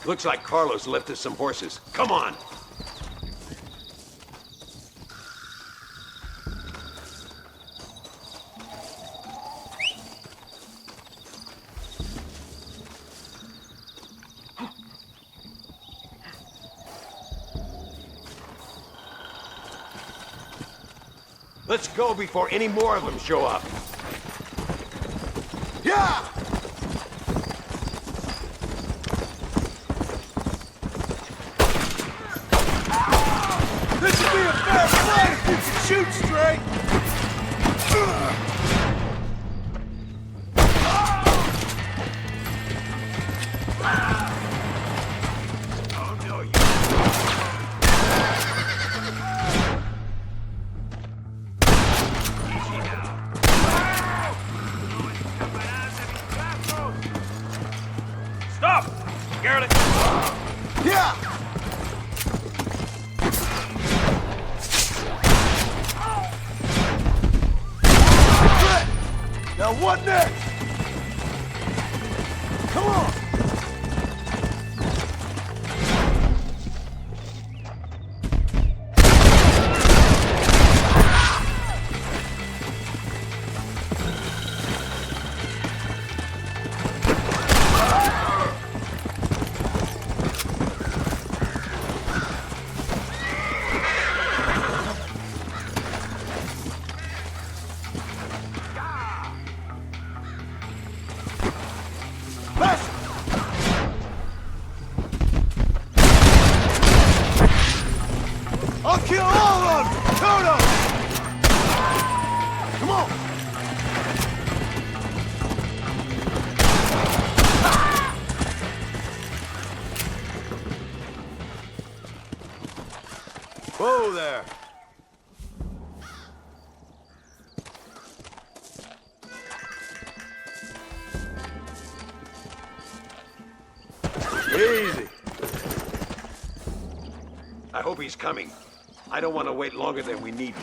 Looks like Carlos left us some horses. Come on! Let's go before any more of them show up. Yeah! This should be a fair fight if you can shoot straight! Oh, no, you... Easy now. Stop! Garrett! Yeah! Now what next? Come on! I'll kill all of them! Toto! Come on! Whoa there! Easy. I hope he's coming. I don't want to wait longer than we need to.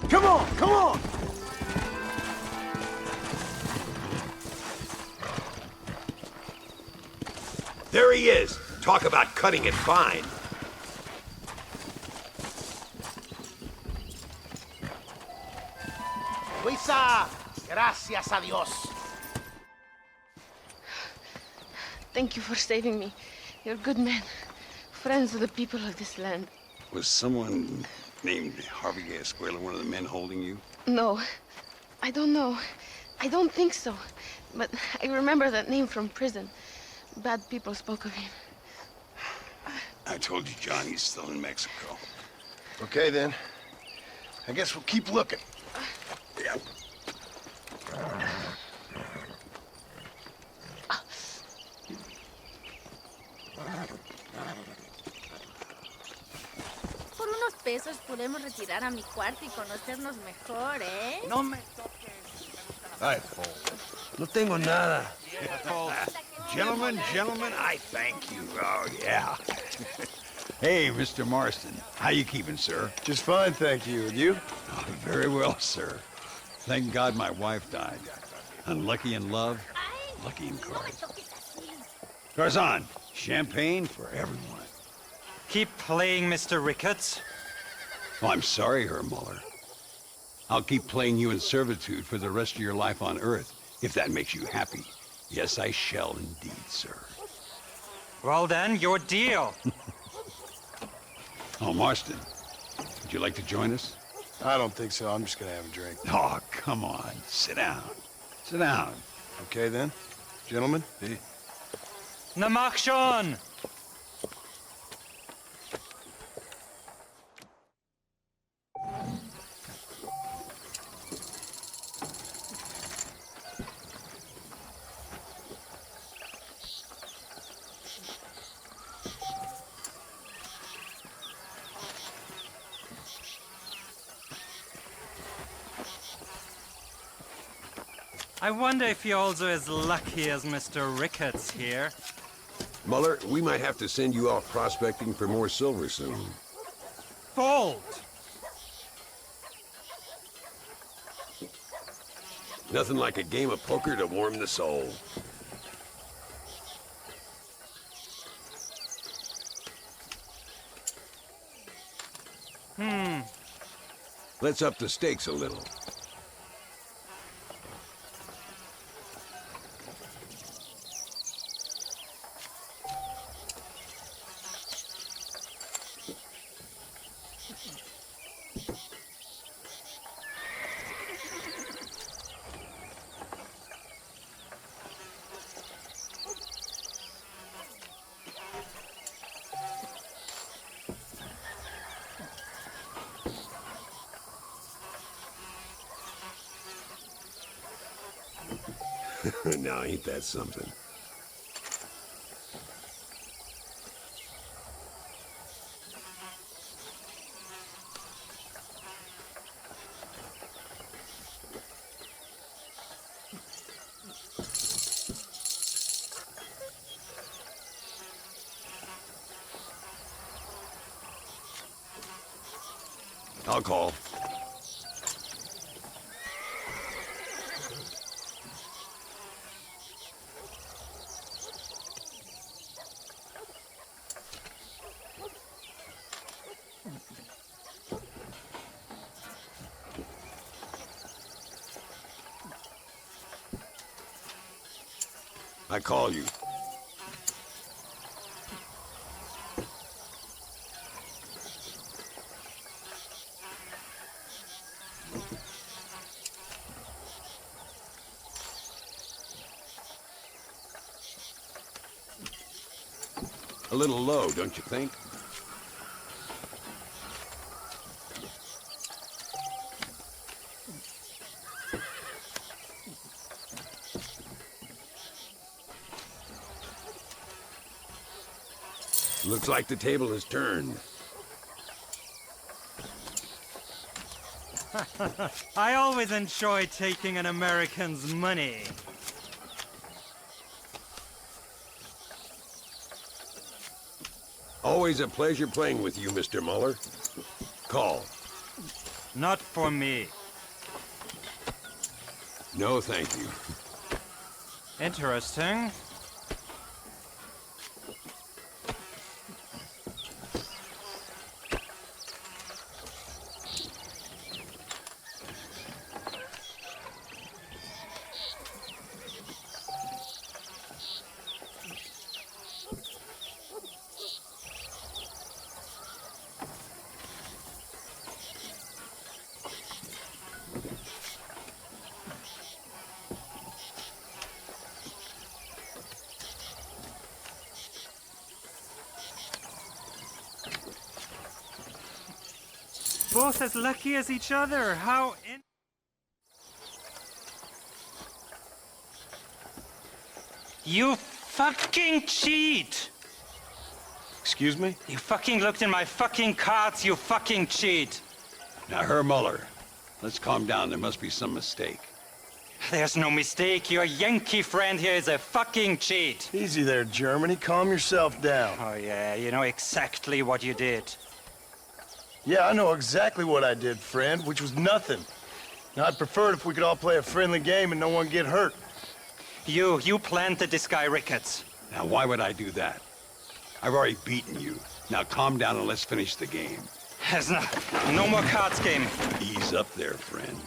Come on! Come on! There he is. Talk about cutting it fine. Luisa, gracias a Dios. Thank you for saving me. You're good men. Friends of the people of this land. Was someone named Harvey Escuela one of the men holding you? No, I don't know. I don't think so. But I remember that name from prison. Bad people spoke of him. I told you, John, he's still in Mexico. Okay, then. I guess we'll keep looking. Yep. besos podemos retirar a mi cuarto y conocernos mejor, ¿eh? No me toques. Ay, Paul. No tengo nada. Paul. Gentlemen, I thank you. Oh, yeah. Hey, Mr. Marston. How you keeping, sir? Just fine, thank you. And you? Oh, very well, sir. Thank God my wife died. Unlucky in love, lucky in cards. Tarzan, champagne for everyone. Keep playing, Mr. Ricketts. Oh, I'm sorry, Herr Muller. I'll keep playing you in servitude for the rest of your life on Earth, if that makes you happy. Yes, I shall indeed, sir. Well then, your deal. Oh, Marston, would you like to join us? I don't think so. I'm just gonna have a drink. Oh, come on. Sit down. Sit down. Okay, then. Gentlemen? Na mach schon! I wonder if you're also as lucky as Mr. Ricketts here. Muller, we might have to send you off prospecting for more silver soon. Bold! Nothing like a game of poker to warm the soul. Let's up the stakes a little. Now, ain't that something? I'll call. I call you. A little low, don't you think? Looks like the table has turned. I always enjoy taking an American's money. Always a pleasure playing with you, Mr. Muller. Call. Not for me. No, thank you. Interesting. Both as lucky as each other. How in... You fucking cheat! Excuse me? You fucking looked in my fucking cards, you fucking cheat. Now, Herr Muller, let's calm down. There must be some mistake. There's no mistake. Your Yankee friend here is a fucking cheat. Easy there, Germany. Calm yourself down. Oh, yeah, you know exactly what you did. Yeah, I know exactly what I did, friend, which was nothing. Now, I'd prefer it if we could all play a friendly game and no one get hurt. You planted this guy Ricketts. Now, why would I do that? I've already beaten you. Now, calm down and let's finish the game. There's no more cards game. Ease up there, friend.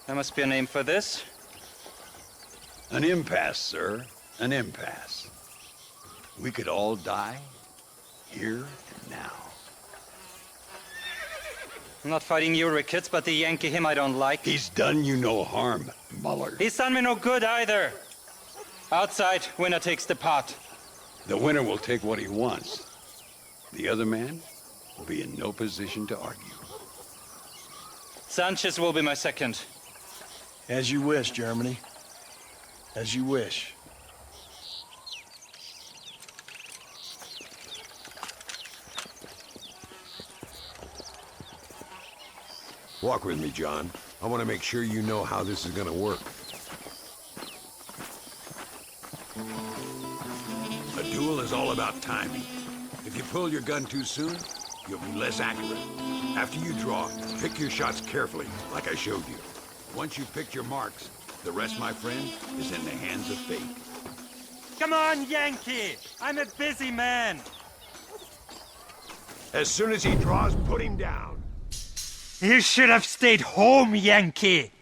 There must be a name for this. An impasse, sir. An impasse. We could all die here and now. I'm not fighting you, Ricketts, but the Yankee him I don't like. He's done you no harm, Muller. He's done me no good either. Outside, winner takes the pot. The winner will take what he wants. The other man will be in no position to argue. Sanchez will be my second. As you wish, Germany. As you wish. Walk with me, John. I want to make sure you know how this is gonna work. A duel is all about timing. If you pull your gun too soon, you'll be less accurate. After you draw, pick your shots carefully, like I showed you. Once you've picked your marks, the rest, my friend, is in the hands of fate. Come on, Yankee! I'm a busy man. As soon as he draws, put him down. You should have stayed home, Yankee!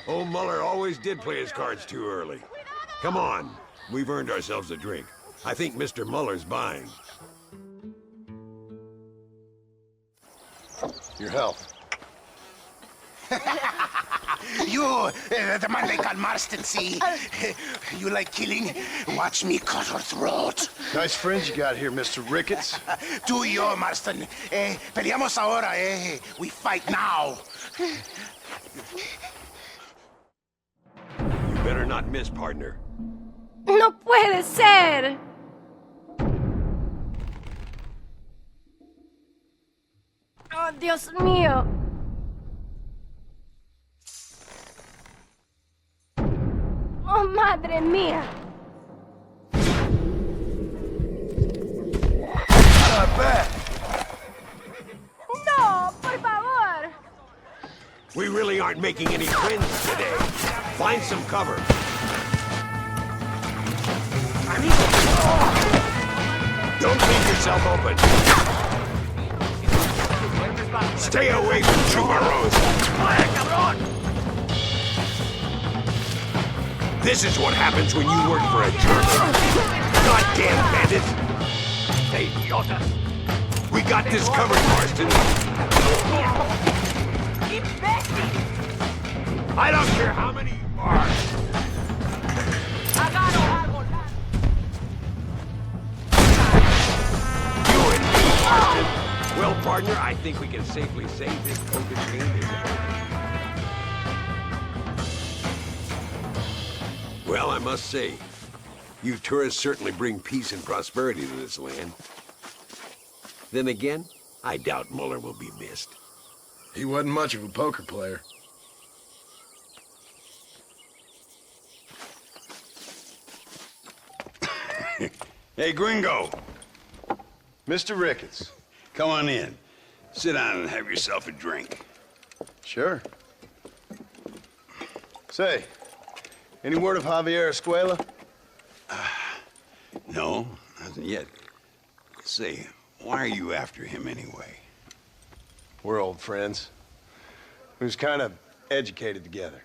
Old Muller always did play his cards too early. Come on, we've earned ourselves a drink. I think Mr. Muller's buying. Your health. You, the man they call Marston, see? You like killing? Watch me cut her throat. Nice friends you got here, Mr. Ricketts. Tú y yo, Marston. Peleamos ahora, We fight now. You better not miss, partner. No puede ser. Oh, Dios mío. Oh, madre mía. Not bad. No, por favor. We really aren't making any friends today. Find some cover. Don't leave yourself open. Stay away from chumaros. This is what happens when you work for a German. Goddamn bandits! Hey, idiotas! We got this covered, Marston. I don't care how many you are. You and me, Marston. Well, partner, I think we can safely say this poker game is over. Well, I must say, you tourists certainly bring peace and prosperity to this land. Then again, I doubt Muller will be missed. He wasn't much of a poker player. Hey, Gringo. Mr. Ricketts. Come on in. Sit down and have yourself a drink. Sure. Say, any word of Javier Escuela? No, hasn't yet. Say, why are you after him anyway? We're old friends. We was kind of educated together.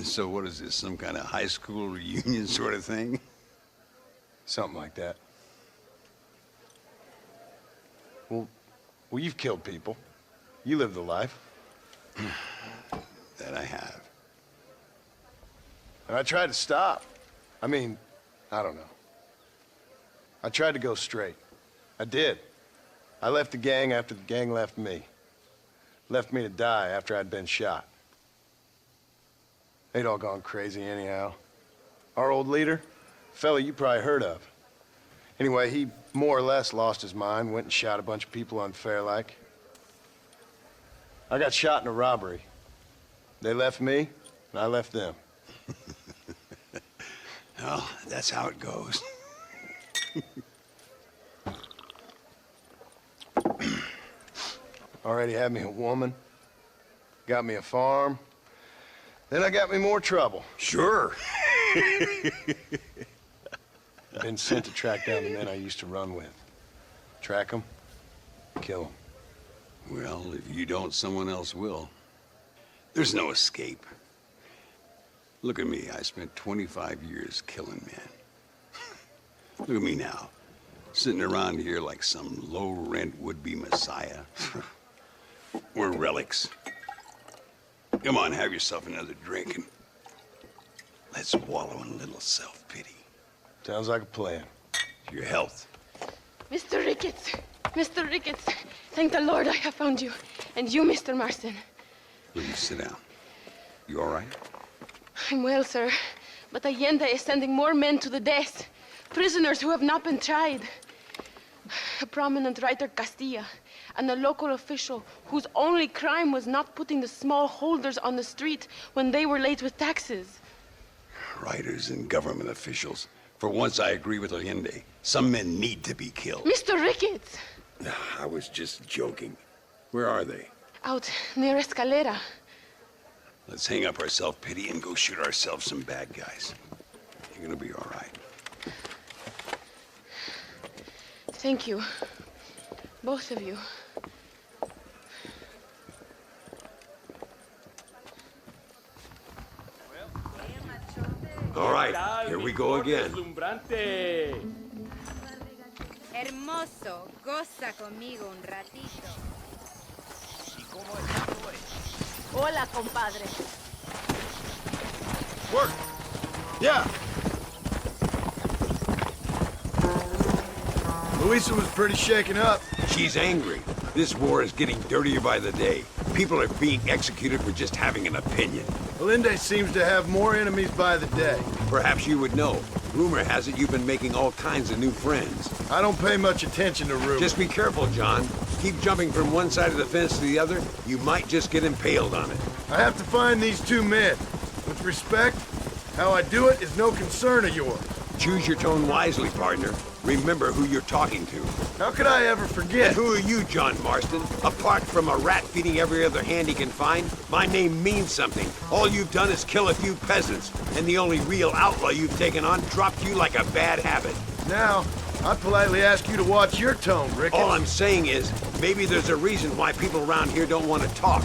So what is this, some kind of high school reunion sort of thing? Something like that. Well, you've killed people. You lived the life. That I have. And I tried to stop. I mean, I don't know. I tried to go straight. I did. I left the gang after the gang left me. Left me to die after I'd been shot. They'd all gone crazy anyhow. Our old leader, fella you probably heard of. Anyway, he more or less lost his mind, went and shot a bunch of people unfair like. I got shot in a robbery. They left me, and I left them. Well, that's how it goes. Already had me a woman, got me a farm, then I got me more trouble. Sure. Been sent to track down the men I used to run with. Track them, kill them. Well, if you don't, someone else will. There's no escape. Look at me, I spent 25 years killing men. Look at me now, sitting around here like some low-rent would-be messiah. We're relics. Come on, have yourself another drink and let's wallow in a little self-pity. Sounds like a plan. Your health. Mr. Ricketts! Mr. Ricketts! Thank the Lord I have found you. And you, Mr. Marston. Please sit down. You all right? I'm well, sir. But Allende is sending more men to the death. Prisoners who have not been tried. A prominent writer, Castilla, and a local official whose only crime was not putting the small holders on the street when they were late with taxes. Writers and government officials. For once, I agree with Allende. Some men need to be killed. Mr. Ricketts! I was just joking. Where are they? Out near Escalera. Let's hang up our self-pity and go shoot ourselves some bad guys. You're gonna be all right. Thank you. Both of you. All right, here we go again. Hermoso, goza conmigo un ratito. Hola, compadre. Work. Yeah. Luisa was pretty shaken up. She's angry. This war is getting dirtier by the day. People are being executed for just having an opinion. Allende seems to have more enemies by the day. Perhaps you would know. Rumor has it you've been making all kinds of new friends. I don't pay much attention to rumors. Just be careful, John. Keep jumping from one side of the fence to the other, you might just get impaled on it. I have to find these two men. With respect, how I do it is no concern of yours. Choose your tone wisely, partner. Remember who you're talking to. How could I ever forget? And who are you, John Marston? Apart from a rat feeding every other hand he can find, my name means something. All you've done is kill a few peasants, and the only real outlaw you've taken on dropped you like a bad habit. Now, I politely ask you to watch your tone, Ricketts. All I'm saying is, maybe there's a reason why people around here don't want to talk.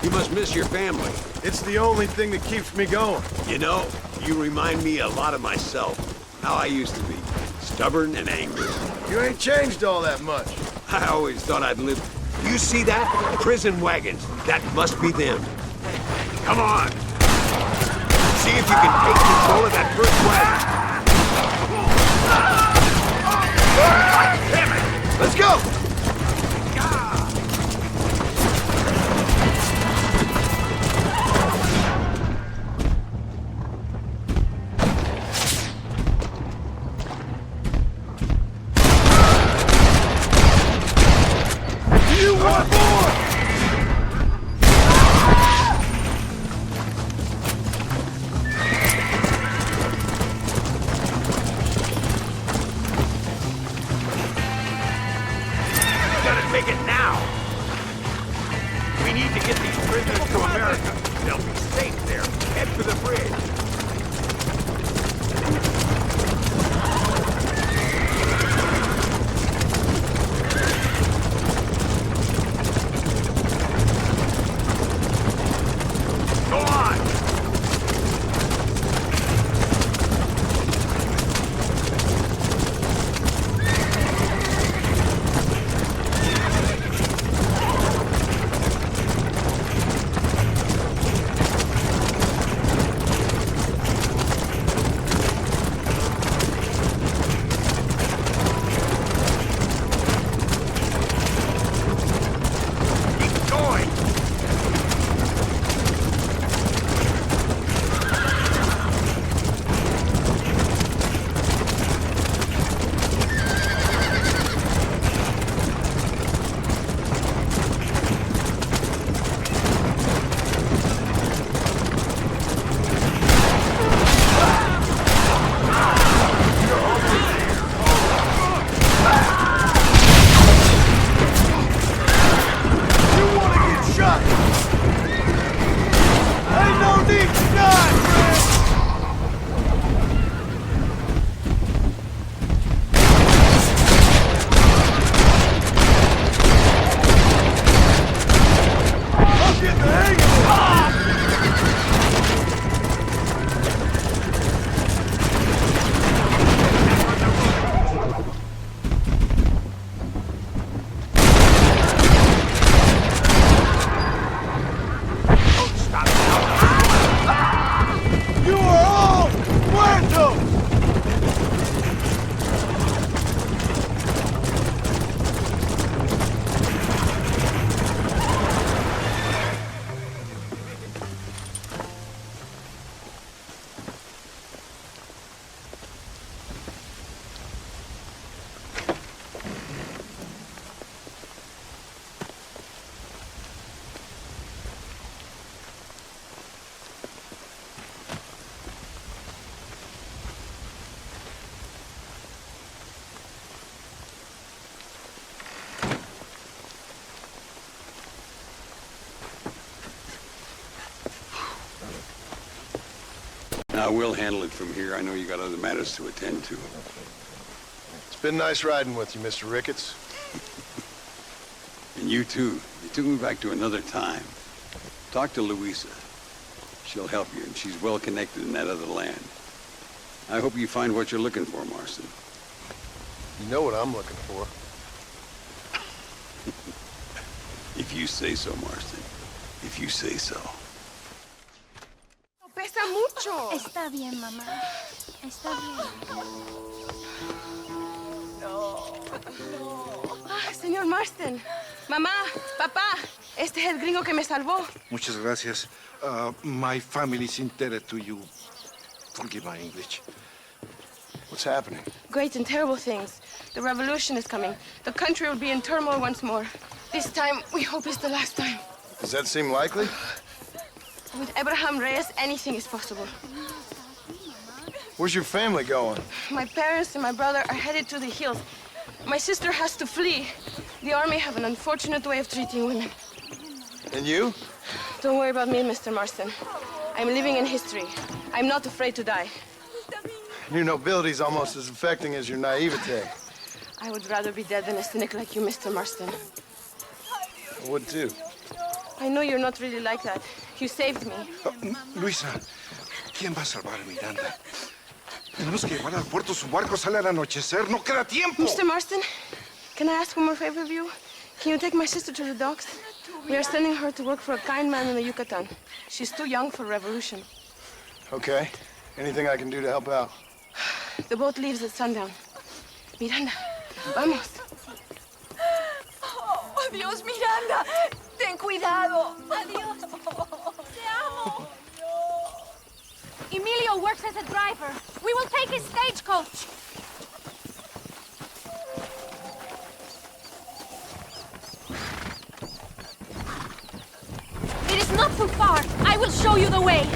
You must miss your family. It's the only thing that keeps me going. You know, you remind me a lot of myself. How I used to be. Stubborn and angry. You ain't changed all that much. I always thought I'd live. You see that? Prison wagons. That must be them. Come on. See if you can take control of that first wagon. Damn it! Let's go! You want more? Gotta take it now. We need to get these prisoners to America. They'll be safe there. Head for the bridge. Now, we'll handle it from here. I know you got other matters to attend to. It's been nice riding with you, Mr. Ricketts. And you too. You took me back to another time. Talk to Louisa. She'll help you, and she's well connected in that other land. I hope you find what you're looking for, Marston. You know what I'm looking for. If you say so, Marston. If you say so. Pesa mucho. Está bien, mamá. Está bien. Ah, señor Marston. Mamá, papá, este es el gringo que me salvó. Muchas gracias. My family's indebted to you. Forgive my English. What's happening? Great and terrible things. The revolution is coming. The country will be in turmoil once more. This time, we hope it's the last time. Does that seem likely? With Abraham Reyes, anything is possible. Where's your family going? My parents and my brother are headed to the hills. My sister has to flee. The army have an unfortunate way of treating women. And you? Don't worry about me, Mr. Marston. I'm living in history. I'm not afraid to die. Your nobility's almost as affecting as your naivete. I would rather be dead than a cynic like you, Mr. Marston. I would too. I know you're not really like that. You saved me. Luisa, ¿quién va a salvar a Miranda? Tenemos que llevar al puerto. Su barco sale al anochecer. No queda tiempo. Mr. Marston, can I ask one more favor of you? Can you take my sister to the docks? We are sending her to work for a kind man in the Yucatan. She's too young for revolution. Okay. Anything I can do to help out? The boat leaves at sundown. Miranda, vamos. Oh, Dios, Miranda. Ten cuidado. Adiós. Te amo. Emilio works as a driver. We will take his stagecoach. It is not too far. I will show you the way.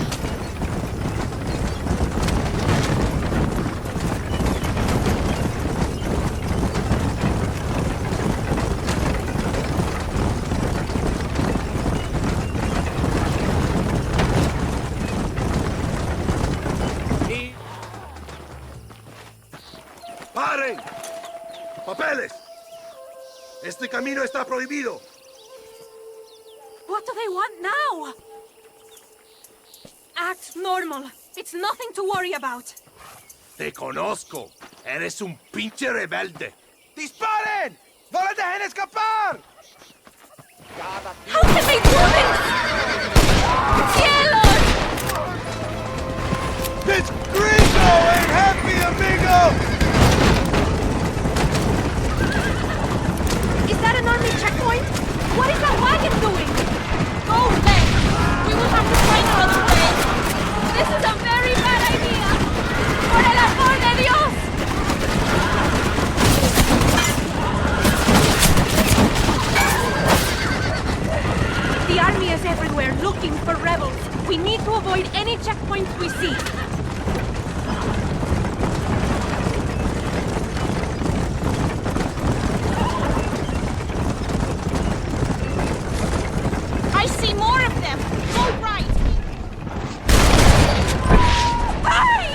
¡Paren! ¡Papeles! Este camino está prohibido. What do they want now? Act normal. It's nothing to worry about. Te conozco. Eres un pinche rebelde. ¡Disparen! ¡No les dejen escapar! How can they do this? ¡Cielos! This gringo ain't happy, amigo! Is that an army checkpoint? What is that wagon doing? Go, then! We will have to find another way. This is a very bad idea! Por el amor de Dios! The army is everywhere looking for rebels. We need to avoid any checkpoints we see. I see more of them! Go right! Hurry!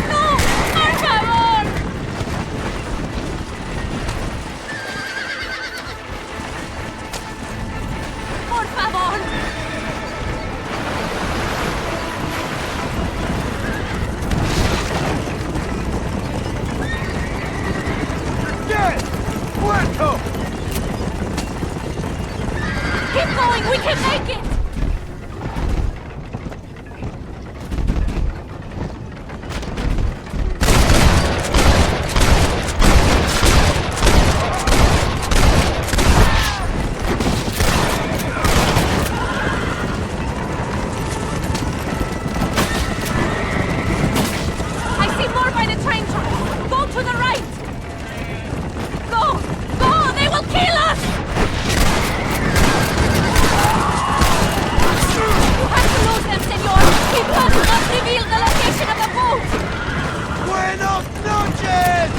No! Por favor! Por favor! Dead! Muerto! Keep going! We can make it! I see more by the train tracks. Go to the right! Go! Go! They will kill us! You have to lose them, senor! We must not reveal the location of the boat! Buenos noches!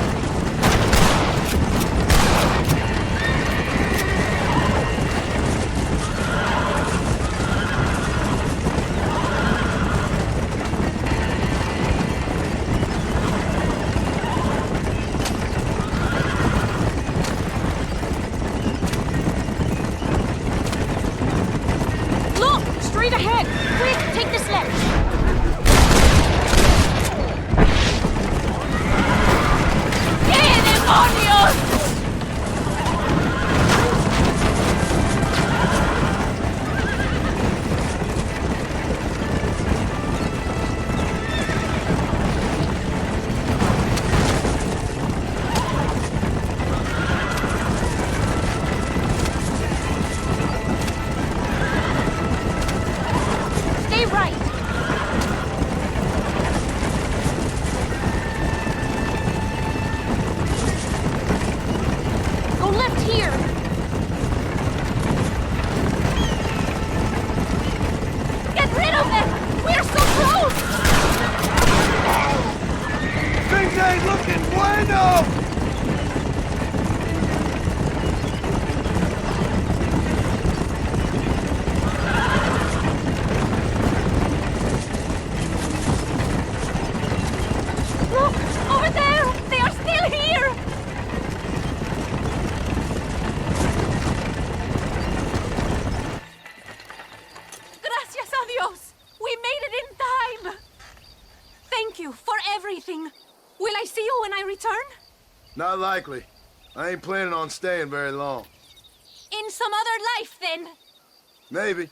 ain't looking bueno! Look! Over there! They are still here! Gracias a Dios! We made it in time! Thank you for everything. Will I see you when I return? Not likely. I ain't planning on staying very long. In some other life, then. Maybe.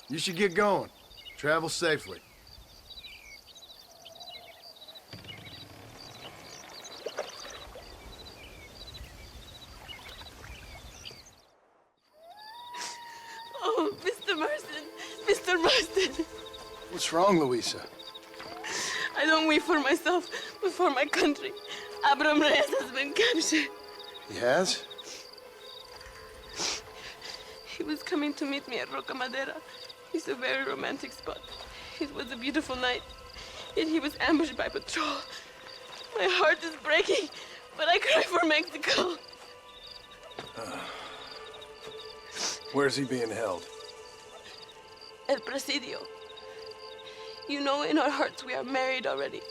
You should get going. Travel safely. Oh, Mr. Marston. Mr. Marston. What's wrong, Louisa? I don't weep for myself, but for my country. Abraham Reyes has been captured. He has? He was coming to meet me at Roca Madera. It's a very romantic spot. It was a beautiful night, yet he was ambushed by patrol. My heart is breaking, but I cry for Mexico. Where's he being held? El Presidio. You know, in our hearts we are married already,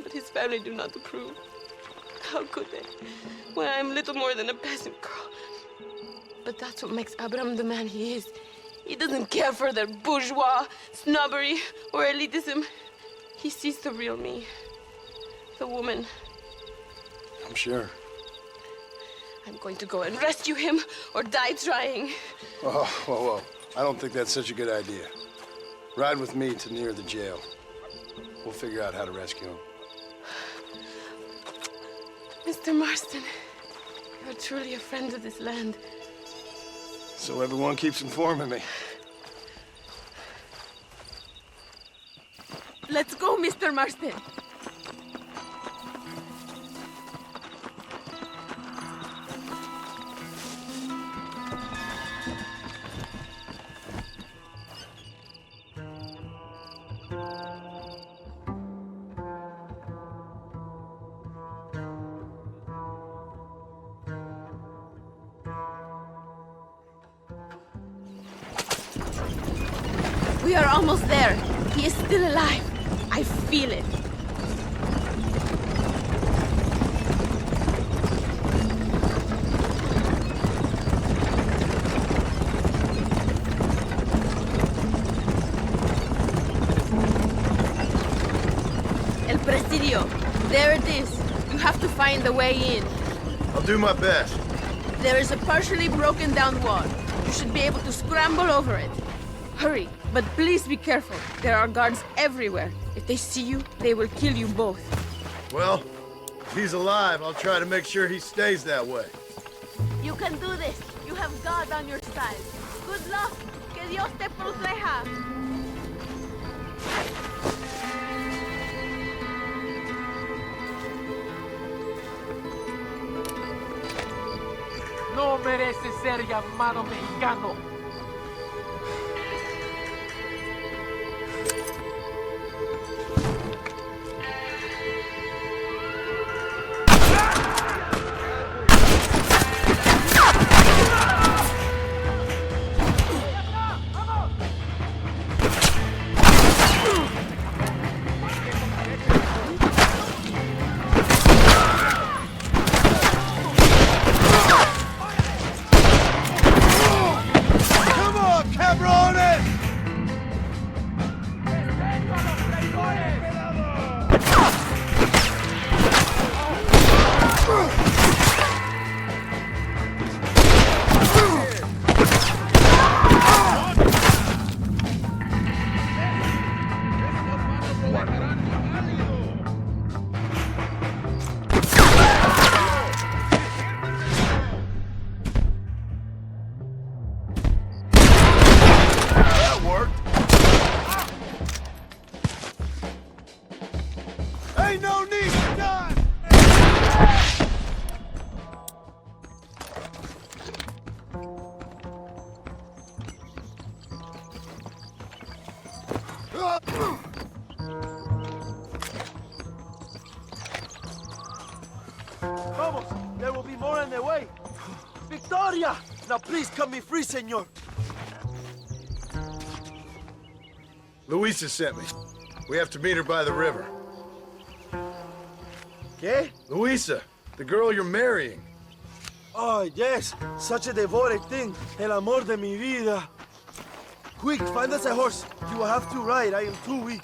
but his family do not approve. How could they, when I am little more than a peasant girl? But that's what makes Abraham the man he is. He doesn't care for their bourgeois, snobbery, or elitism. He sees the real me, the woman. I'm sure. I'm going to go and rescue him or die trying. Oh, whoa. I don't think that's such a good idea. Ride with me to near the jail. We'll figure out how to rescue him. Mr. Marston, you're truly a friend of this land. So everyone keeps informing me. Let's go, Mr. Marston. We are almost there. He is still alive. I feel it. El Presidio. There it is. You have to find the way in. I'll do my best. There is a partially broken down wall. You should be able to scramble over it. Hurry, but please be careful. There are guards everywhere. If they see you, they will kill you both. Well, if he's alive, I'll try to make sure he stays that way. You can do this. You have God on your side. Good luck. Que Dios te proteja. No merece ser llamado mexicano. Vamos, there will be more on the way. Victoria! Now please cut me free, senor. Luisa sent me. We have to meet her by the river. ¿Qué? Luisa, the girl you're marrying. Oh, yes. Such a devoted thing. El amor de mi vida. Quick, find us a horse. You will have to ride. I am too weak.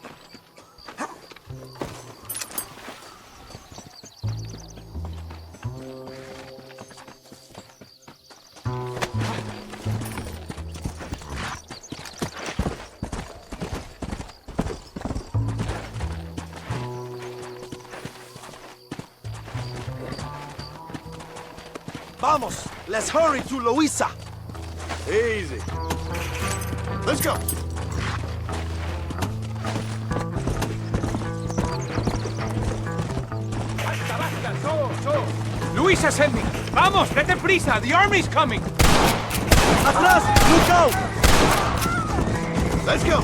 Vamos, let's hurry to Luisa. Easy. Let's go. Luisa sent me. Vamos, date prisa. The army's coming. Atrás, look out. Let's go.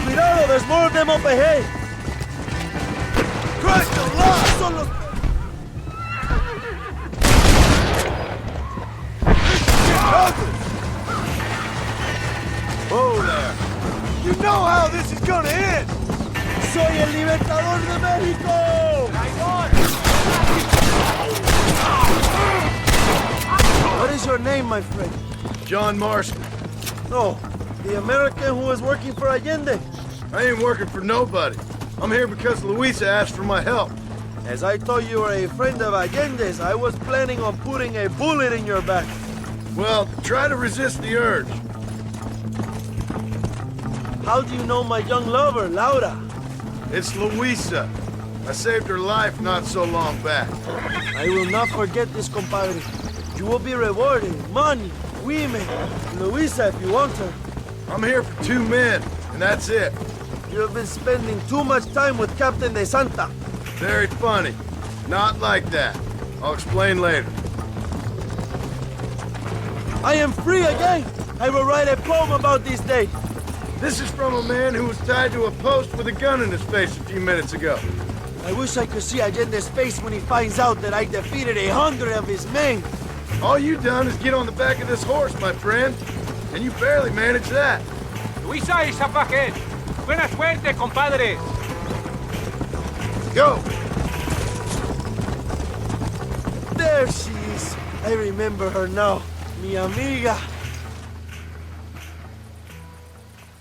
Cuidado, there's more of them up ahead. Christ alive! Son los... Oh there. You know how this is gonna end! Soy el libertador de México! What is your name, my friend? John Marston. No, the American who is working for Allende. I ain't working for nobody. I'm here because Luisa asked for my help. As I thought you were a friend of Allende's, I was planning on putting a bullet in your back. Well, try to resist the urge. How do you know my young lover, Laura? It's Luisa. I saved her life not so long back. I will not forget this, compadre. You will be rewarded. Money, women, Luisa if you want her. I'm here for 2 men, and that's it. You have been spending too much time with Captain De Santa. Very funny. Not like that. I'll explain later. I am free again. I will write a poem about this day. This is from a man who was tied to a post with a gun in his face a few minutes ago. I wish I could see Allende's face when he finds out that I defeated 100 of his men. All you done is get on the back of this horse, my friend. And you barely managed that. Luisa is up ahead. Buena suerte, compadre. Go! There she is. I remember her now. Mi amiga.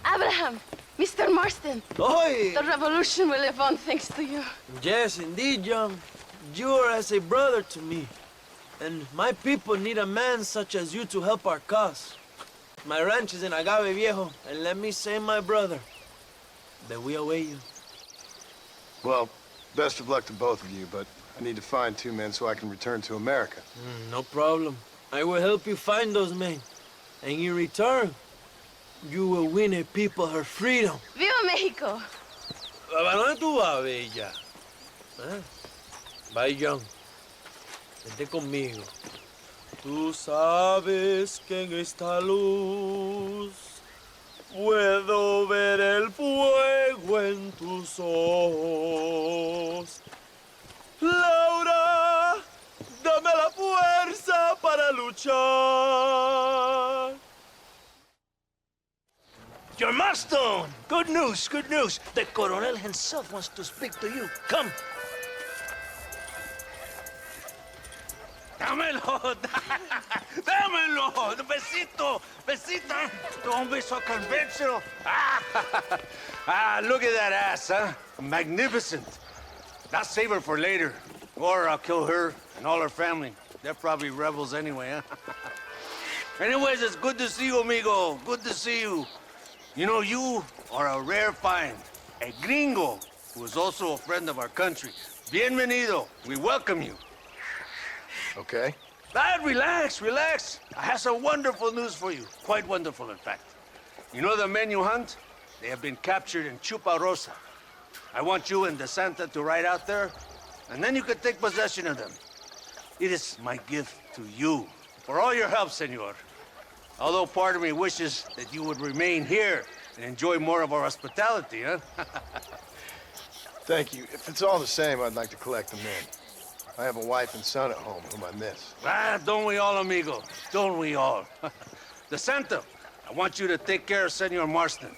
Abraham, Mr. Marston. Oi! The revolution will live on thanks to you. Yes, indeed, young. You are as a brother to me. And my people need a man such as you to help our cause. My ranch is in Agave Viejo, and let me say, my brother, that we await you. Well, best of luck to both of you, but I need to find 2 men so I can return to America. No problem. I will help you find those men. And in return, you will win a people her freedom. Viva Mexico! ¿A dónde tú vas, bella? ¿Eh? Bye, young. Vente conmigo. Tú sabes que en esta luz puedo ver el fuego en tus ojos. Laura, dame la fuerza para luchar. Your Marston! Good news, good news. The Coronel himself wants to speak to you. Come. Dámelo, dámelo, besito, besita. Don't be so conventional. Look at that ass, huh? Magnificent. I'll save her for later, or I'll kill her and all her family. They're probably rebels anyway, huh? Anyways, it's good to see you, amigo. Good to see you. You know, you are a rare find. A gringo who is also a friend of our country. Bienvenido. We welcome you. Okay. Relax, relax. I have some wonderful news for you. Quite wonderful, in fact. You know the men you hunt? They have been captured in Chupa Rosa. I want you and De Santa to ride out there and then you can take possession of them. It is my gift to you for all your help, senor. Although part of me wishes that you would remain here and enjoy more of our hospitality, huh? Thank you. If it's all the same, I'd like to collect them in. I have a wife and son at home whom I miss. Don't we all, amigo? Don't we all? The Santa, I want you to take care of Senor Marston.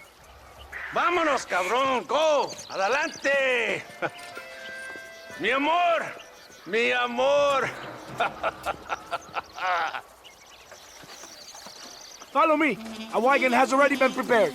Vámonos, cabrón, go! Adelante! Mi amor! Mi amor! Follow me. A wagon has already been prepared.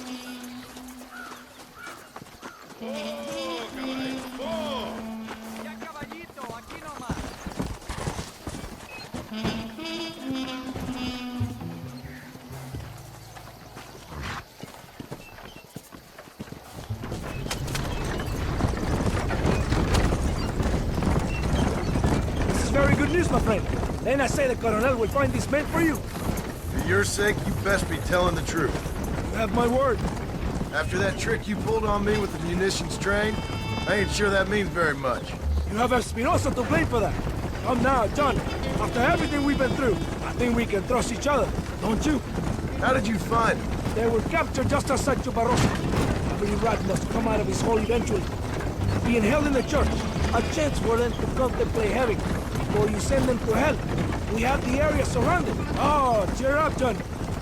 This is very good news, my friend. Then I say the Colonel will find these men for you. For your sake, you best be telling the truth. You have my word. After that trick you pulled on me with the munitions train, I ain't sure that means very much. You have Espinosa to blame for that. Come now, John. After everything we've been through, I think we can trust each other, don't you? How did you find them? They were captured just outside Barroso. Every rat must come out of his hole eventually. Being held in the church, a chance for them to contemplate heaven before you send them to hell. We have the area surrounded. Oh, cheer up, John.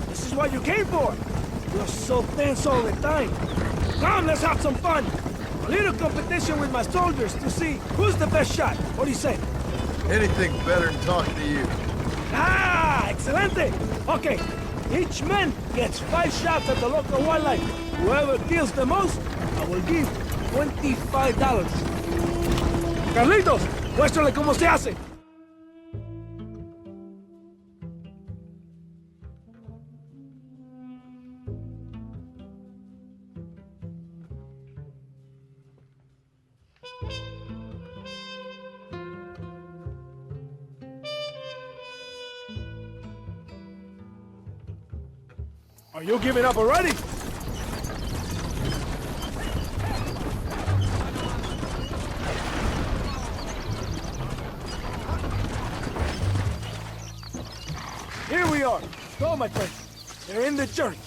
This is what you came for. You're so tense all the time. Come, let's have some fun. A little competition with my soldiers to see who's the best shot. What do you say? Anything better than talking to you. Ah, excelente. Okay, each man gets 5 shots at the local wildlife. Whoever kills the most, I will give $25. Carlitos, muéstrale cómo se hace. Are you giving up already? Here we are. Go, my friends. They're in the church.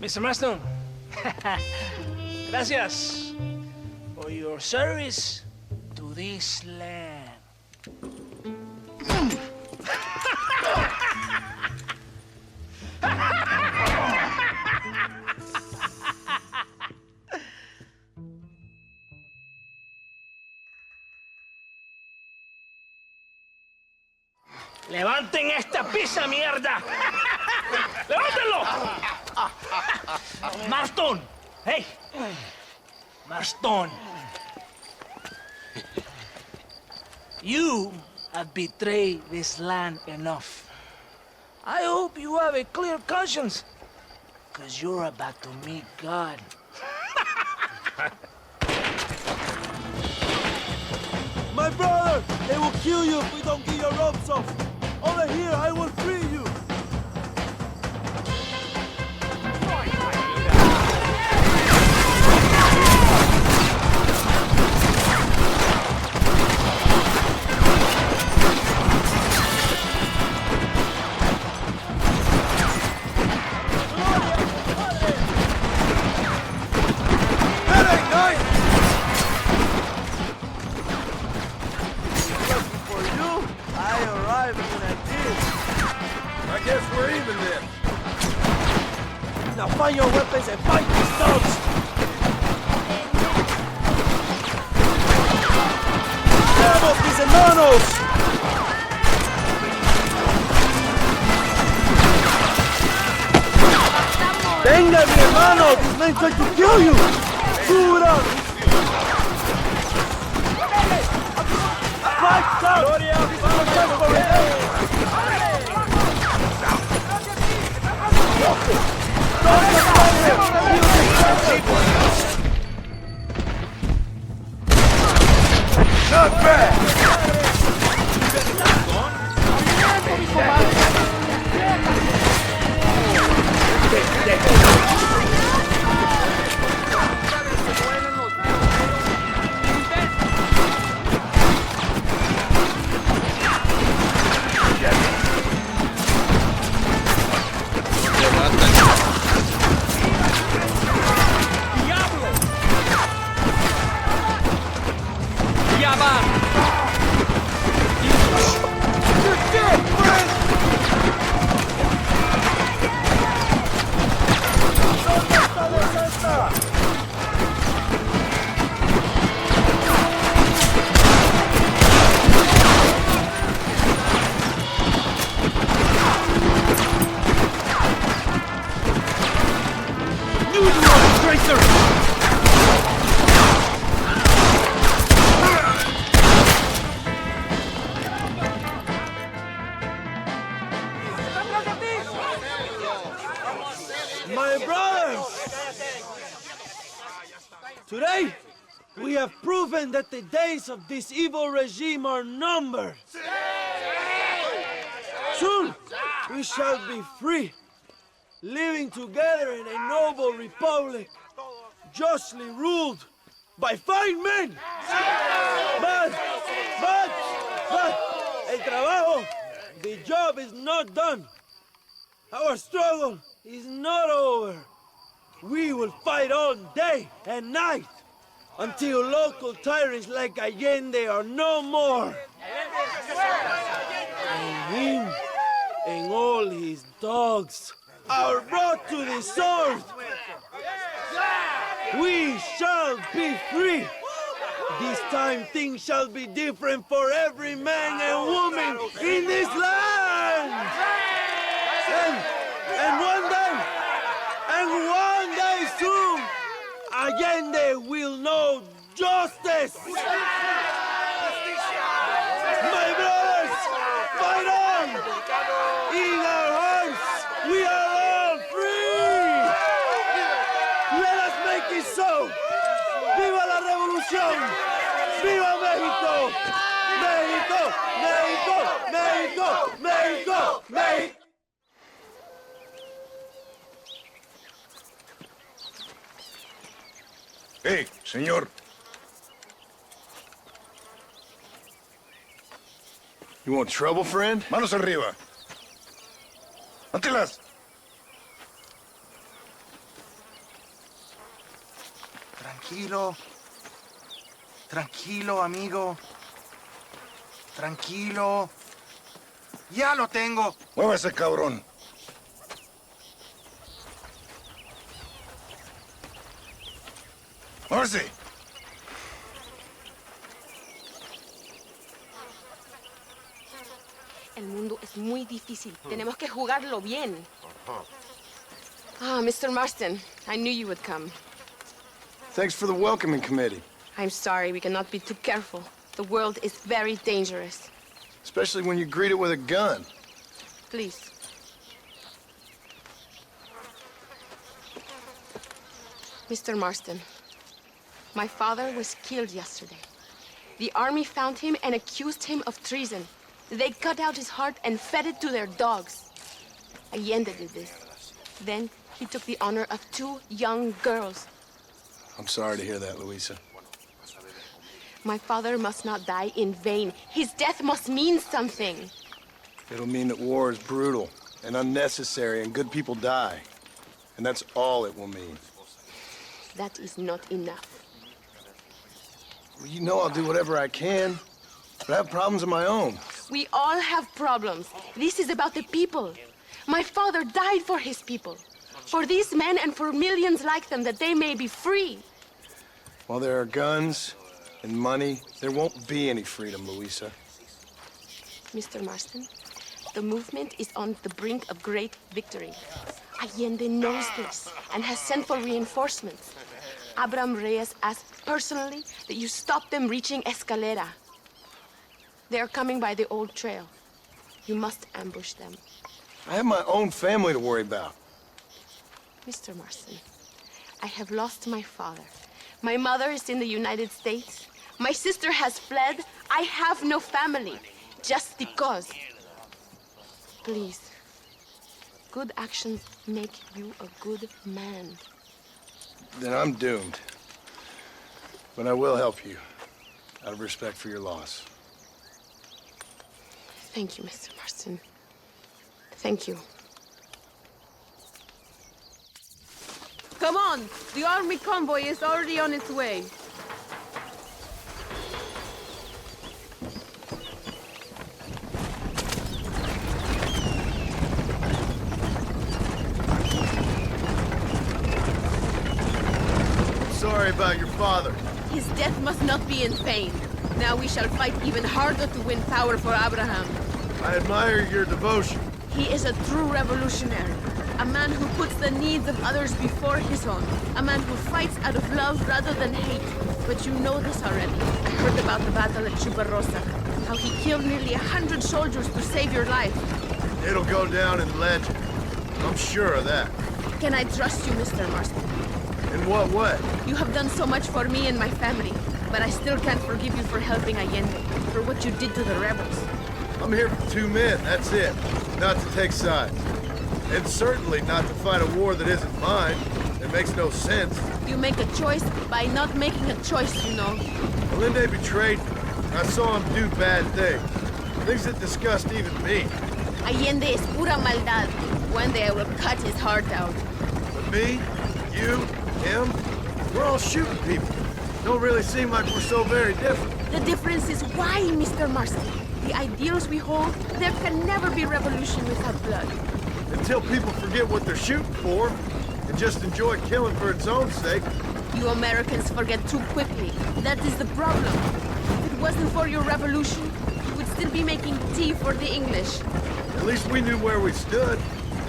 Mr. Marston, gracias for your service to this land. ¡Levanten esta pizza, mierda! ¡Levántenlo! Marston! Hey! Marston! You have betrayed this land enough. I hope you have a clear conscience, because you're about to meet God. My brother, they will kill you if we don't get your ropes off. Over here, I will free you. Find your weapons and fight these dogs! ¡Vamos, mis hermanos! Venga, mi hermano! These men tried to kill you! ¡Sura! ¡Fight up! Not bad! My brothers! Today, we have proven that the days of this evil regime are numbered. Soon, we shall be free, living together in a noble republic, justly ruled by fine men. But, el trabajo, the job is not done. Our struggle is not over. We will fight all day and night until local tyrants like Allende are no more. And him and all his dogs are brought to the sword. We shall be free. This time things shall be different for every man and woman in this land. And one day soon, Allende will know justice. My brothers, fight on! In our hearts, we are all free. Let us make it so. ¡Viva la revolución! ¡Viva México! ¡México! ¡México! ¡México! ¡México! ¡México! Hey, señor. You want trouble, friend? Manos arriba. Antelas. Tranquilo. Tranquilo, amigo. Tranquilo. Ya lo tengo. Muévase, cabrón. Muévase. El mundo es muy difícil. Tenemos que jugarlo bien. Ah, Mr. Marston, I knew you would come. Thanks for the welcoming committee. I'm sorry, we cannot be too careful. The world is very dangerous. Especially when you greet it with a gun. Please. Mr. Marston, my father was killed yesterday. The army found him and accused him of treason. They cut out his heart and fed it to their dogs. Allende did this. Then he took the honor of 2 young girls. I'm sorry to hear that, Luisa. My father must not die in vain. His death must mean something. It'll mean that war is brutal and unnecessary and good people die. And that's all it will mean. That is not enough. Well, you know I'll do whatever I can, but I have problems of my own. We all have problems. This is about the people. My father died for his people. For these men and for millions like them, that they may be free. While there are guns and money, there won't be any freedom, Luisa. Mr. Marston, the movement is on the brink of great victory. Allende knows this and has sent for reinforcements. Abraham Reyes asked personally that you stop them reaching Escalera. They are coming by the old trail. You must ambush them. I have my own family to worry about. Mr. Marston, I have lost my father. My mother is in the United States. My sister has fled. I have no family. Just because. Please. Good actions make you a good man. Then I'm doomed. But I will help you, out of respect for your loss. Thank you, Mr. Marston. Thank you. Come on! The army convoy is already on its way. Sorry about your father. His death must not be in vain. Now we shall fight even harder to win power for Abraham. I admire your devotion. He is a true revolutionary. A man who puts the needs of others before his own. A man who fights out of love rather than hate. But you know this already. I heard about the battle at Chuparosa. How he killed nearly 100 soldiers to save your life. It'll go down in legend. I'm sure of that. Can I trust you, Mr. Marston? In what way? You have done so much for me and my family. But I still can't forgive you for helping Allende. For what you did to the rebels. I'm here for 2 men, that's it. Not to take sides. And certainly not to fight a war that isn't mine. It makes no sense. You make a choice by not making a choice, you know. Allende betrayed me. I saw him do bad things. Things that disgust even me. Allende es pura maldad. One day I will cut his heart out. But me, you, him, we're all shooting people. Don't really seem like we're so very different. The difference is why, Mr. Marston. The ideals we hold, there can never be revolution without blood. Until people forget what they're shooting for and just enjoy killing for its own sake. You Americans forget too quickly. That is the problem. If it wasn't for your revolution, you would still be making tea for the English. At least we knew where we stood.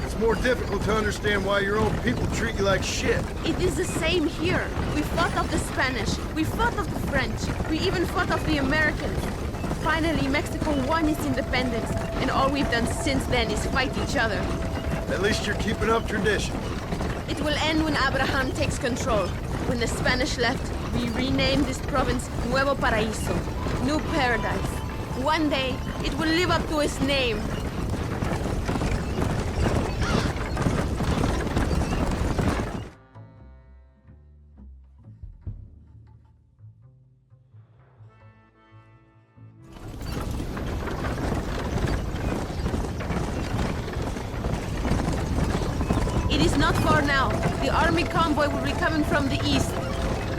It's more difficult to understand why your own people treat you like shit. It is the same here. We fought off the Spanish. We fought off the French. We even fought off the Americans. Finally, Mexico won its independence, and all we've done since then is fight each other. At least you're keeping up tradition. It will end when Abraham takes control. When the Spanish left, we renamed this province Nuevo Paraíso, New Paradise. One day, it will live up to its name. Not far now. The army convoy will be coming from the east.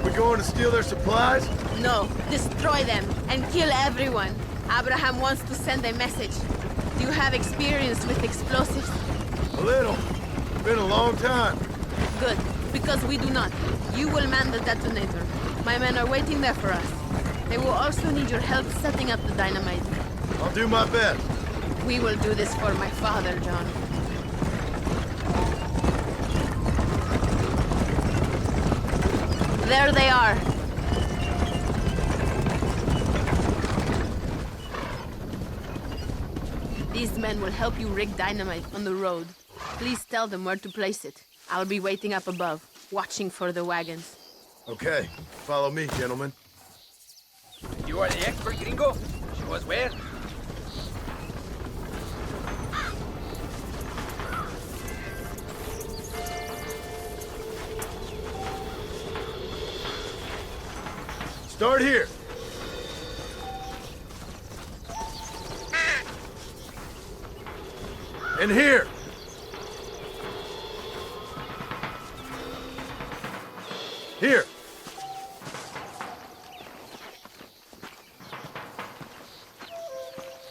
We going to steal their supplies? No, destroy them and kill everyone. Abraham wants to send a message. Do you have experience with explosives? A little. Been a long time. Good, because we do not. You will man the detonator. My men are waiting there for us. They will also need your help setting up the dynamite. I'll do my best. We will do this for my father, John. There they are. These men will help you rig dynamite on the road. Please tell them where to place it. I'll be waiting up above, watching for the wagons. Okay, follow me, gentlemen. You are the expert, gringo? Show us where. Start here. And here. Here.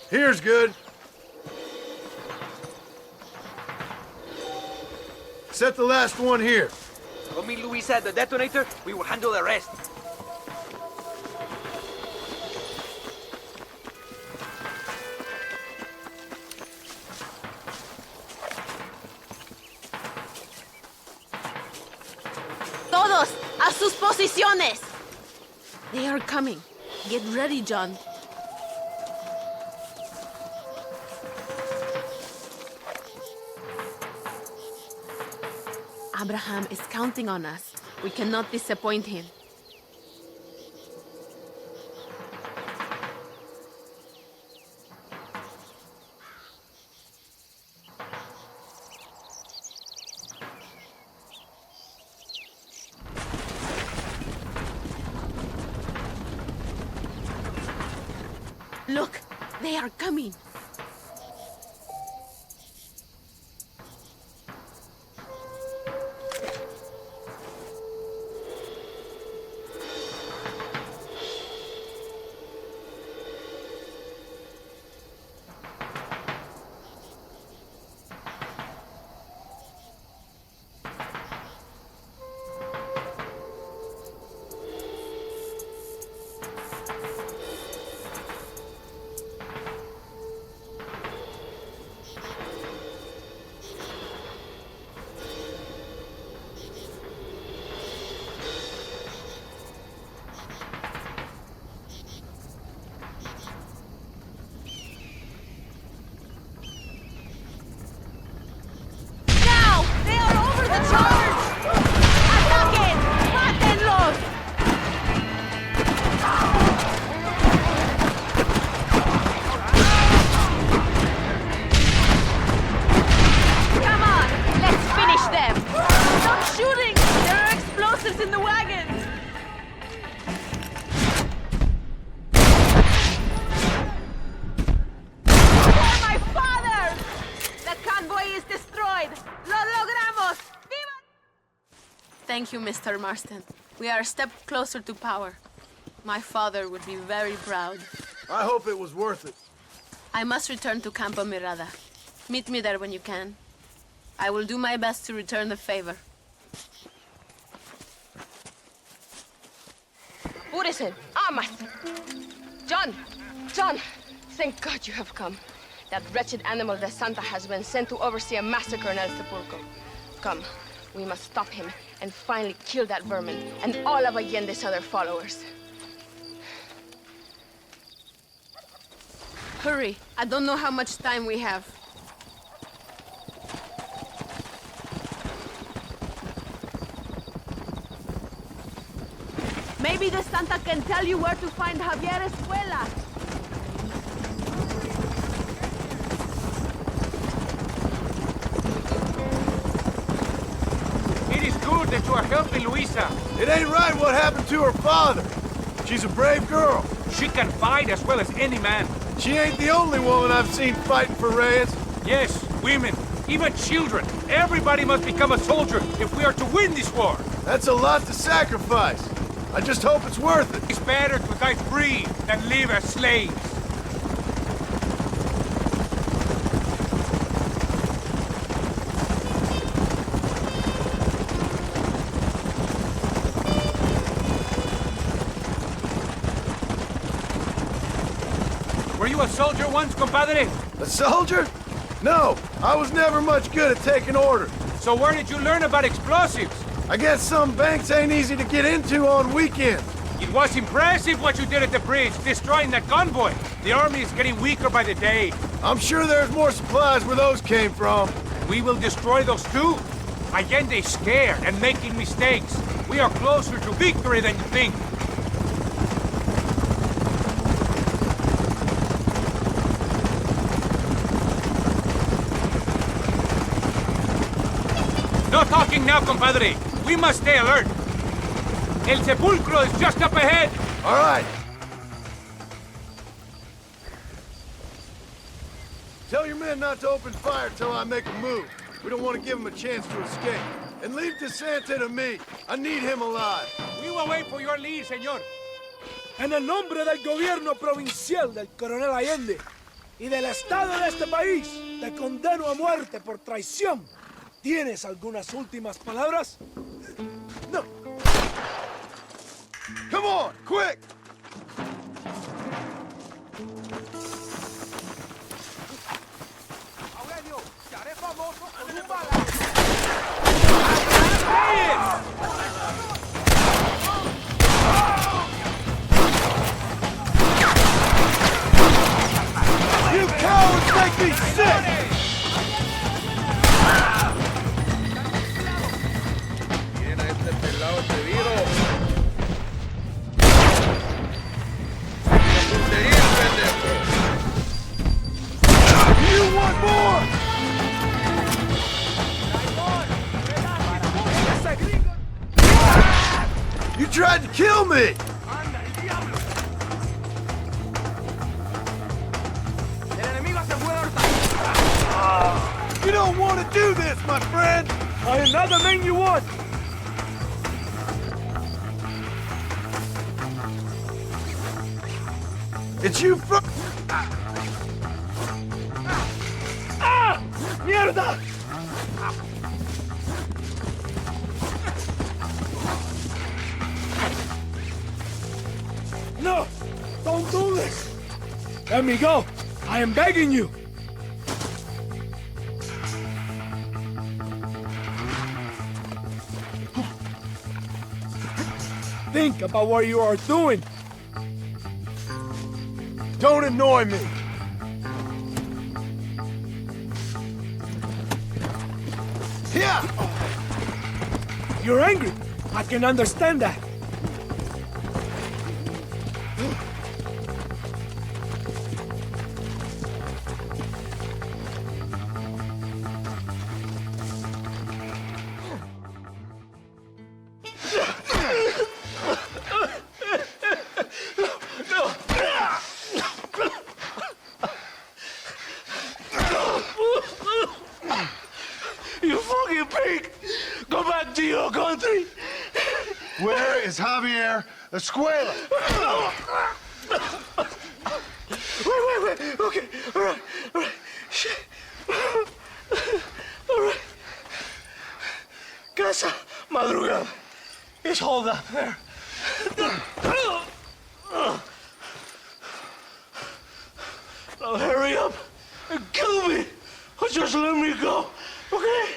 Here's good. Set the last one here. Go meet Luisa at the detonator. We will handle the rest. A sus posiciones! They are coming. Get ready, John. Abraham is counting on us. We cannot disappoint him. Look, they are coming. Thank you, Mr. Marston. We are a step closer to power. My father would be very proud. I hope it was worth it. I must return to Campo Mirada. Meet me there when you can. I will do my best to return the favor. Uresen! Amas! John! John! Thank God you have come. That wretched animal de Santa has been sent to oversee a massacre in El Sepulcro. Come, we must stop him and finally kill that vermin and all of Allende's other followers. Hurry, I don't know how much time we have. Maybe the Santa can tell you where to find Javier Escuela. It is good that you are helping Luisa. It ain't right what happened to her father. She's a brave girl. She can fight as well as any man. She ain't the only woman I've seen fighting for Reyes. Yes, women, even children. Everybody must become a soldier if we are to win this war. That's a lot to sacrifice. I just hope it's worth it. It's better to die free than live as slaves. Were you a soldier once, compadre? A soldier? No, I was never much good at taking orders. So where did you learn about explosives? I guess some banks ain't easy to get into on weekends. It was impressive what you did at the bridge, destroying that convoy. The army is getting weaker by the day. I'm sure there's more supplies where those came from. We will destroy those too. Allende is scared and making mistakes. We are closer to victory than you think. No talking now, compadre. We must stay alert. El Sepulcro is just up ahead. All right. Tell your men not to open fire till I make a move. We don't want to give them a chance to escape. And leave DeSanta to me. I need him alive. We will wait for your lead, señor. En el nombre del gobierno provincial del coronel Allende y del Estado de este país, te condeno a muerte por traición. ¿Tienes algunas últimas palabras? No. Come on, quick! Aurelio, te haré famoso con un balazo. make me sick! You want more? You tried to kill me! You don't want to do this, my friend! I am not the man you want! It's you ¡Ah! ¡Mierda! No! Don't do this! Let me go! I am begging you! Think about what you are doing! Don't annoy me! Yeah! You're angry! I can understand that! You fucking pig! Go back to your country! Where is Javier Escuela? Wait. Okay, all right. Shit. All right. Casa Madrugada. It's hold up there. Now hurry up and kill me, or just let me go, okay?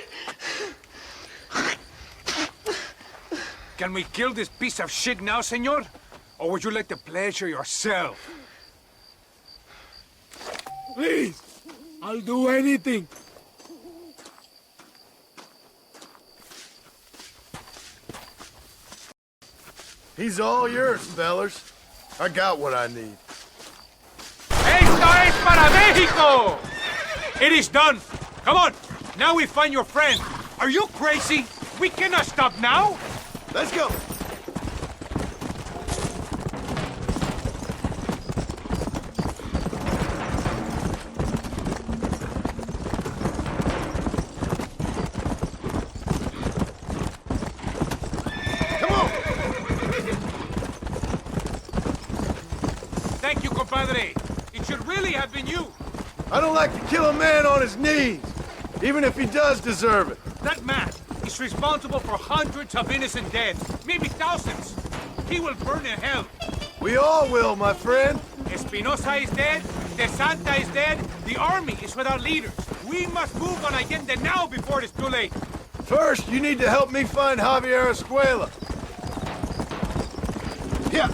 Can we kill this piece of shit now, senor? Or would you like the pleasure yourself? Please! I'll do anything! He's all yours, fellers. I got what I need. ¡Esto es para México! It is done! Come on! Now we find your friend! Are you crazy? We cannot stop now! Let's go! Thank you, compadre. It should really have been you. I don't like to kill a man on his knees, even if he does deserve it. That man is responsible for hundreds of innocent dead, maybe thousands. He will burn in hell. We all will, my friend. Espinosa is dead, De Santa is dead, the army is without leaders. We must move on Allende now before it is too late. First, you need to help me find Javier Escuela. Yeah.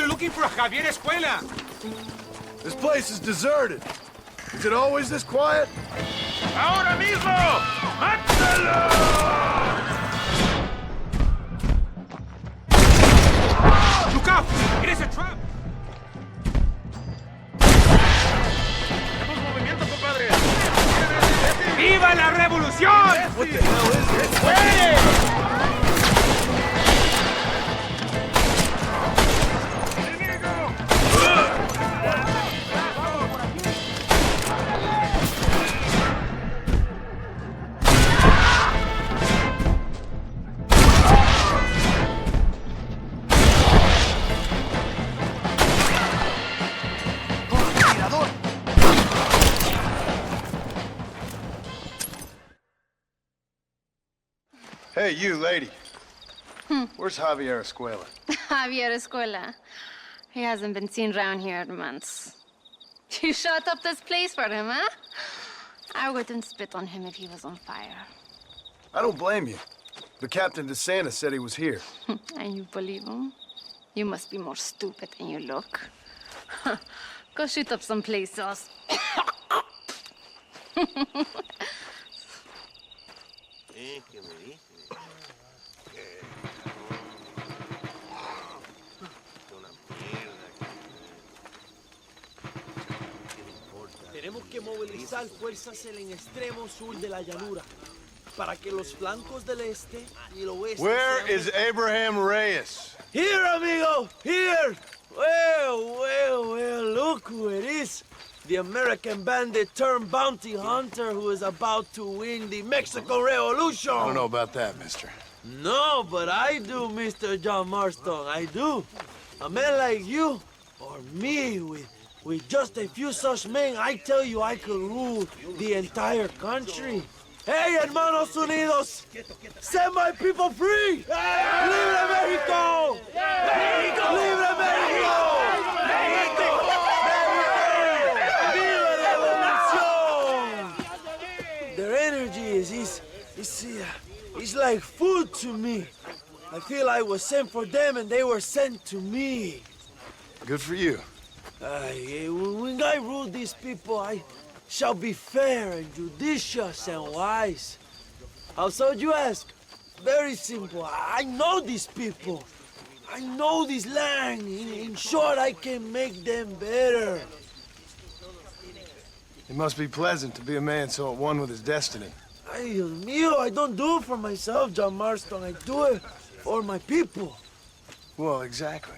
Looking for Javier Escuela. This place is deserted. Is it always this quiet? ¡Ahora mismo! ¡Mátalo! Look out! It is a trap! ¡Viva la revolución! What the hell is this? Hey, you, lady. Where's Javier Escuela? Javier Escuela. He hasn't been seen around here in months. You shut up this place for him, huh? I wouldn't spit on him if he was on fire. I don't blame you. But Captain DeSantis said he was here. And you believe him? You must be more stupid than you look. Go shoot up some places. Tenemos que movilizar fuerzas en el extremo sur de la llanura para que los flancos del este y el oeste. Where is Abraham Reyes? Here, amigo, here. Well, look who it is. The American bandit turned bounty hunter who is about to win the Mexican Revolution. I don't know about that, mister. No, but I do, Mr. John Marston, I do. A man like you, or me, with just a few such men, I tell you I could rule the entire country. Hey, hermanos unidos, set my people free! Hey! ¡Libre México! ¡México! ¡Libre México! ¡México! ¡Viva la revolución! Their energy is like food to me. I feel I was sent for them and they were sent to me. Good for you. When I rule these people, I shall be fair and judicious and wise. How so, you ask? Very simple. I know these people. I know this land. In short, I can make them better. It must be pleasant to be a man so at one with his destiny. Ay, Dios mío, I don't do it for myself, John Marston. I do it for my people. Well, exactly.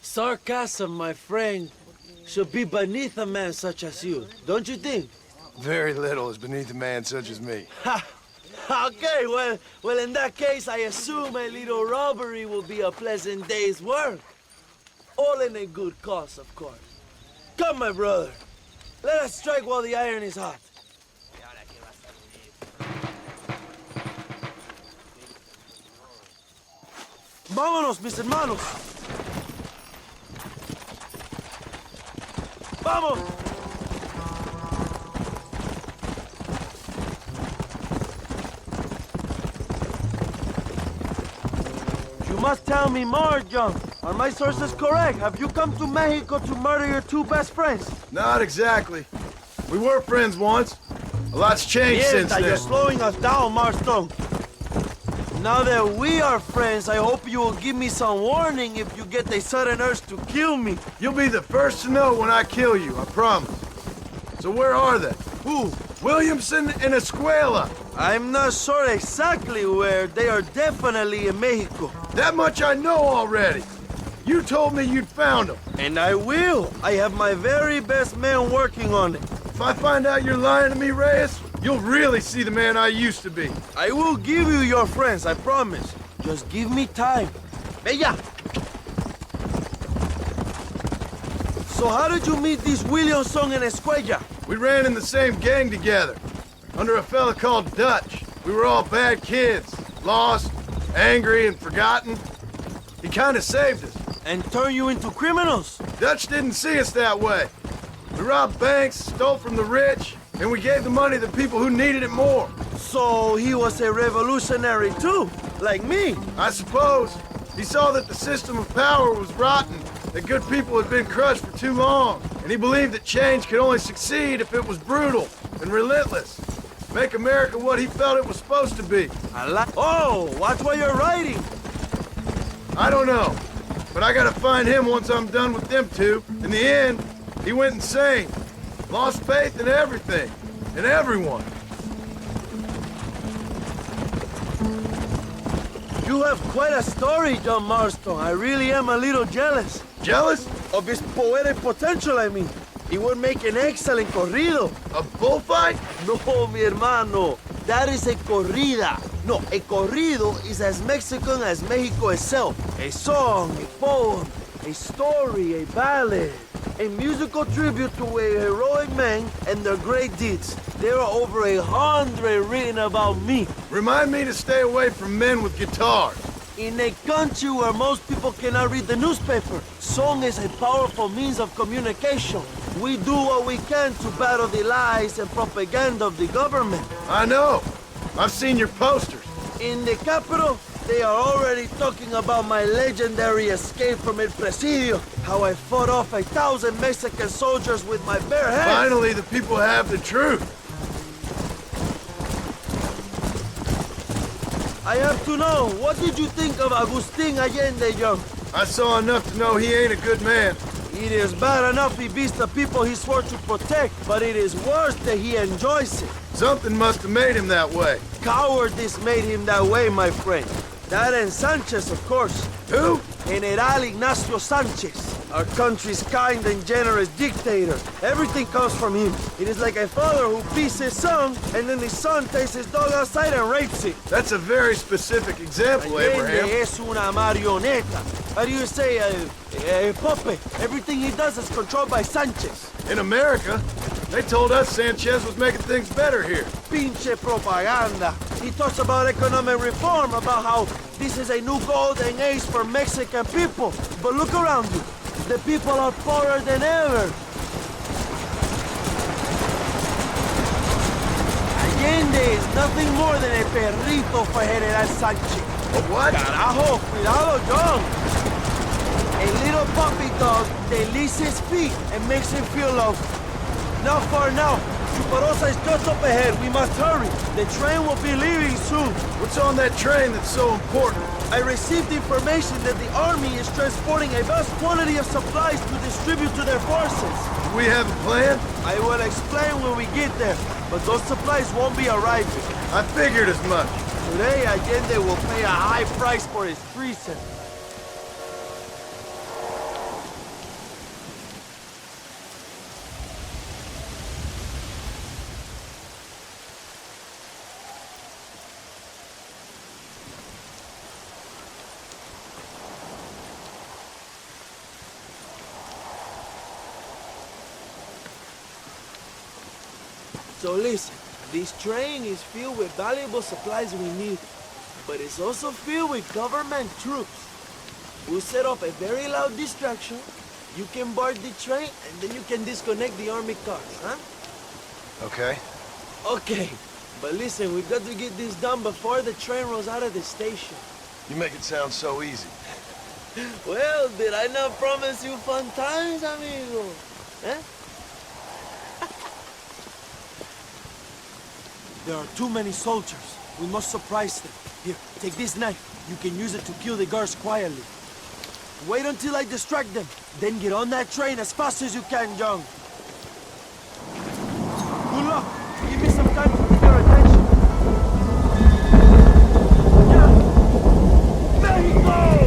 Sarcasm, my friend, should be beneath a man such as you, don't you think? Very little is beneath a man such as me. Ha! Okay, well, in that case, I assume a little robbery will be a pleasant day's work. All in a good cause, of course. Come, my brother. Let us strike while the iron is hot. Vámonos, mis hermanos. Vamos. You must tell me more, John. Are my sources correct? Have you come to Mexico to murder your two best friends? Not exactly. We were friends once. A lot's changed since then. You're slowing us down, Marston. Now that we are friends, I hope you will give me some warning if you get a sudden urge to kill me. You'll be the first to know when I kill you, I promise. So where are they? Who? Williamson and Escuela. I'm not sure exactly where. They are definitely in Mexico. That much I know already. You told me you'd found them. And I will. I have my very best men working on it. If I find out you're lying to me, Reyes, you'll really see the man I used to be. I will give you your friends, I promise. Just give me time. Bella! So how did you meet these Williamson and Escuella? We ran in the same gang together, under a fella called Dutch. We were all bad kids, lost, angry, and forgotten. He kind of saved us. And turned you into criminals? Dutch didn't see us that way. We robbed banks, stole from the rich, and we gave the money to people who needed it more. So he was a revolutionary too, like me? I suppose. He saw that the system of power was rotten, that good people had been crushed for too long, and he believed that change could only succeed if it was brutal and relentless. Make America what he felt it was supposed to be. Oh, watch what you're writing. I don't know, but I gotta find him once I'm done with them two. In the end, he went insane. Lost faith in everything, and everyone. You have quite a story, John Marston. I really am a little jealous. Jealous? Of his poetic potential, I mean. He would make an excellent corrido. A bullfight? No, mi hermano. That is a corrida. No, a corrido is as Mexican as Mexico itself. A song, a poem, a story, a ballad. A musical tribute to a heroic man and their great deeds. There are over 100 written about me. Remind me to stay away from men with guitars. In a country where most people cannot read the newspaper, song is a powerful means of communication. We do what we can to battle the lies and propaganda of the government. I know. I've seen your posters. In the capital, they are already talking about my legendary escape from El Presidio, how I fought off 1,000 Mexican soldiers with my bare hands. Finally, the people have the truth. I have to know, what did you think of Agustin Allende, young? I saw enough to know he ain't a good man. It is bad enough he beats the people he swore to protect, but it is worse that he enjoys it. Something must have made him that way. Cowardice made him that way, my friend. That and Sanchez, of course. Who? General Ignacio Sanchez. Our country's kind and generous dictator. Everything comes from him. It is like a father who beats his son, and then the son takes his dog outside and rapes it. That's a very specific example, Abraham. Allende es una marioneta. How do you say, a puppet? Everything he does is controlled by Sanchez. In America, they told us Sanchez was making things better here. Pinche propaganda. He talks about economic reform, about how this is a new golden age for Mexican people. But look around you. The people are poorer than ever. Allende is nothing more than a perrito for General Sanchez. A what? Carajo, cuidado, John. A little puppy dog that licks his feet and makes him feel loved. Not far now. Chuparosa is just up ahead. We must hurry. The train will be leaving soon. What's on that train that's so important? I received information that the army is transporting a vast quantity of supplies to distribute to their forces. Do we have a plan? I will explain when we get there, but those supplies won't be arriving. I figured as much. Today, Allende will pay a high price for his treason. So listen, this train is filled with valuable supplies we need, but it's also filled with government troops. We'll set up a very loud distraction. You can board the train, and then you can disconnect the army cars, huh? Okay. Okay, but listen, we've got to get this done before the train rolls out of the station. You make it sound so easy. Well, did I not promise you fun times, amigo? Eh? There are too many soldiers. We must surprise them. Here, take this knife. You can use it to kill the guards quietly. Wait until I distract them. Then get on that train as fast as you can, Young. Good luck. Give me some time to get your attention. Yeah. Mexico!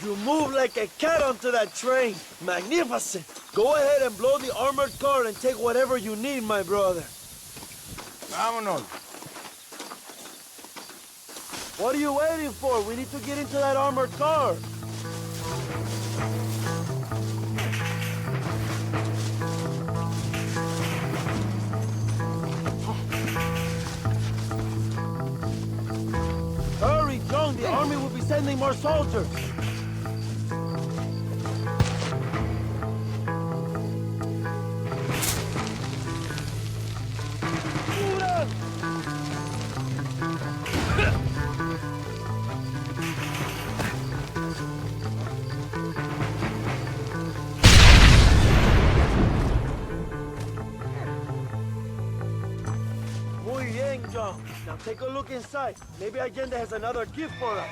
You move like a cat onto that train. Magnificent. Go ahead and blow the armored car and take whatever you need, my brother. Vámonos. What are you waiting for? We need to get into that armored car. Hurry, John. The army will be sending more soldiers. Muy bien, John. Now take a look inside. Maybe Allende has another gift for us.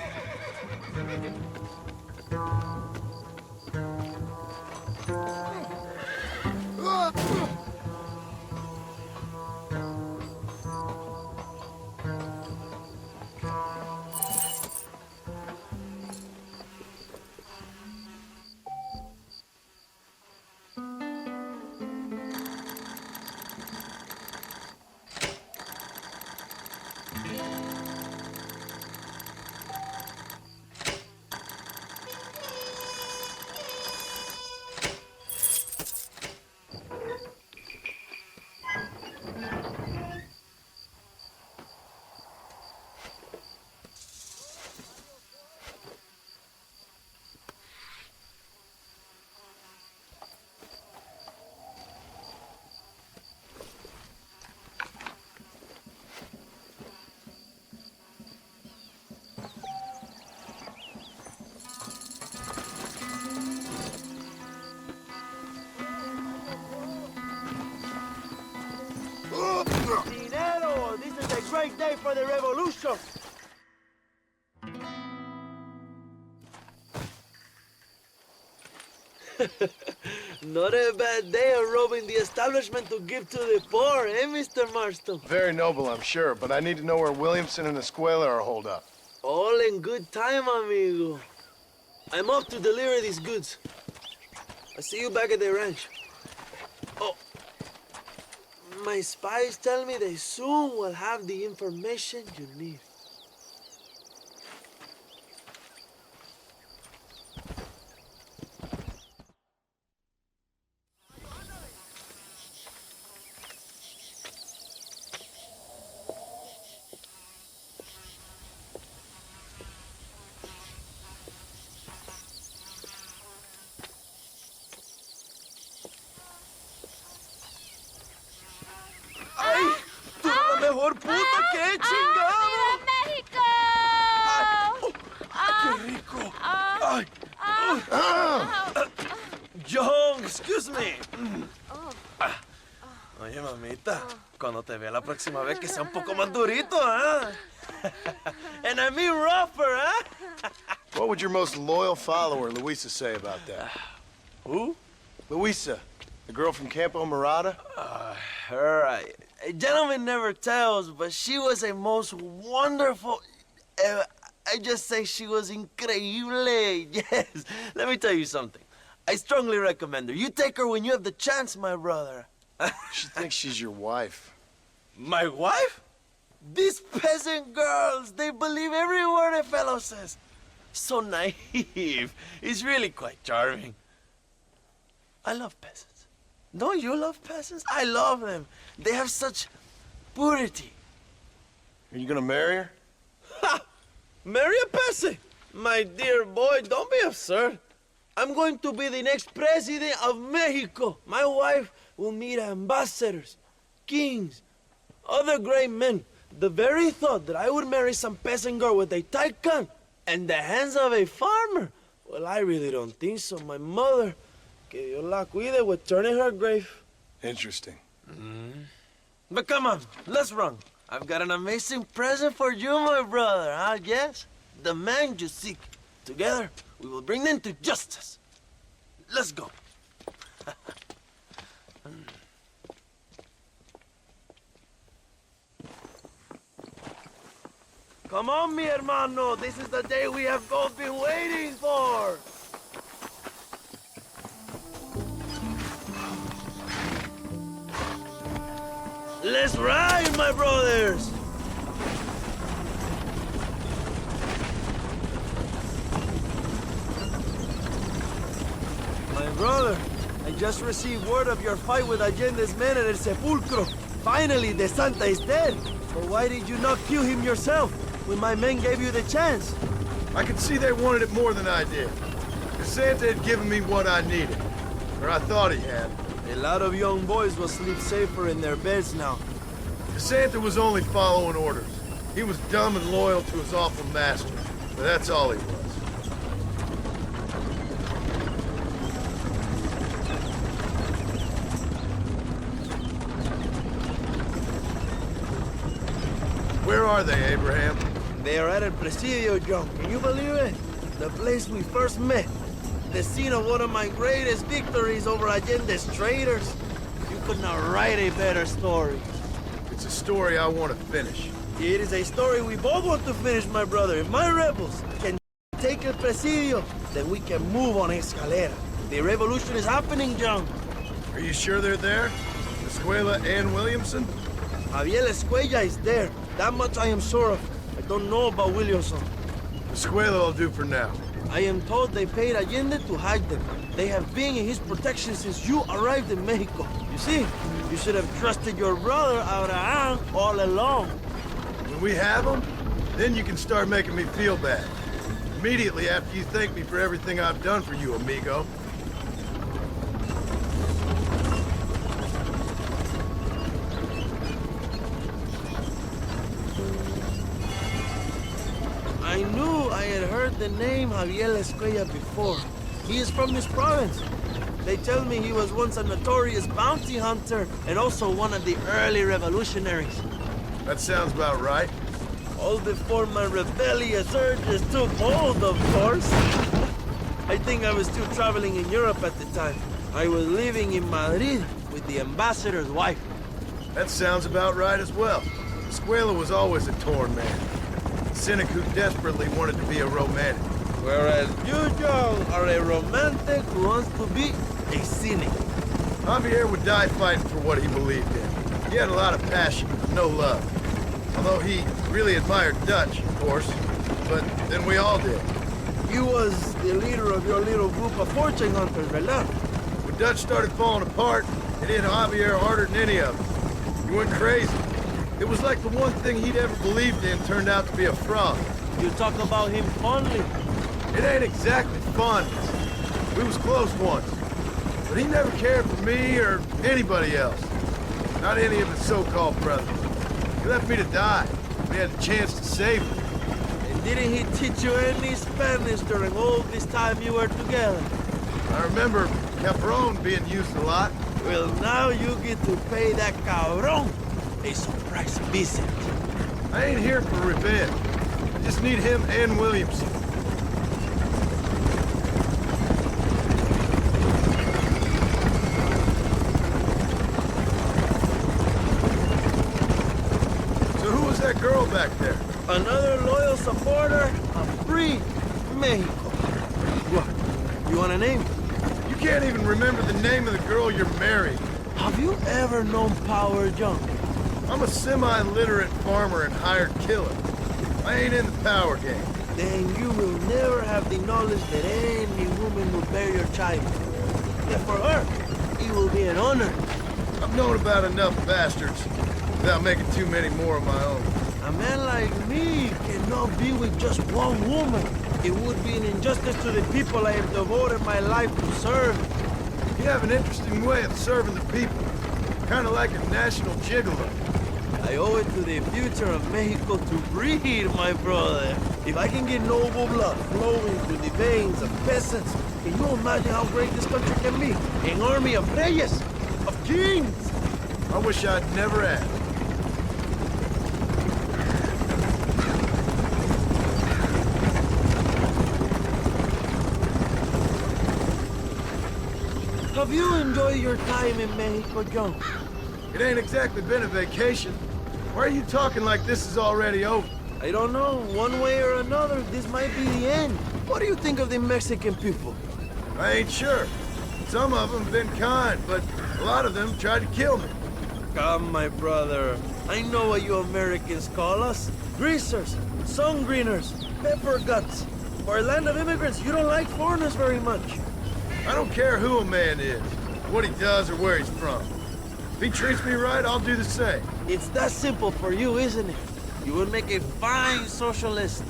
Dinero! This is a great day for the revolution! Not a bad day of robbing the establishment to give to the poor, eh, Mr. Marston? Very noble, I'm sure, but I need to know where Williamson and Escuela are holed up. All in good time, amigo. I'm off to deliver these goods. I'll see you back at the ranch. Oh, my spies tell me they soon will have the information you need. ¡Ay! ¡Tú eres la mejor puta que he chingado! ¡México! ¡Qué rico! ¡Ay! John, excuse me. Oye, mamita, cuando te vea la próxima vez que sea un poco más durito, ¿eh? And I mean rougher, ¿eh? What would your most loyal follower, Luisa, say about that? Who? Luisa, the girl from Campo Morada? Her, a gentleman never tells, but she was a most wonderful... I just say she was increíble. Yes. Let me tell you something. I strongly recommend her. You take her when you have the chance, my brother. She thinks she's your wife. My wife? These peasant girls, they believe every word a fellow says. So naive. It's really quite charming. I love peasants. Don't you love peasants? I love them. They have such purity. Are you gonna marry her? Ha! Marry a peasant? My dear boy, don't be absurd. I'm going to be the next president of Mexico. My wife will meet ambassadors, kings, other great men. The very thought that I would marry some peasant girl with a tight gun and the hands of a farmer, well, I really don't think so. My mother, que Dios la cuide, would turn in her grave. Interesting. But come on, let's run. I've got an amazing present for you, my brother, huh? Yes? The man you seek. Together, we will bring them to justice. Let's go. Come on, mi hermano. This is the day we have both been waiting for. Let's ride, my brothers. My brother, I just received word of your fight with Allende's men at El Sepulcro. Finally, the Santa is dead. But why did you not kill him yourself when my men gave you the chance? I could see they wanted it more than I did. The Santa had given me what I needed. Or I thought he had. A lot of young boys will sleep safer in their beds now. The Santa was only following orders. He was dumb and loyal to his awful master. But that's all he was. Where are they, Abraham? They are at El Presidio, John. Can you believe it? The place we first met. The scene of one of my greatest victories over Allende's traitors. You could not write a better story. It's a story I want to finish. It is a story we both want to finish, my brother. If my rebels can take El Presidio, then we can move on Escalera. The revolution is happening, John. Are you sure they're there? Escuela and Williamson? Javier Escuella is there. That much I am sure of. I don't know about Williamson. Escuela will do for now. I am told they paid Allende to hide them. They have been in his protection since you arrived in Mexico. You see, you should have trusted your brother Abraham all along. When we have them, then you can start making me feel bad. Immediately after you thank me for everything I've done for you, amigo. I knew I had heard the name Javier Escuella before. He is from this province. They tell me he was once a notorious bounty hunter and also one of the early revolutionaries. That sounds about right. All before my rebellious urges took hold, of course. I think I was still traveling in Europe at the time. I was living in Madrid with the ambassador's wife. That sounds about right as well. Escuela was always a torn man. A cynic who desperately wanted to be a romantic. Whereas you, John, are a romantic who wants to be a cynic. Javier would die fighting for what he believed in. He had a lot of passion, no love. Although he really admired Dutch, of course. But then we all did. You was the leader of your little group of fortune hunters, ¿verdad? When Dutch started falling apart, it hit Javier harder than any of them. He went crazy. It was like the one thing he'd ever believed in turned out to be a fraud. You talk about him fondly. It ain't exactly fun. We was close once. But he never cared for me or anybody else. Not any of his so-called brothers. He left me to die. We had the chance to save him. And didn't he teach you any Spanish during all this time you were together? I remember Cabron being used a lot. Well, now you get to pay that cabron a surprise visit. I ain't here for revenge. I just need him and Williamson. So who was that girl back there? Another loyal supporter of free Mexico. What? You want a name? You can't even remember the name of the girl you're marrying. Have you ever known Power, John? I'm a semi-literate farmer and hired killer. I ain't in the power game. Then you will never have the knowledge that any woman will bear your child. that for her, it will be an honor. I've known about enough bastards without making too many more of my own. A man like me cannot be with just one woman. It would be an injustice to the people I have devoted my life to serve. You have an interesting way of serving the people. Kind of like a national gigolo. I owe it to the future of Mexico to breed, my brother. If I can get noble blood flowing through the veins of peasants, can you imagine how great this country can be? An army of reyes, of kings. I wish I'd never asked. Have you enjoyed your time in Mexico, John? It ain't exactly been a vacation. Why are you talking like this is already over? I don't know. One way or another, this might be the end. What do you think of the Mexican people? I ain't sure. Some of them have been kind, but a lot of them tried to kill me. Come, my brother. I know what you Americans call us. Greasers, sun greeners, pepper guts. For a land of immigrants, you don't like foreigners very much. I don't care who a man is, what he does or where he's from. If he treats me right, I'll do the same. It's that simple for you, isn't it? You would make a fine socialist.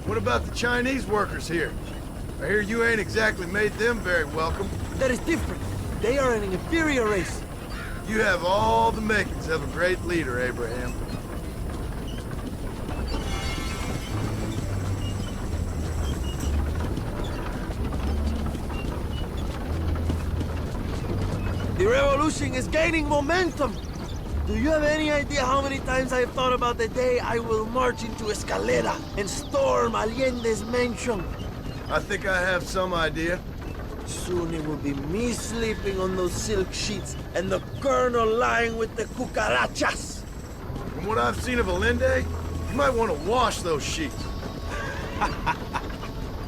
What about the Chinese workers here? I hear you ain't exactly made them very welcome. That is different. They are an inferior race. You have all the makings of a great leader, Abraham. The revolution is gaining momentum. Do you have any idea how many times I have thought about the day I will march into Escalera and storm Allende's mansion? I think I have some idea. Soon it will be me sleeping on those silk sheets and the colonel lying with the cucarachas. From what I've seen of Allende, you might want to wash those sheets.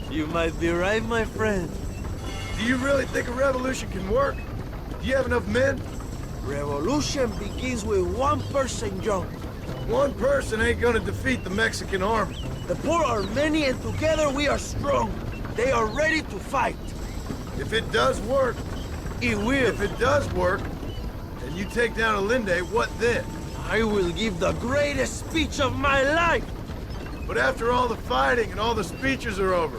You might be right, my friend. Do you really think a revolution can work? Do you have enough men? Revolution begins with one person, John. One person ain't gonna defeat the Mexican army. The poor are many and together we are strong. They are ready to fight. If it does work... It will. If it does work, and you take down Allende, what then? I will give the greatest speech of my life. But after all the fighting and all the speeches are over,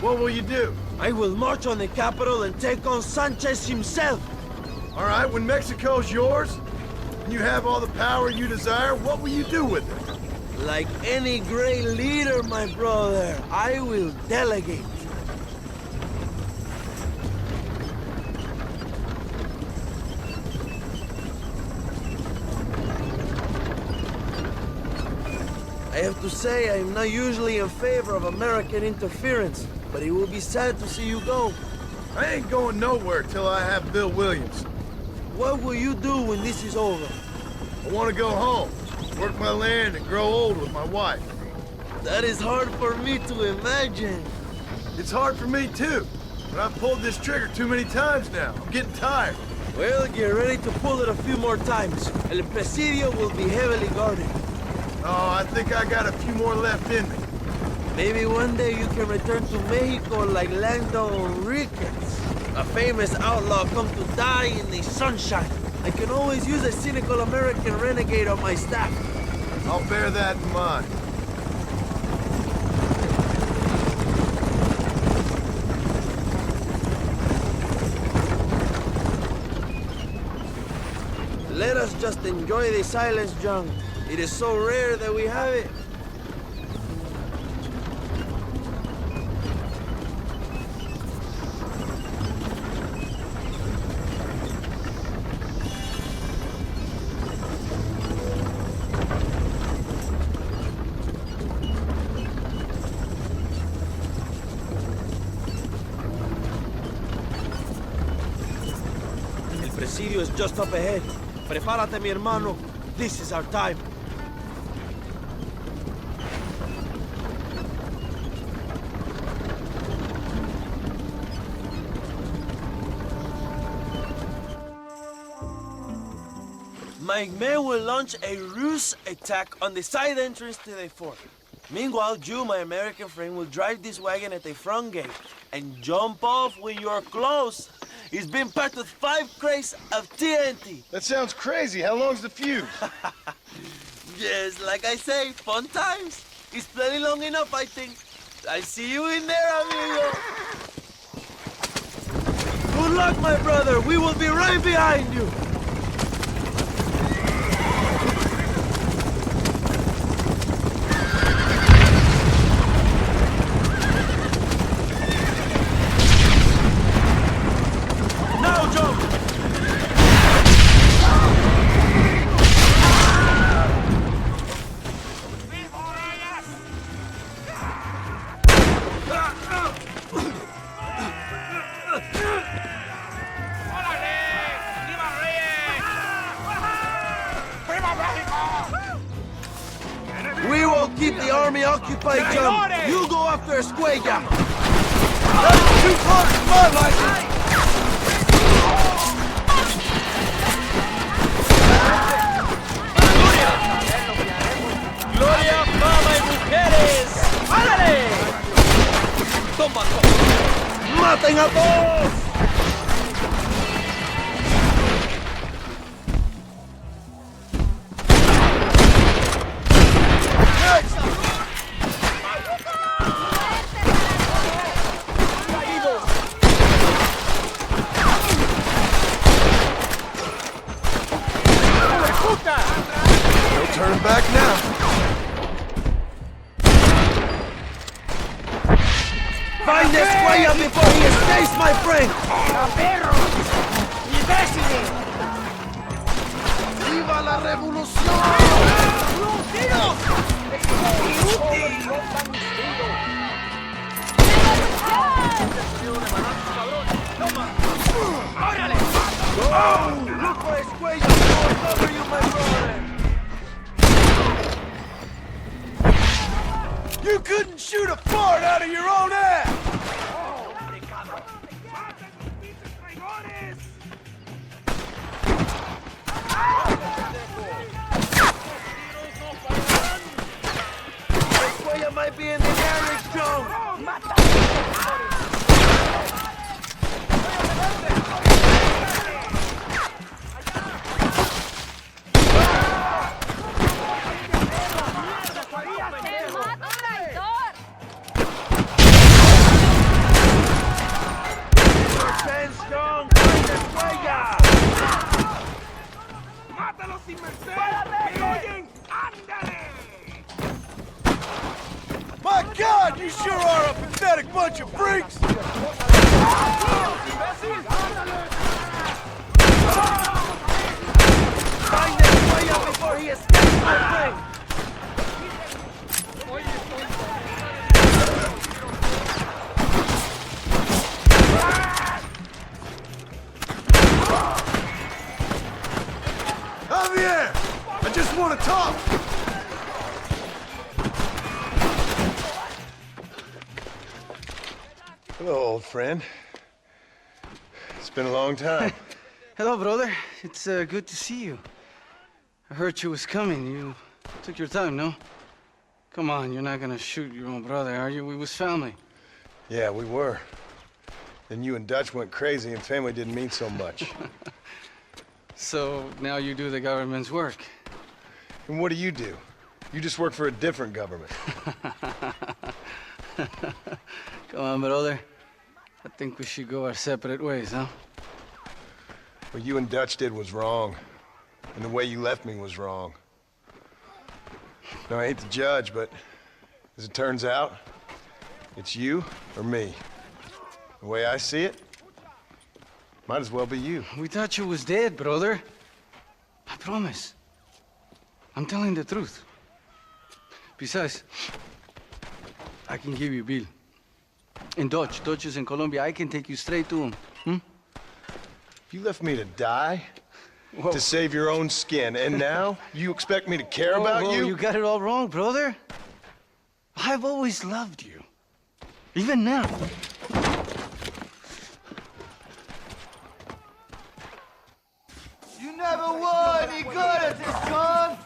what will you do? I will march on the capital and take on Sanchez himself. All right, when Mexico's yours, and you have all the power you desire, what will you do with it? Like any great leader, my brother, I will delegate. I have to say, I am not usually in favor of American interference, but it will be sad to see you go. I ain't going nowhere till I have Bill Williams. What will you do when this is over? I want to go home, work my land, and grow old with my wife. That is hard for me to imagine. It's hard for me, too. But I've pulled this trigger too many times now. I'm getting tired. Well, get ready to pull it a few more times. El Presidio will be heavily guarded. Oh, I think I got a few more left in me. Maybe one day you can return to Mexico like Lando Enriquez. A famous outlaw come to die in the sunshine. I can always use a cynical American renegade on my staff. I'll bear that in mind. Let us just enjoy the silence, John. It is so rare that we have it. El presidio is just up ahead. Prepárate, mi hermano. This is our time. My men will launch a ruse attack on the side entrance to the fort. Meanwhile, you, my American friend, will drive this wagon at the front gate and jump off when you're close. He's been part of 5 crates of TNT. That sounds crazy. How long's the fuse? Yes, like I say, fun times. It's plenty long enough, I think. I see you in there, amigo. Good luck, my brother. We will be right behind you. Now, jump! We will keep the army occupied, John. You go after Cueva. That's too close to my liking. ¡Gloria, fama y mujeres! ¡Árale! ¡Toma, toma! ¡Maten a todos! No turning back now. Find this Cueva before he escapes, my friend! ¡Perro! ¡Imbéciles! ¡Viva la revolución! ¡Órale! Oh, look for his Cueva before I cover you, my brother! You couldn't shoot a fart out of your own ass! Cueva might be in the garage, Joe! Stand strong, find the Cueva! ¡Mátalos sin merced! ¡Me oyen! ¡Ándale! My God, you sure are a pathetic bunch of freaks! Find that Cueva before he escapes, my friend! Javier! I just want to talk! Hello, old friend. It's been a long time. Hello, brother. It's good to see you. I heard you was coming. You took your time, no? Come on, you're not gonna shoot your own brother, are you? We was family. Yeah, we were. Then you and Dutch went crazy and family didn't mean so much. So now you do the government's work. And what do? You just work for a different government. Come on, brother. I think we should go our separate ways, huh? What you and Dutch did was wrong. And the way you left me was wrong. Now, I hate to judge, but as it turns out, it's you or me. The way I see it, might as well be you. We thought you was dead, brother. I promise. I'm telling the truth. Besides, I can give you Bill. In Dutch. Dutch is in Colombia. I can take you straight to him. You left me to die? Whoa. To save your own skin, and now you expect me to care about you? You got it all wrong, brother. I've always loved you. Even now. You never were any good at this, son!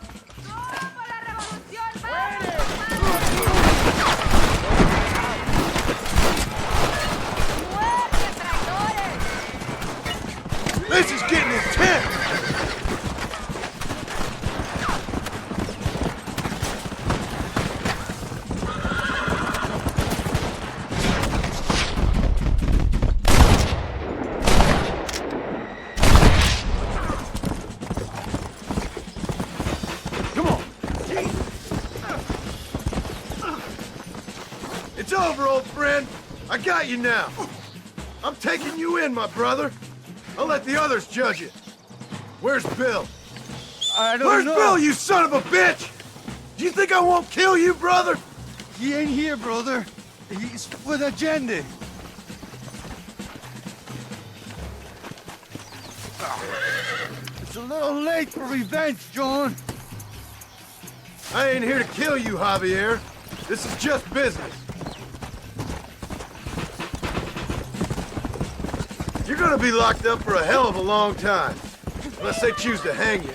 This is getting intense! Come on! It's over, old friend. I got you now. I'm taking you in, my brother. I'll let the others judge it. Where's Bill? I don't Where's know. Bill, you son of a bitch? Do you think I won't kill you, brother? He ain't here, brother. He's with agenda. It's a little late for revenge, John. I ain't here to kill you, Javier. This is just business. You're gonna be locked up for a hell of a long time. Unless they choose to hang you.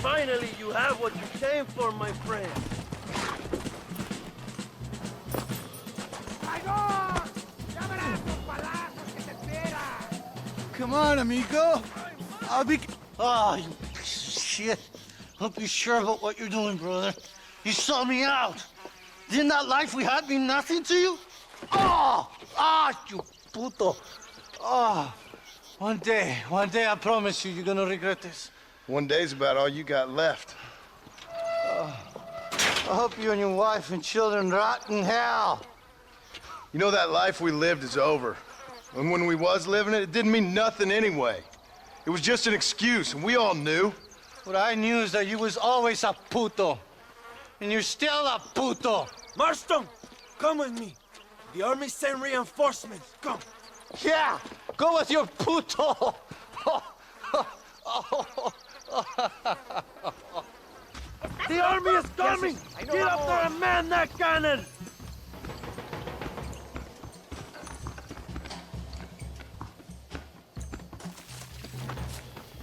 Finally, you have what you came for, my friend. Come on, amigo. I'll be... Ah, you piece of shit. Don't be sure about what you're doing, brother. You saw me out. Didn't that life we had mean nothing to you? You puto. One day, I promise you, you're gonna regret this. One day's about all you got left. I hope you and your wife and children rot in hell. You know, that life we lived is over. And when we was living it, it didn't mean nothing anyway. It was just an excuse, and we all knew. What I knew is that you was always a puto. And you're still a puto. Marston, come with me. The army sent reinforcements. Come. Yeah, go with your puto. The army is coming. Get up there and man that cannon.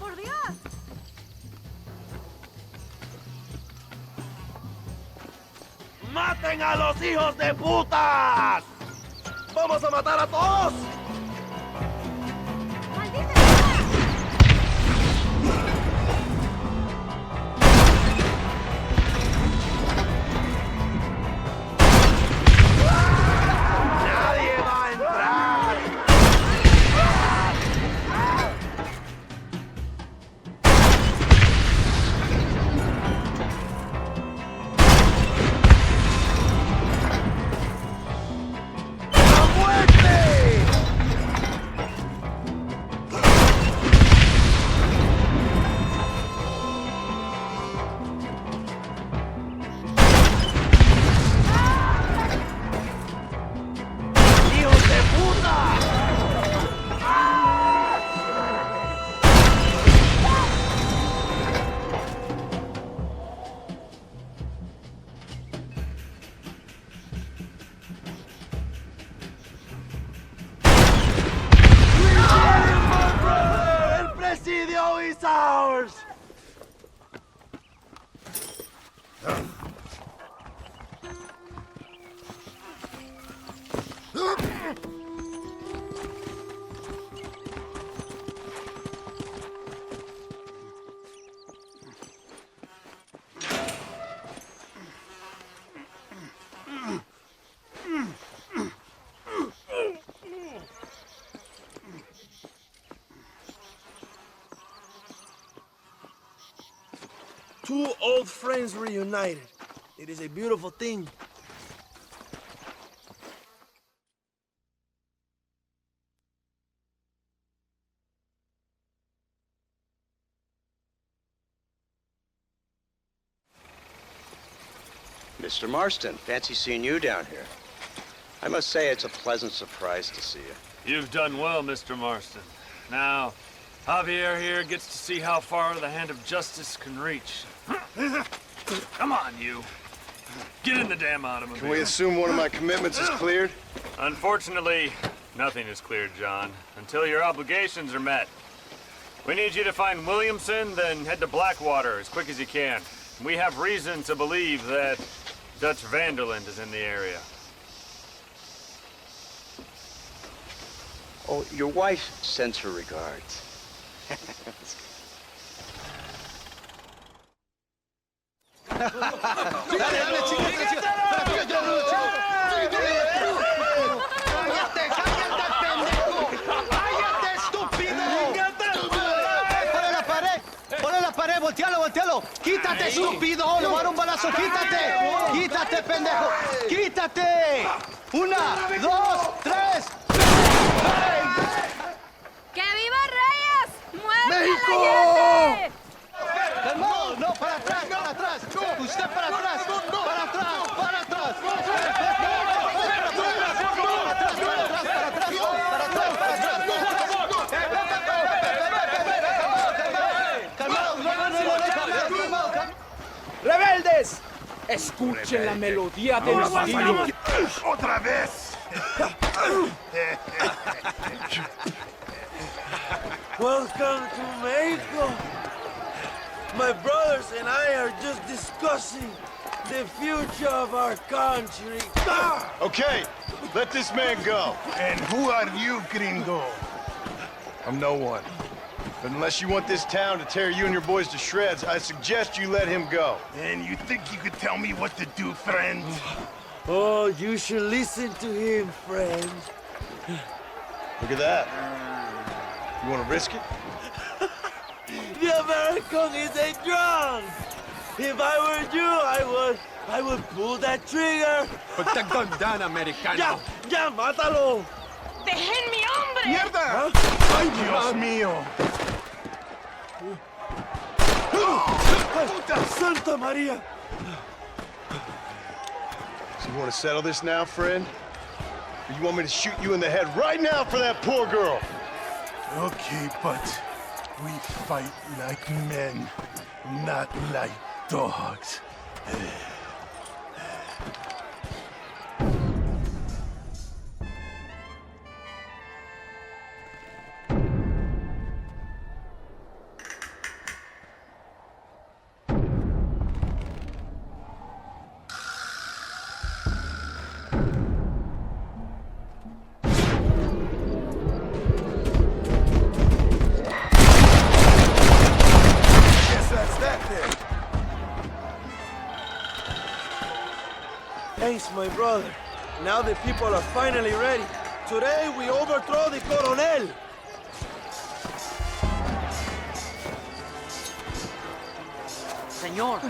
Por Dios. ¡Maten a los hijos de putas! ¡Vamos a matar a todos! ¡Nadie va a entrar! Ours! Two old friends reunited. It is a beautiful thing. Mr. Marston, fancy seeing you down here. I must say it's a pleasant surprise to see you. You've done well, Mr. Marston. Now, Javier here gets to see how far the hand of justice can reach. Come on, you. Get in the damn automobile. Can we assume one of my commitments is cleared? Unfortunately, nothing is cleared, John, until your obligations are met. We need you to find Williamson, then head to Blackwater as quick as you can. We have reason to believe that Dutch Vanderland is in the area. Oh, your wife sends her regards. ¡Voltealo! ¡Quítate, estúpido! ¡Le voy a dar un balazo! ¡Quítate! ¡Quítate, pendejo! ¡Quítate! 1, 2, 3. ¡Que viva Reyes! ¡Muerte ¡México! a la gente! ¡Calmado! ¡No, para atrás! ¡Usted para atrás! ¡Para atrás! ¡Rebeldes! Escuchen la melodía del estilo. ¡Otra vez! Welcome to Mexico. My brothers and I are just discussing the future of our country. Okay, let this man go. And who are you, gringo? I'm no one. But unless you want this town to tear you and your boys to shreds, I suggest you let him go. And you think you could tell me what to do, friend? Oh, you should listen to him, friend. Look at that. You want to risk it? The American is a drunk. If I were you, I would pull that trigger. Put the gun down, Americano. Ya, mátalo. ¡Dejen mi hombre! ¡Mierda! ¡Ay, Dios mío! Santa Maria! So you want to settle this now, friend? Or you want me to shoot you in the head right now for that poor girl? Okay, but we fight like men, not like dogs. Thanks, my brother. Now the people are finally ready. Today we overthrow the Coronel. Senor,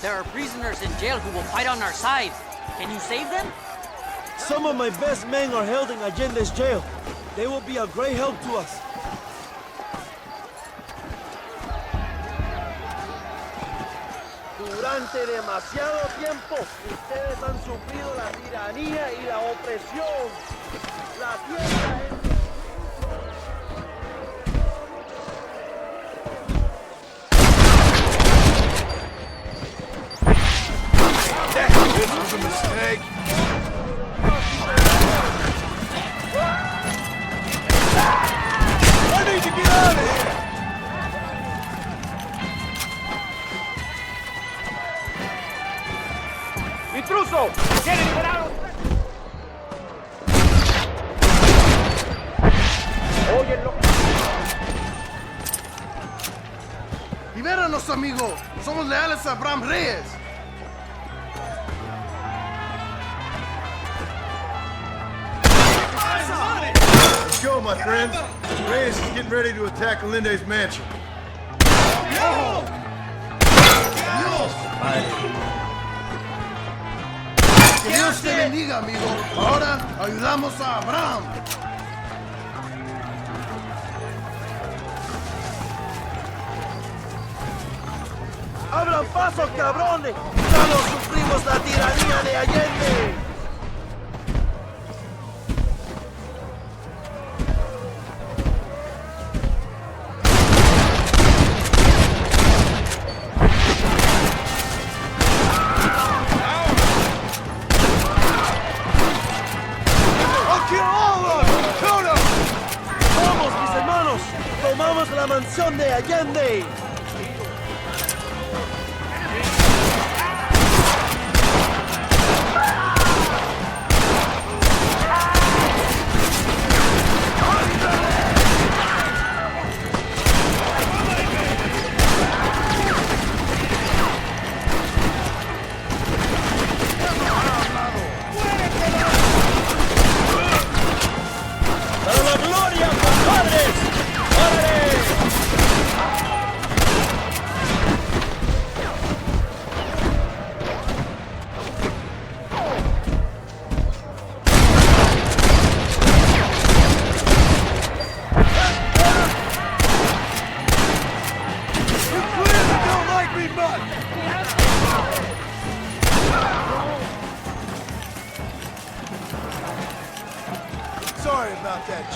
there are prisoners in jail who will fight on our side. Can you save them? Some of my best men are held in Allende's jail. They will be a great help to us. Durante demasiado tiempo, ustedes han sufrido la tiranía y la opresión. La tierra es... This was a mistake. I need to get out of here. ¡Intruso! ¡Quiere liberar! ¡Óyenlo! ¡Libéranos, amigo! ¡Somos leales a Abraham Reyes! Let's go, my friends. Reyes is getting ready to attack Alinde's mansion. ¡No! ¡Dios! Que Dios te bendiga, amigo. Ahora ayudamos a Abraham. ¡Abran paso, cabrones! ¡Ya no sufrimos la tiranía de Allende! ¡Vamos, mis hermanos! ¡Tomamos la mansión de Allende!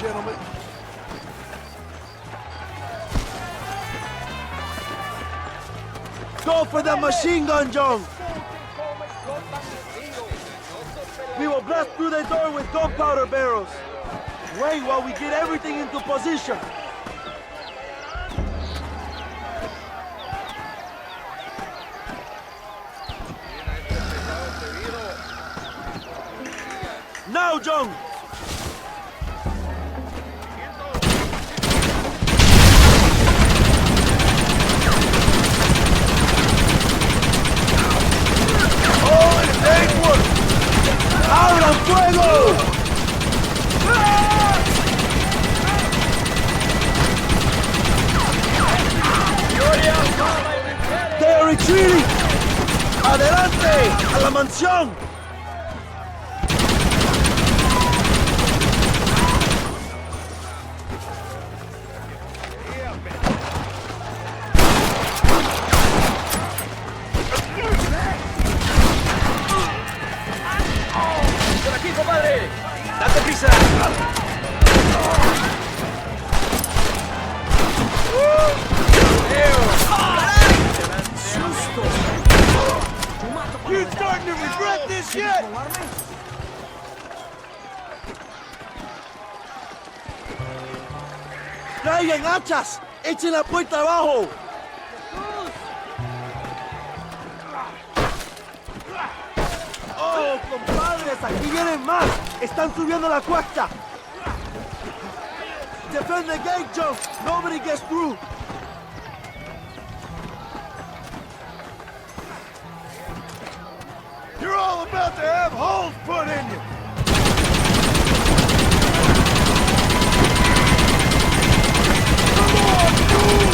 gentlemen. Go for the machine gun, John! We will blast through the door with gunpowder barrels. Wait while we get everything into position. Now, John! ¡Abran fuego! ¡They're retreating! ¡Adelante! ¡A la mansión! ¡Date prisa! You starting to regret this yet? ¡Traigan hachas! ¡Echen la puerta abajo! ¡Oh, compadres! ¡Aquí vienen más! ¡Están subiendo la cuesta! Defend the gate, Joe! Nobody gets through! You're all about to have holes put in you! Come on, dude!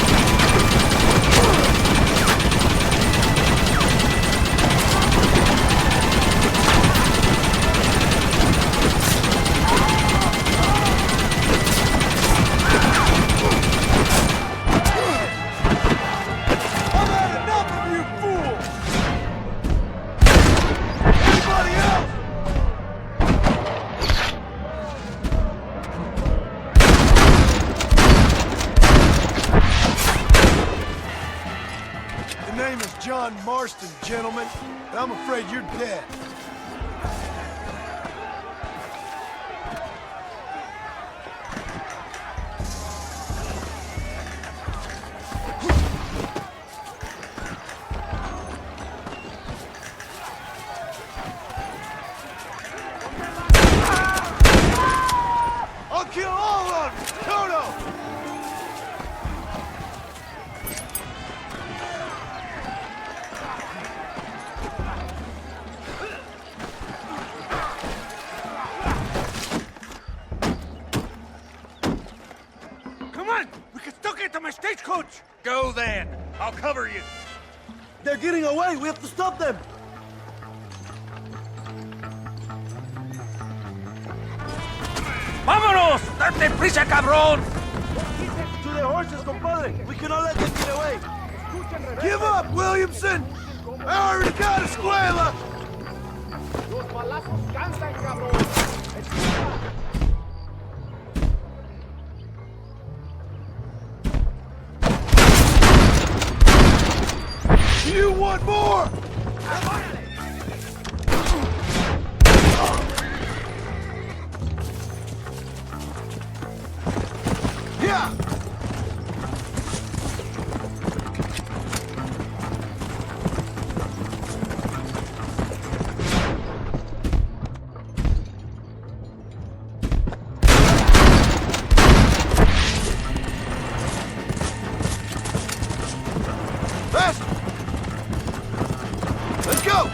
Marston, gentlemen, and I'm afraid you're dead. I'll kill all of you! Toto! Stagecoach! Go then. I'll cover you. They're getting away. We have to stop them. ¡Vámonos! ¡Date prisa, cabrón! To the horses, compadre. We cannot let them get away. Give up, Williamson! I already got a escuela! Los balazos cansan, cabrón. You want more? Yeah! Fast! Let's go!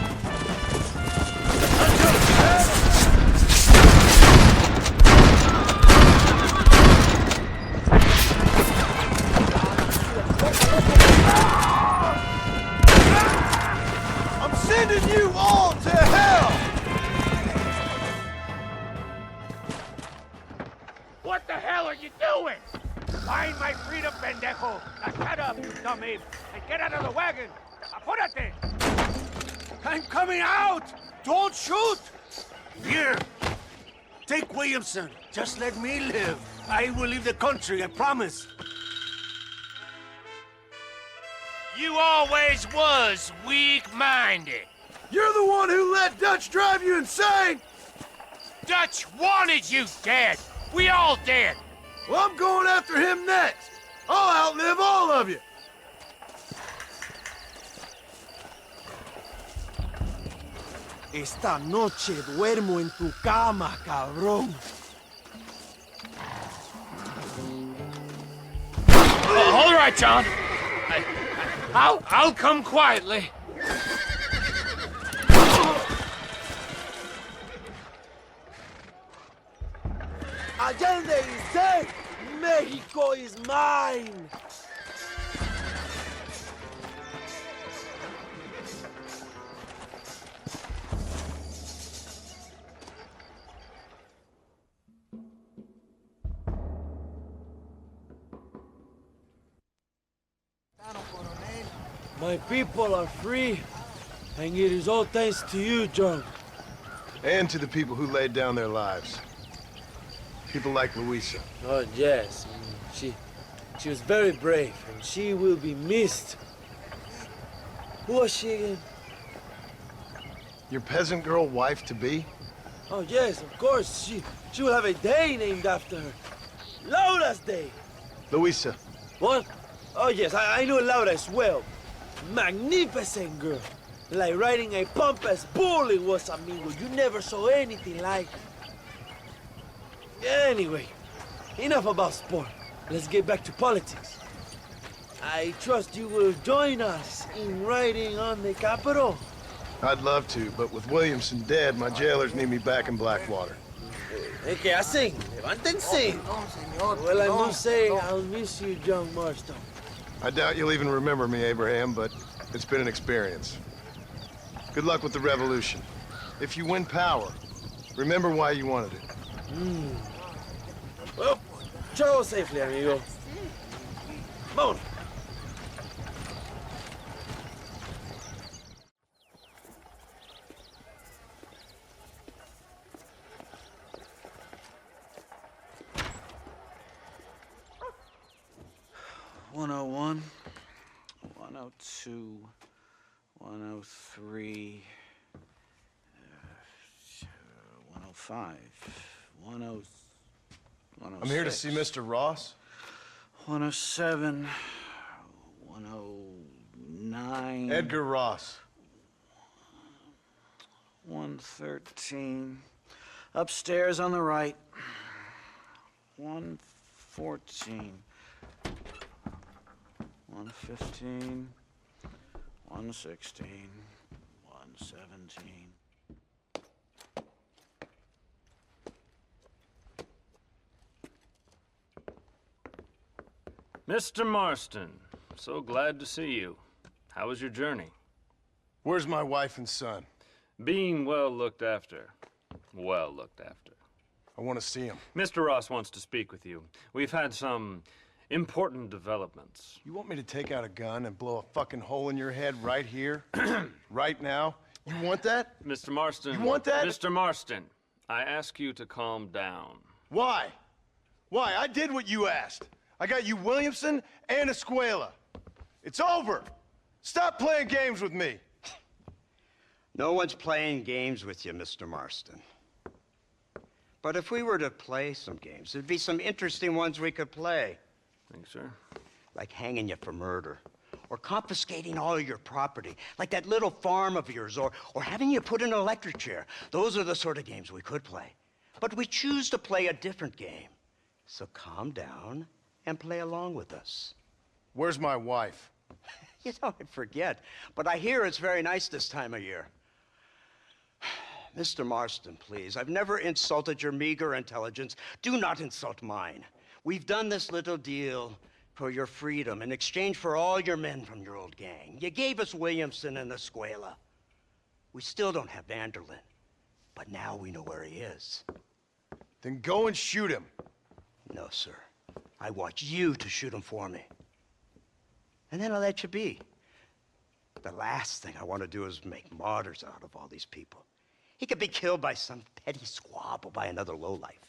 I'm sending you all to hell! What the hell are you doing? Find my freedom, pendejo! Now shut up, you dummy! And get out of the wagon! Apúrate! I'm coming out! Don't shoot! Here! Take Williamson. Just let me live. I will leave the country, I promise. You always was weak-minded. You're the one who let Dutch drive you insane! Dutch wanted you dead. We all did. Well, I'm going after him next. I'll outlive all of you. Esta noche duermo en tu cama, cabrón. All right, John. I'll come quietly. Allende is dead. Mexico is mine. My people are free, and it is all thanks to you, John. And to the people who laid down their lives. People like Luisa. Oh, yes. She was very brave, and she will be missed. Who was she again? Your peasant girl wife-to-be? Oh, yes, of course. She will have a day named after her. Laura's Day. Luisa. What? Oh, yes, I know Laura as well. Magnificent girl. Like riding a pompous bull it was, amigo. You never saw anything like it. Anyway, enough about sport. Let's get back to politics. I trust you will join us in riding on the Capitol. I'd love to, but with Williamson dead, my jailers need me back in Blackwater. ¿Qué hacen? Levántense. Well, I must say, I'll miss you, John Marston. I doubt you'll even remember me, Abraham, but it's been an experience. Good luck with the revolution. If you win power, remember why you wanted it. Well, travel safely, amigo. Vámonos. $101, $102, $103, $105, $106. I'm here to see Mr. Ross. 107, 109. Edgar Ross. 113. Upstairs on the right. 114. 115. 116. 117. Mr. Marston, so glad to see you. How was your journey? Where's my wife and son? Being well looked after. Well looked after. I want to see him. Mr. Ross wants to speak with you. We've had some important developments. You want me to take out a gun and blow a fucking hole in your head right here? Right now? You want that? Mr. Marston. You want that? Mr. Marston, I ask you to calm down. Why? Why? I did what you asked. I got you Williamson and Escuela. It's over. Stop playing games with me. No one's playing games with you, Mr. Marston. But if we were to play some games, there'd be some interesting ones we could play. Thanks, sir. Like hanging you for murder, or confiscating all your property, like that little farm of yours, or having you put in an electric chair. Those are the sort of games we could play. But we choose to play a different game. So calm down and play along with us. Where's my wife? You know, I forget, but I hear it's very nice this time of year. Mr. Marston, please, I've never insulted your meager intelligence. Do not insult mine. We've done this little deal for your freedom in exchange for all your men from your old gang. You gave us Williamson and Escuela. We still don't have Vanderlyn, but now we know where he is. Then go and shoot him. No, sir. I want you to shoot him for me. And then I'll let you be. The last thing I want to do is make martyrs out of all these people. He could be killed by some petty squabble by another lowlife.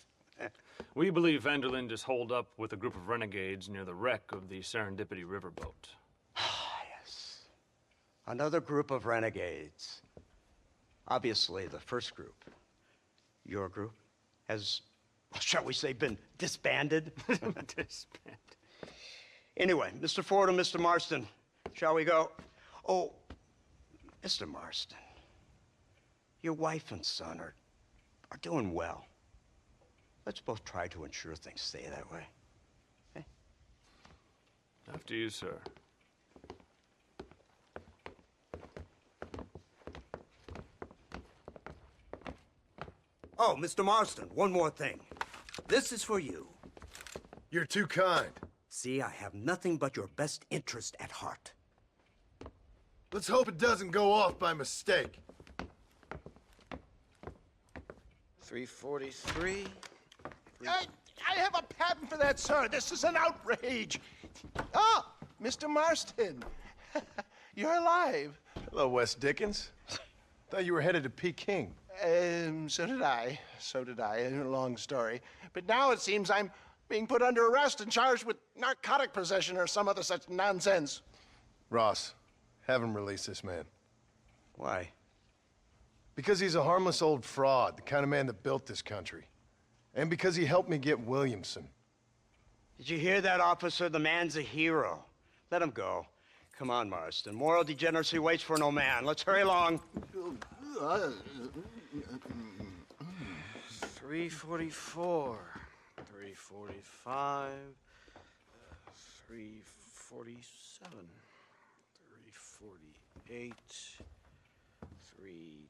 We believe Vanderlyn just holed up with a group of renegades near the wreck of the Serendipity riverboat. Yes. Another group of renegades. Obviously, the first group, your group, has, shall we say, been disbanded? Disbanded. Anyway, Mr. Ford and Mr. Marston, shall we go? Oh, Mr. Marston, your wife and son are doing well. Let's both try to ensure things stay that way. Okay? After you, sir. Oh, Mr. Marston, one more thing. This is for you. You're too kind. See, I have nothing but your best interest at heart. Let's hope it doesn't go off by mistake. 343. I have a patent for that, sir. This is an outrage. Ah, Mr. Marston. You're alive. Hello, Wes Dickens. Thought you were headed to Peking. So did I. So did I. A long story. But now it seems I'm being put under arrest and charged with narcotic possession or some other such nonsense. Ross, have him release this man. Why? Because he's a harmless old fraud, the kind of man that built this country. And because he helped me get Williamson. Did you hear that, officer? The man's a hero. Let him go. Come on, Marston. Moral degeneracy waits for no man. Let's hurry along. 344, 345, 347, 348, 3...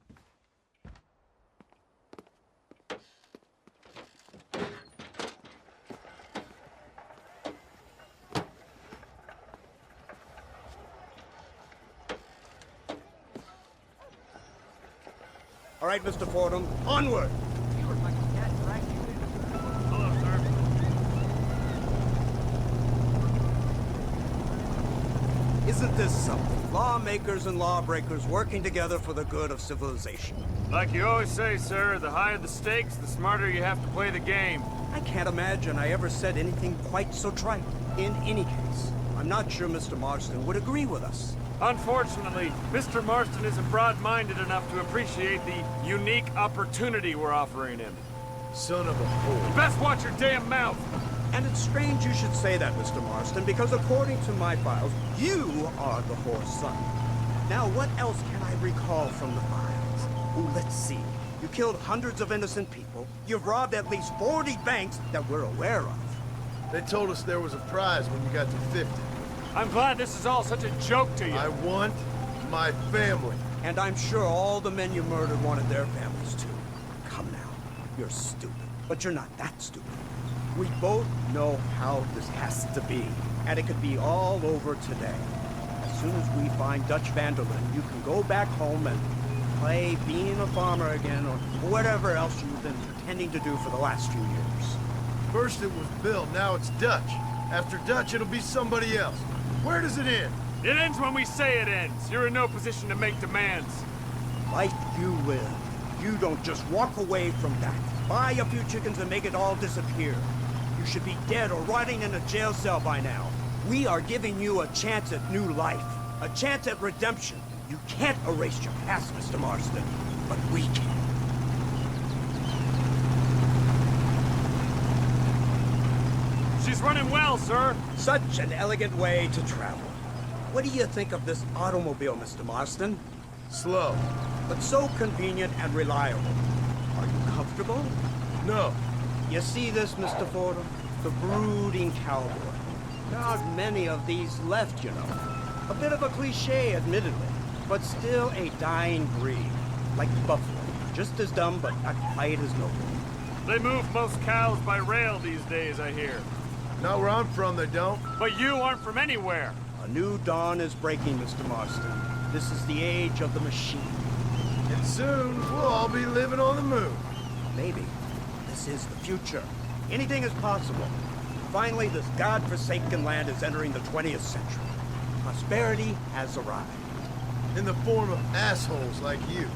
All right, Mr. Fordham, onward! Hello, sir. Isn't this something? Lawmakers and lawbreakers working together for the good of civilization. Like you always say, sir, the higher the stakes, the smarter you have to play the game. I can't imagine I ever said anything quite so trite. In any case, I'm not sure Mr. Marston would agree with us. Unfortunately, Mr. Marston isn't broad-minded enough to appreciate the unique opportunity we're offering him. Son of a whore. Best watch your damn mouth! And it's strange you should say that, Mr. Marston, because according to my files, you are the whore's son. Now, what else can I recall from the files? Oh, let's see. You killed hundreds of innocent people. You've robbed at least 40 banks that we're aware of. They told us there was a prize when you got to 50. I'm glad this is all such a joke to you. I want my family. And I'm sure all the men you murdered wanted their families too. Come now, you're stupid, but you're not that stupid. We both know how this has to be, and it could be all over today. As soon as we find Dutch Vanderlyn, you can go back home and play being a farmer again, or whatever else you've been pretending to do for the last few years. First it was Bill, now it's Dutch. After Dutch, it'll be somebody else. Where does it end? It ends when we say it ends. You're in no position to make demands. Life you live. You don't just walk away from that. Buy a few chickens and make it all disappear. You should be dead or rotting in a jail cell by now. We are giving you a chance at new life. A chance at redemption. You can't erase your past, Mr. Marston. But we can. She's running well, sir. Such an elegant way to travel. What do you think of this automobile, Mr. Marston? Slow. But so convenient and reliable. Are you comfortable? No. You see this, Mr. Fordham? The brooding cowboy. There aren't many of these left, you know. A bit of a cliche, admittedly, but still a dying breed. Like buffalo. Just as dumb, but not quite as noble. They move most cows by rail these days, I hear. Not where I'm from, they don't. But you aren't from anywhere. A new dawn is breaking, Mr. Marston. This is the age of the machine. And soon, we'll all be living on the moon. Maybe. This is the future. Anything is possible. Finally, this godforsaken land is entering the 20th century. Prosperity has arrived. In the form of assholes like you.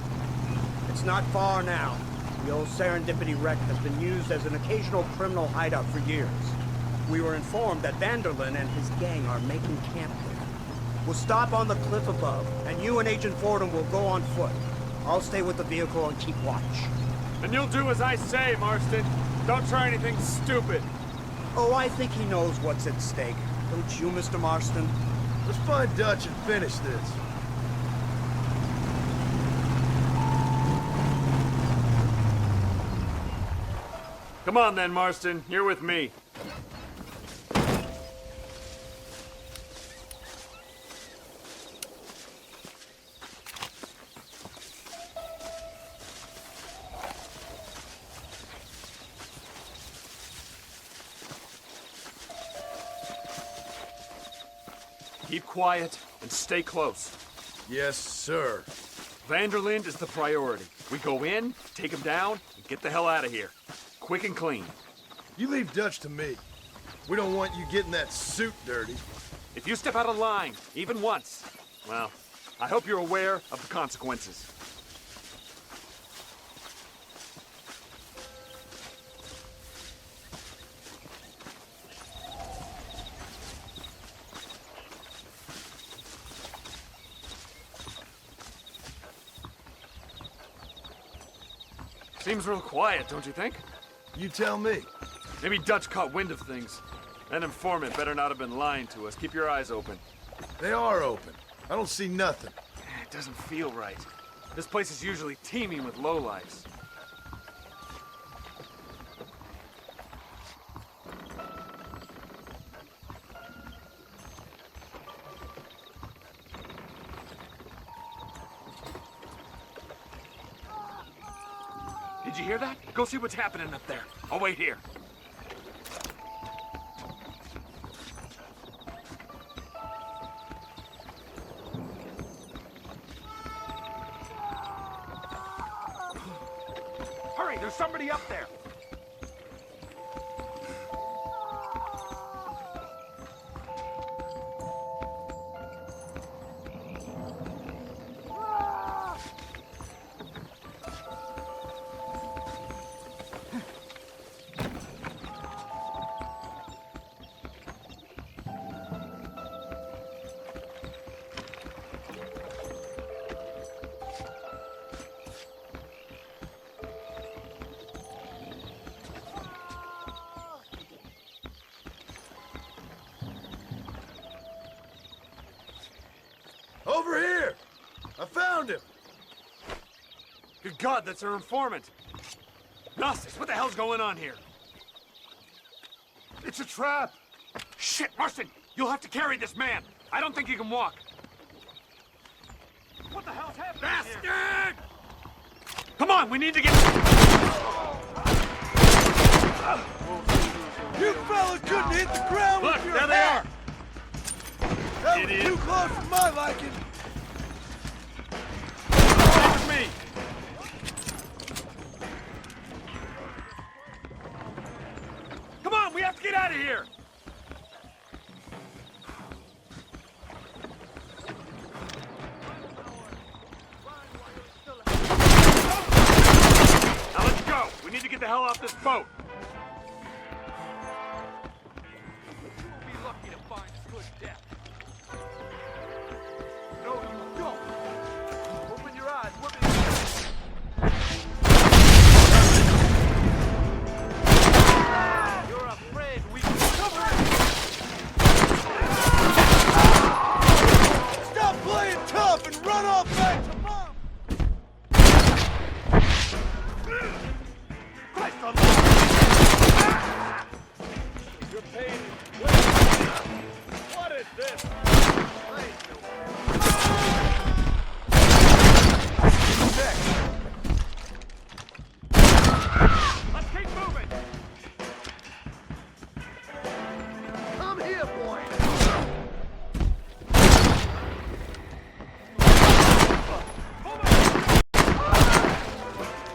It's not far now. The old Serendipity wreck has been used as an occasional criminal hideout for years. We were informed that Vanderlyn and his gang are making camp there. We'll stop on the cliff above, and you and Agent Fordham will go on foot. I'll stay with the vehicle and keep watch. And you'll do as I say, Marston. Don't try anything stupid. Oh, I think he knows what's at stake. Don't you, Mr. Marston? Let's find Dutch and finish this. Come on then, Marston. You're with me. Keep quiet and stay close. Yes, sir. Vanderlyn is the priority. We go in, take him down, and get the hell out of here. Quick and clean. You leave Dutch to me. We don't want you getting that suit dirty. If you step out of line, even once, well, I hope you're aware of the consequences. Seems real quiet, don't you think? You tell me. Maybe Dutch caught wind of things. That informant better not have been lying to us. Keep your eyes open. They are open. I don't see nothing. It doesn't feel right. This place is usually teeming with lowlifes. Did you hear that? Go see what's happening up there. I'll wait here. Hurry, there's somebody up there. Over here! I found him! Good God, that's our informant! Gnostics, what the hell's going on here? It's a trap! Shit, Marston! You'll have to carry this man! I don't think he can walk! What the hell's happening Bastard! here? Come on, we need to get... You fellas couldn't hit the ground Look, with your there they hat. are! That was Idiot. too close for my liking. Stay with me! Come on, we have to get out of here! Now let's go! We need to get the hell off this boat! You'll be lucky to find a good death. No, you don't. Open your eyes. We're being... You're afraid we can cover it. Stop playing tough and run off back to mom! Christ almighty! You're paid. What is this? Let's keep moving. Come here, boy!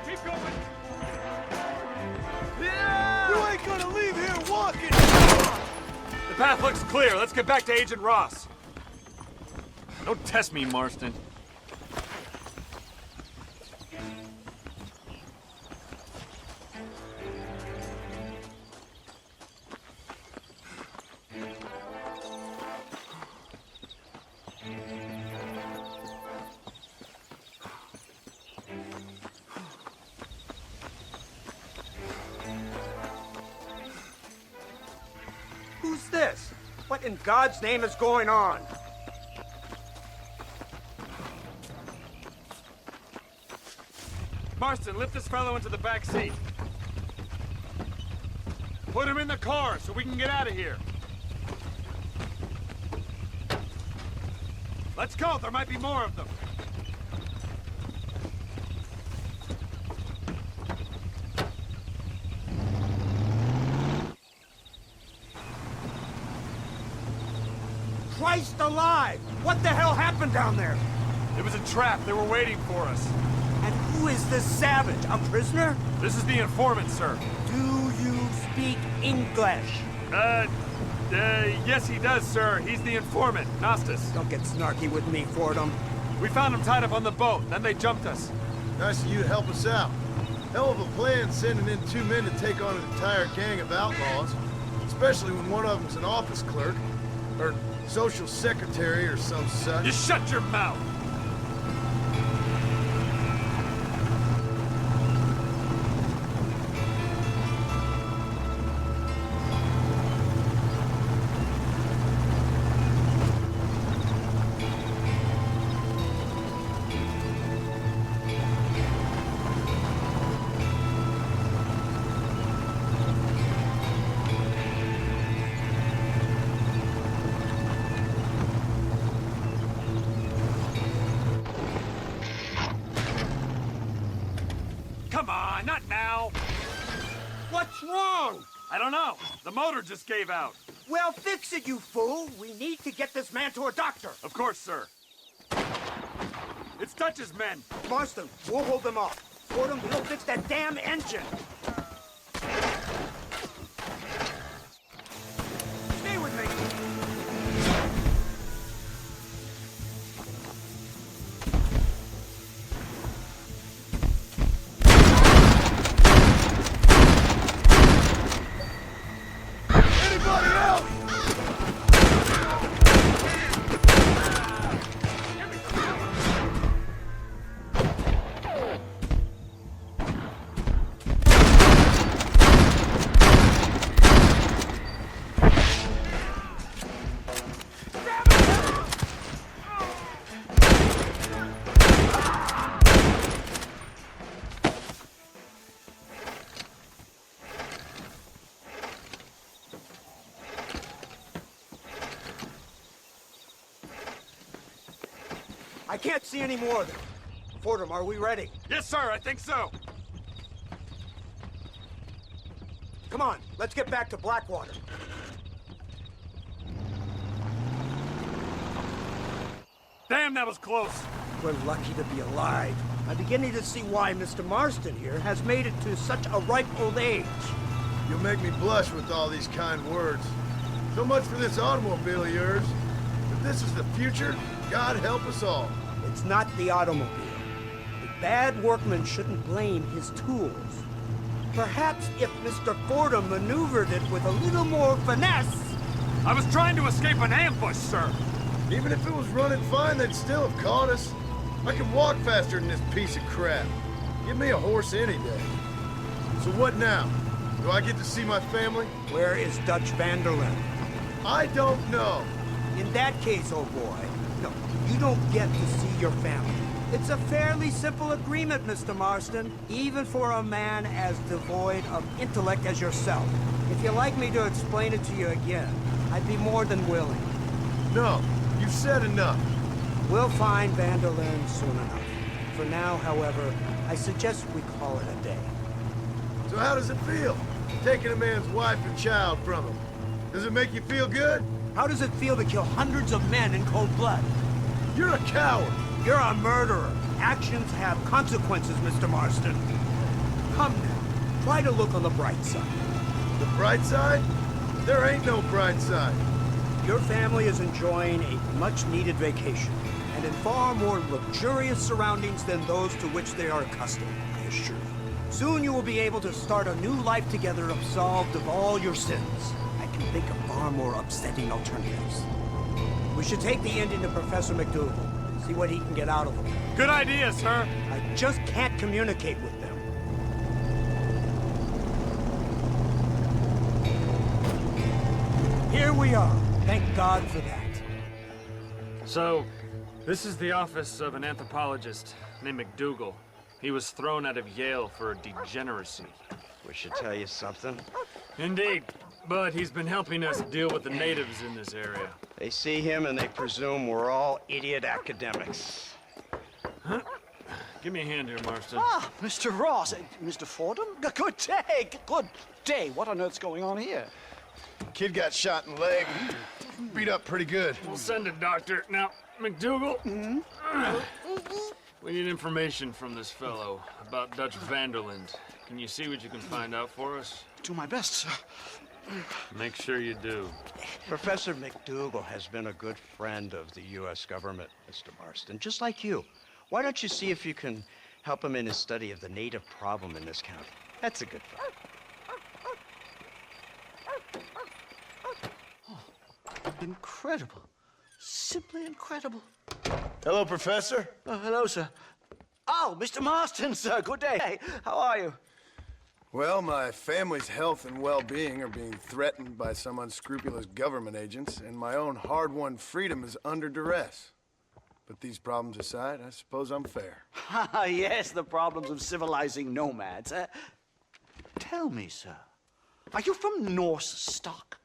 Keep going. You ain't gonna leave here walking! The path looks clear. Let's get back to Agent Ross. Don't test me, Marston. in God's name is going on? Marston, lift this fellow into the back seat. Put him in the car so we can get out of here. Let's go, there might be more of them. Christ alive! What the hell happened down there? It was a trap, they were waiting for us. And who is this savage? A prisoner? This is the informant, sir. Do you speak English? Yes he does, sir. He's the informant, Nostos. Don't get snarky with me, Fordham. We found him tied up on the boat, then they jumped us. Nice of you to help us out. Hell of a plan sending in 2 men to take on an entire gang of outlaws. Especially when one of them's an office clerk. Or social secretary or some such. You shut your mouth! Come on, not now! What's wrong? I don't know. The motor just gave out. Well, fix it, you fool! We need to get this man to a doctor! Of course, sir. It's Dutch's men. Marston, we'll hold them off. Fordham, we'll fix that damn engine! Stay with me! I can't see any more of them. Fordham, are we ready? Yes, sir, I think so. Come on, let's get back to Blackwater. Damn, that was close. We're lucky to be alive. I'm beginning to see why Mr. Marston here has made it to such a ripe old age. You'll make me blush with all these kind words. So much for this automobile of yours. If this is the future, God help us all. It's not the automobile. The bad workman shouldn't blame his tools. Perhaps if Mr. Fordham maneuvered it with a little more finesse... I was trying to escape an ambush, sir. Even if it was running fine, they'd still have caught us. I can walk faster than this piece of crap. Give me a horse any day. So what now? Do I get to see my family? Where is Dutch Vanderlyn? I don't know. In that case, old boy, no, you don't get to see your family. It's a fairly simple agreement, Mr. Marston, even for a man as devoid of intellect as yourself. If you'd like me to explain it to you again, I'd be more than willing. No, you've said enough. We'll find Vanderlyn soon enough. For now, however, I suggest we call it a day. So how does it feel, taking a man's wife and child from him? Does it make you feel good? How does it feel to kill hundreds of men in cold blood? You're a coward. You're a murderer. Actions have consequences, Mr. Marston. Come now, try to look on the bright side. The bright side? There ain't no bright side. Your family is enjoying a much-needed vacation, and in far more luxurious surroundings than those to which they are accustomed, I assure you. Soon you will be able to start a new life together, absolved of all your sins. I can think of far more upsetting alternatives. We should take the Indian to Professor McDougal, see what he can get out of him. Good idea, sir. I just can't communicate with them. Here we are. Thank God for that. So, this is the office of an anthropologist named McDougal. He was thrown out of Yale for degeneracy. We should tell you something. Indeed, but he's been helping us deal with the natives in this area. They see him and they presume we're all idiot academics. Huh? Give me a hand here, Marston. Ah, Mr. Ross. Mr. Fordham? Good day. Good day. What on earth's going on here? Kid got shot in the leg. Beat up pretty good. We'll send a doctor. Now, McDougal, we need information from this fellow about Dutch Vanderland. Can you see what you can find out for us? Do my best, sir. Make sure you do. Professor McDougal has been a good friend of the U.S. government, Mr. Marston, just like you. Why don't you see if you can help him in his study of the native problem in this county? That's a good fellow. Incredible. Simply incredible. Hello, Professor. Oh, hello, sir. Oh, Mr. Marston, sir. Good day. How are you? Well, my family's health and well-being are being threatened by some unscrupulous government agents, and my own hard-won freedom is under duress. But these problems aside, I suppose I'm fair. Yes, the problems of civilizing nomads. Tell me, sir, are you from Norse stock?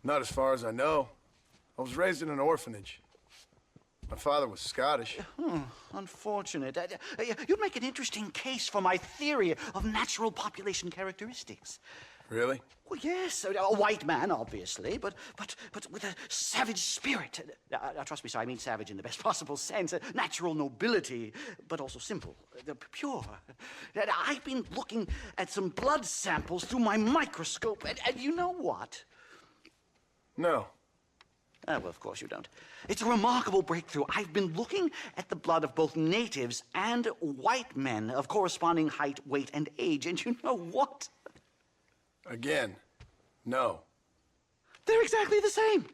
Not as far as I know. I was raised in an orphanage. My father was Scottish. Unfortunate. You'd make an interesting case for my theory of natural population characteristics. Really? Well, yes, a white man, obviously, but with a savage spirit. Trust me, sir, I mean savage in the best possible sense. Natural nobility, but also simple, pure. I've been looking at some blood samples through my microscope, and you know what? No. Well, of course you don't. It's a remarkable breakthrough. I've been looking at the blood of both natives and white men of corresponding height, weight, and age, and you know what? Again, no. They're exactly the same.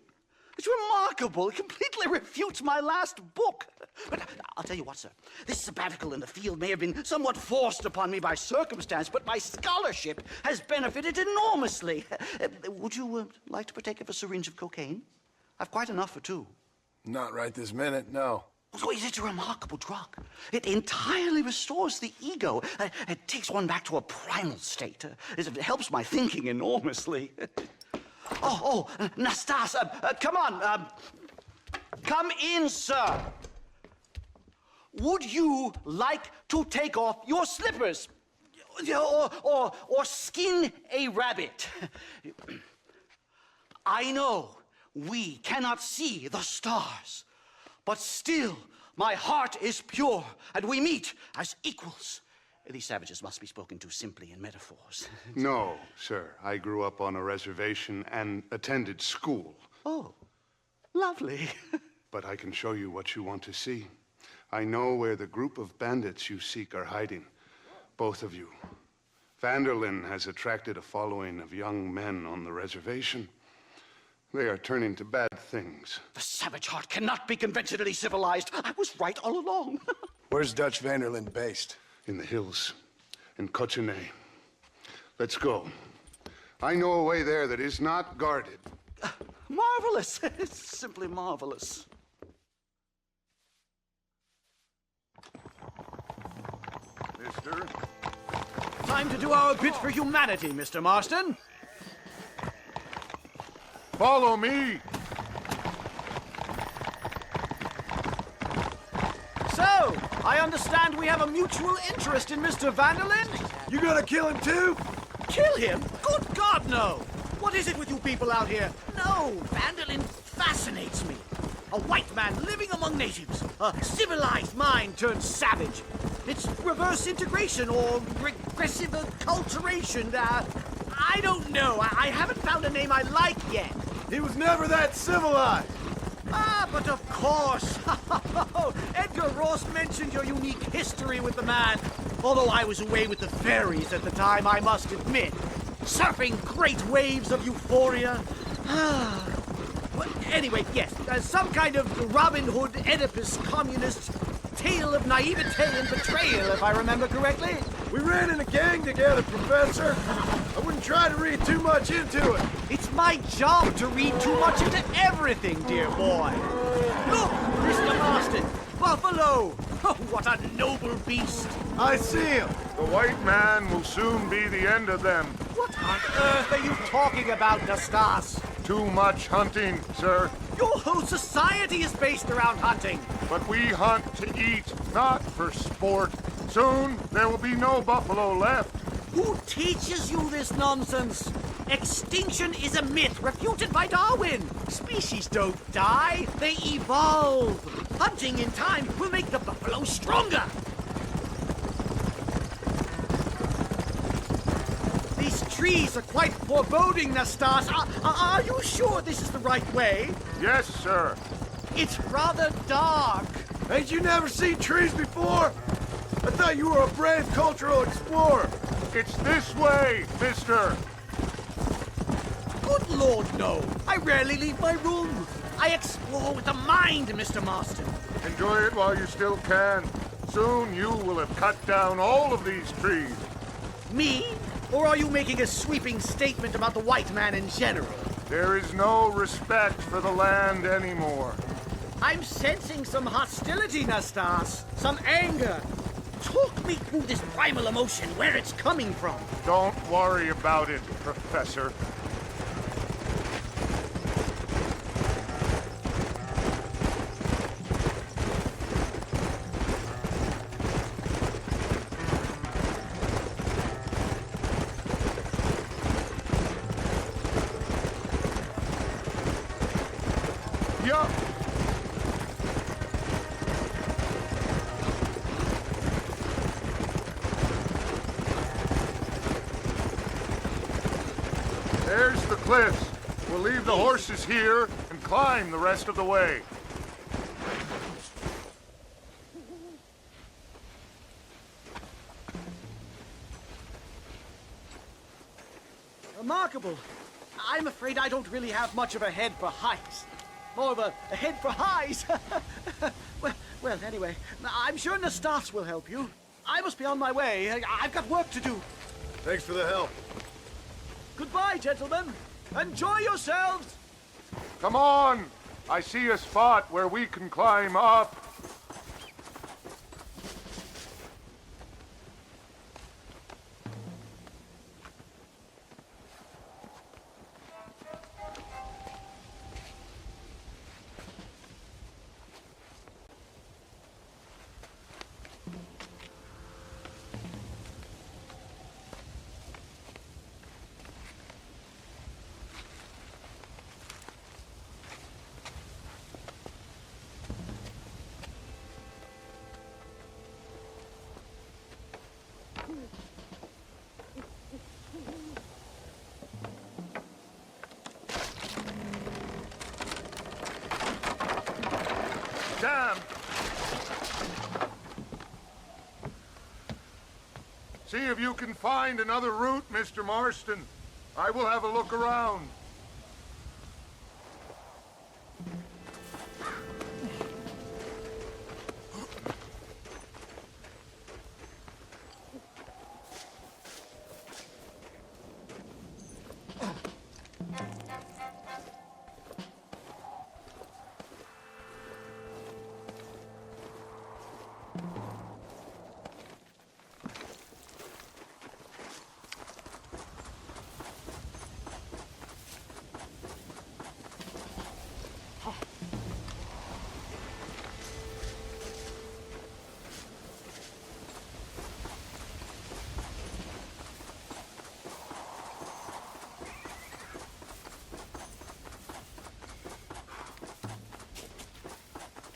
It's remarkable. It completely refutes my last book. But I'll tell you what, sir. This sabbatical in the field may have been somewhat forced upon me by circumstance, but my scholarship has benefited enormously. Would you like to partake of a syringe of cocaine? I've quite enough for two. Not right this minute, no. So it's a remarkable drug. It entirely restores the ego. It takes one back to a primal state. It helps my thinking enormously. Nastas, come on. Come in, sir. Would you like to take off your slippers? Or skin a rabbit? I know we cannot see the stars, but still my heart is pure, and we meet as equals. These savages must be spoken to simply in metaphors. No, sir. I grew up on a reservation and attended school. Oh, lovely. But I can show you what you want to see. I know where the group of bandits you seek are hiding. Both of you. Vanderlyn has attracted a following of young men on the reservation. They are turning to bad things. The savage heart cannot be conventionally civilized. I was right all along. Where's Dutch Vanderlyn based? In the hills, in Cochene. Let's go. I know a way there that is not guarded. Marvelous. It's simply marvelous. Mister? Time to do our bit for humanity, Mr. Marston. Follow me! So, I understand we have a mutual interest in Mr. Vanderlyn? You gonna kill him too? Kill him? Good God, no! What is it with you people out here? No, Vanderlyn fascinates me. A white man living among natives. A civilized mind turned savage. It's reverse integration or regressive acculturation. I don't know. I haven't found a name I like yet. He was never that civilized. But of course. Edgar Ross mentioned your unique history with the man. Although I was away with the fairies at the time, I must admit. Surfing great waves of euphoria. Well, anyway, yes. Some kind of Robin Hood, Oedipus, communist tale of naivete and betrayal, if I remember correctly. We ran in a gang together, Professor. I wouldn't try to read too much into it. It's my job to read too much into everything, dear boy. Look, Mr. Marston, buffalo. Oh, what a noble beast. I see him. The white man will soon be the end of them. What on earth are you talking about, Nastas? Too much hunting, sir. Your whole society is based around hunting. But we hunt to eat, not for sport. Soon, there will be no buffalo left. Who teaches you this nonsense? Extinction is a myth refuted by Darwin. Species don't die, they evolve. Hunting in time will make the buffalo stronger. These trees are quite foreboding, Nastas. Are you sure this is the right way? Yes, sir. It's rather dark. Ain't you never seen trees before? I thought you were a brave cultural explorer. It's this way, mister. Good Lord, no. I rarely leave my room. I explore with the mind, Mr. Marston. Enjoy it while you still can. Soon you will have cut down all of these trees. Me? Or are you making a sweeping statement about the white man in general? There is no respect for the land anymore. I'm sensing some hostility, Nastas. Some anger. Talk me through this primal emotion, where it's coming from. Don't worry about it, Professor. Yeah. There's the cliffs. We'll leave the horses here and climb the rest of the way. Remarkable. I'm afraid I don't really have much of a head for heights. More of a head for highs. well, anyway, I'm sure Nastas will help you. I must be on my way. I've got work to do. Thanks for the help. Goodbye, gentlemen. Enjoy yourselves. Come on! I see a spot where we can climb up. Damn! See if you can find another route, Mr. Marston. I will have a look around.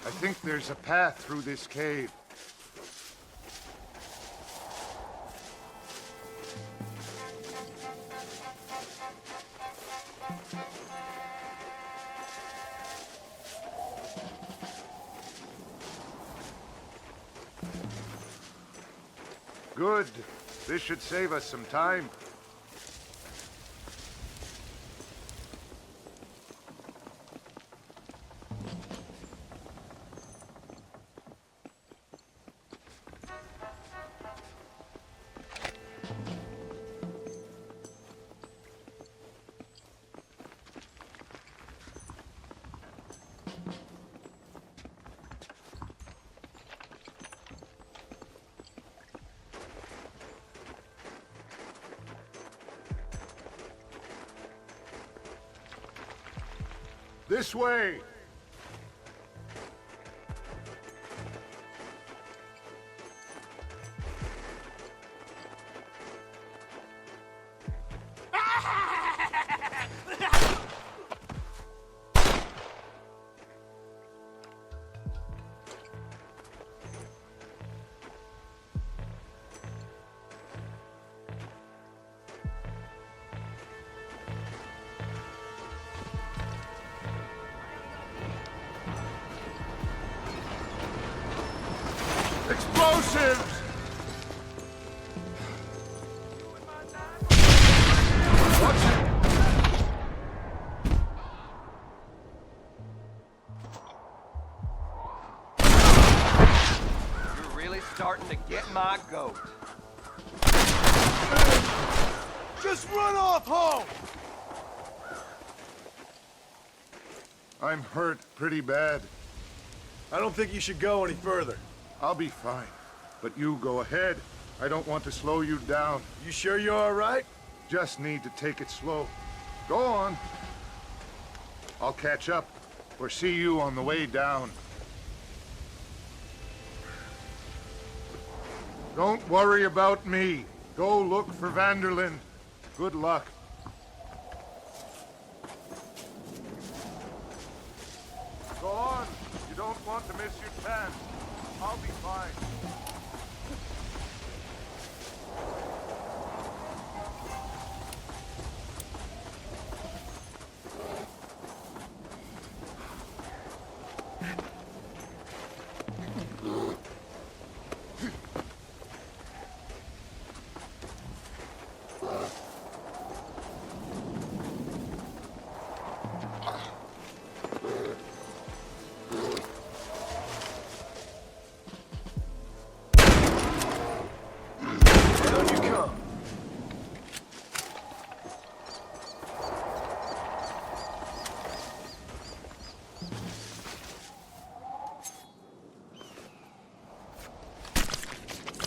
I think there's a path through this cave. Good. This should save us some time. This way! Explosives! You're really starting to get my goat. Just run off home! I'm hurt pretty bad. I don't think you should go any further. I'll be fine. But you go ahead. I don't want to slow you down. You sure you're all right? Just need to take it slow. Go on. I'll catch up, or see you on the way down. Don't worry about me. Go look for Vanderlyn. Good luck. Go on. You don't want to miss your chance. I'll be fine.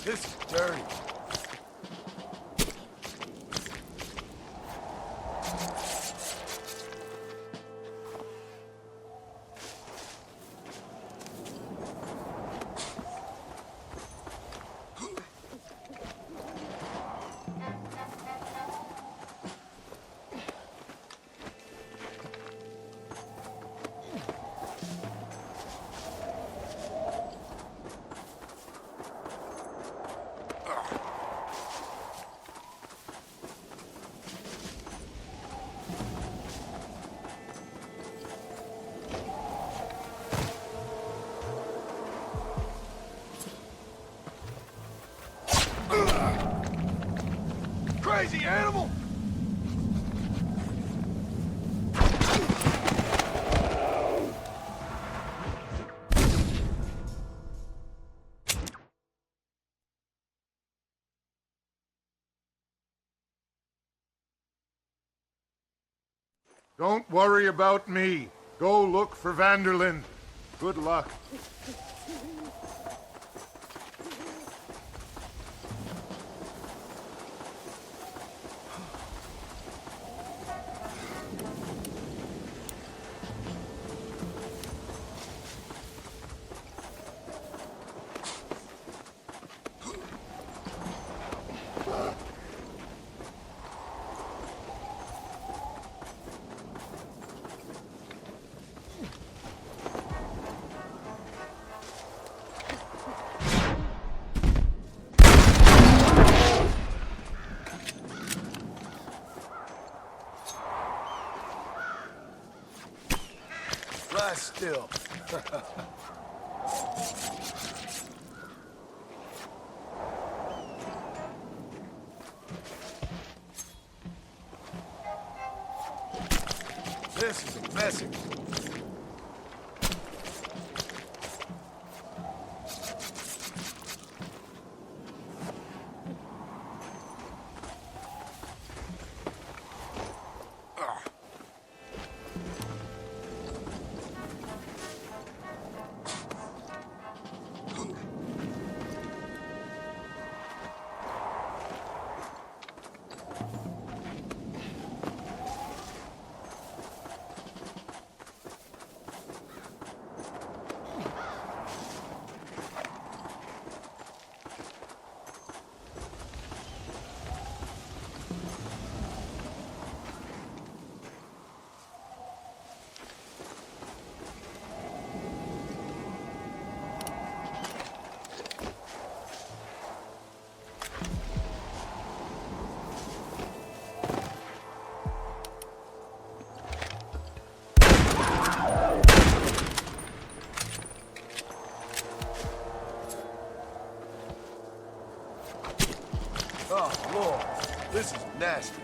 This is dirty. Crazy animal! Don't worry about me. Go look for Vanderlyn. Good luck. Lie still. This is a message. This is nasty.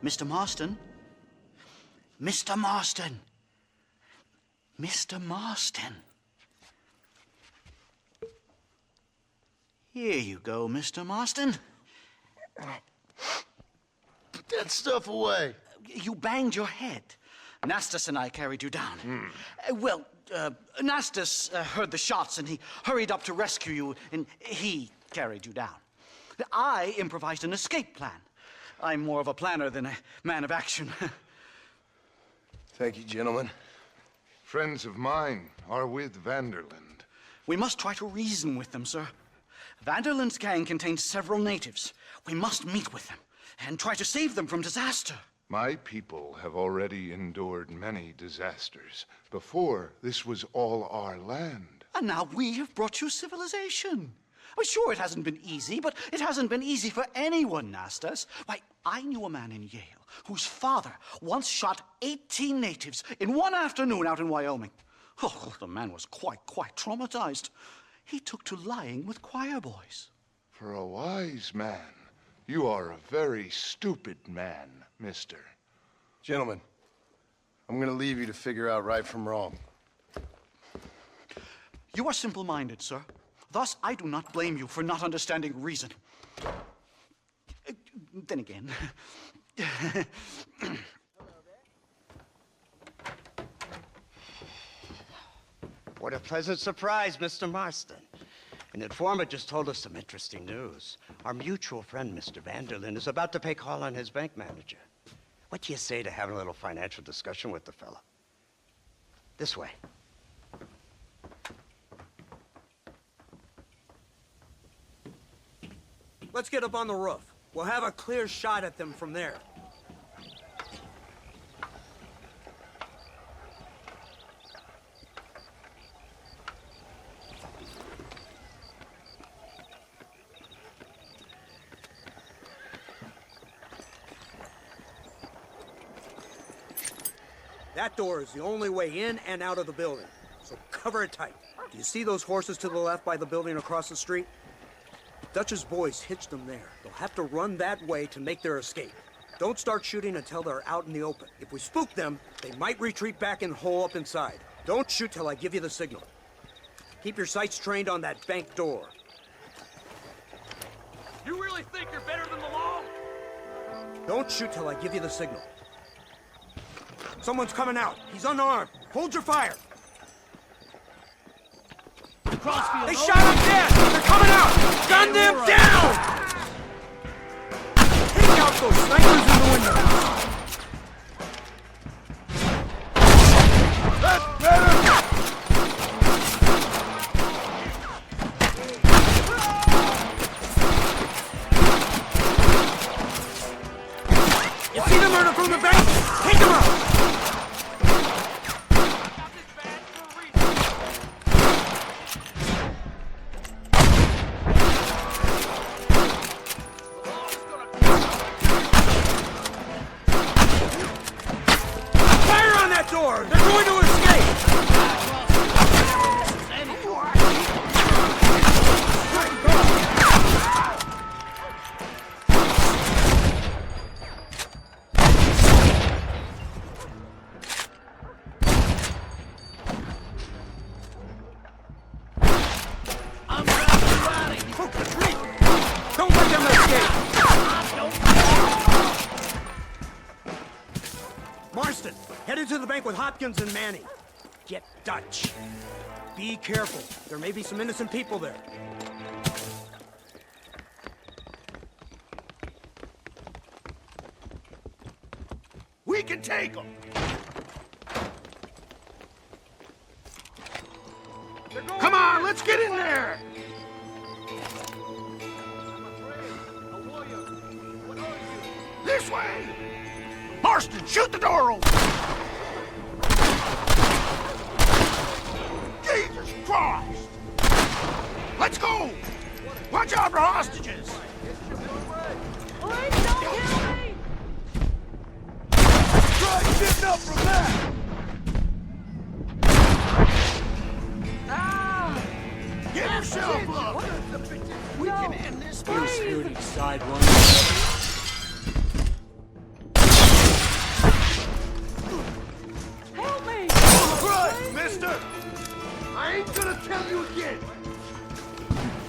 Mr. Marston? Mr. Marston! Mr. Marston! Here you go, Mr. Marston. Put that stuff away. You banged your head. Nastas and I carried you down. Nastas heard the shots and he hurried up to rescue you and he carried you down. I improvised an escape plan. I'm more of a planner than a man of action. Thank you, gentlemen. Friends of mine are with Vanderland. We must try to reason with them, sir. Vanderland's gang contains several natives. We must meet with them and try to save them from disaster. My people have already endured many disasters. Before, this was all our land. And now we have brought you civilization. Well, sure, it hasn't been easy, but it hasn't been easy for anyone, Nastas. Why, I knew a man in Yale whose father once shot 18 natives in one afternoon out in Wyoming. Oh, the man was quite traumatized. He took to lying with choir boys. For a wise man, you are a very stupid man, mister. Gentlemen, I'm gonna leave you to figure out right from wrong. You are simple-minded, sir. Thus, I do not blame you for not understanding reason. Then again... What a pleasant surprise, Mr. Marston. An informant just told us some interesting news. Our mutual friend, Mr. Vanderland, is about to pay call on his bank manager. What do you say to having a little financial discussion with the fella? This way. Let's get up on the roof. We'll have a clear shot at them from there. That door is the only way in and out of the building, so cover it tight. Do you see those horses to the left by the building across the street? Dutch's boys hitched them there. They'll have to run that way to make their escape. Don't start shooting until they're out in the open. If we spook them, they might retreat back and hole up inside. Don't shoot till I give you the signal. Keep your sights trained on that bank door. You really think you're better than the law? Don't shoot till I give you the signal. Someone's coming out. He's unarmed. Hold your fire. They shot him dead! They're coming out! Gun them down! Take out those snipers in the window! That's better! You see the murder from the bank? Take them out! Door. They're going to escape! I'm ready. Retreat! Don't let them escape! Marston, head into the bank with Hopkins and Manning. Get Dutch. Be careful. There may be some innocent people there. We can take them! Come on, let's get in there! This way! Marston, shoot the door open! Jesus Christ! Let's go! Watch out for hostages! Please don't kill me! Try getting up from that! Ah! Get yourself up! We can end this Please. Scooty, side one. Help me! Right, mister! I ain't gonna tell you again!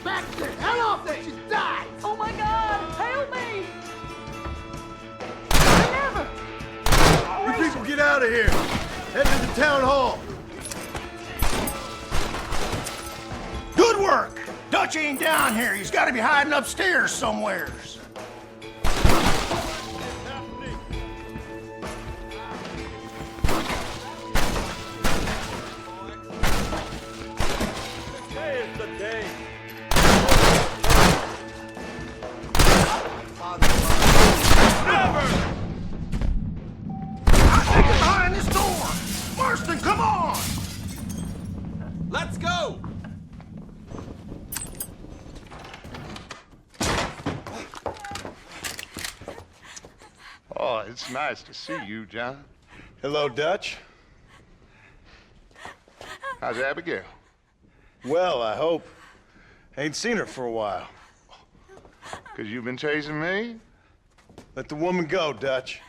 Back the hell off that you died! Oh my God! Help me! You people get out of here! Head to the town hall! Good work! Dutch ain't down here. He's gotta be hiding upstairs somewheres. Today's the day. Never! I think it's behind this door! Marston, come on! Let's go! Oh, it's nice to see you, John. Hello, Dutch. How's Abigail? Well, I hope. Ain't seen her for a while. 'Cause you've been chasing me? Let the woman go, Dutch.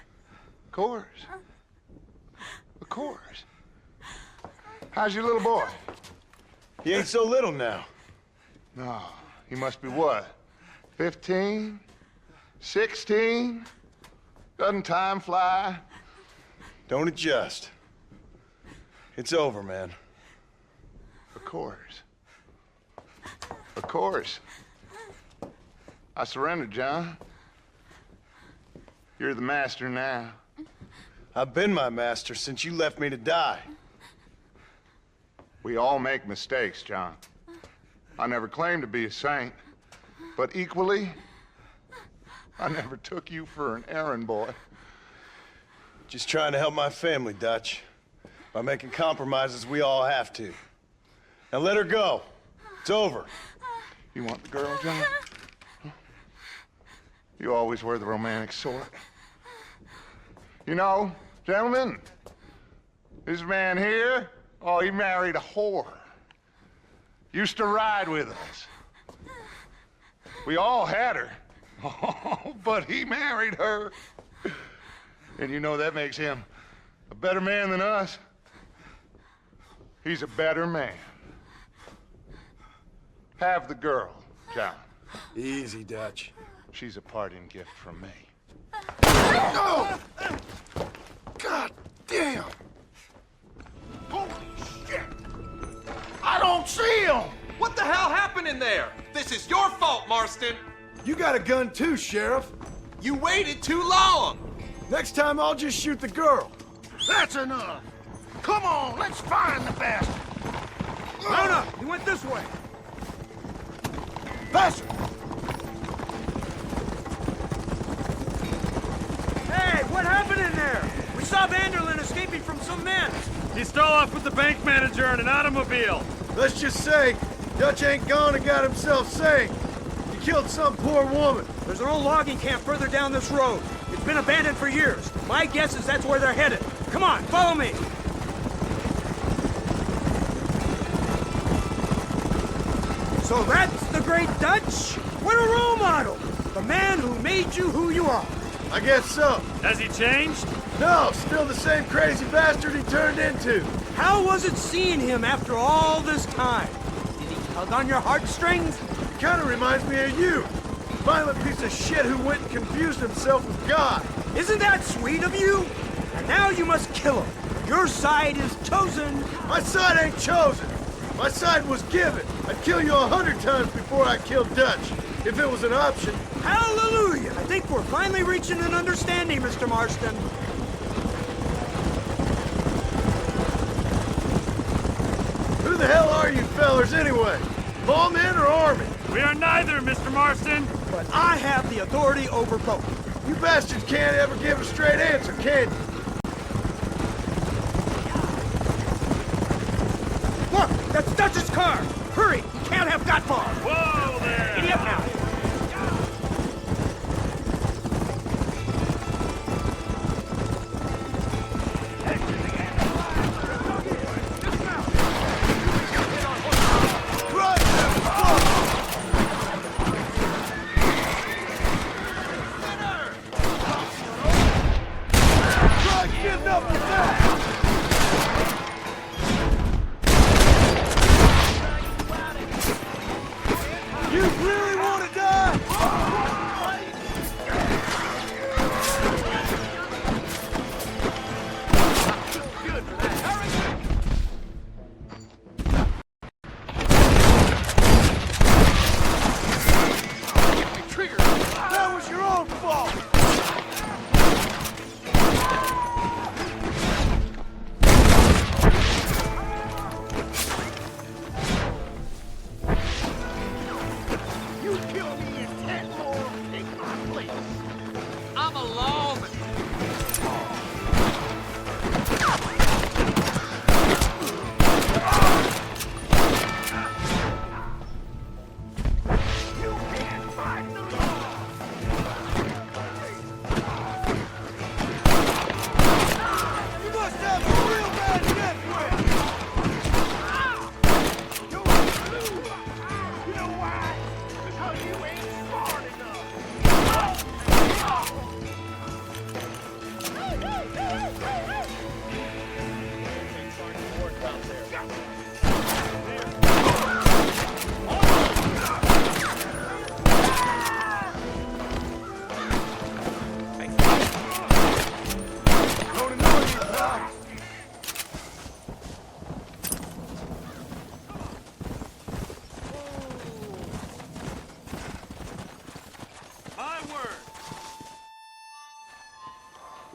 Of course. Of course. How's your little boy? He ain't so little now. No, he must be what? 15? 16? Doesn't time fly? Don't adjust. It's over, man. Of course. Of course. I surrendered, John. You're the master now. I've been my master since you left me to die. We all make mistakes, John. I never claimed to be a saint, but equally, I never took you for an errand boy. Just trying to help my family, Dutch. By making compromises we all have to. Now let her go. It's over. You want the girl, John? You always were the romantic sort. You know, gentlemen, this man here, oh, he married a whore. Used to ride with us. We all had her. Oh, but he married her. And you know that makes him a better man than us. He's a better man. Have the girl, John. Easy, Dutch. She's a parting gift from me. No! God damn! Holy shit! I don't see him! What the hell happened in there? This is your fault, Marston. You got a gun too, Sheriff. You waited too long. Next time I'll just shoot the girl. That's enough! Come on, let's find the bastard! Mount up! He went this way! Faster! Hey, what happened in there? We saw Vanderlyn escaping from some men. He stole off with the bank manager in an automobile. Let's just say, Dutch ain't gone and got himself saved. He killed some poor woman. There's an old logging camp further down this road. It's been abandoned for years. My guess is that's where they're headed. Come on, follow me. So that's the great Dutch? What a role model! The man who made you who you are. I guess so. Has he changed? No, still the same crazy bastard he turned into. How was it seeing him after all this time? Did he tug on your heartstrings? He kind of reminds me of you. Violent piece of shit who went and confused himself with God. Isn't that sweet of you? And now you must kill him. Your side is chosen. My side ain't chosen. My side was given. I'd kill you 100 times before I killed Dutch, if it was an option. Hallelujah! I think we're finally reaching an understanding, Mr. Marston. Who the hell are you fellers anyway? Lawmen or army? We are neither, Mr. Marston. But I have the authority over both. You bastards can't ever give a straight answer, can you? Look, that's Dutch's car. Hurry, he can't have got far. Whoa there! Giddy up now.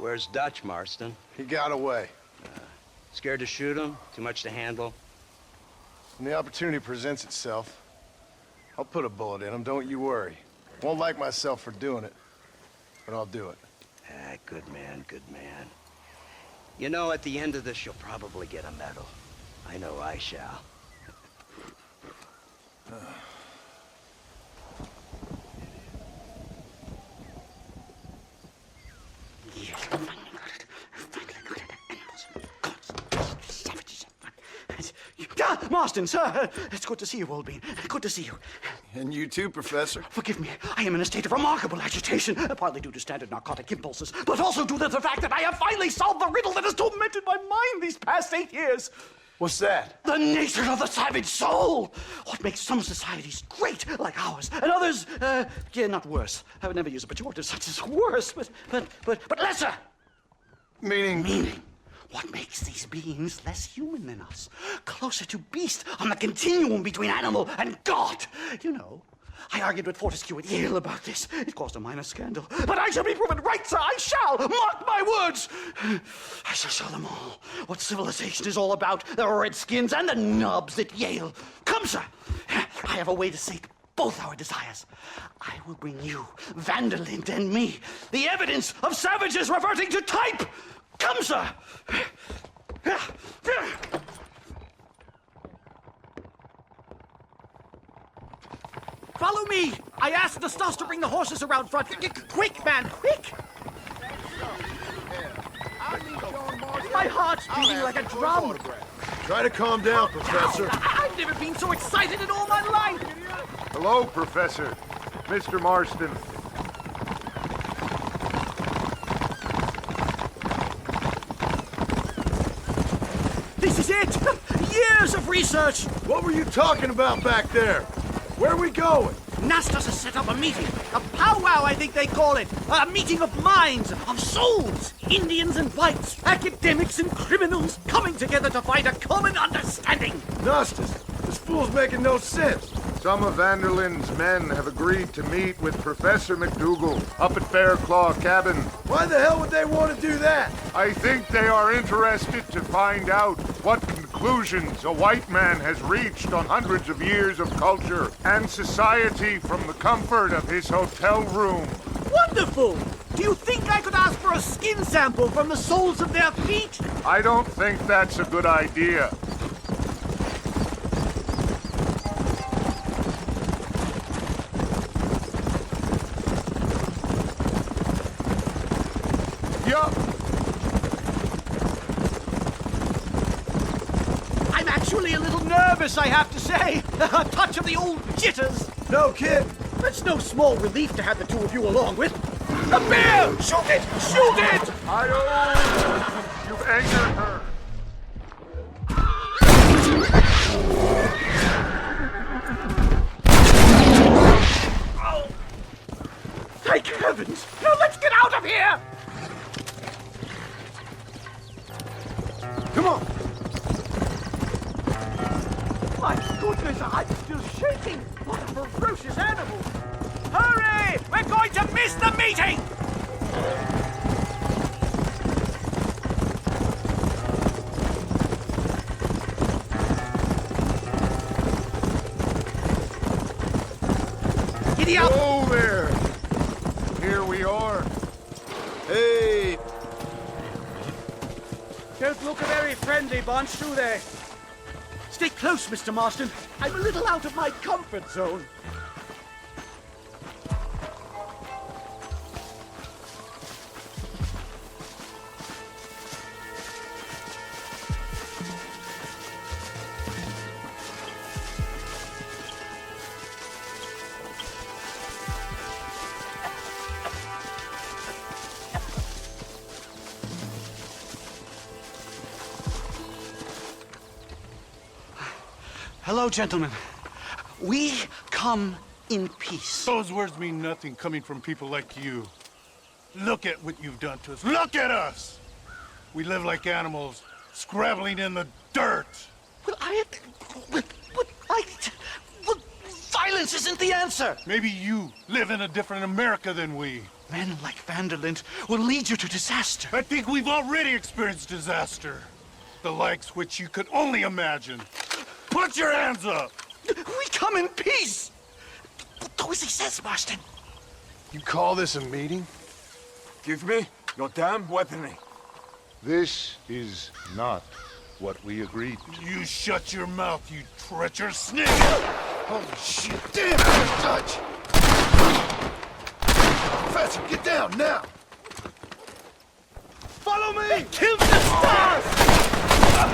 Where's Dutch, Marston? He got away. Scared to shoot him? Too much to handle? When the opportunity presents itself, I'll put a bullet in him, don't you worry. Won't like myself for doing it, but I'll do it. Ah, good man, good man. You know, at the end of this, you'll probably get a medal. I know I shall. Marston, sir. It's good to see you, old bean. Good to see you. And you too, Professor. Forgive me. I am in a state of remarkable agitation, partly due to standard narcotic impulses, but also due to the fact that I have finally solved the riddle that has tormented my mind these past 8 years. What's that? The nature of the savage soul. What makes some societies great, like ours, and others, not worse. I would never use a pejorative such as worse, but lesser. Meaning? What makes these beings less human than us? Closer to beast on the continuum between animal and God. You know, I argued with Fortescue at Yale about this. It caused a minor scandal. But I shall be proven right, sir. I shall. Mark my words. I shall show them all what civilization is all about. The redskins and the nubs at Yale. Come, sir. I have a way to sate both our desires. I will bring you, Vanderlint, and me, the evidence of savages reverting to type. Come, sir! Follow me! I asked the stuffs to bring the horses around front. Quick, man, quick! My heart's beating like a drum. Try to calm down, Professor. I've never been so excited in all my life. Hello, Professor. Mr. Marston. This is it! Years of research! What were you talking about back there? Where are we going? Nastas has set up a meeting. A powwow, I think they call it. A meeting of minds, of souls. Indians and whites, academics and criminals coming together to find a common understanding. Nastas, this fool's making no sense. Some of Vanderlin's men have agreed to meet with Professor McDougal up at Bearclaw Cabin. Why the hell would they want to do that? I think they are interested to find out what conclusions a white man has reached on hundreds of years of culture and society from the comfort of his hotel room. Wonderful! Do you think I could ask for a skin sample from the soles of their feet? I don't think that's a good idea. I'm actually a little nervous, I have to say. A touch of the old jitters. No kidding. It's no small relief to have the two of you along with. A bear! Shoot it! Shoot it! You've angered her. Oh. Thank heavens! Now let's get out of here! Come on! My goodness, I'm still shaking! What a ferocious animal! Hurry! We're going to miss the meeting! Giddy up! Oh, there! Here we are. Hey! Don't look a very friendly bunch, do they? Stay close, Mr. Marston. I'm a little out of my comfort zone. Hello, gentlemen. We come in peace. Those words mean nothing coming from people like you. Look at what you've done to us. Look at us! We live like animals, scrabbling in the dirt. Well, violence isn't the answer. Maybe you live in a different America than we. Men like Vanderlint will lead you to disaster. I think we've already experienced disaster. The likes which you could only imagine. Put your hands up! We come in peace! Do as he says, Marston. You call this a meeting? Give me your damn weaponry. This is not what we agreed to. You shut your mouth, you treacherous snake! Holy shit! Damn, first touch! Professor, get down now! Follow me! Kill the stars!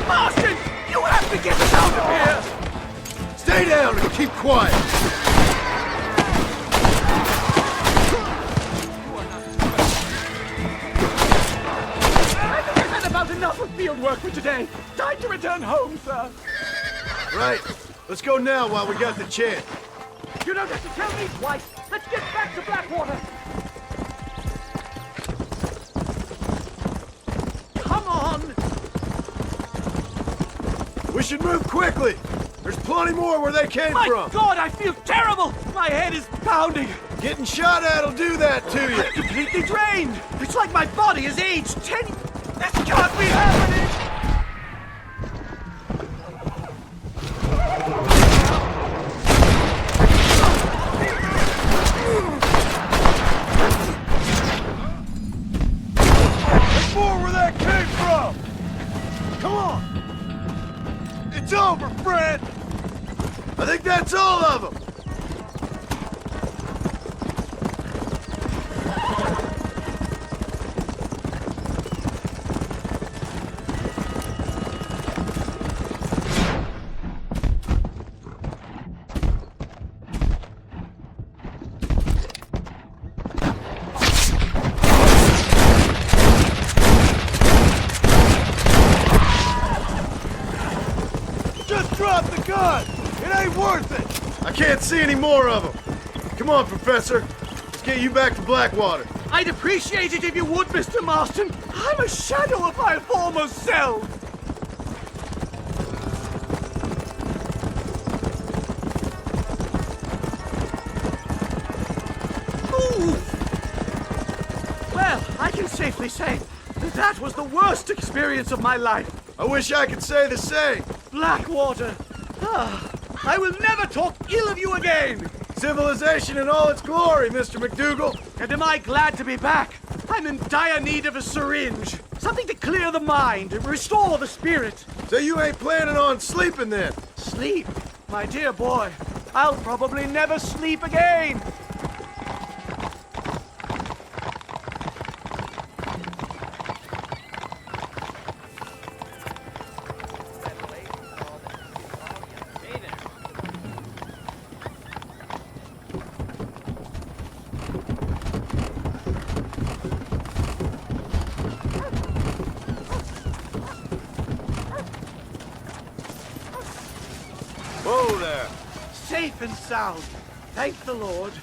Marston, you have to me get us out of here! Stay down and keep quiet! I've had about enough of field work for today. Time to return home, sir. Right. Let's go now while we got the chance. You don't have to tell me twice. Let's get back to Blackwater. Come on! We should move quickly. There's plenty more where they came from. My God, I feel terrible! My head is pounding. Getting shot at'll do that to you. I'm completely drained. It's like my body has aged 10... This can't be happening! There's more where that came from. Come on. It's over, friend. I think that's all of them. Drop the gun! It ain't worth it! I can't see any more of them. Come on, Professor. Let's get you back to Blackwater. I'd appreciate it if you would, Mr. Marston. I'm a shadow of my former self. Move! Well, I can safely say that was the worst experience of my life. I wish I could say the same. Blackwater. I will never talk ill of you again. Civilization in all its glory, Mr. McDougal. And am I glad to be back? I'm in dire need of a syringe. Something to clear the mind and restore the spirit. So you ain't planning on sleeping then? Sleep? My dear boy, I'll probably never sleep again. Whoa there. Safe and sound. Thank the Lord.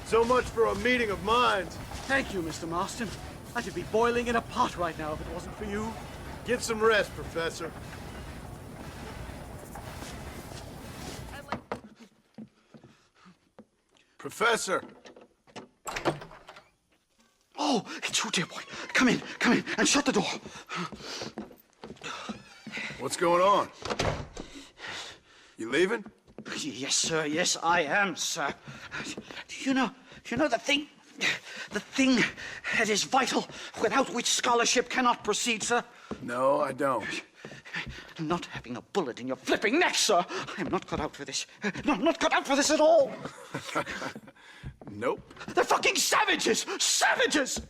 So much for a meeting of minds. Thank you, Mr. Marston. I could be boiling in a pot right now if it wasn't for you. Get some rest, Professor. Professor! Oh, it's you, dear boy. Come in, and shut the door. What's going on? You leaving? Yes, sir. Yes, I am, sir. You know the thing that is vital, without which scholarship cannot proceed, sir? No, I don't. Not having a bullet in your flipping neck, sir. I am not cut out for this. No, I'm not cut out for this at all. Nope. They're fucking savages! Savages!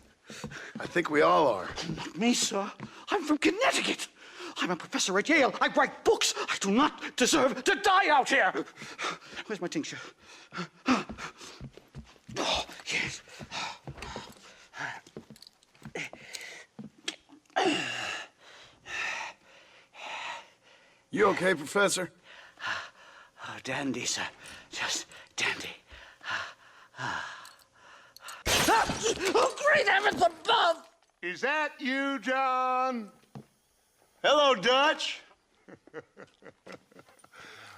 I think we all are. Not me, sir. I'm from Connecticut. I'm a professor at Yale. I write books. I do not deserve to die out here. Where's my tincture? Oh, yes. You okay, Professor? Oh, dandy, sir. Just dandy. Oh, great heavens above! Is that you, John? Hello, Dutch.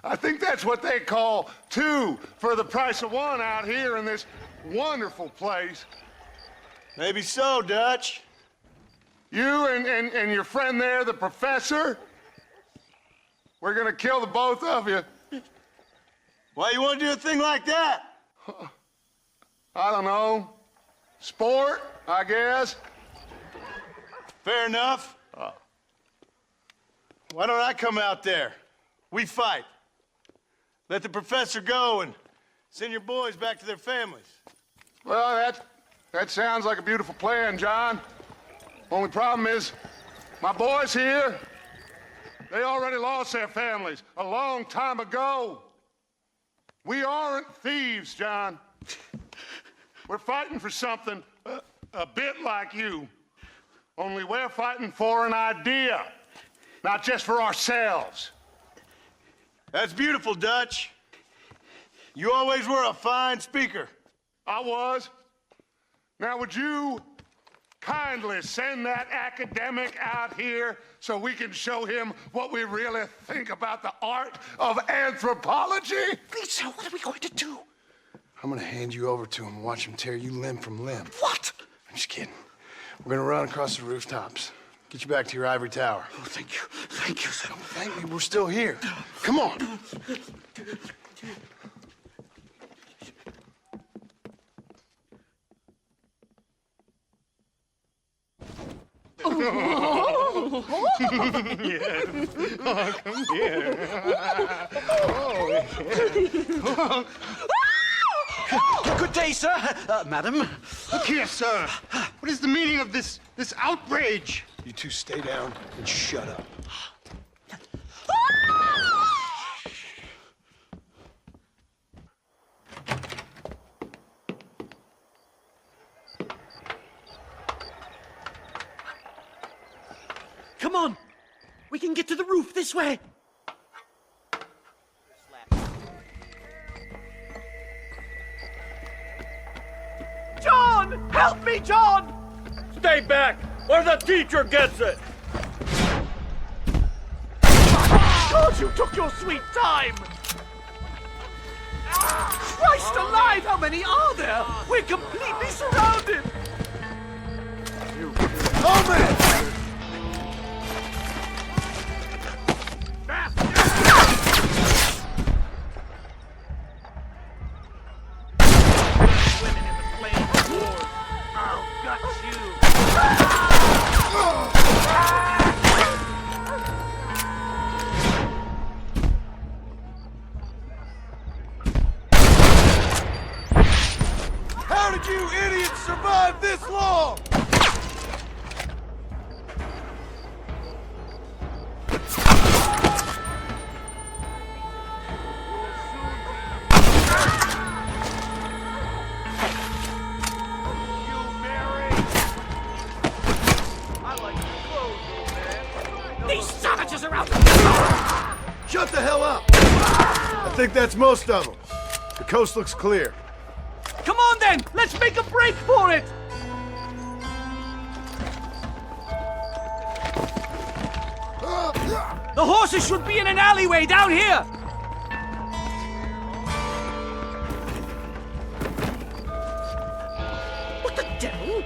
I think that's what they call two for the price of one out here in this wonderful place. Maybe so, Dutch. You and your friend there, the professor, we're gonna kill the both of you. Why you want to do a thing like that? I don't know. Sport, I guess. Fair enough. Why don't I come out there? We fight. Let the professor go and send your boys back to their families. Well, that sounds like a beautiful plan, John. Only problem is, my boys here, They already lost their families a long time ago. We aren't thieves, John. We're fighting for something a bit like you. Only we're fighting for an idea, not just for ourselves. That's beautiful, Dutch. You always were a fine speaker. I was. Now, would you kindly send that academic out here so we can show him what we really think about the art of anthropology? Lisa, what are we going to do? I'm gonna hand you over to him and watch him tear you limb from limb. What? I'm just kidding. We're gonna run across the rooftops. Get you back to your ivory tower. Oh, thank you. Thank you, sir. Don't thank me, we're still here. Come on. Yes. Oh, come here. Oh. Good day, sir. Madam. Look here, sir. What is the meaning of this outrage? You two stay down and shut up. Come on. We can get to the roof this way. John! Help me, John! Stay back, or the teacher gets it! God, you took your sweet time! Christ alive, how many are there? We're completely surrounded! Oh, man! How did you idiots survive this long? These savages are out! Shut the hell up! I think that's most of them. The coast looks clear. Come on then! Let's make a break for it! The horses should be in an alleyway down here! What the devil?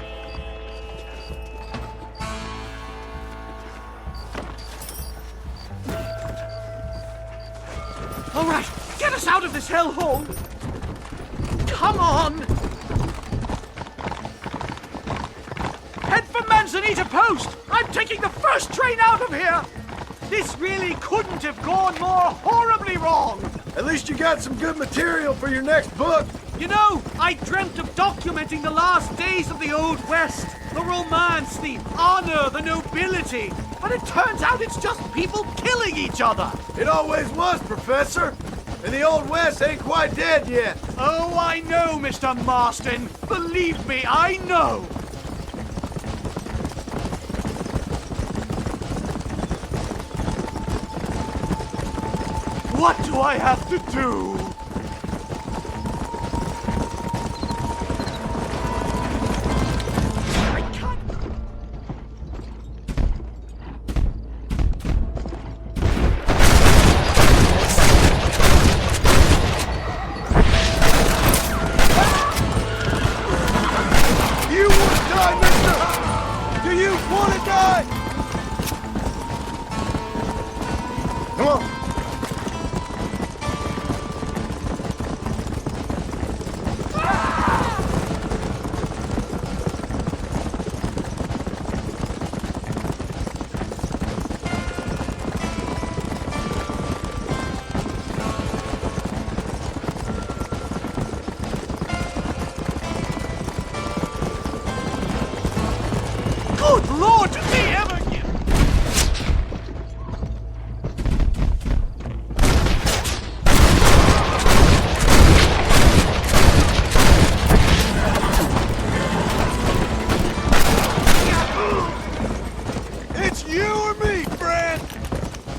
All right, get us out of this hellhole! Come on! Head for Manzanita Post! I'm taking the first train out of here! This really couldn't have gone more horribly wrong! At least you got some good material for your next book. You know, I dreamt of documenting the last days of the Old West. The romance, the honor, the nobility. But it turns out it's just people killing each other. It always was, Professor. And the Old West ain't quite dead yet. Oh, I know, Mr. Marston. Believe me, I know. What do I have to do?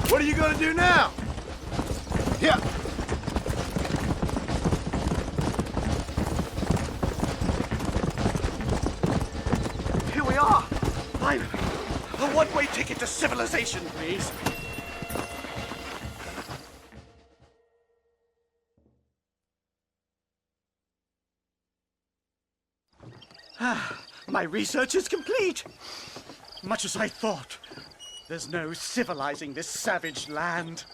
What are you gonna do now? Yeah. Here we are. Finally. A one-way ticket to civilization, please. My research is complete. Much as I thought. There's no civilizing this savage land.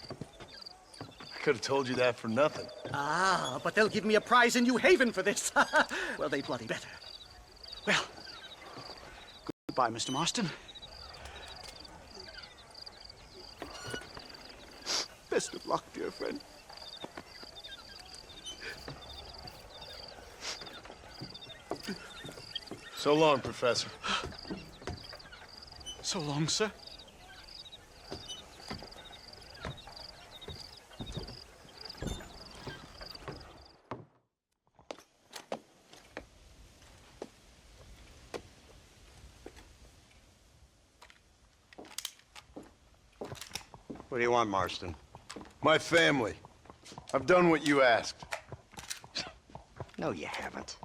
I could have told you that for nothing. Ah, but they'll give me a prize in New Haven for this. Well, they bloody better. Well, goodbye, Mr. Marston. Best of luck, dear friend. So long, Professor. So long, sir. What do you want, Marston? My family. I've done what you asked. No, you haven't.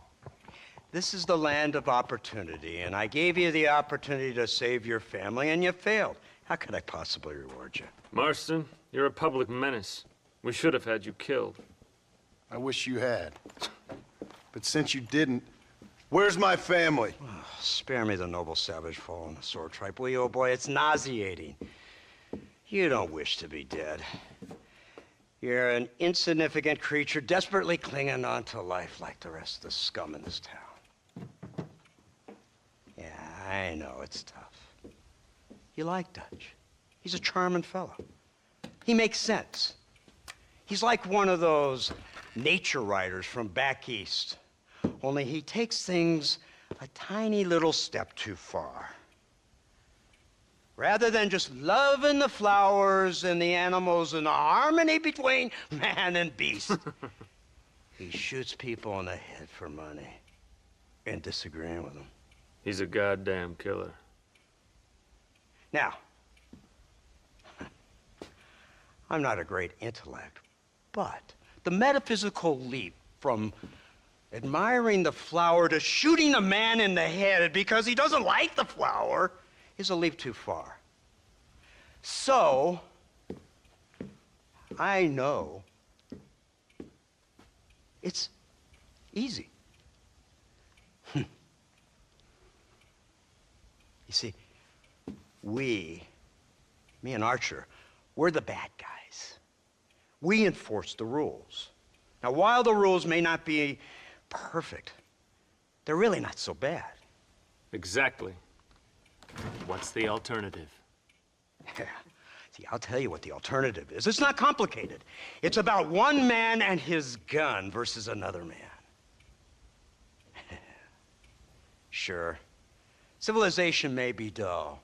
This is the land of opportunity, and I gave you the opportunity to save your family, and you failed. How could I possibly reward you? Marston, you're a public menace. We should have had you killed. I wish you had. But since you didn't, where's my family? Oh, spare me the noble savage fall on the sword tripe, will you, old boy? It's nauseating. You don't wish to be dead. You're an insignificant creature desperately clinging on to life like the rest of the scum in this town. Yeah, I know it's tough. You like Dutch. He's a charming fellow. He makes sense. He's like one of those nature writers from back east. Only he takes things a tiny little step too far. Rather than just loving the flowers and the animals and the harmony between man and beast, he shoots people in the head for money and disagreeing with them. He's a goddamn killer. Now, I'm not a great intellect, but the metaphysical leap from admiring the flower to shooting a man in the head because he doesn't like the flower is a leap too far. So, I know it's easy. You see, me and Archer, we're the bad guys. We enforce the rules. Now, while the rules may not be perfect, they're really not so bad. Exactly. What's the alternative? Yeah. See, I'll tell you what the alternative is. It's not complicated. It's about one man and his gun versus another man. Sure, civilization may be dull,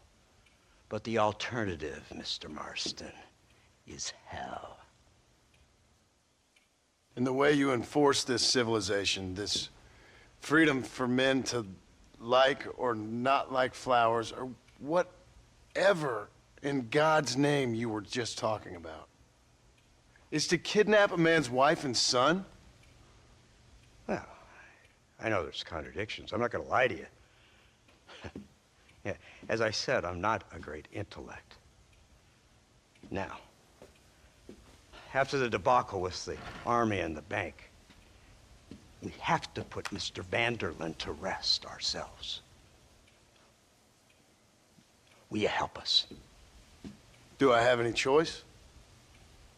but the alternative, Mr. Marston, is hell. And the way you enforce this civilization, this freedom for men to like or not like flowers, or whatever in God's name you were just talking about, is to kidnap a man's wife and son? Well, I know there's contradictions. I'm not going to lie to you. Yeah, as I said, I'm not a great intellect. Now, after the debacle with the army and the bank, we have to put Mr. Vanderlyn to rest ourselves. Will you help us? Do I have any choice?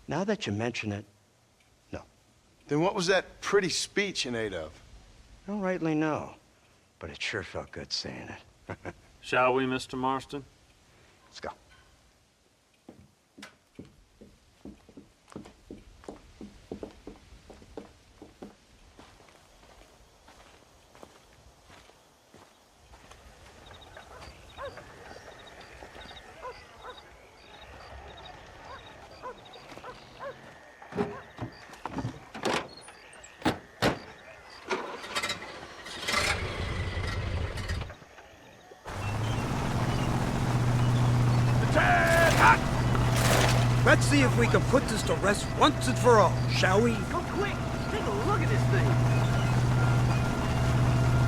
Now that you mention it, no. Then what was that pretty speech in aid of? I don't rightly know, but it sure felt good saying it. Shall we, Mr. Marston? Let's go. Let's see if we can put this to rest once and for all, shall we? Go quick! Take a look at this thing!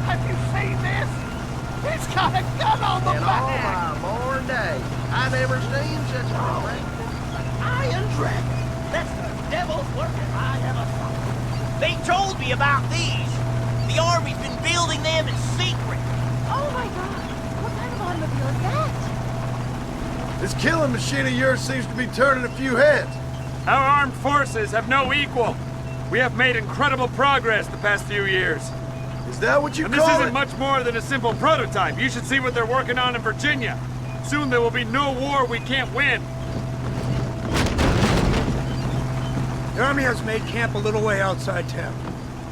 Have you seen this? It's got a gun on the back! In all my born days, I never seen such a thing. An iron dragon! That's the devil's work if I ever saw it. They told me about these. The Army's been building them in secret. Oh my god! What kind of automobile is that? This killing machine of yours seems to be turning a few heads. Our armed forces have no equal. We have made incredible progress the past few years. Is that what you and call this it? isn't much more than a simple prototype. You should see what they're working on in Virginia. Soon there will be no war we can't win. The Army has made camp a little way outside town.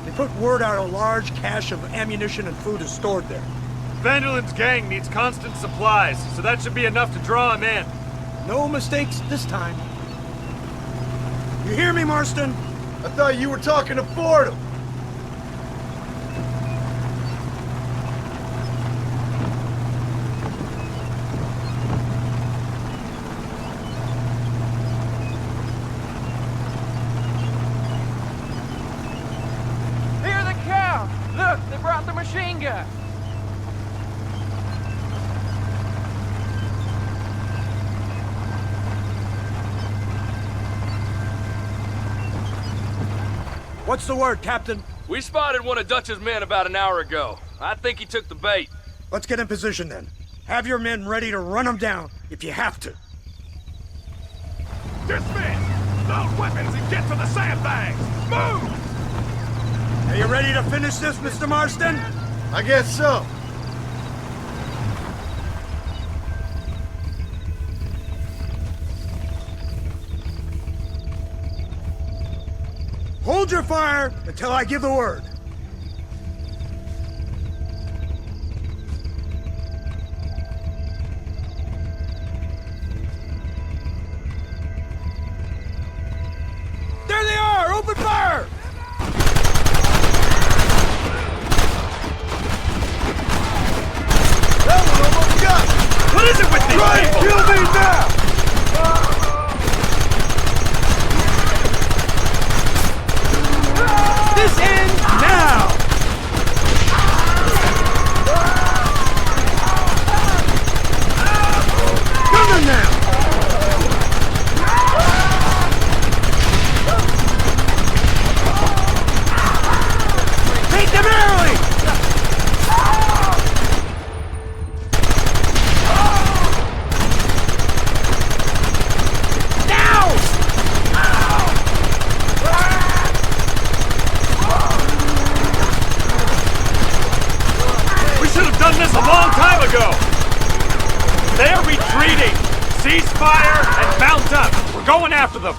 They put word out a large cache of ammunition and food is stored there. Vanderlin's gang needs constant supplies, so that should be enough to draw him in. No mistakes this time. You hear me, Marston? I thought you were talking to Fordham. Hear the cow! Look, they brought the machine gun! What's the word, Captain? We spotted one of Dutch's men about an hour ago. I think he took the bait. Let's get in position then. Have your men ready to run them down if you have to. Dismiss! Load weapons and get to the sandbags! Move! Are you ready to finish this, Mr. Marston? I guess so. Hold your fire until I give the word. There they are! Open fire! That one almost got me. What is it with these Try and people? kill me now! This ends now! Come on now! Take them early! Now! We should have done this a long time ago! They're retreating! Cease fire and mount up! We're going after them!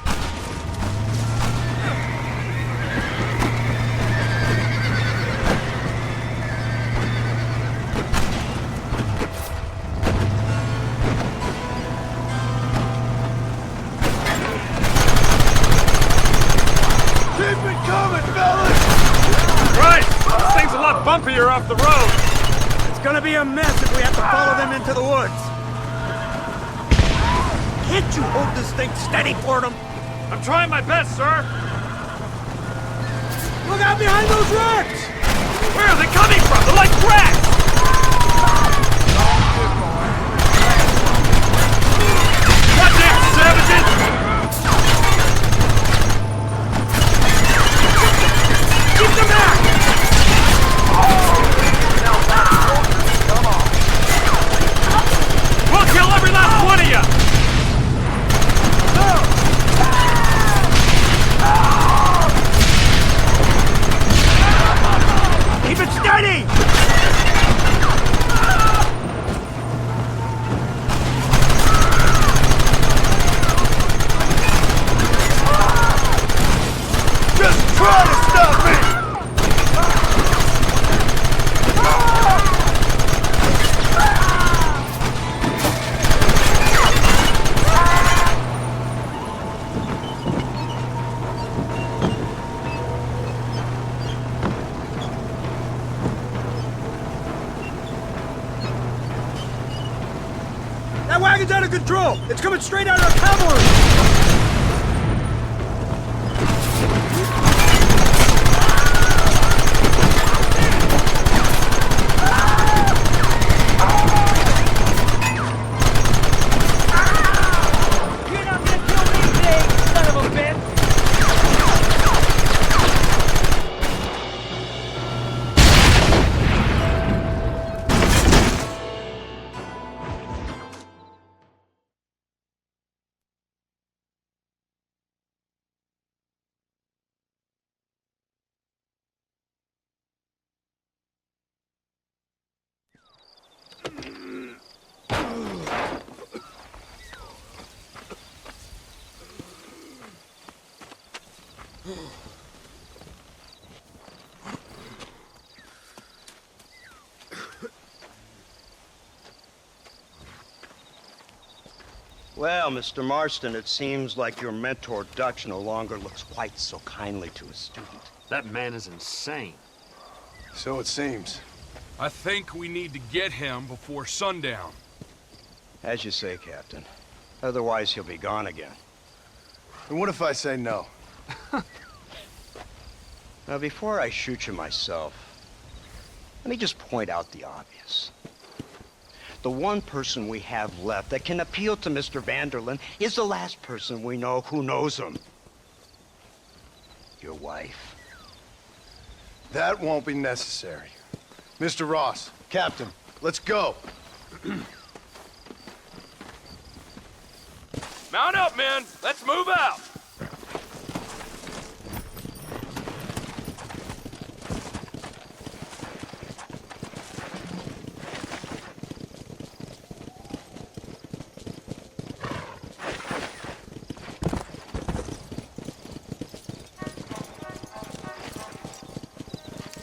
Keep it coming, fellas! Right! This thing's a lot bumpier off the road! It's gonna be a mess if we have to follow them into the woods. Can't you hold this thing steady for them? I'm trying my best, sir! Look out behind those rocks! Where are they coming from? They're like rats! Goddamn savages! Keep them back! We'll kill every last one of you! Keep it steady! Just try to stop me! That wagon's out of control! It's coming straight out of our cavalry! Well, Mr. Marston, it seems like your mentor Dutch no longer looks quite so kindly to his student. That man is insane. So it seems. I think we need to get him before sundown. As you say, Captain. Otherwise, he'll be gone again. And what if I say no? Now, before I shoot you myself, let me just point out the obvious. The one person we have left that can appeal to Mr. Vanderlyn is the last person we know who knows him. Your wife. That won't be necessary. Mr. Ross, Captain, let's go. Mount up, men. Let's move out.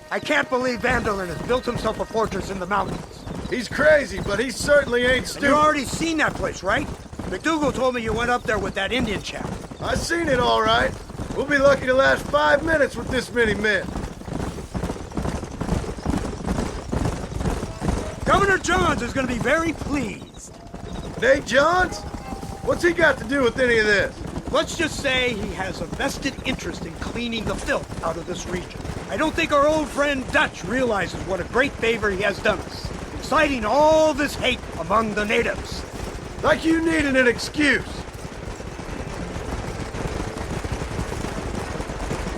I can't believe Vanderlyn has built himself a fortress in the mountains. He's crazy, but he certainly ain't stupid. You already seen that place, right? McDougal told me you went up there with that Indian chap. I seen it all right. We'll be lucky to last 5 minutes with this many men. Governor Johns is going to be very pleased. Nate Johns? What's he got to do with any of this? Let's just say he has a vested interest in cleaning the filth out of this region. I don't think our old friend Dutch realizes what a great favor he has done us, inciting all this hate among the natives. Like you needed an excuse.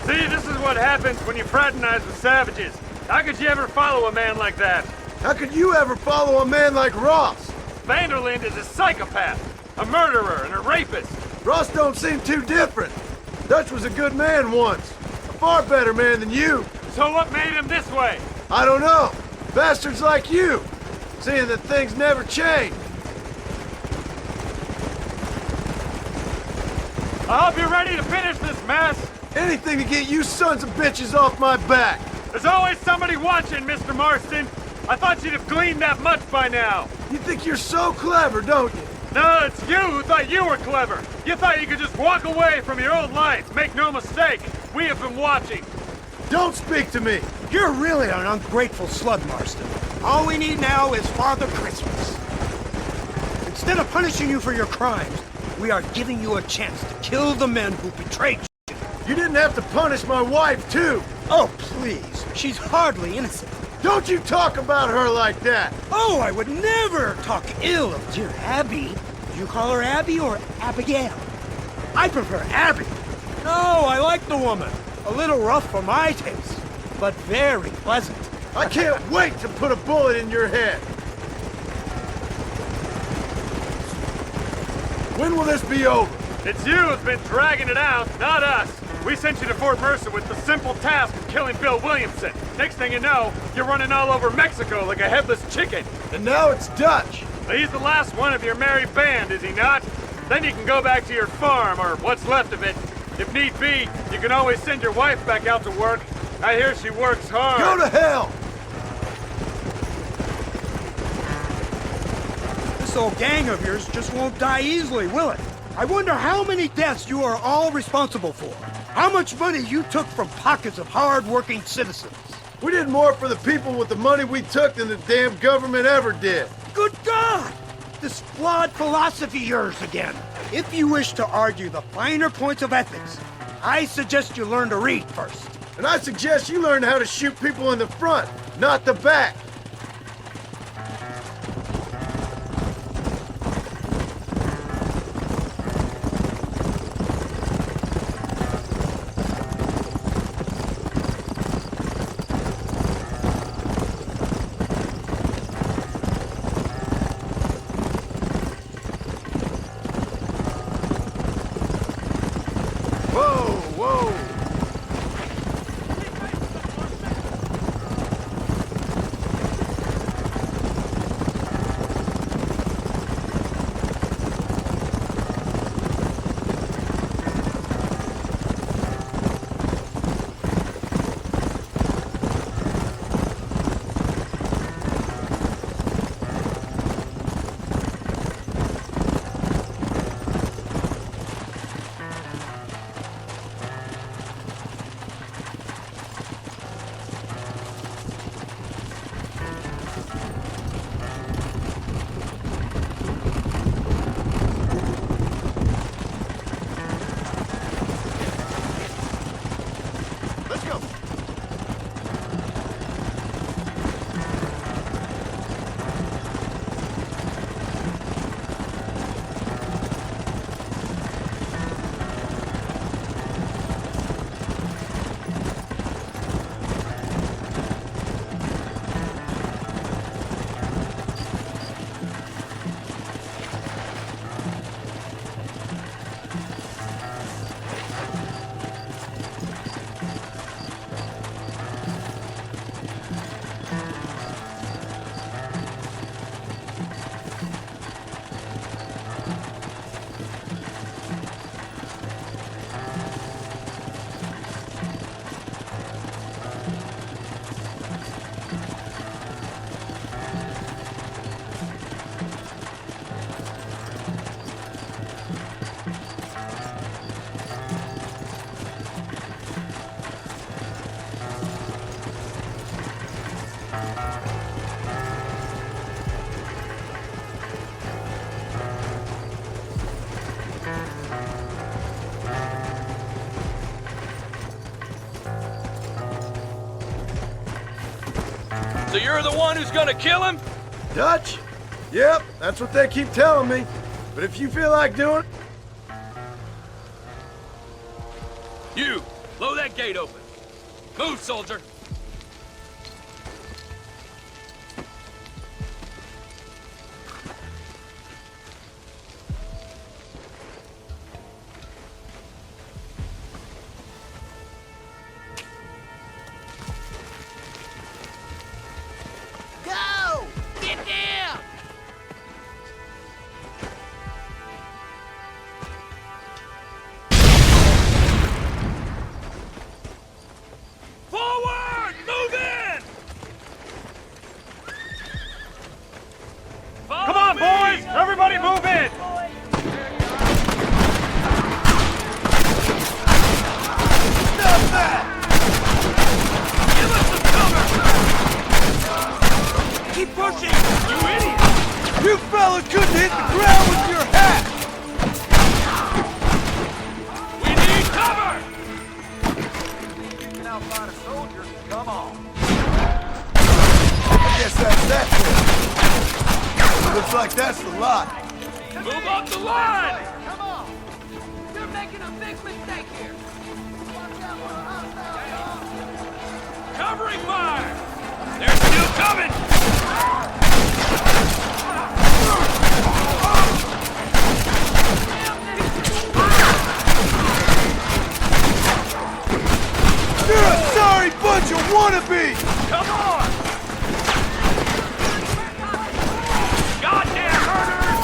See, this is what happens when you fraternize with savages. How could you ever follow a man like that? How could you ever follow a man like Ross? Vanderlyn is a psychopath, a murderer, and a rapist. Ross don't seem too different. Dutch was a good man once. A far better man than you. So what made him this way? I don't know. Bastards like you. Seeing that things never change. I hope you're ready to finish this mess. Anything to get you sons of bitches off my back. There's always somebody watching, Mr. Marston. I thought you'd have gleaned that much by now. You think you're so clever, don't you? No, it's you who thought you were clever. You thought you could just walk away from your old life. Make no mistake, we have been watching. Don't speak to me. You're really an ungrateful slug, Marston. All we need now is Father Christmas. Instead of punishing you for your crimes, we are giving you a chance to kill the men who betrayed you. You didn't have to punish my wife, too. Oh, please. She's hardly innocent. Don't you talk about her like that. Oh, I would never talk ill of dear Abby. Do you call her Abby or Abigail? I prefer Abby. No, I like the woman. A little rough for my taste, but very pleasant. I can't wait to put a bullet in your head. When will this be over? It's you who's been dragging it out, not us. We sent you to Fort Mercer with the simple task of killing Bill Williamson. Next thing you know, you're running all over Mexico like a headless chicken. And now it's Dutch. He's the last one of your merry band, is he not? Then you can go back to your farm, or what's left of it. If need be, you can always send your wife back out to work. I hear she works hard. Go to hell! This old gang of yours just won't die easily, will it? I wonder how many deaths you are all responsible for. How much money you took from pockets of hard-working citizens. We did more for the people with the money we took than the damn government ever did. Good God! This flawed philosophy of yours again. If you wish to argue the finer points of ethics, I suggest you learn to read first. And I suggest you learn how to shoot people in the front, not the back. So you're the one who's gonna kill him? Dutch? Yep, that's what they keep telling me. But if you feel like doing it... You, blow that gate open. Move, soldier. Go! Get down! Forward! Move in! Come on, boys! Everybody move in! Stop that! Give us some cover! Keep pushing, you idiot! You fella couldn't hit the ground with your hat! We need cover! You can outfight a soldier. Come on. I guess that's that then. Looks like that's the lot. Move up the line! Come on! You're making a big mistake here! Covering fire! They're still coming! You're a sorry bunch of wannabes! Come on! Goddamn murderers!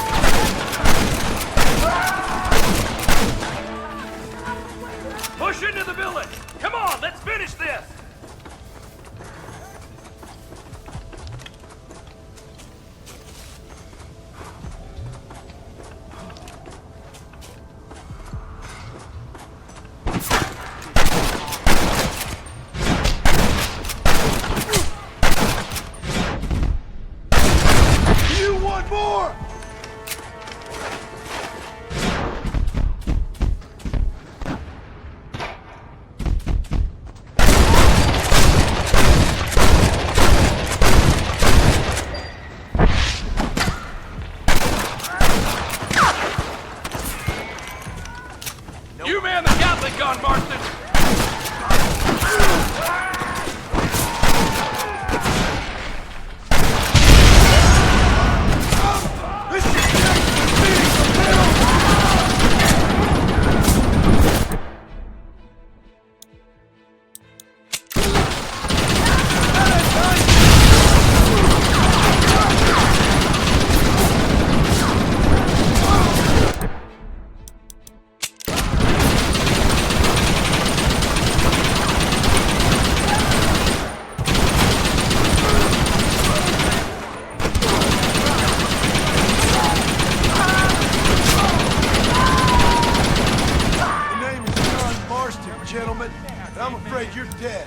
Push into the village! Come on, let's finish this! You want more? You man the Gatling gun, Marston! This is gentlemen, but I'm afraid you're dead.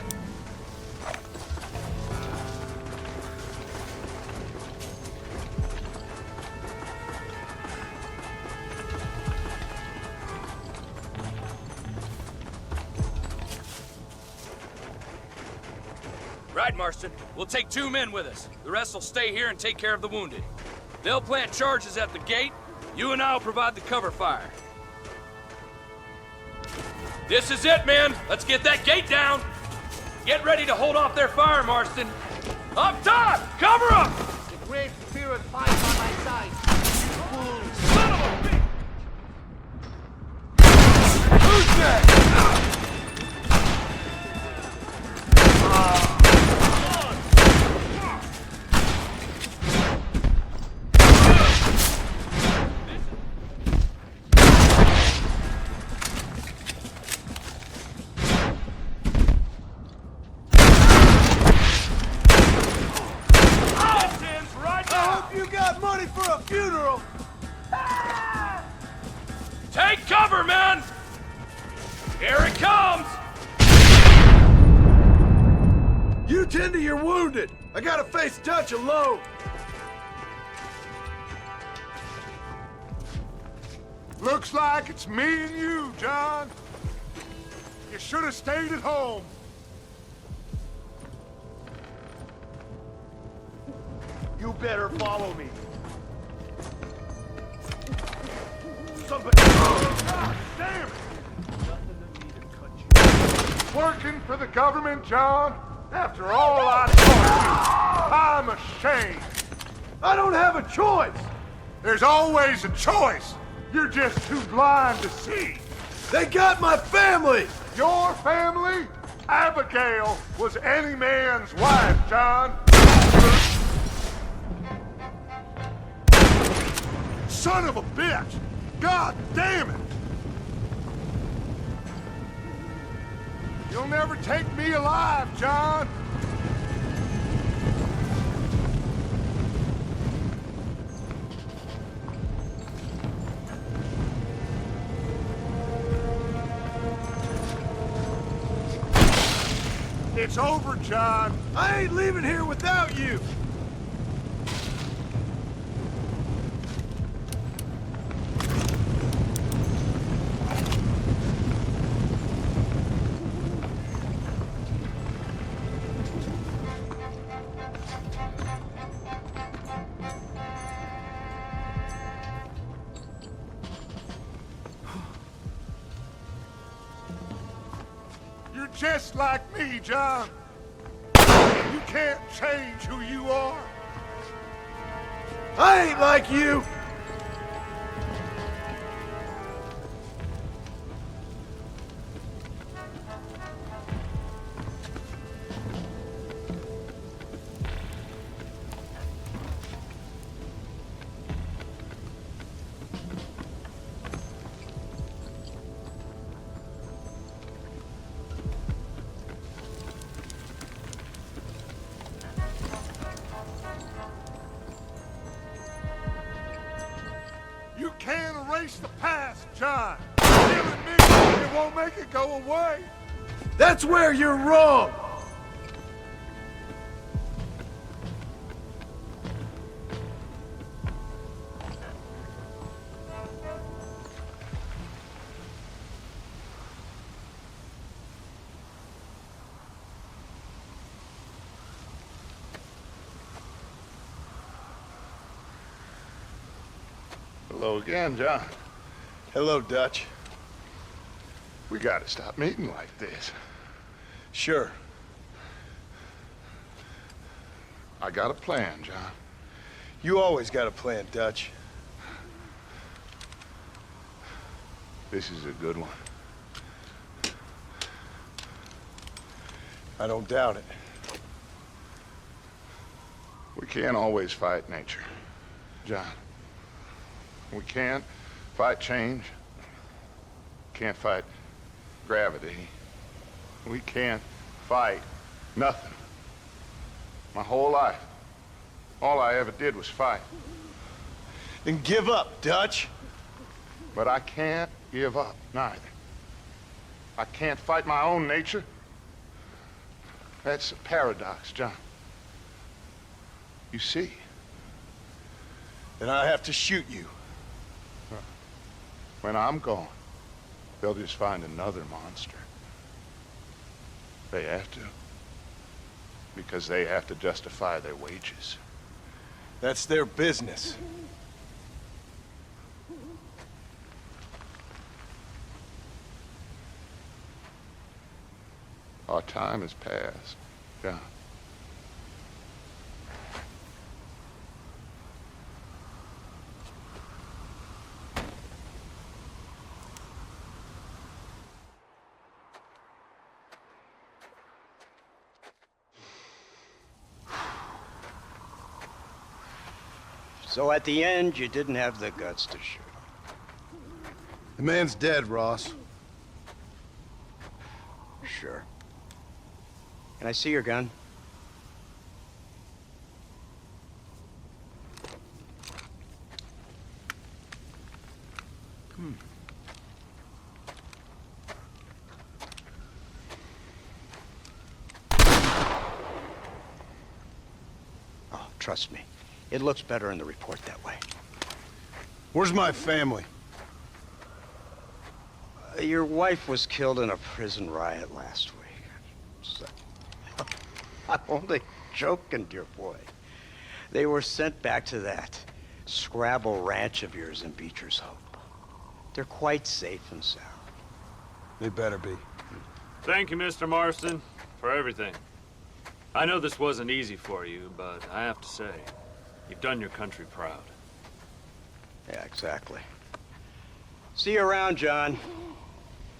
Right, Marston. We'll take 2 men with us. The rest will stay here and take care of the wounded. They'll plant charges at the gate. You and I'll provide the cover fire. This is it, men. Let's get that gate down. Get ready to hold off their fire, Marston. Up top! Cover up! The Great Spirit fights on my side. You fools! Son of a bitch! Who's that? For a funeral! Take cover, men! Here it comes! You tend to your wounded! I gotta face Dutch alone! Looks like it's me and you, John. You should have stayed at home. You better follow me. Somebody... Oh, God damn it! Working for the government, John? After all I taught you, I'm ashamed. I don't have a choice! There's always a choice. You're just too blind to see. They got my family! Your family? Abigail was any man's wife, John. Son of a bitch! God damn it! You'll never take me alive, John! It's over, John. I ain't leaving here without you! You're just like me, John. You can't change who you are. I ain't like you! You can't erase the past, John. Killing me, it won't make it go away. That's where you're wrong! Hello again, John. Hello, Dutch. We gotta stop meeting like this. Sure. I got a plan, John. You always got a plan, Dutch. This is a good one. I don't doubt it. We can't always fight nature, John. We can't fight change. Can't fight gravity. We can't fight nothing. My whole life, all I ever did was fight. Then give up, Dutch. But I can't give up, neither. I can't fight my own nature. That's a paradox, John. You see? Then I have to shoot you. When I'm gone, they'll just find another monster. They have to. Because they have to justify their wages. That's their business. Our time has passed, John. So at the end, you didn't have the guts to shoot. The man's dead, Ross. Sure. Can I see your gun? Oh, trust me. It looks better in the report that way. Where's my family? Your wife was killed in a prison riot last week. So, I'm only joking, dear boy. They were sent back to that Scrabble ranch of yours in Beecher's Hope. They're quite safe and sound. They better be. Thank you, Mr. Marston, for everything. I know this wasn't easy for you, but I have to say, you've done your country proud. Yeah, exactly. See you around, John.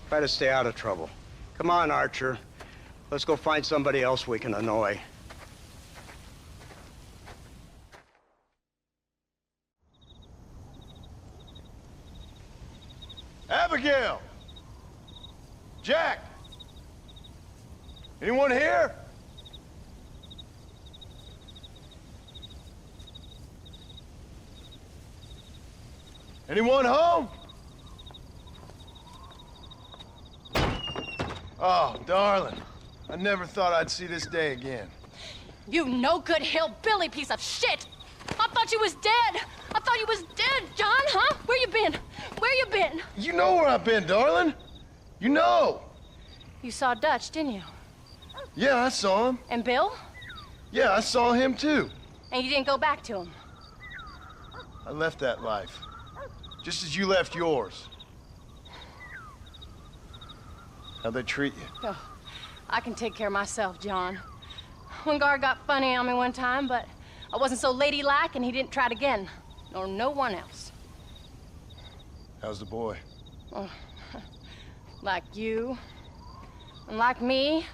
Try to stay out of trouble. Come on, Archer. Let's go find somebody else we can annoy. Abigail! Jack! Anyone here? Anyone home? Oh, darling. I never thought I'd see this day again. You no good hillbilly piece of shit! I thought you was dead! I thought you was dead, John, huh? Where you been? Where you been? You know where I've been, darling. You know. You saw Dutch, didn't you? Yeah, I saw him. And Bill? Yeah, I saw him too. And you didn't go back to him? I left that life. Just as you left yours. How'd they treat you? Oh, I can take care of myself, John. One guard got funny on me one time, but I wasn't so ladylike and he didn't try it again. Nor no one else. How's the boy? Oh, like you. And like me.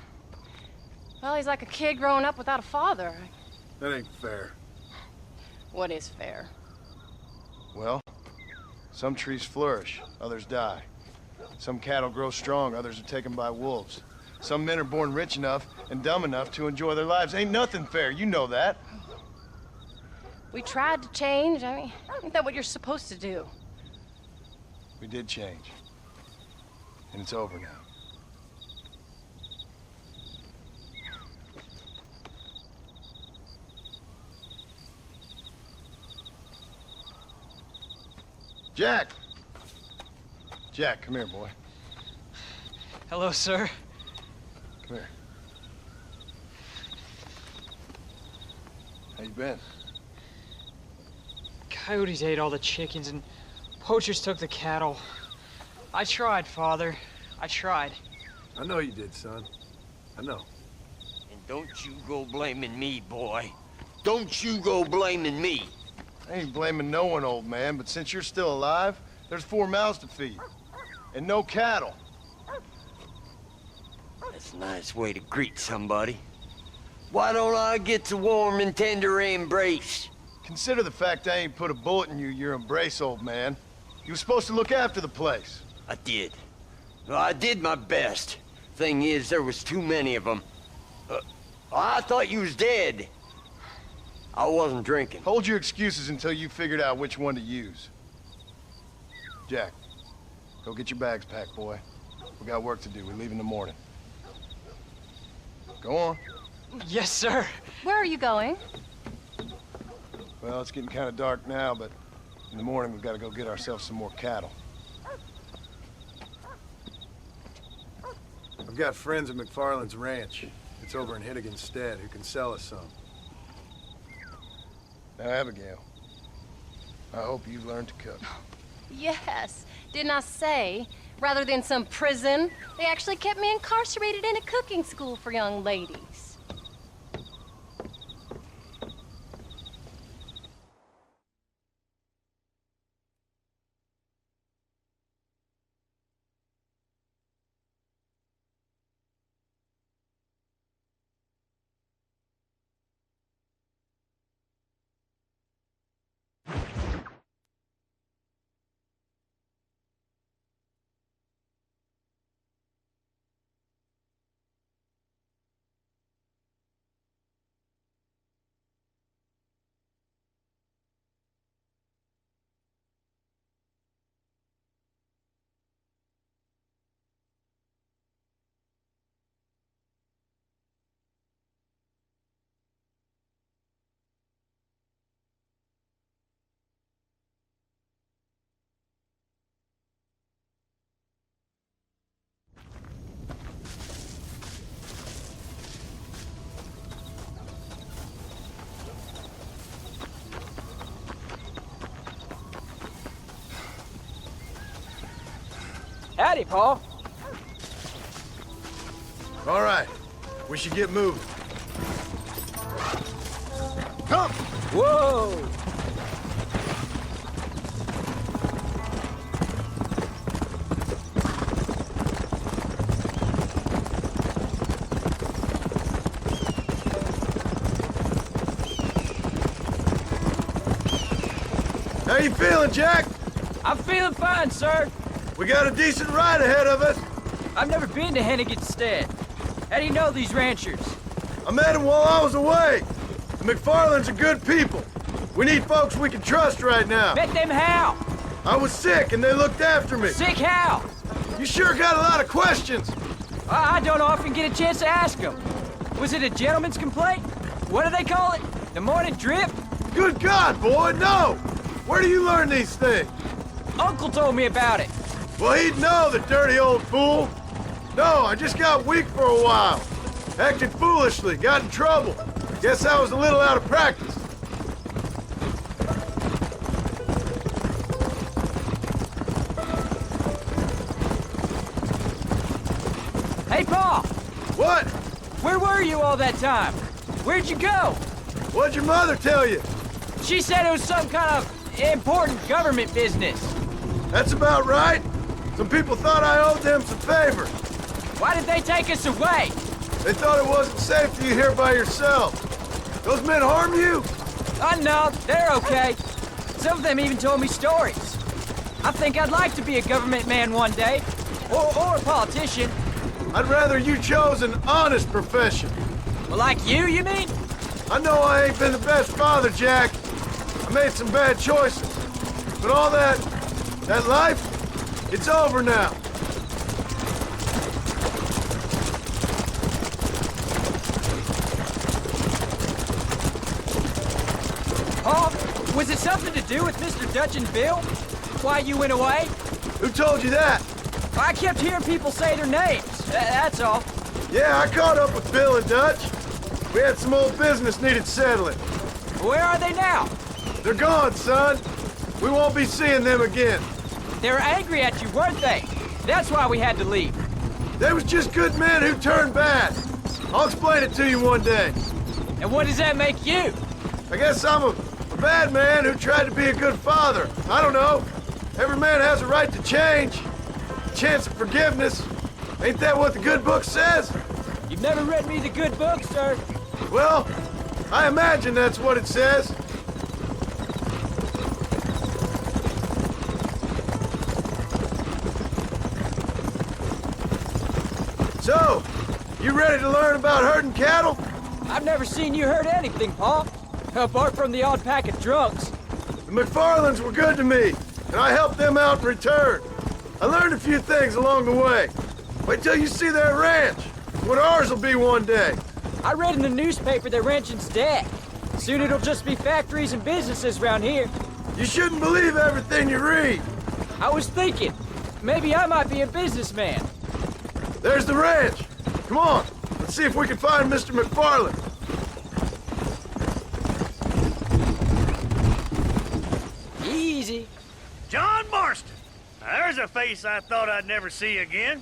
Well, he's like a kid growing up without a father. That ain't fair. What is fair? Well, some trees flourish, others die. Some cattle grow strong, others are taken by wolves. Some men are born rich enough and dumb enough to enjoy their lives. Ain't nothing fair, you know that. We tried to change. I mean, isn't that what you're supposed to do? We did change. And it's over now. Jack! Jack, come here, boy. Hello, sir. Come here. How you been? Coyotes ate all the chickens and poachers took the cattle. I tried, Father. I tried. I know you did, son. I know. And don't you go blaming me, boy. Don't you go blaming me. I ain't blaming no one, old man, but since you're still alive, there's 4 mouths to feed. And no cattle. That's a nice way to greet somebody. Why don't I get the warm and tender embrace? Consider the fact I ain't put a bullet in your embrace, old man. You were supposed to look after the place. I did. Well, I did my best. Thing is, there was too many of them. I thought you was dead. I wasn't drinking. Hold your excuses until you figured out which one to use. Jack, go get your bags packed, boy. We got work to do. We leave in the morning. Go on. Yes, sir. Where are you going? Well, it's getting kind of dark now, but in the morning we've got to go get ourselves some more cattle. I've got friends at McFarland's ranch. It's over in Hittigan's Stead who can sell us some. Now, Abigail, I hope you've learned to cook. Yes. Didn't I say, rather than some prison, they actually kept me incarcerated in a cooking school for young ladies. Howdy, Paul. All right, we should get moving. Come! Whoa! How you feeling, Jack? I'm feeling fine, sir. We got a decent ride ahead of us. I've never been to Hennigan's Stead. How do you know these ranchers? I met them while I was away. The McFarlands are good people. We need folks we can trust right now. Met them how? I was sick and they looked after me. Sick how? You sure got a lot of questions. I don't often get a chance to ask them. Was it a gentleman's complaint? What do they call it? The morning drip? Good God, boy, no! Where do you learn these things? Uncle told me about it. Well, he'd know, the dirty old fool. No, I just got weak for a while. Acted foolishly, got in trouble. Guess I was a little out of practice. Hey, Paul! What? Where were you all that time? Where'd you go? What'd your mother tell you? She said it was some kind of important government business. That's about right. Some people thought I owed them some favors. Why did they take us away? They thought it wasn't safe for you here by yourself. Those men harm you? No, they're okay. Some of them even told me stories. I think I'd like to be a government man one day. Or a politician. I'd rather you chose an honest profession. Well, like you mean? I know I ain't been the best father, Jack. I made some bad choices. But all that life, it's over now. Paul, was it something to do with Mr. Dutch and Bill? Why you went away? Who told you that? I kept hearing people say their names. That's all. Yeah, I caught up with Bill and Dutch. We had some old business needed settling. Where are they now? They're gone, son. We won't be seeing them again. They were angry at you, weren't they? That's why we had to leave. They was just good men who turned bad. I'll explain it to you one day. And what does that make you? I guess I'm a bad man who tried to be a good father. I don't know. Every man has a right to change. A chance of forgiveness. Ain't that what the good book says? You've never read me the good book, sir. Well, I imagine that's what it says. So, you ready to learn about herding cattle? I've never seen you herd anything, Paul. Apart from the odd pack of drunks. The McFarlands were good to me, and I helped them out in return. I learned a few things along the way. Wait till you see their ranch. What ours will be one day. I read in the newspaper that ranching's dead. Soon it'll just be factories and businesses around here. You shouldn't believe everything you read. I was thinking, maybe I might be a businessman. There's the ranch. Come on, let's see if we can find Mr. McFarland. Easy. John Marston. Now, there's a face I thought I'd never see again.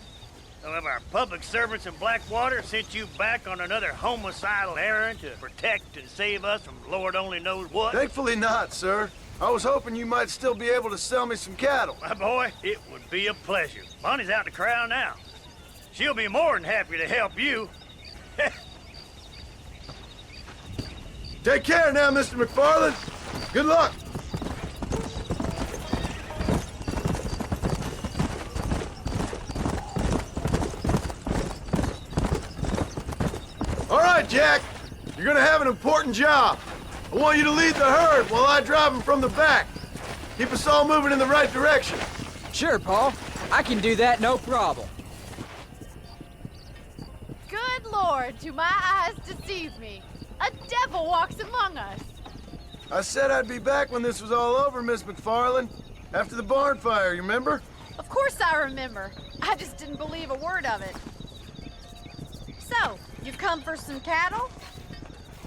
Some of our public servants in Blackwater sent you back on another homicidal errand to protect and save us from Lord only knows what. Thankfully not, sir. I was hoping you might still be able to sell me some cattle. My boy, it would be a pleasure. Bonnie's out to corral now. She'll be more than happy to help you. Take care now, Mr. McFarland. Good luck. All right, Jack. You're gonna have an important job. I want you to lead the herd while I drive them from the back. Keep us all moving in the right direction. Sure, Paul. I can do that, no problem. Good Lord, do my eyes deceive me? A devil walks among us. I said I'd be back when this was all over, Miss McFarland. After the barn fire, you remember? Of course I remember. I just didn't believe a word of it. So, you've come for some cattle?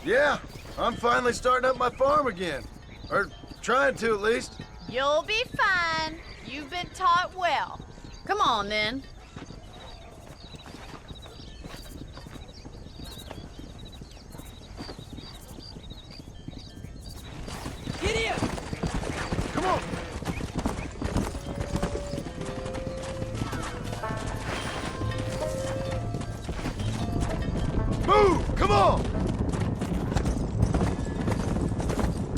Yeah, I'm finally starting up my farm again. Or trying to, at least. You'll be fine. You've been taught well. Come on, then. Giddy up! Come on! Move! Come on!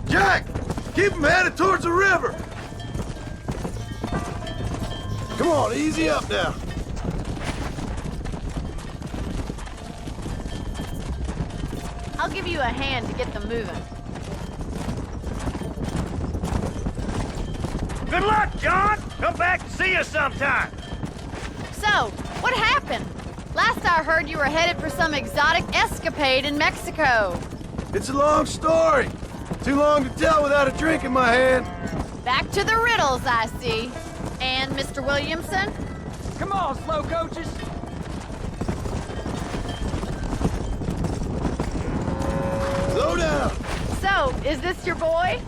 Jack! Keep him headed towards the river! Come on, easy up now. I'll give you a hand to get them moving. Good luck, John! Come back and see us sometime. So, what happened? Last I heard, you were headed for some exotic escapade in Mexico. It's a long story. Too long to tell without a drink in my hand. Back to the riddles, I see. And Mr. Williamson? Come on, slow coaches. Slow down. So, is this your boy?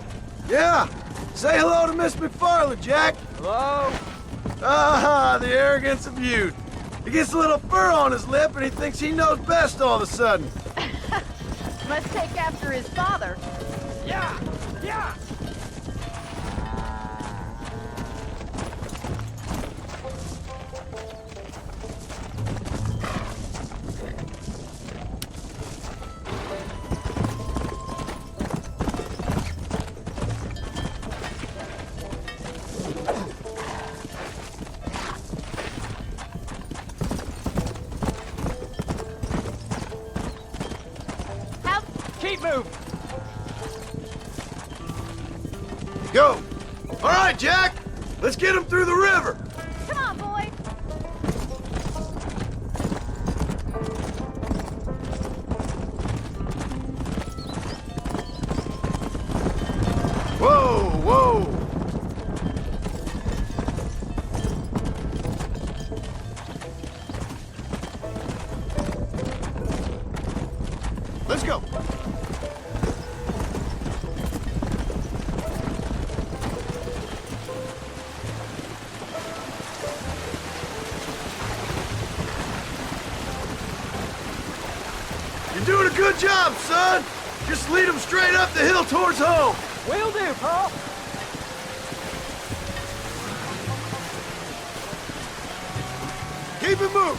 Yeah. Say hello to Miss McFarland, Jack. Hello? Ah, the arrogance of youth. He gets a little fur on his lip and he thinks he knows best all of a sudden. Must take after his father. Yeah! Yeah! Keep moving! Go! All right, Jack! Let's get him through the river! Come on, boy! Whoa, whoa! Let's go! You're doing a good job, son! Just lead them straight up the hill towards home! Will do, Paul! Keep it moving!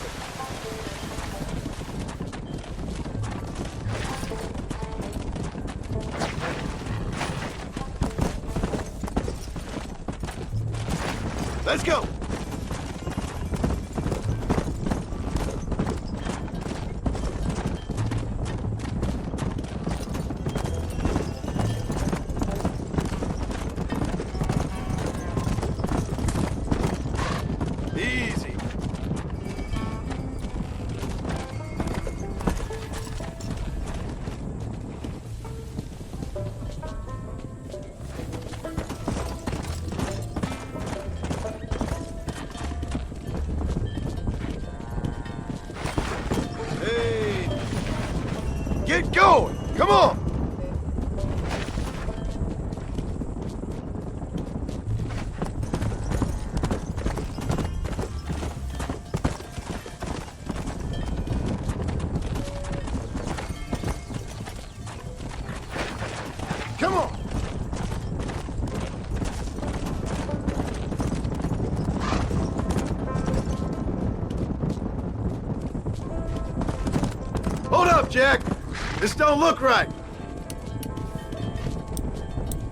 Let's go! Easy. Hey. Get going. Come on. Come on. Hold up, Jack. This don't look right.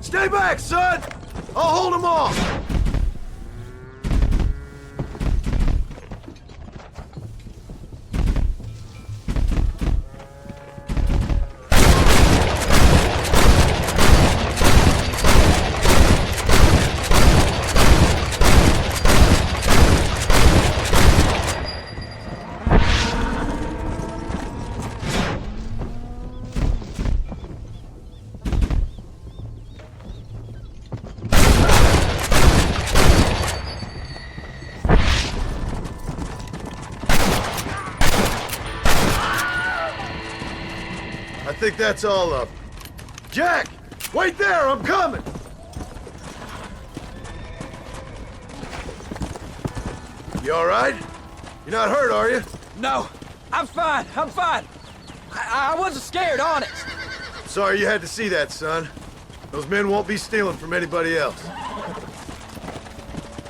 Stay back, son. I'll hold them off. I think that's all of them. Jack, wait there, I'm coming. You all right? You're not hurt, are you? No, I'm fine. I'm fine. I wasn't scared, honest. Sorry you had to see that, son. Those men won't be stealing from anybody else.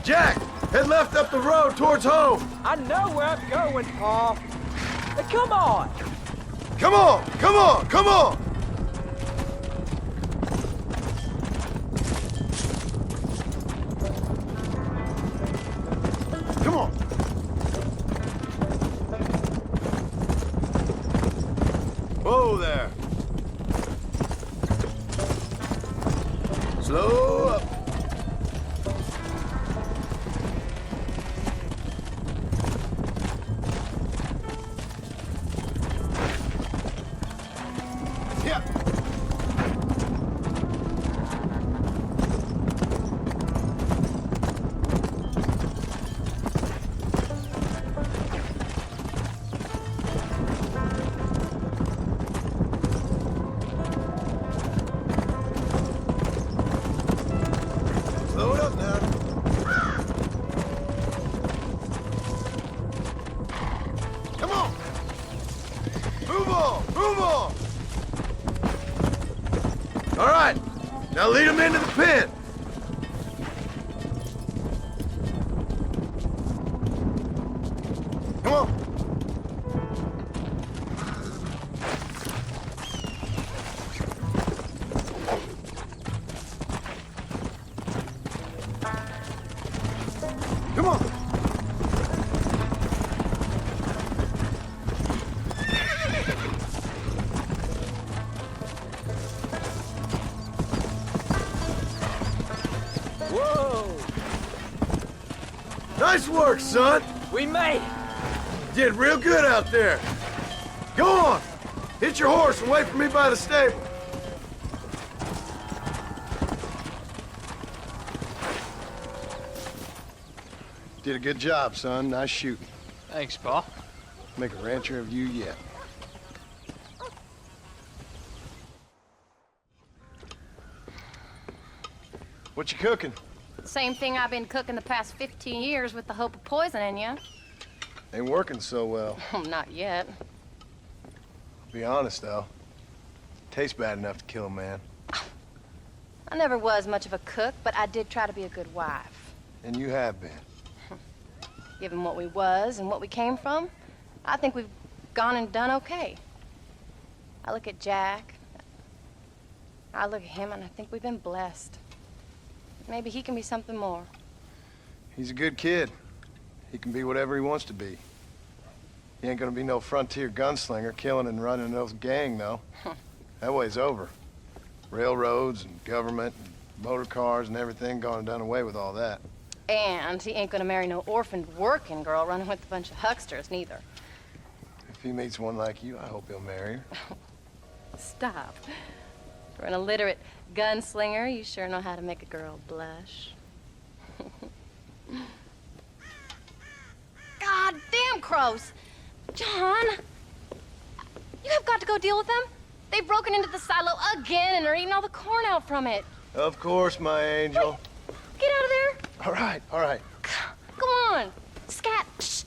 Jack, head left up the road towards home. I know where I'm going, Paul. Now, come on. Come on, come on, come on! Come on. Whoa there. Slow up. Yeah. Slow it up now. Come on. Move on, move on. All right, now lead them into the pen. Come on. Come on. Whoa! Nice work, son. We made it. Did real good out there. Go on. Hit your horse and wait for me by the stable. Did a good job, son. Nice shooting. Thanks, Pa. Make a rancher of you yet. What you cooking? Same thing I've been cooking the past 15 years with the hope of poisoning you. Ain't working so well. Not yet. Be honest, though. Tastes bad enough to kill a man. I never was much of a cook, but I did try to be a good wife. And you have been. Given what we was and what we came from, I think we've gone and done okay. I look at Jack. I look at him, and I think we've been blessed. Maybe he can be something more. He's a good kid. He can be whatever he wants to be. He ain't gonna be no frontier gunslinger killing and running no gang, though. That way's over. Railroads and government and motor cars and everything gone and done away with all that. And he ain't gonna marry no orphaned working girl running with a bunch of hucksters, neither. If he meets one like you, I hope he'll marry her. Stop. For an illiterate gunslinger, you sure know how to make a girl blush. God damn crows! John! You have got to go deal with them. They've broken into the silo again and are eating all the corn out from it. Of course, my angel. Wait, get out of there. All right, all right. Go on. Scat. Shh.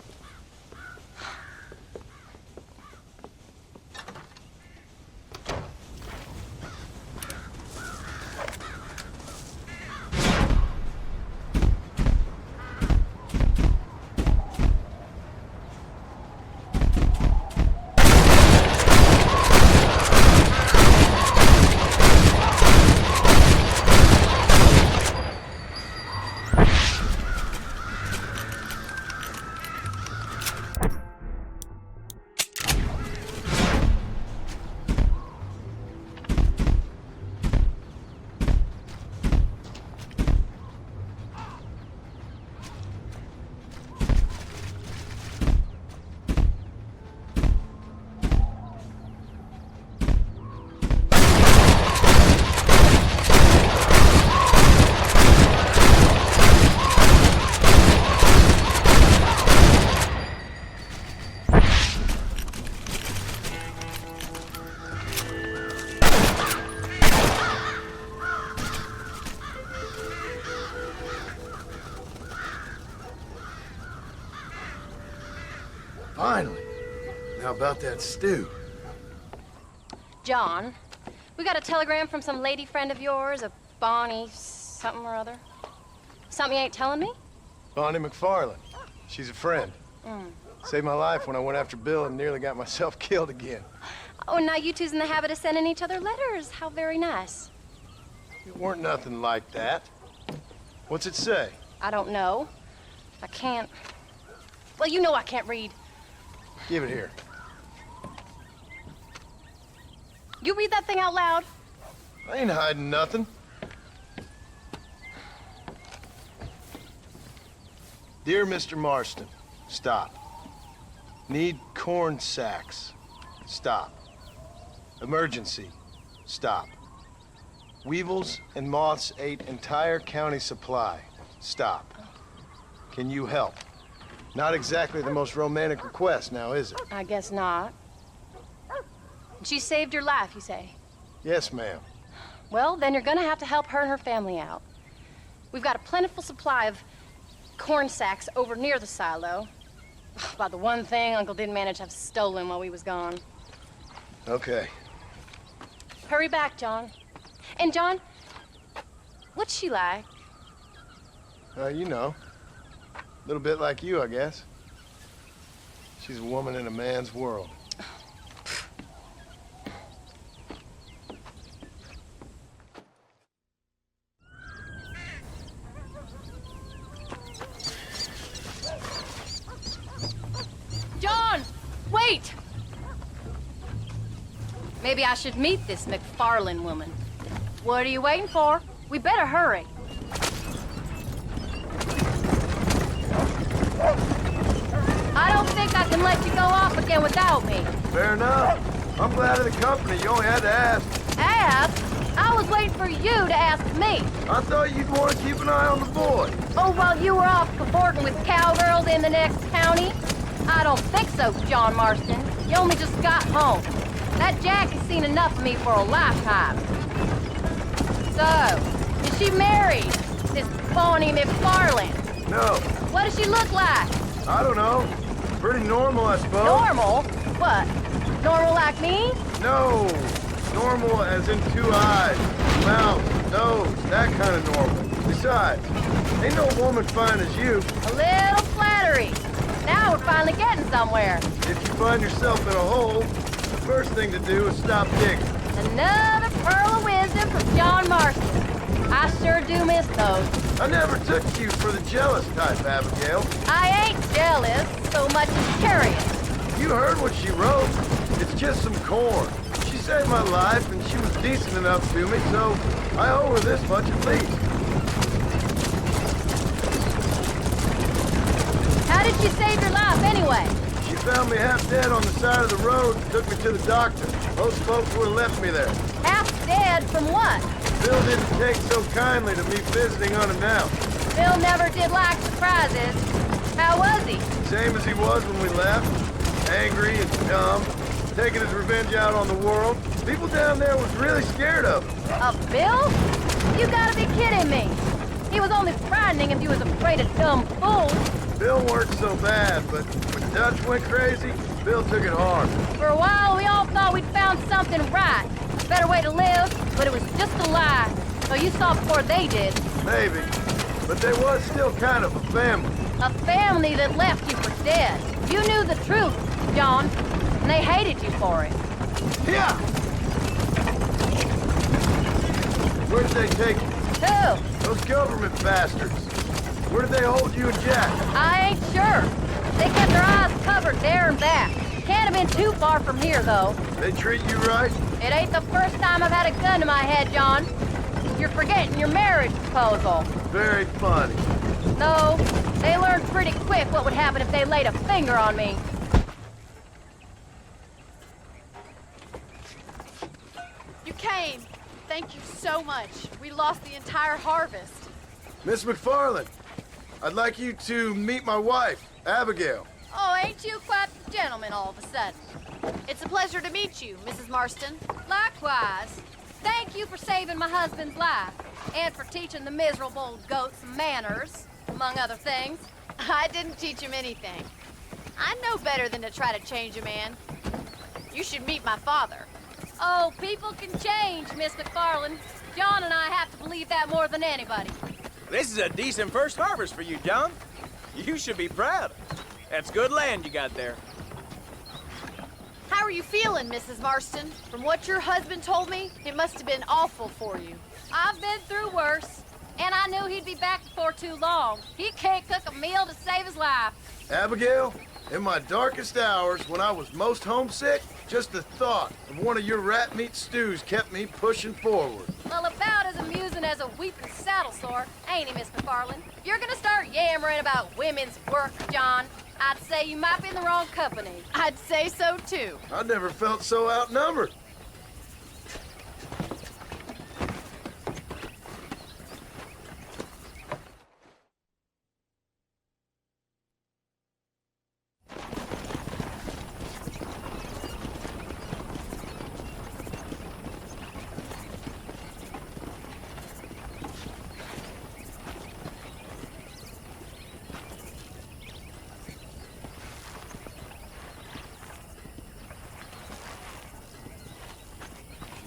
Finally. Now about that stew. John, we got a telegram from some lady friend of yours, a Bonnie something or other. Something you ain't telling me? Bonnie McFarland. She's a friend. Mm. Saved my life when I went after Bill and nearly got myself killed again. Oh, now you two's in the habit of sending each other letters. How very nice. It weren't nothing like that. What's it say? I don't know. I can't. Well, you know I can't read. Give it here. You read that thing out loud? I ain't hiding nothing. Dear Mr. Marston, stop. Need corn sacks. Stop. Emergency. Stop. Weevils and moths ate entire county supply. Stop. Can you help? Not exactly the most romantic request now, is it? I guess not. She saved your life, you say? Yes, ma'am. Well, then you're gonna have to help her and her family out. We've got a plentiful supply of corn sacks over near the silo. About the one thing Uncle didn't manage to have stolen while we was gone. Okay. Hurry back, John. And John, what's she like? You know. A little bit like you, I guess. She's a woman in a man's world. John, wait! Maybe I should meet this McFarland woman. What are you waiting for? We better hurry. I don't think I can let you go off again without me. Fair enough. I'm glad of the company. You only had to ask. Ask? I was waiting for you to ask me. I thought you'd want to keep an eye on the boy. Oh, while you were off cavorting with cowgirls in the next county? I don't think so, John Marston. You only just got home. That Jack has seen enough of me for a lifetime. So, is she married? This Bonnie McFarland? No. What does she look like? I don't know. Pretty normal, I suppose. Normal? What? Normal like me? No. Normal as in 2 eyes, mouth, nose, that kind of normal. Besides, ain't no woman fine as you. A little flattery. Now we're finally getting somewhere. If you find yourself in a hole, the first thing to do is stop digging. Another pearl of wisdom from John Marston. I sure do miss those. I never took you for the jealous type, Abigail. I ain't jealous so much as curious. You heard what she wrote. It's just some corn. She saved my life, and she was decent enough to me, so I owe her this much at least. How did she save your life, anyway? She found me half dead on the side of the road and took me to the doctor. Most folks would have left me there. Half dead from what? Bill didn't take so kindly to me visiting unannounced. Bill never did like surprises. How was he? Same as he was when we left. Angry and dumb. Taking his revenge out on the world. People down there was really scared of him. Of Bill? You gotta be kidding me. He was only frightening if you was afraid of dumb fools. Bill weren't so bad, but when Dutch went crazy, Bill took it hard. For a while, we all thought we'd found something right. Better way to live, but it was just a lie. So you saw before they did. Maybe. But they was still kind of a family. A family that left you for dead. You knew the truth, John, and they hated you for it. Yeah! Where did they take you? Who? Those government bastards. Where did they hold you and Jack? I ain't sure. They kept their eyes covered there and back. Can't have been too far from here, though. They treat you right? It ain't the first time I've had a gun to my head, John. You're forgetting your marriage proposal. Very funny. No, they learned pretty quick what would happen if they laid a finger on me. You came. Thank you so much. We lost the entire harvest. Miss McFarland, I'd like you to meet my wife, Abigail. Oh, ain't you quite the gentleman all of a sudden? It's a pleasure to meet you, Mrs. Marston. Likewise. Thank you for saving my husband's life, and for teaching the miserable old goat some manners, among other things. I didn't teach him anything. I know better than to try to change a man. You should meet my father. Oh, people can change, Miss McFarland. John and I have to believe that more than anybody. This is a decent first harvest for you, John. You should be proud. That's good land you got there. How are you feeling, Mrs. Marston? From what your husband told me, it must have been awful for you. I've been through worse, and I knew he'd be back before too long. He can't cook a meal to save his life. Abigail, in my darkest hours, when I was most homesick, just the thought of one of your rat meat stews kept me pushing forward. Well, about as amusing as a weeping saddle sore, ain't he, Miss McFarland? If you're gonna start yammering about women's work, John, I'd say you might be in the wrong company. I'd say so, too. I never felt so outnumbered.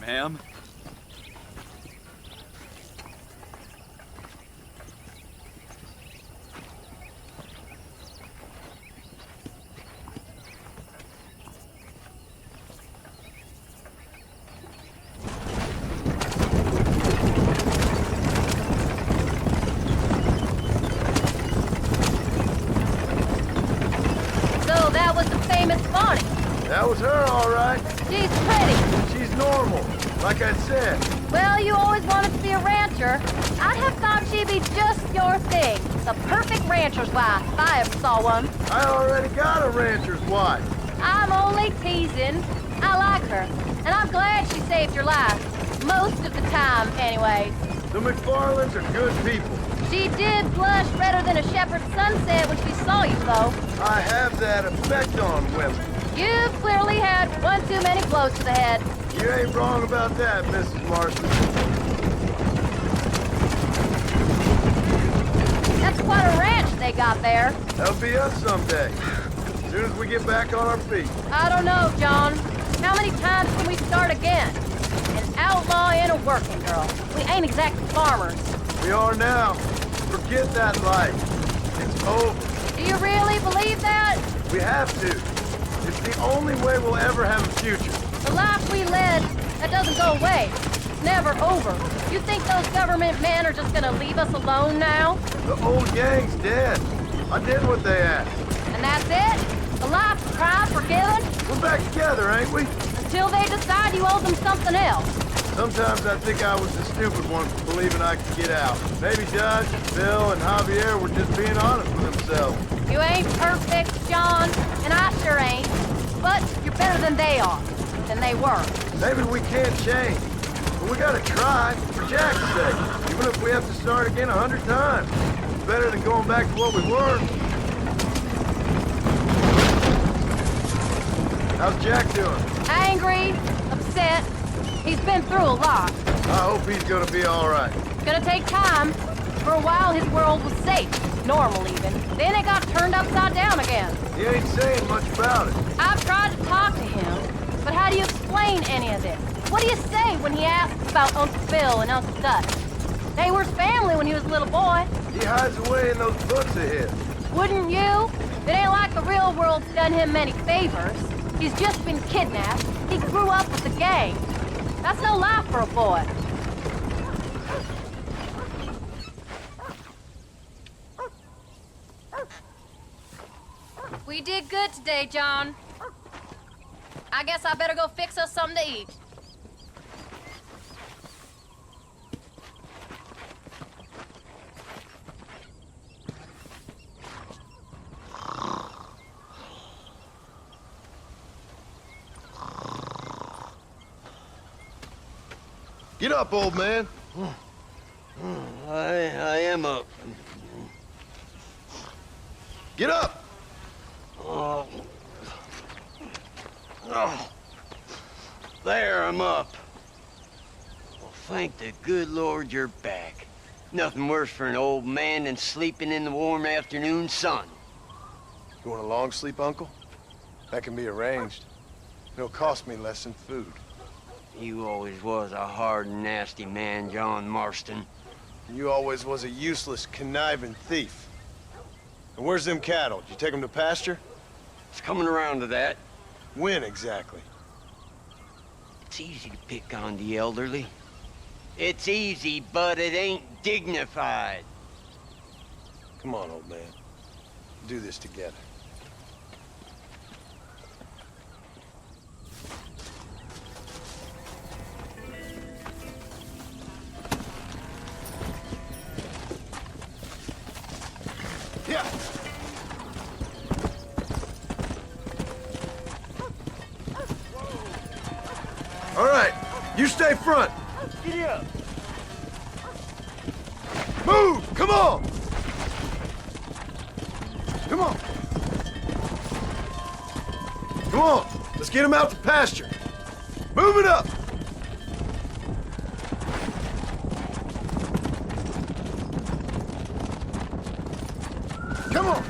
Ma'am? So that was the famous Bonnie. That was her, all right. She's pretty. She's normal, like I said. Well, you always wanted to be a rancher. I'd have thought she'd be just your thing. The perfect rancher's wife, if I ever saw one. I already got a rancher's wife. I'm only teasing. I like her, and I'm glad she saved your life. Most of the time, anyways. The McFarlands are good people. She did blush redder than a shepherd's sunset when she saw you, though. I have that effect on women. You've clearly had one too many blows to the head. You ain't wrong about that, Mrs. Marston. That's quite a ranch they got there. That'll be us someday. As soon as we get back on our feet. I don't know, John. How many times can we start again? An outlaw and a working girl. We ain't exactly farmers. We are now. Forget that life. It's over. Do you really believe that? We have to. It's the only way we'll ever have a future. The life we led, that doesn't go away. It's never over. You think those government men are just gonna leave us alone now? The old gang's dead. I did what they asked. And that's it? A life of crime forgiven? We're back together, ain't we? Until they decide you owe them something else. Sometimes I think I was the stupid one for believing I could get out. Maybe Dutch, Bill, and Javier were just being honest with themselves. You ain't perfect, John, and I sure ain't. But you're better than they are. Than they were. Maybe we can't change. But we gotta try, for Jack's sake. Even if we have to start again 100 times. It's better than going back to what we were. How's Jack doing? Angry, upset. He's been through a lot. I hope he's gonna be all right. It's gonna take time. For a while, his world was safe. Normal, even. Then it got turned upside down again. He ain't saying much about it. I've tried to talk to him, but how do you explain any of this? What do you say when he asks about Uncle Bill and Uncle Dutch? They were his family when he was a little boy. He hides away in those books of his. Wouldn't you? It ain't like the real world's done him many favors. He's just been kidnapped. He grew up with the gang. That's no life for a boy. We did good today, John. I guess I better go fix us something to eat. Get up, old man. I am up. Get up! Oh. There, I'm up. Well, thank the good Lord you're back. Nothing worse for an old man than sleeping in the warm afternoon sun. You want a long sleep, Uncle? That can be arranged. It'll cost me less than food. You always was a hard and nasty man, John Marston. You always was a useless, conniving thief. And where's them cattle? Did you take them to pasture? It's coming around to that. When exactly? It's easy to pick on the elderly. It's easy, but it ain't dignified. Come on, old man. Do this together. Yeah. All right, you stay front. Giddy up. Move! Come on! Come on! Come on! Let's get him out to pasture. Move it up! Come on!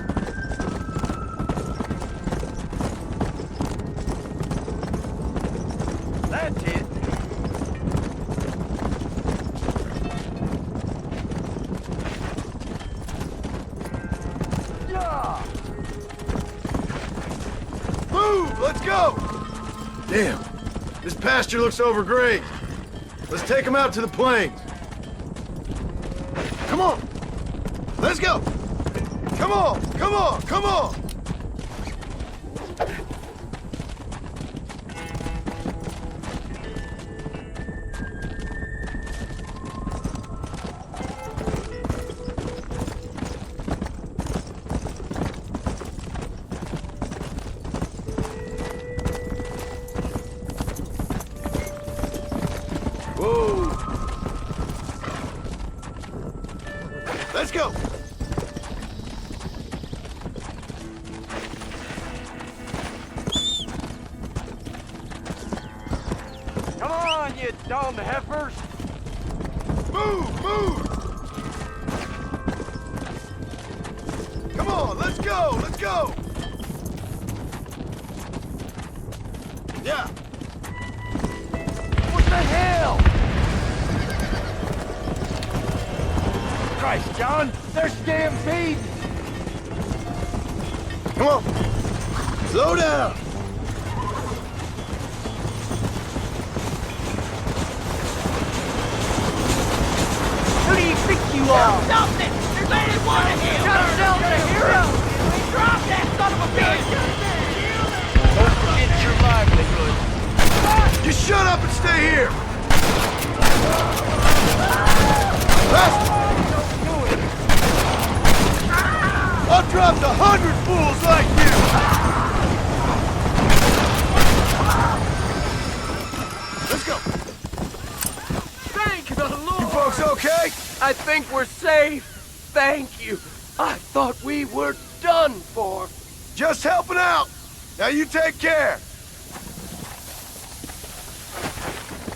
That's it. Move! Let's go! Damn, this pasture looks overgrazed. Let's take him out to the plains. Come on! Let's go! Come on! Come on! Come on! Whoa! Let's go! Come on, you dumb heifers! Move! Move! Come on, let's go! Let's go! Yeah! What the hell? Christ, John, they're stampeding! Come on! Slow down! Who do you think you are? Something! There's only one of him! Got ourselves a hero! Drop that son of a bitch! Don't forget your livelihood. Just shut up and stay here! Faster! I've dropped 100 fools like you! Let's go! Thank the Lord! You folks okay? I think we're safe. Thank you. I thought we were done for. Just helping out! Now you take care!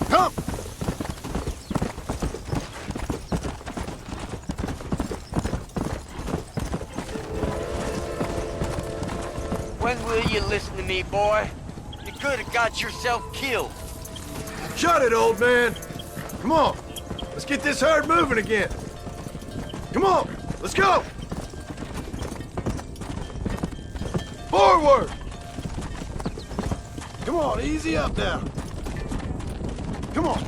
Come! When will you listen to me, boy? You could have got yourself killed. Shut it, old man! Come on! Let's get this herd moving again! Come on! Let's go! Forward! Come on, easy up now! Come on!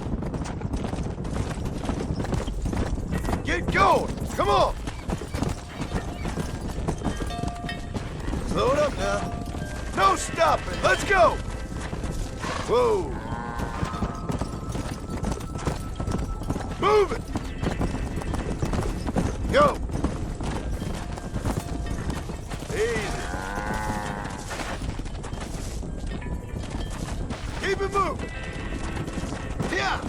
Get going! Come on! Slow it up now. No stopping! Let's go! Whoa! Move it! Go! Easy. Keep it moving! Yeah!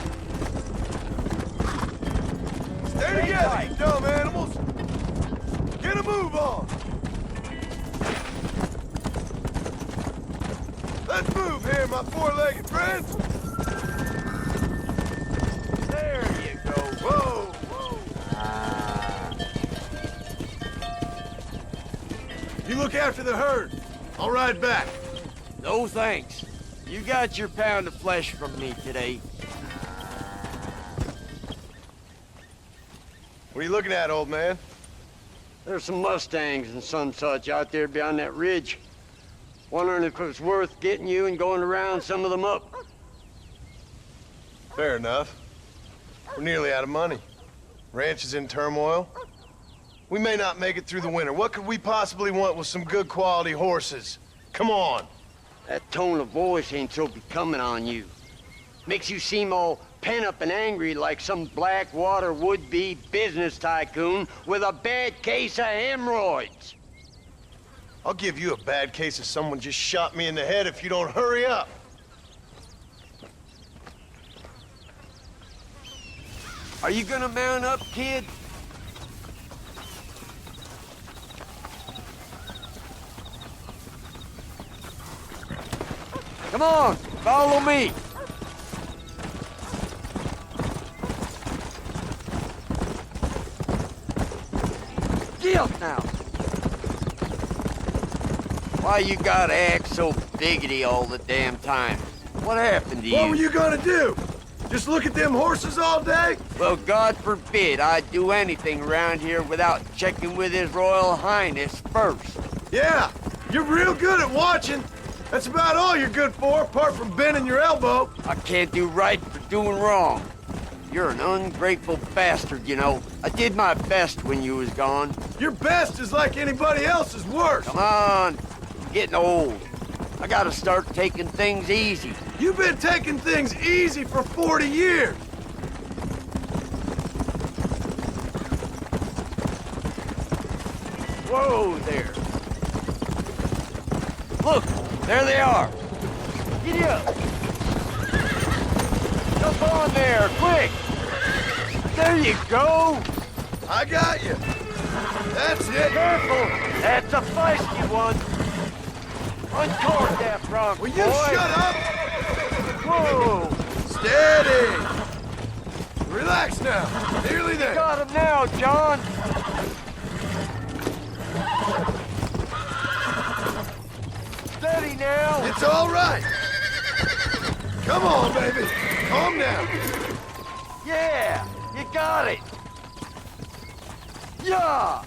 Stay together, you dumb animals! Get a move on! Let's move here, my four-legged friends! There you go. Whoa, whoa. You look after the herd. I'll ride back. No thanks. You got your pound of flesh from me today. What are you looking at, old man? There's some Mustangs and some such out there beyond that ridge. Wondering if it's worth getting you and going around some of them up. Fair enough. We're nearly out of money. Ranch is in turmoil. We may not make it through the winter. What could we possibly want with some good quality horses? Come on. That tone of voice ain't so becoming on you. Makes you seem all pent up and angry like some Blackwater would-be business tycoon with a bad case of hemorrhoids. I'll give you a bad case of someone just shot me in the head if you don't hurry up. Are you gonna mount up, kid? Come on, follow me. Get up now. Why you gotta act so biggity all the damn time? What happened to you? What were you gonna do? Just look at them horses all day? Well, God forbid I'd do anything around here without checking with His Royal Highness first. Yeah, you're real good at watching. That's about all you're good for, apart from bending your elbow. I can't do right for doing wrong. You're an ungrateful bastard, you know. I did my best when you was gone. Your best is like anybody else's worst. Come on, I'm getting old. I gotta start taking things easy. You've been taking things easy for 40 years. Whoa there. Look, there they are. Giddy up. Jump on there, quick. There you go. I got you. That's it. Careful. That's a feisty one. Uncork that bronc, Will you boy. shut up? Whoa. Steady. Relax now. Nearly there. You got him now, John. Steady now. It's all right. Come on, baby. Calm down. Yeah, you got it. Yeah.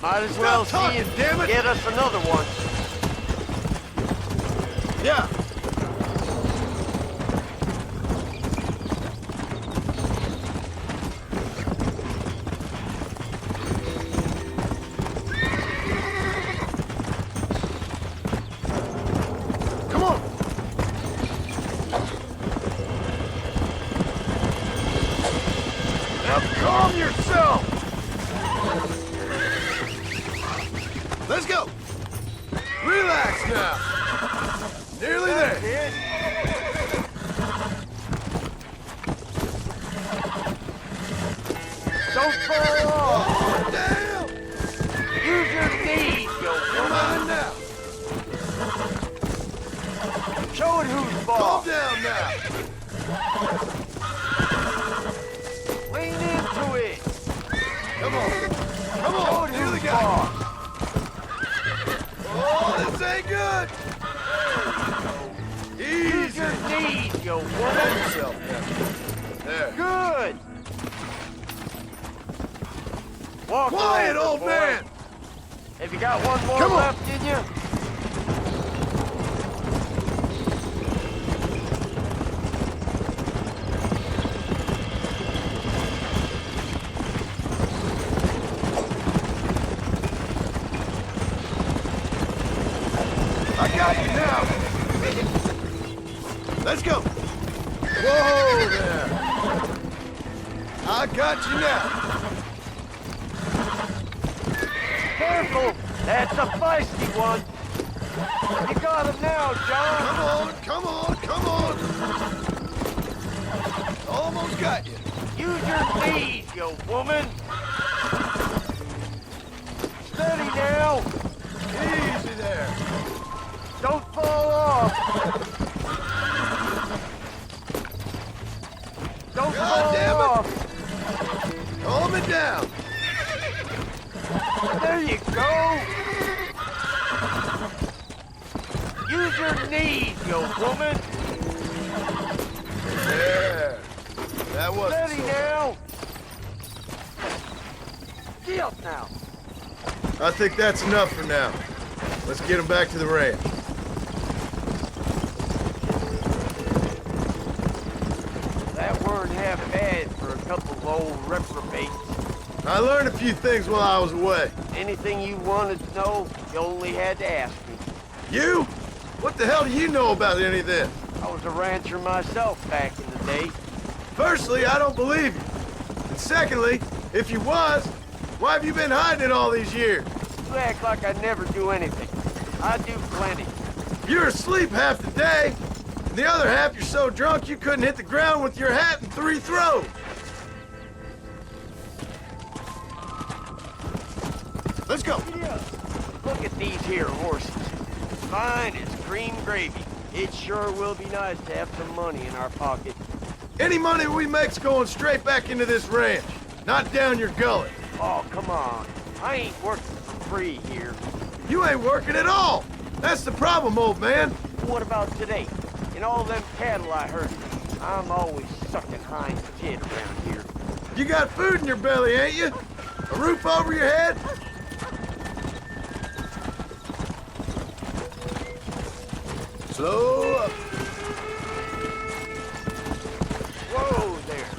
Might as well Stop see talking, if damn it. get us another one. Yeah. Come on. Now calm yourself. Let's go. Relax now. Nearly there. Don't fall off. Down. Use your knees, you Come woman. on now. Show it who's Calm boss. down now. Lean into it. Come on. Come Show on. it Nearly who's got boss. it. Oh, this ain't good. Use Easy. your knees, you Hold woman. yourself now. There. Good. Walk Quiet, over, old boy. man. Have you got one more Come on. left in you? I got you now. Let's go. Whoa there. I got you now. Careful! That's a feisty one. You got him now, John. Come on, come on, come on. Almost got you. Use your knees, you woman. Steady now. Easy there. Don't fall off. Don't God fall damn it. off. Calm it down. There you go. your knees, you woman! There. That was Steady now! Get up now! I think that's enough for now. Let's get him back to the ranch. That weren't half bad for a couple of old reprobates. I learned a few things while I was away. Anything you wanted to know, you only had to ask me. You? What the hell do you know about any of this? I was a rancher myself back in the day. Firstly, I don't believe you. And secondly, if you was, why have you been hiding it all these years? You act like I never do anything. I do plenty. You're asleep half the day, and the other half you're so drunk you couldn't hit the ground with your hat in 3 throws. Let's go. Look at these here horses. Fine as cream gravy. It sure will be nice to have some money in our pocket. Any money we make's going straight back into this ranch, not down your gullet. Oh, come on. I ain't working for free here. You ain't working at all. That's the problem, old man. What about today? And all them cattle I herded. I'm always sucking hind's tit around here. You got food in your belly, ain't you? A roof over your head? Slow up. Whoa there.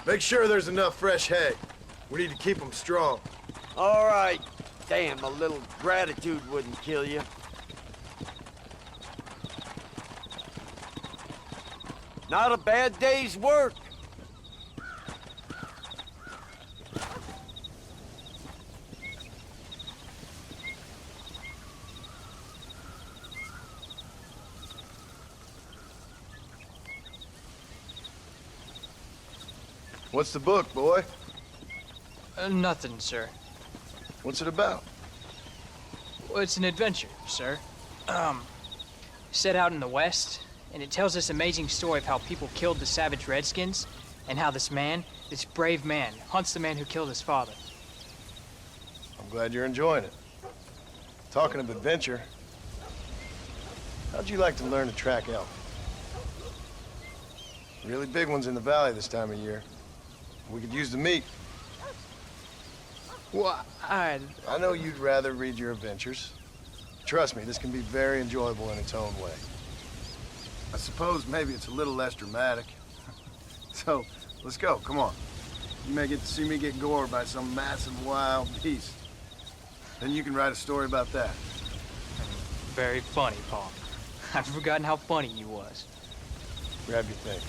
Make sure there's enough fresh hay. We need to keep them strong. All right. Damn, a little gratitude wouldn't kill you. Not a bad day's work. What's the book, boy? Nothing, sir. What's it about? Well, it's an adventure, sir. Set out in the West, and it tells this amazing story of how people killed the savage Redskins, and how this man, this brave man, hunts the man who killed his father. I'm glad you're enjoying it. Talking of adventure, how'd you like to learn to track elk? Really big ones in the valley this time of year. We could use the meat. Well, I know you'd rather read your adventures. Trust me, this can be very enjoyable in its own way. I suppose maybe it's a little less dramatic. So, let's go, come on. You may get to see me get gored by some massive wild beast. Then you can write a story about that. Very funny, Paul. I've forgotten how funny you was. Grab your things.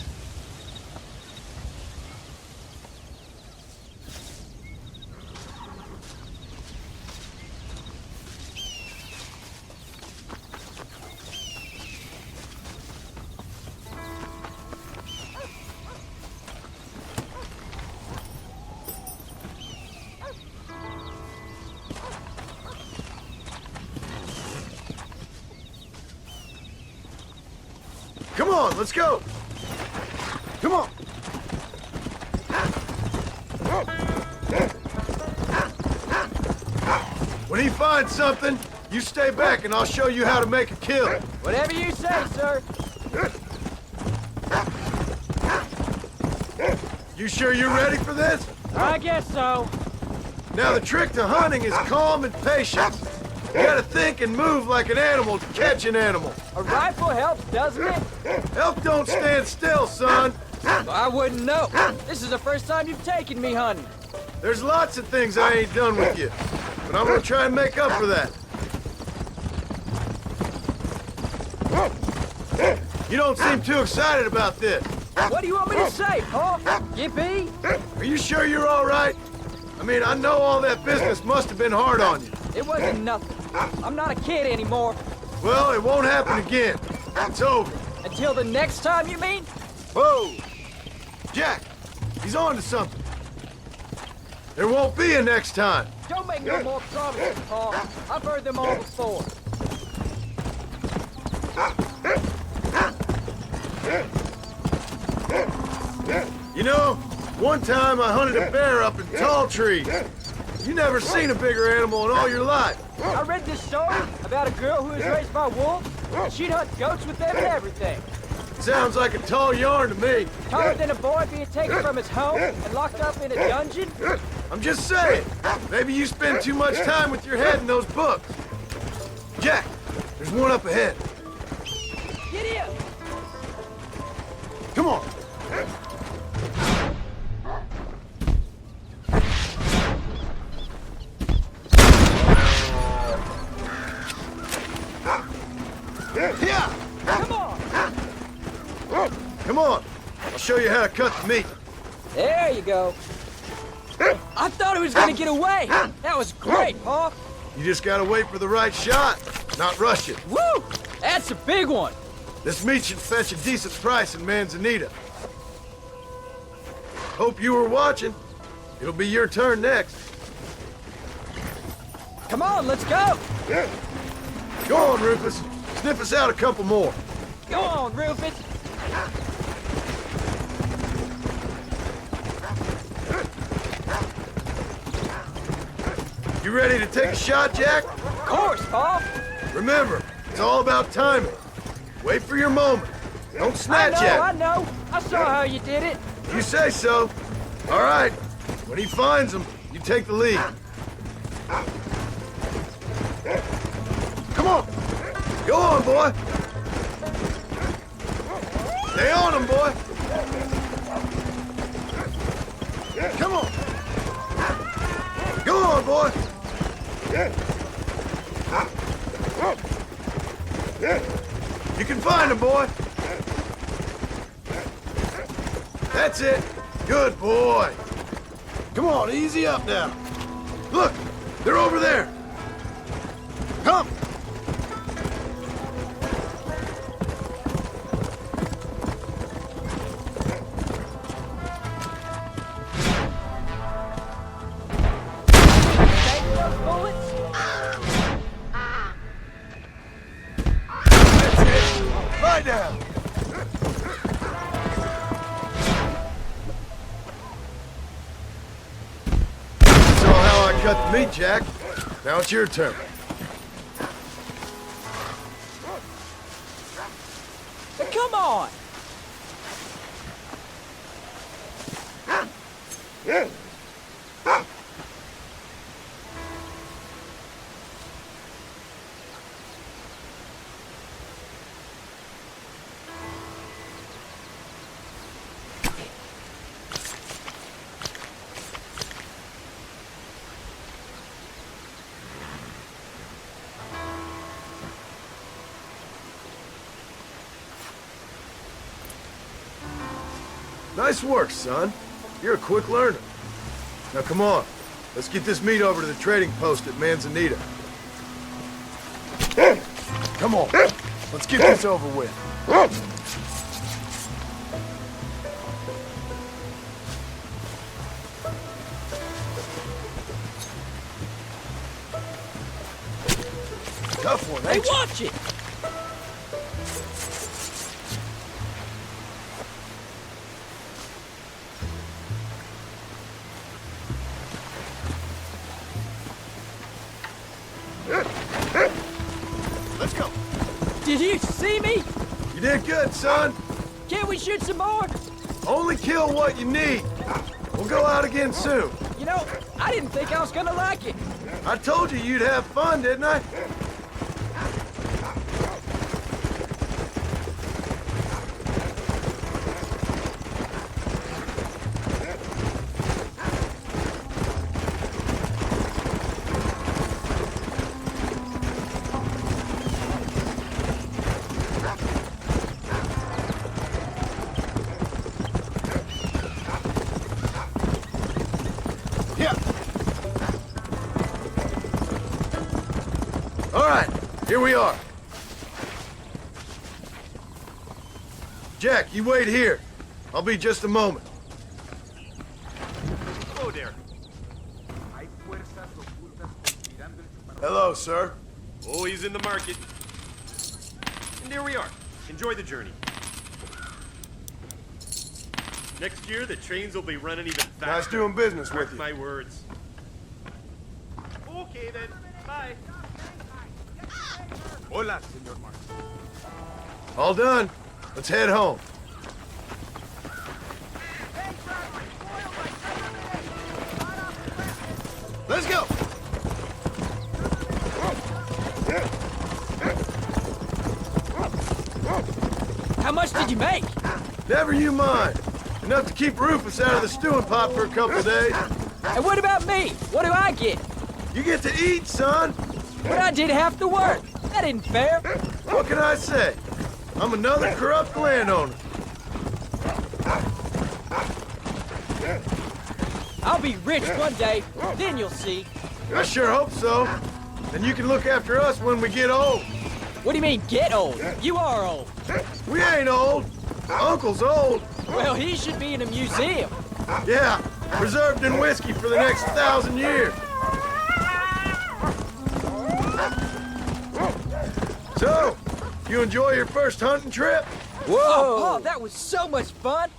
Come on, let's go! Come on! When he finds something, you stay back and I'll show you how to make a kill. Whatever you say, sir. You sure you're ready for this? I guess so. Now the trick to hunting is calm and patience. You gotta think and move like an animal to catch an animal. A rifle helps, doesn't it? Elk don't stand still, son. I wouldn't know. This is the first time you've taken me hunting. There's lots of things I ain't done with you, but I'm gonna try and make up for that. You don't seem too excited about this. What do you want me to say, Paul? Yippee? Are you sure you're all right? I mean, I know all that business must have been hard on you. It wasn't nothing. I'm not a kid anymore. Well, it won't happen again. It's over. Until the next time, you mean? Whoa! Jack, he's on to something. There won't be a next time. Don't make no more promises, Paul. I've heard them all before. You know, one time I hunted a bear up in tall trees. You never seen a bigger animal in all your life. I read this story about a girl who was raised by wolves. She'd hunt goats with them and everything. Sounds like a tall yarn to me. Taller than a boy being taken from his home and locked up in a dungeon? I'm just saying, maybe you spend too much time with your head in those books. Jack, there's one up ahead. Get in! Come on. Yeah. Come on! Come on. I'll show you how to cut the meat. There you go. I thought he was gonna get away. That was great, Paul. You just gotta wait for the right shot, not rush it. Woo! That's a big one. This meat should fetch a decent price in Manzanita. Hope you were watching. It'll be your turn next. Come on, let's go. Go on, Rufus. Sniff us out a couple more. Go on, Rufus. You ready to take a shot, Jack? Of course, Paul. Remember, it's all about timing. Wait for your moment. Don't snatch at it. I know. I saw how you did it. You say so. All right. When he finds them, you take the lead. Come on. Go on, boy. Stay on him, boy. Come on. Go on, boy. You can find him, boy. That's it. Good boy. Come on, easy up now. Look, they're over there. Come. Lie down. Saw how I cut the meat, Jack. Now it's your turn. Come on. Nice work, son. You're a quick learner. Now come on. Let's get this meat over to the trading post at Manzanita. Come on. Let's get this over with. Tough one, Hey, ain't you? watch it. Let's go. Did you see me? You did good, son. Can't we shoot some more? Only kill what you need. We'll go out again soon. You know, I didn't think I was gonna like it. I told you you'd have fun, didn't I? Here we are. Jack, you wait here. I'll be just a moment. Hello there. Hello, sir. Oh, he's in the market. And there we are. Enjoy the journey. Next year, the trains will be running even faster. Nice doing business with Mark you. my words. Okay, then. Bye. Hola, Senor Marston. All done. Let's head home. Let's go! How much did you make? Never you mind. Enough to keep Rufus out of the stewing pot for a couple of days. And what about me? What do I get? You get to eat, son. But I did half the work. That isn't fair. What can I say? I'm another corrupt landowner. I'll be rich one day, then you'll see. I sure hope so. And you can look after us when we get old. What do you mean, get old? You are old. We ain't old. Uncle's old. Well, he should be in a museum. Yeah, preserved in whiskey for the next 1,000 years. So, you enjoy your first hunting trip? Whoa! Oh, that was so much fun.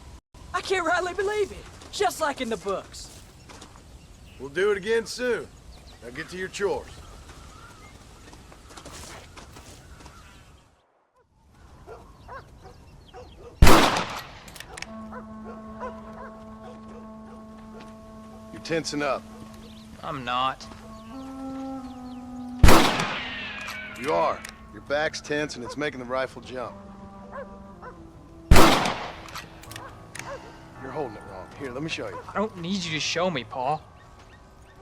I can't rightly believe it. Just like in the books. We'll do it again soon. Now get to your chores. You're tensing up. I'm not. You are. Your back's tense and it's making the rifle jump. You're holding it wrong. Here, let me show you. I don't need you to show me, Paul.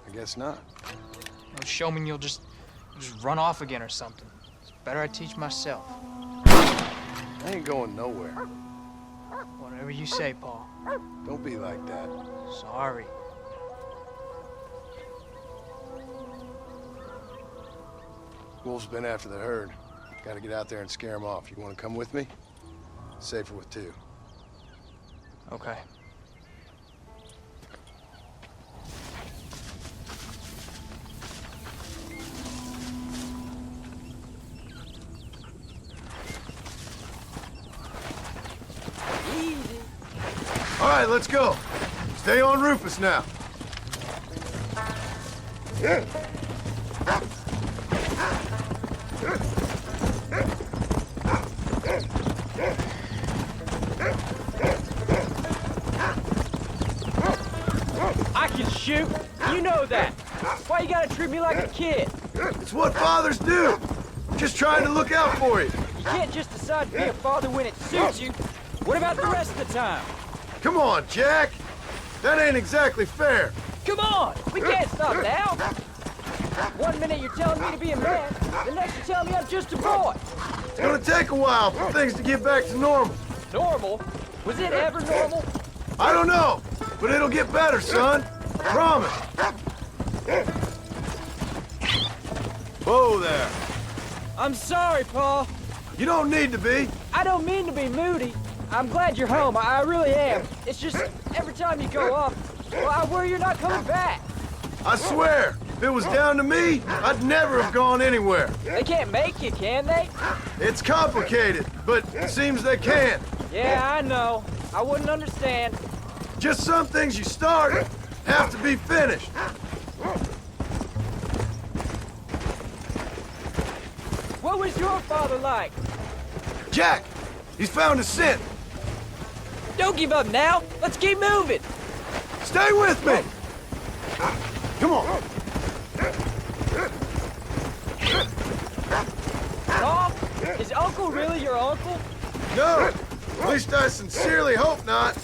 I guess not. You'll show me and you'll just run off again or something. It's better I teach myself. I ain't going nowhere. Whatever you say, Paul. Don't be like that. Sorry. Wolf's been after the herd. Gotta get out there and scare him off. You wanna come with me? Safer with two. Okay. Easy. All right, let's go. Stay on Rufus now. I can shoot. You know that. Why you gotta treat me like a kid? It's what fathers do. Just trying to look out for you. You can't just decide to be a father when it suits you. What about the rest of the time? Come on, Jack. That ain't exactly fair. Come on! We can't stop now! One minute you're telling me to be a man, the next you're telling me I'm just a boy! It's gonna take a while for things to get back to normal. Normal? Was it ever normal? I don't know, but it'll get better, son. Promise. Whoa there. I'm sorry, Paul. You don't need to be. I don't mean to be moody. I'm glad you're home. I really am. It's just every time you go off, well, I worry you're not coming back. I swear, if it was down to me, I'd never have gone anywhere. They can't make you, can they? It's complicated, but it seems they can. Yeah, I know. I wouldn't understand. Just some things you start have to be finished. What was your father like? Jack, he's found a scent. Don't give up now. Let's keep moving. Stay with me. Come on. Paul, is Uncle really your uncle? No, at least I sincerely hope not.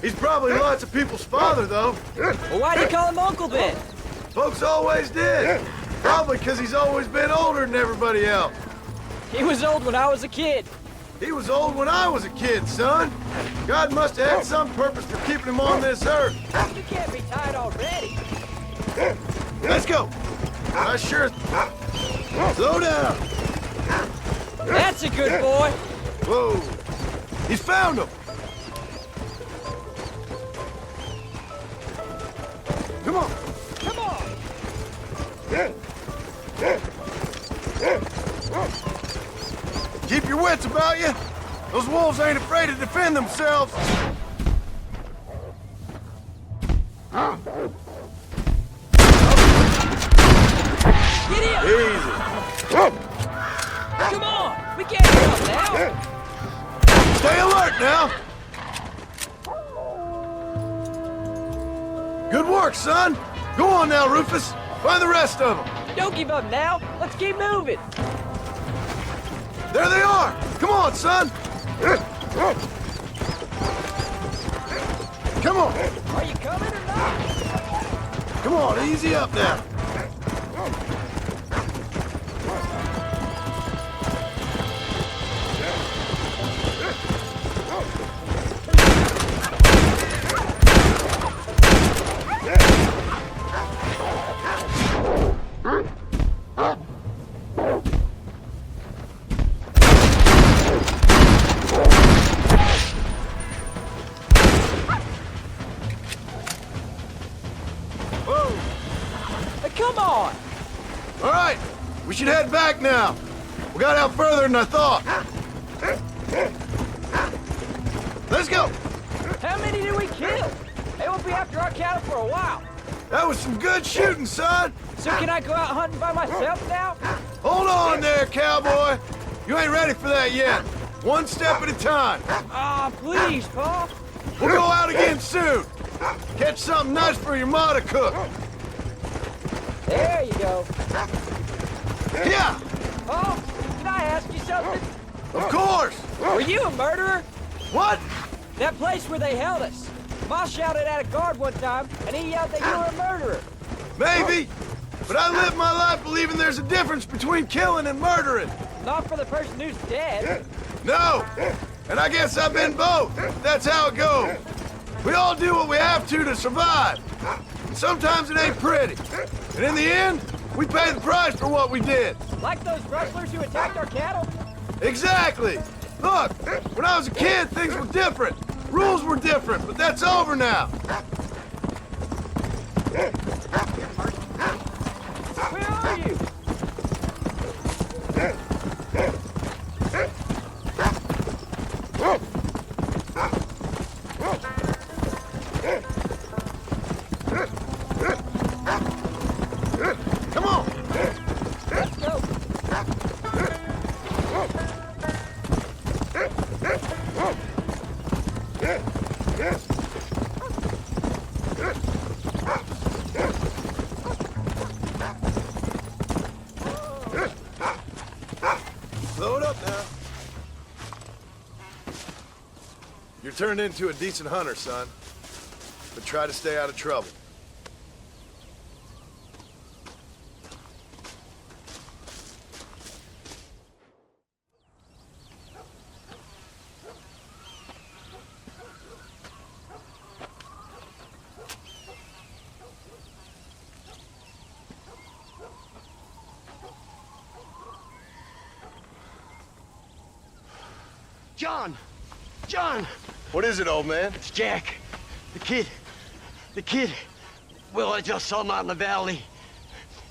He's probably lots of people's father, though. Well, why do you call him Uncle then? Folks always did. Probably because he's always been older than everybody else. He was old when I was a kid. He was old when I was a kid, son. God must have had some purpose for keeping him on this earth. You can't be tired already. Let's go. I sure... Slow down. That's a good boy. Whoa. He's found him. Come on. Come on. Keep your wits about you. Those wolves ain't afraid to defend themselves. Easy. Come on! We can't give up now! Stay alert now! Good work, son! Go on now, Rufus. Find the rest of them. Don't give up now! Let's keep moving! There they are! Come on, son! Come on! Are you coming or not? Come on, easy up now. Come on! All right, we should head back now. We got out further than I thought. Let's go. How many did we kill? They won't be after our cattle for a while. That was some good shooting, son. So can I go out hunting by myself now? Hold on there, cowboy. You ain't ready for that yet. One step at a time. Ah, please, Pa. We'll go out again soon. Catch something nice for your ma to cook. There you go. Yeah. Oh, can I ask you something? Of course. Were you a murderer? What? That place where they held us. Ma shouted at a guard one time, and he yelled that you were a murderer. Maybe. But I live my life believing there's a difference between killing and murdering. Not for the person who's dead. No. And I guess I've been both. That's how it goes. We all do what we have to survive. And sometimes it ain't pretty. And in the end, we pay the price for what we did. Like those rustlers who attacked our cattle? Exactly. Look, when I was a kid, things were different. Rules were different, but that's over now. Where are you? Come on. Let's go. Slow it up now. You're turned into a decent hunter, son. But try to stay out of trouble. John! John! What is it, old man? It's Jack. The kid. The kid. Well, I just saw him out in the valley.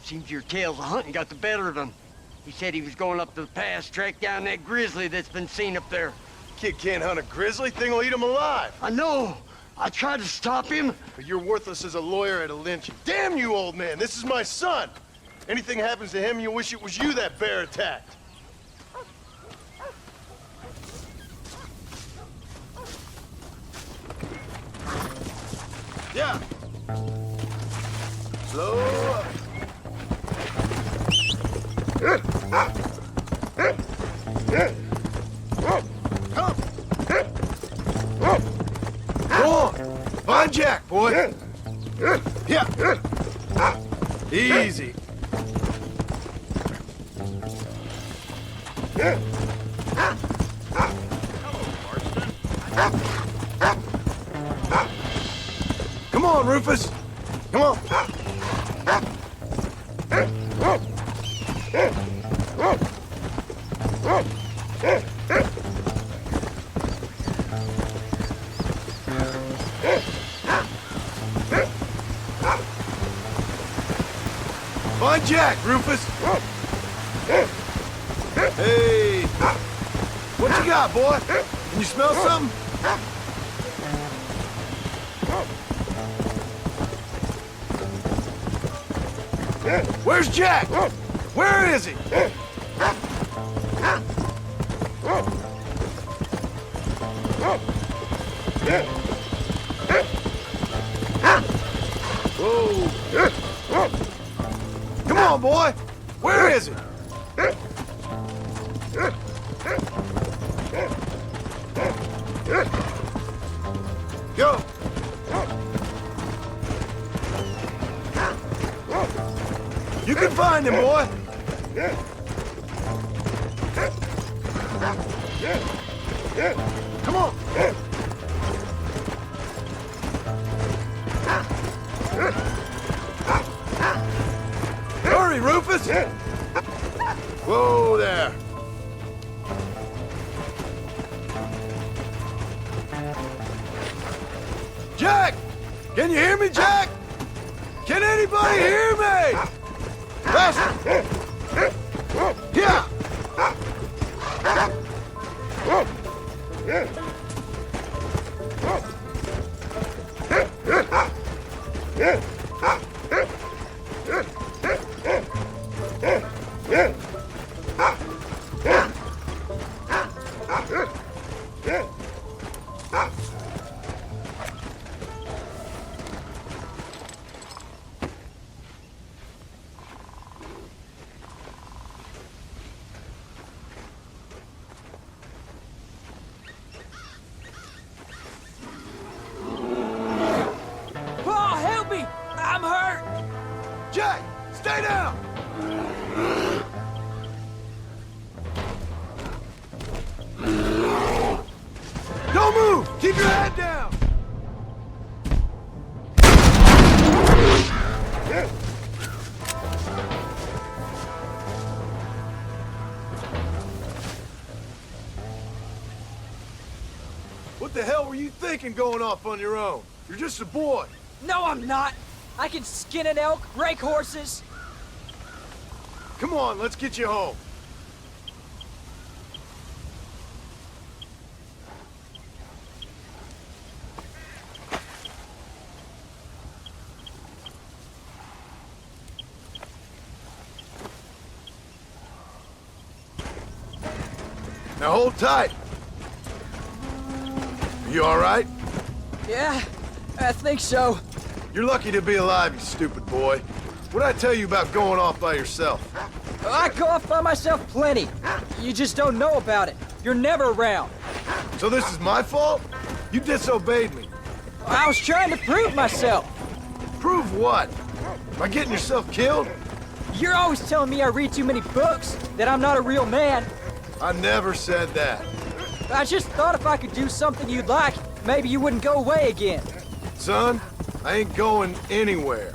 Seems your tales of hunting got the better of him. He said he was going up to the pass, track down that grizzly that's been seen up there. Kid can't hunt a grizzly. Thing will eat him alive. I know. I tried to stop him. But you're worthless as a lawyer at a lynching. Damn you, old man. This is my son. Anything happens to him, you'll wish it was you that bear attacked. Yeah. Slow up. Come. Go on. Find Jack, boy. Yeah. Easy. Come on, Rufus. Come on. Find Jack, Rufus. Hey. What you got, boy? Can you smell something? Where's Jack? Where is he? Whoa. Come on, boy. Where is he? Go. You can find him, boy. Come on. Hurry, Rufus. Whoa there. Jack! Can you hear me, Jack? Can anybody hear me? Faster! Yeah! Paul, help me! I'm hurt! Jack, stay down! Don't move! Keep your head down! What the hell were you thinking going off on your own? You're just a boy. No, I'm not! I can skin an elk, rake horses. Come on, let's get you home. Now hold tight. Are you all right? Yeah, I think so. You're lucky to be alive, you stupid boy. What'd I tell you about going off by yourself? I go off by myself plenty. You just don't know about it. You're never around. So this is my fault? You disobeyed me. I was trying to prove myself. Prove what? By getting yourself killed? You're always telling me I read too many books, that I'm not a real man. I never said that. I just thought if I could do something you'd like, maybe you wouldn't go away again. Son, I ain't going anywhere.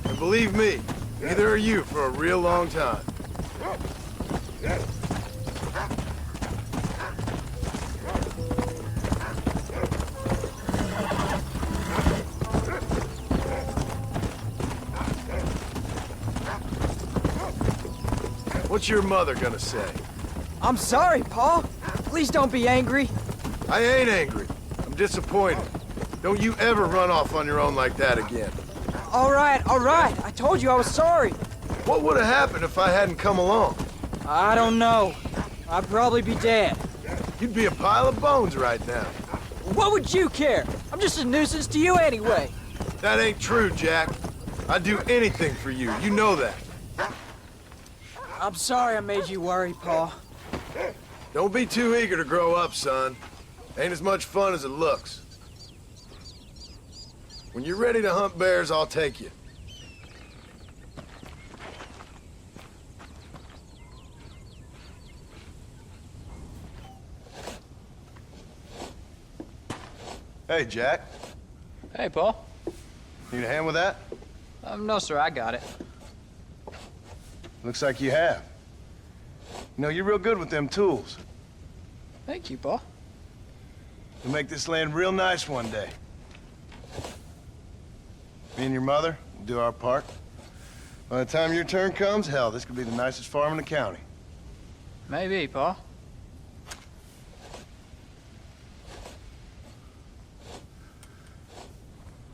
And believe me, neither are you for a real long time. What's your mother gonna say? I'm sorry, Paul. Please don't be angry. I ain't angry. I'm disappointed. Don't you ever run off on your own like that again. All right. I told you I was sorry. What would have happened if I hadn't come along? I don't know. I'd probably be dead. You'd be a pile of bones right now. What would you care? I'm just a nuisance to you anyway. That ain't true, Jack. I'd do anything for you. You know that. I'm sorry I made you worry, Paul. Don't be too eager to grow up, son. Ain't as much fun as it looks. When you're ready to hunt bears, I'll take you. Hey, Jack. Hey, Paul. Need a hand with that? No, sir, I got it. Looks like you have. You know, you're real good with them tools. Thank you, Paul. You'll make this land real nice one day. Me and your mother will do our part. By the time your turn comes, hell, this could be the nicest farm in the county. Maybe, Paul.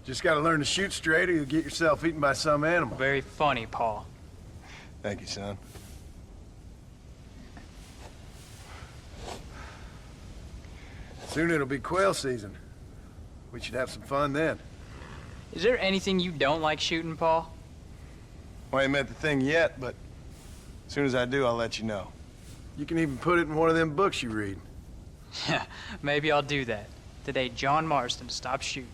Just gotta learn to shoot straight or you'll get yourself eaten by some animal. Very funny, Paul. Thank you, son. Soon it'll be quail season. We should have some fun then. Is there anything you don't like shooting, Paul? Well, I ain't met the thing yet, but as soon as I do, I'll let you know. You can even put it in one of them books you read. Yeah, maybe I'll do that. The day John Marston stopped shooting.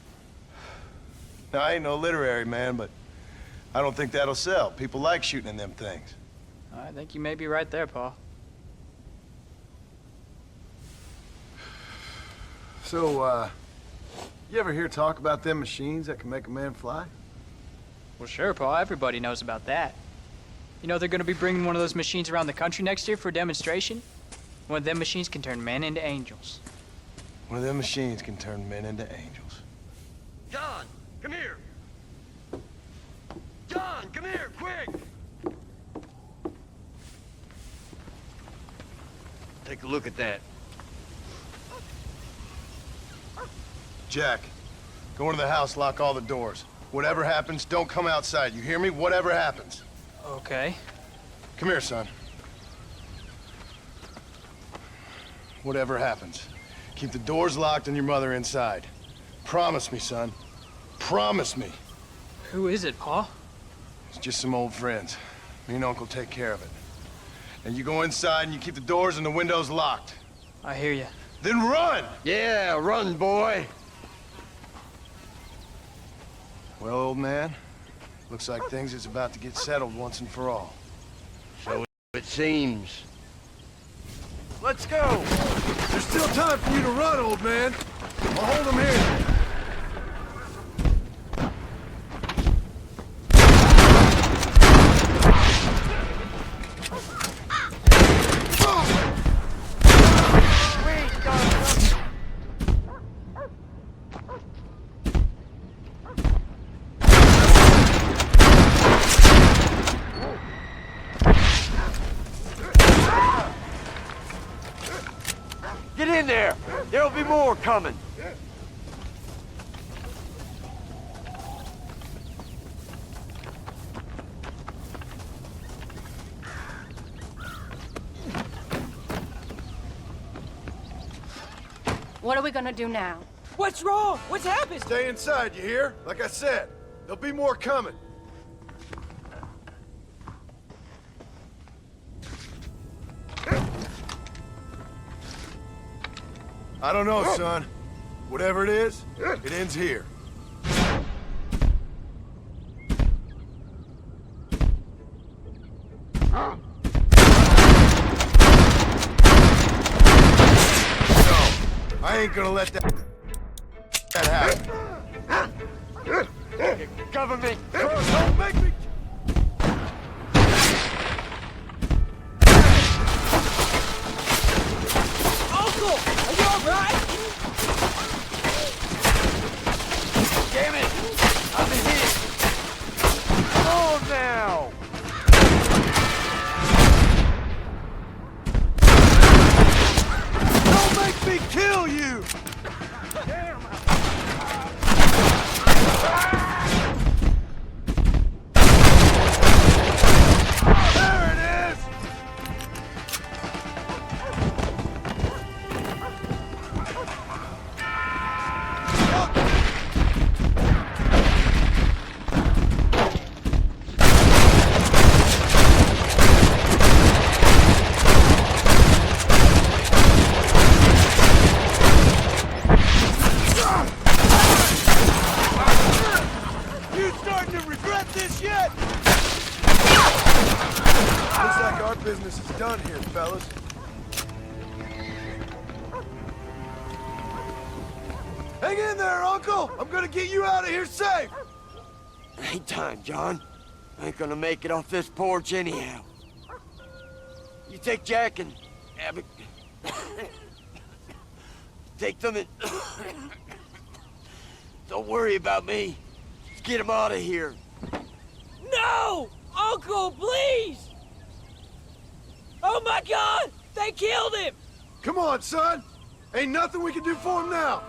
Now, I ain't no literary man, but I don't think that'll sell. People like shooting in them things. I think you may be right there, Paul. So, you ever hear talk about them machines that can make a man fly? Well, sure, Paul. Everybody knows about that. You know they're gonna be bringing one of those machines around the country next year for a demonstration? One of them machines can turn men into angels. One of them machines can turn men into angels. John, come here. John, come here, quick. Take a look at that. Jack, go into the house, lock all the doors. Whatever happens, don't come outside. You hear me? Whatever happens. Okay. Come here, son. Whatever happens, keep the doors locked and your mother inside. Promise me, son. Promise me. Who is it, Paul? It's just some old friends. Me and Uncle take care of it. And you go inside and you keep the doors and the windows locked. I hear you. Then run! Yeah, run, boy. Well, old man, looks like things is about to get settled once and for all. So it seems. Let's go! There's still time for you to run, old man. I'll hold him here. Get in there. There'll be more coming. What are we gonna do now? What's wrong? What's happened? Stay inside, you hear? Like I said, there'll be more coming. I don't know, son. Whatever it is, it ends here. No, I ain't gonna let that happen. Government! Don't make me... Uncle! Are you alright? Damn it! I'm hit! Come on now! Don't make me kill you! Damn! There it is! You starting to regret this yet? Looks like our business is done here, fellas. Hang in there, Uncle! I'm gonna get you out of here safe! Ain't time, John. I ain't gonna make it off this porch anyhow. You take Jack and Abby. Take them and... Don't worry about me. Just get him out of here. No! Uncle, please! Oh my God! They killed him! Come on, son! Ain't nothing we can do for him now!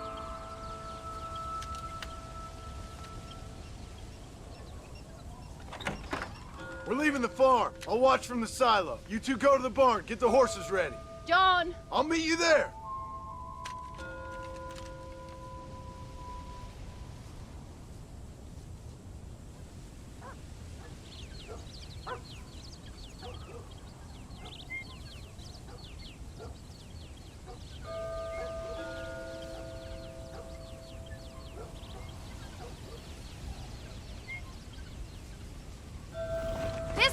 We're leaving the farm. I'll watch from the silo. You two go to the barn, get the horses ready. John! I'll meet you there.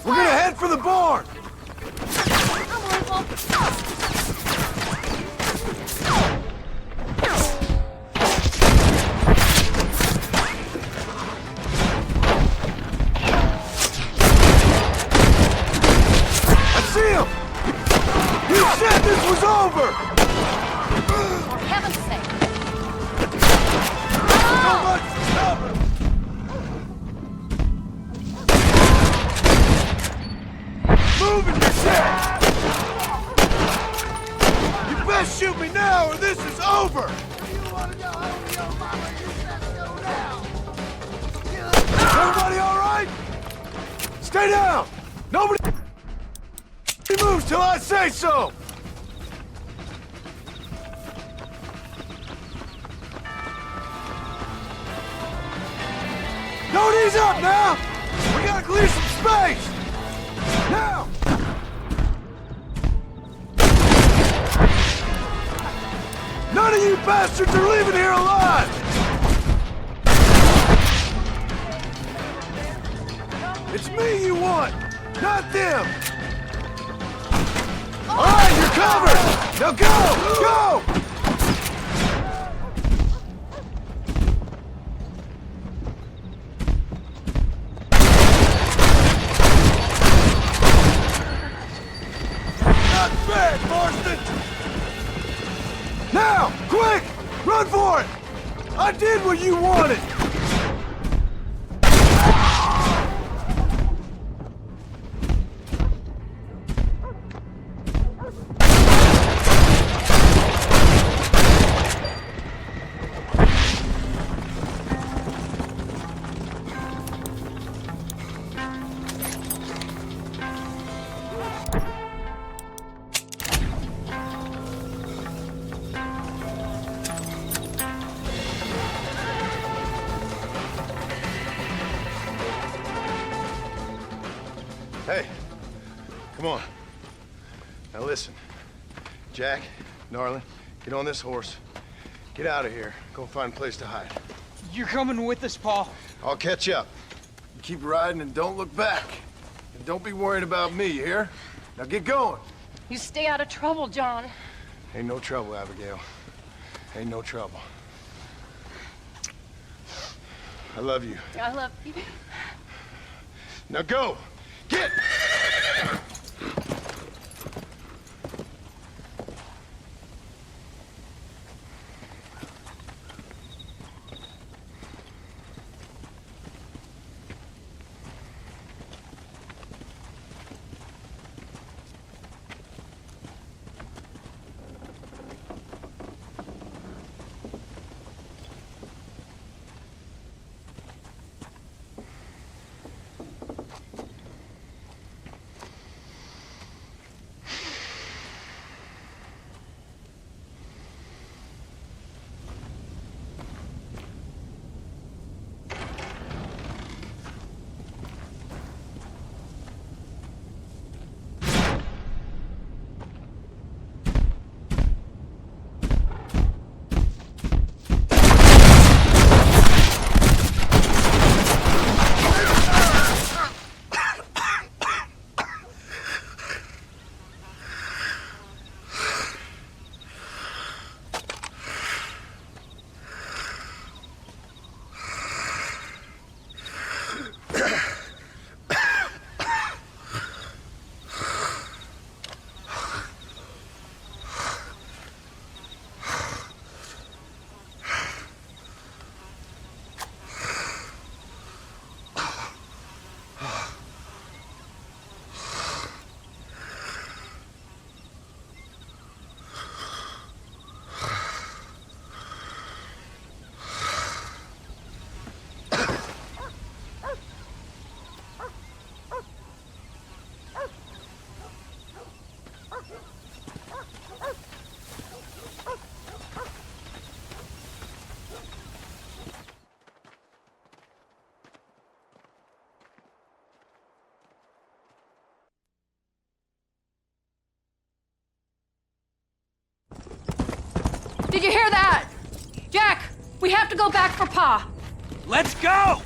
We're gonna head for the barn! I see him! You said this was over! For heaven's sake. So much for cover! Moving your shit! You best shoot me now or this is over! Everybody all right? Stay down! Nobody moves till I say so! Don't ease up now! We gotta clear some space! Now! None of you bastards are leaving here alive! It's me you want, not them! Alright, you're covered! Now go! Go! Not bad, Marston! Now! Quick! Run for it! I did what you wanted! Hey, come on. Now listen. Jack, darling, get on this horse. Get out of here. Go find a place to hide. You're coming with us, Paul. I'll catch up. You keep riding and don't look back. And don't be worried about me, you hear? Now get going. You stay out of trouble, John. Ain't no trouble, Abigail. Ain't no trouble. I love you. I love you. Now go! Get! Did you hear that? Jack, we have to go back for Pa. Let's go!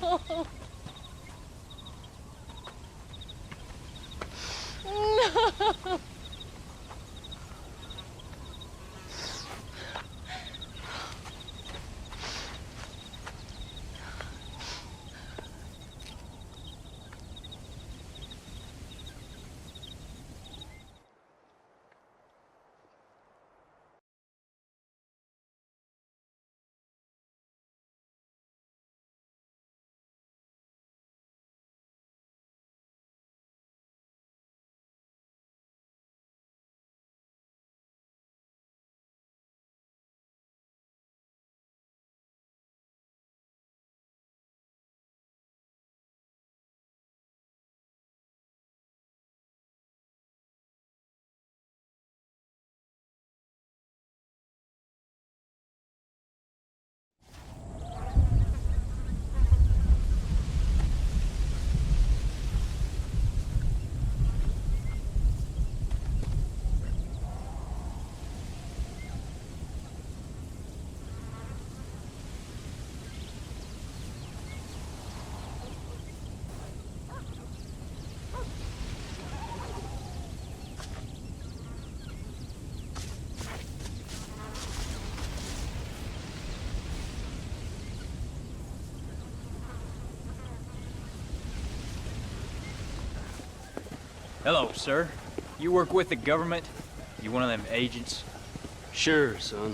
No. Hello, sir. You work with the government? You one of them agents? Sure, son.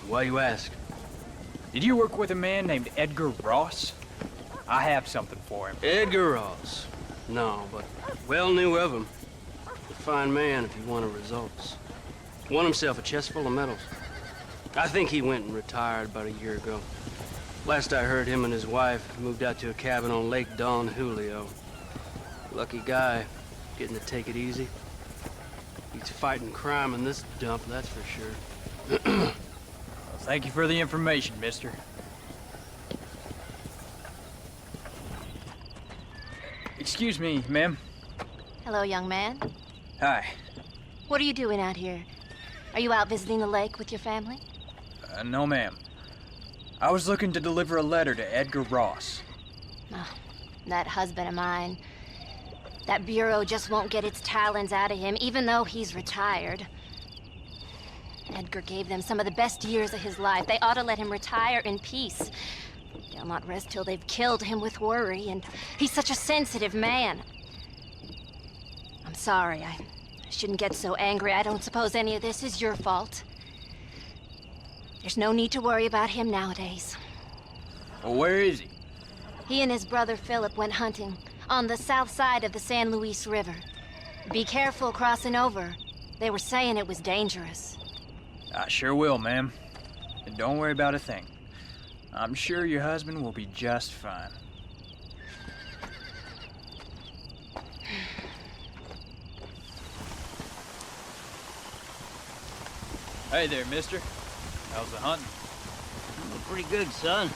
Why you ask? Did you work with a man named Edgar Ross? I have something for him. Edgar Ross? No, but well knew of him. A fine man if he wanted results. Won himself a chest full of medals. I think he went and retired about a year ago. Last I heard, him and his wife moved out to a cabin on Lake Don Julio. Lucky guy, getting to take it easy. He's fighting crime in this dump, that's for sure. Well, thank you for the information, mister. Excuse me, ma'am. Hello, young man. Hi. What are you doing out here? Are you out visiting the lake with your family? No, ma'am. I was looking to deliver a letter to Edgar Ross. Oh, that husband of mine. That bureau just won't get its talons out of him, even though he's retired. Edgar gave them some of the best years of his life. They ought to let him retire in peace. They'll not rest till they've killed him with worry, and he's such a sensitive man. I'm sorry, I shouldn't get so angry. I don't suppose any of this is your fault. There's no need to worry about him nowadays. Well, where is he? He and his brother Philip went hunting on the south side of the San Luis River. Be careful crossing over. They were saying it was dangerous. I sure will, ma'am. And don't worry about a thing. I'm sure your husband will be just fine. Hey there, mister. How's the hunting? Pretty good, son.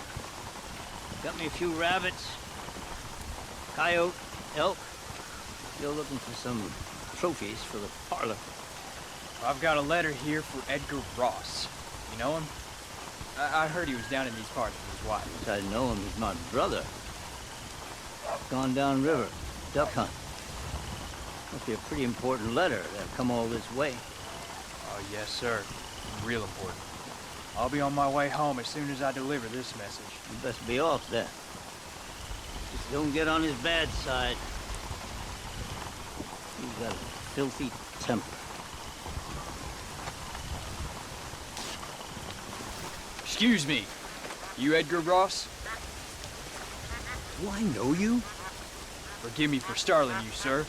Got me a few rabbits, coyote, elk. Still looking for some trophies for the parlor. I've got a letter here for Edgar Ross. You know him? I heard he was down in these parts with his wife. Yes, I know him. He's my brother. Gone down river, duck hunt. Must be a pretty important letter to have come all this way. Oh, yes, sir. Real important. I'll be on my way home as soon as I deliver this message. You best be off then. Just don't get on his bad side. He's got a filthy temper. Excuse me. You Edgar Ross? Do I know you? Forgive me for startling you, sir.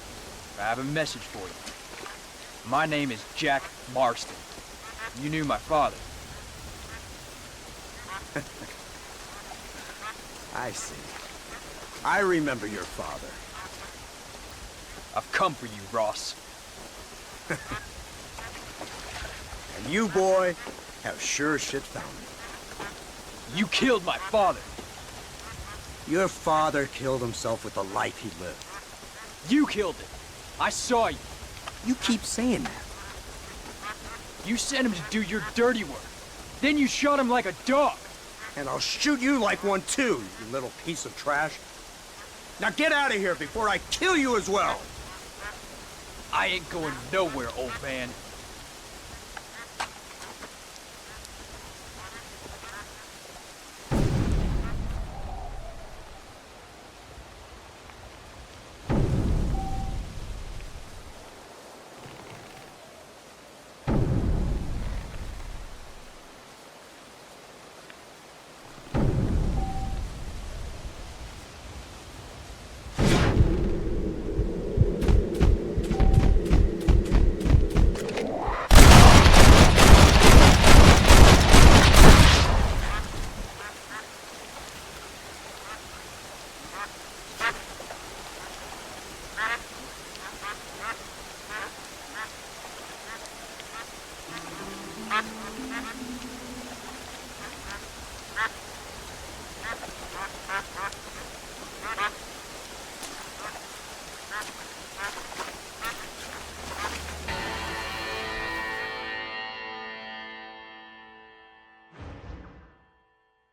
I have a message for you. My name is Jack Marston. You knew my father. I see. I remember your father. I've come for you, Ross. And you, boy, have sure shit found me. You killed my father. Your father killed himself with the life he lived. You killed him. I saw you. You keep saying that. You sent him to do your dirty work. Then you shot him like a dog. And I'll shoot you like one too, you little piece of trash. Now get out of here before I kill you as well. I ain't going nowhere, old man.